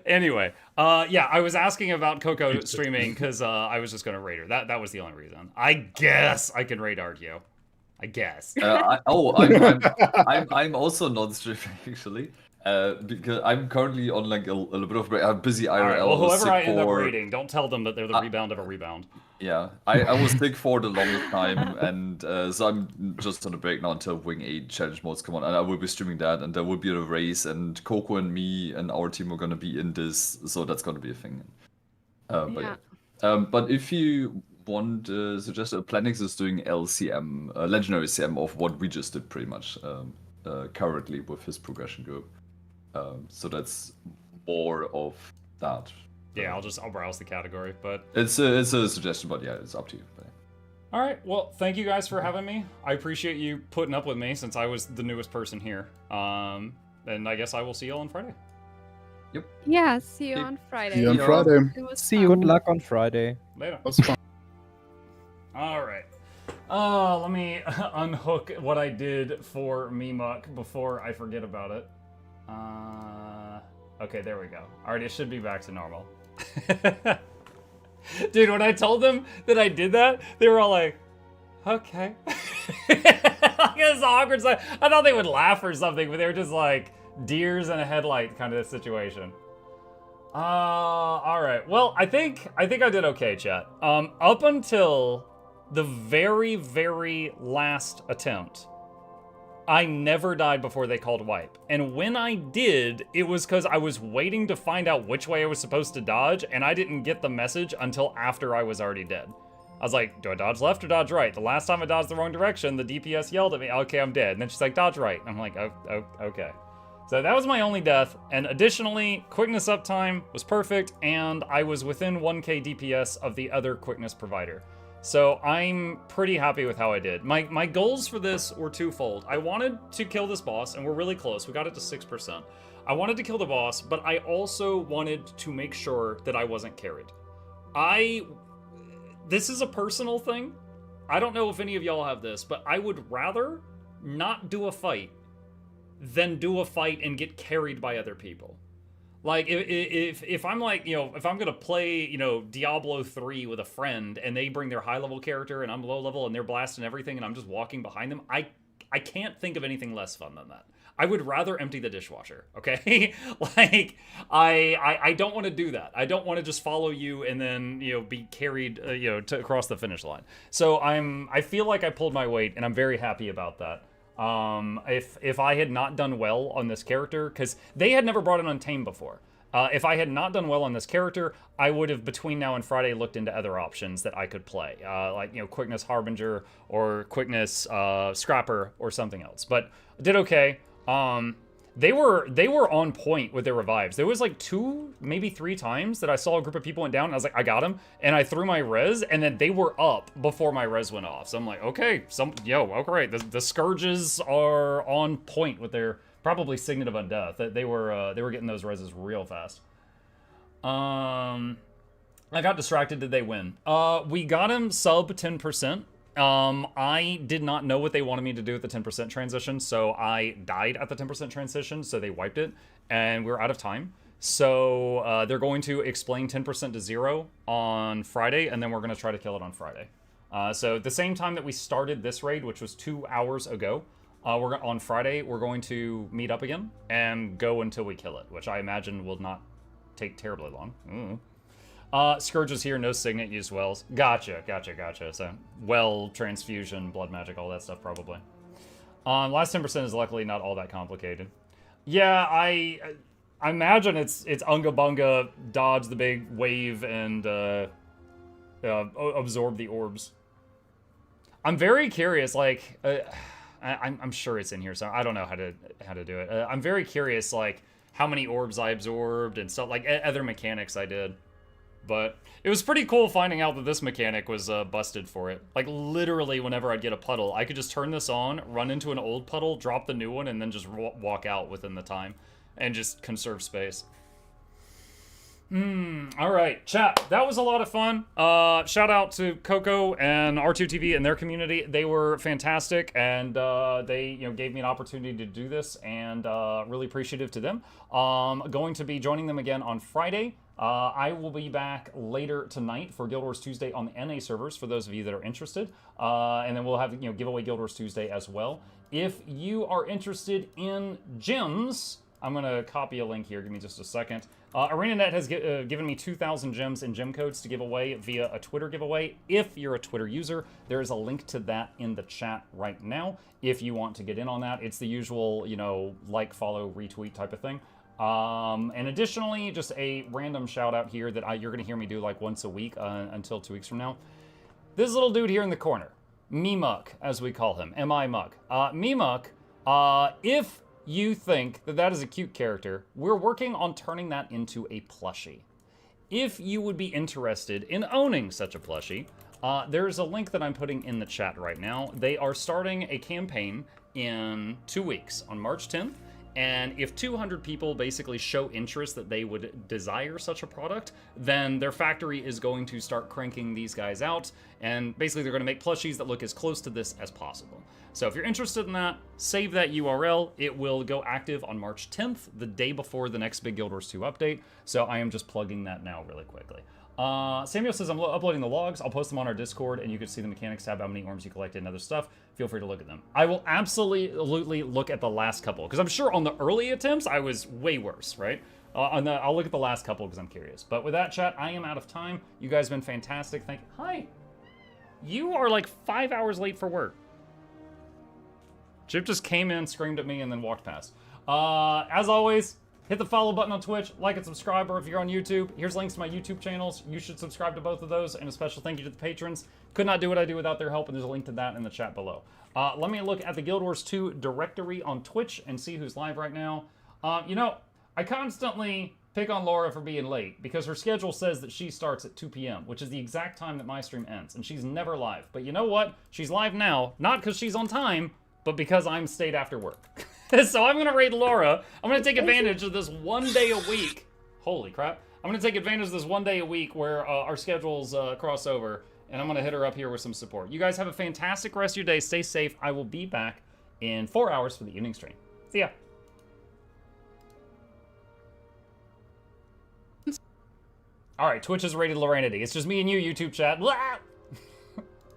Anyway, I was asking about Coco streaming because I was just going to raid her. That was the only reason. I guess I can raid Argio. I guess.
I'm also not streaming actually, because I'm currently on like a little bit of break. I'm busy IRL.
Right, well, whoever I end up raiding, don't tell them that they're the rebound of a rebound.
Yeah, I was sick for the longest time, and so I'm just on a break now until Wing 8 challenge modes come on, and I will be streaming that, and there will be a race, and Coco and me and our team are gonna be in this, so that's gonna be a thing. But if you want to suggest, Planix is doing LCM, legendary CM of what we just did pretty much currently with his progression group. So that's more of that.
Yeah, I'll browse the category, but
it's a suggestion, but yeah, it's up to you.
All right, well, thank you guys for having me. I appreciate you putting up with me since I was the newest person here. And I guess I will see y'all on Friday.
Yeah, see you on Friday.
See you on Friday.
It was
See
fun.
you. Good luck on Friday.
Later.
That's fun.
All right. Let me unhook what I did for Mukluk before I forget about it. Okay, there we go. All right, it should be back to normal. Dude, when I told them that I did that, they were all like, okay. It's awkward. I thought they would laugh or something, but they were just like deers in a headlight kind of situation. All right. Well, I think I did okay, chat. Up until the very, very last attempt, I never died before they called wipe. And when I did, it was because I was waiting to find out which way I was supposed to dodge, and I didn't get the message until after I was already dead. I was like, do I dodge left or dodge right? The last time I dodged the wrong direction, the DPS yelled at me, okay, I'm dead. And then she's like, dodge right. I'm like, oh, okay. So that was my only death. And additionally, quickness uptime was perfect, and I was within 1k DPS of the other quickness provider. So I'm pretty happy with how I did. My goals for this were twofold. I wanted to kill this boss, and we're really close. We got it to 6%. I wanted to kill the boss, but I also wanted to make sure that I wasn't carried. This is a personal thing. I don't know if any of y'all have this, but I would rather not do a fight than do a fight and get carried by other people. Like, if I'm like, if I'm gonna play, Diablo 3 with a friend and they bring their high-level character and I'm low-level and they're blasting everything and I'm just walking behind them, I can't think of anything less fun than that. I would rather empty the dishwasher, okay? Like, I don't want to do that. I don't want to just follow you and then, be carried, across the finish line. So I feel like I pulled my weight, and I'm very happy about that. If I had not done well on this character, because they had never brought in Untamed before. If I had not done well on this character, I would have, between now and Friday, looked into other options that I could play. Like, Quickness Harbinger or Quickness Scrapper or something else. But I did okay. They were on point with their revives. There was like 2, maybe 3 times that I saw a group of people went down, and I was like, I got him, and I threw my res, and then they were up before my res went off. So I'm like, okay, okay, the Scourges are on point with their probably Signet of Undeath. They were getting those reses real fast. I got distracted. Did they win? We got him sub 10%. I did not know what they wanted me to do at the 10% transition, so I died at the 10% transition, so they wiped it, and we're out of time. So they're going to explain 10% to 0 on Friday, and then we're going to try to kill it on Friday. So the same time that we started this raid, which was 2 hours ago, on Friday, we're going to meet up again and go until we kill it, which I imagine will not take terribly long. Scourge is here, no Signet, used wells. Gotcha. So, well, transfusion, blood magic, all that stuff probably. Last 10% is luckily not all that complicated. Yeah, I imagine it's Unga Bunga, dodge the big wave, and absorb the orbs. I'm very curious, like, I'm sure it's in here, so I don't know how to do it. I'm very curious, like, how many orbs I absorbed and stuff, like, other mechanics I did. But it was pretty cool finding out that this mechanic was busted for it. Like, literally, whenever I'd get a puddle, I could just turn this on, run into an old puddle, drop the new one, and then just walk out within the time. And just conserve space. Alright, chat. That was a lot of fun. Shout out to Coco and R2TV and their community. They were fantastic, and they gave me an opportunity to do this, and really appreciative to them. Going to be joining them again on Friday. I will be back later tonight for Guild Wars Tuesday on the NA servers for those of you that are interested. And then we'll have giveaway Guild Wars Tuesday as well. If you are interested in gems, I'm going to copy a link here. Give me just a second. ArenaNet has given me 2,000 gems and gem codes to give away via a Twitter giveaway. If you're a Twitter user, there is a link to that in the chat right now. If you want to get in on that, it's the usual, like, follow, retweet type of thing. And additionally, just a random shout out here that you're going to hear me do like once a week until 2 weeks from now. This little dude here in the corner, Mukluk, as we call him, M-I-Muck. Mukluk, if you think that is a cute character, we're working on turning that into a plushie. If you would be interested in owning such a plushie, there's a link that I'm putting in the chat right now. They are starting a campaign in 2 weeks on March 10th. And if 200 people basically show interest that they would desire such a product, then their factory is going to start cranking these guys out. And basically they're going to make plushies that look as close to this as possible. So if you're interested in that, save that URL. It will go active on March 10th, the day before the next big Guild Wars 2 update. So I am just plugging that now really quickly. Samuel says, I'm uploading the logs. I'll post them on our Discord, and you can see the mechanics tab, how many orms you collected, and other stuff. Feel free to look at them. I will absolutely look at the last couple, because I'm sure on the early attempts, I was way worse, right? I'll look at the last couple, because I'm curious. But with that, chat, I am out of time. You guys have been fantastic. Thank you. Hi. You are like 5 hours late for work. Chip just came in, screamed at me, and then walked past. As always, hit the follow button on Twitch, like and subscribe, or if you're on YouTube, here's links to my YouTube channels. You should subscribe to both of those, and a special thank you to the patrons. Could not do what I do without their help, and there's a link to that in the chat below. Let me look at the Guild Wars 2 directory on Twitch and see who's live right now. You know, I constantly pick on Laura for being late, because her schedule says that she starts at 2 p.m., which is the exact time that my stream ends, and she's never live. But you know what? She's live now, not because she's on time, but because I'm stayed after work. So I'm gonna raid Laura. I'm gonna take advantage of this 1 day a week. Holy crap. I'm gonna take advantage of this 1 day a week where our schedules cross over, and I'm gonna hit her up here with some support. You guys have a fantastic rest of your day. Stay safe. I will be back in 4 hours for the evening stream. See ya. All right, Twitch has rated Loranity. It's just me and you, YouTube chat. Blah!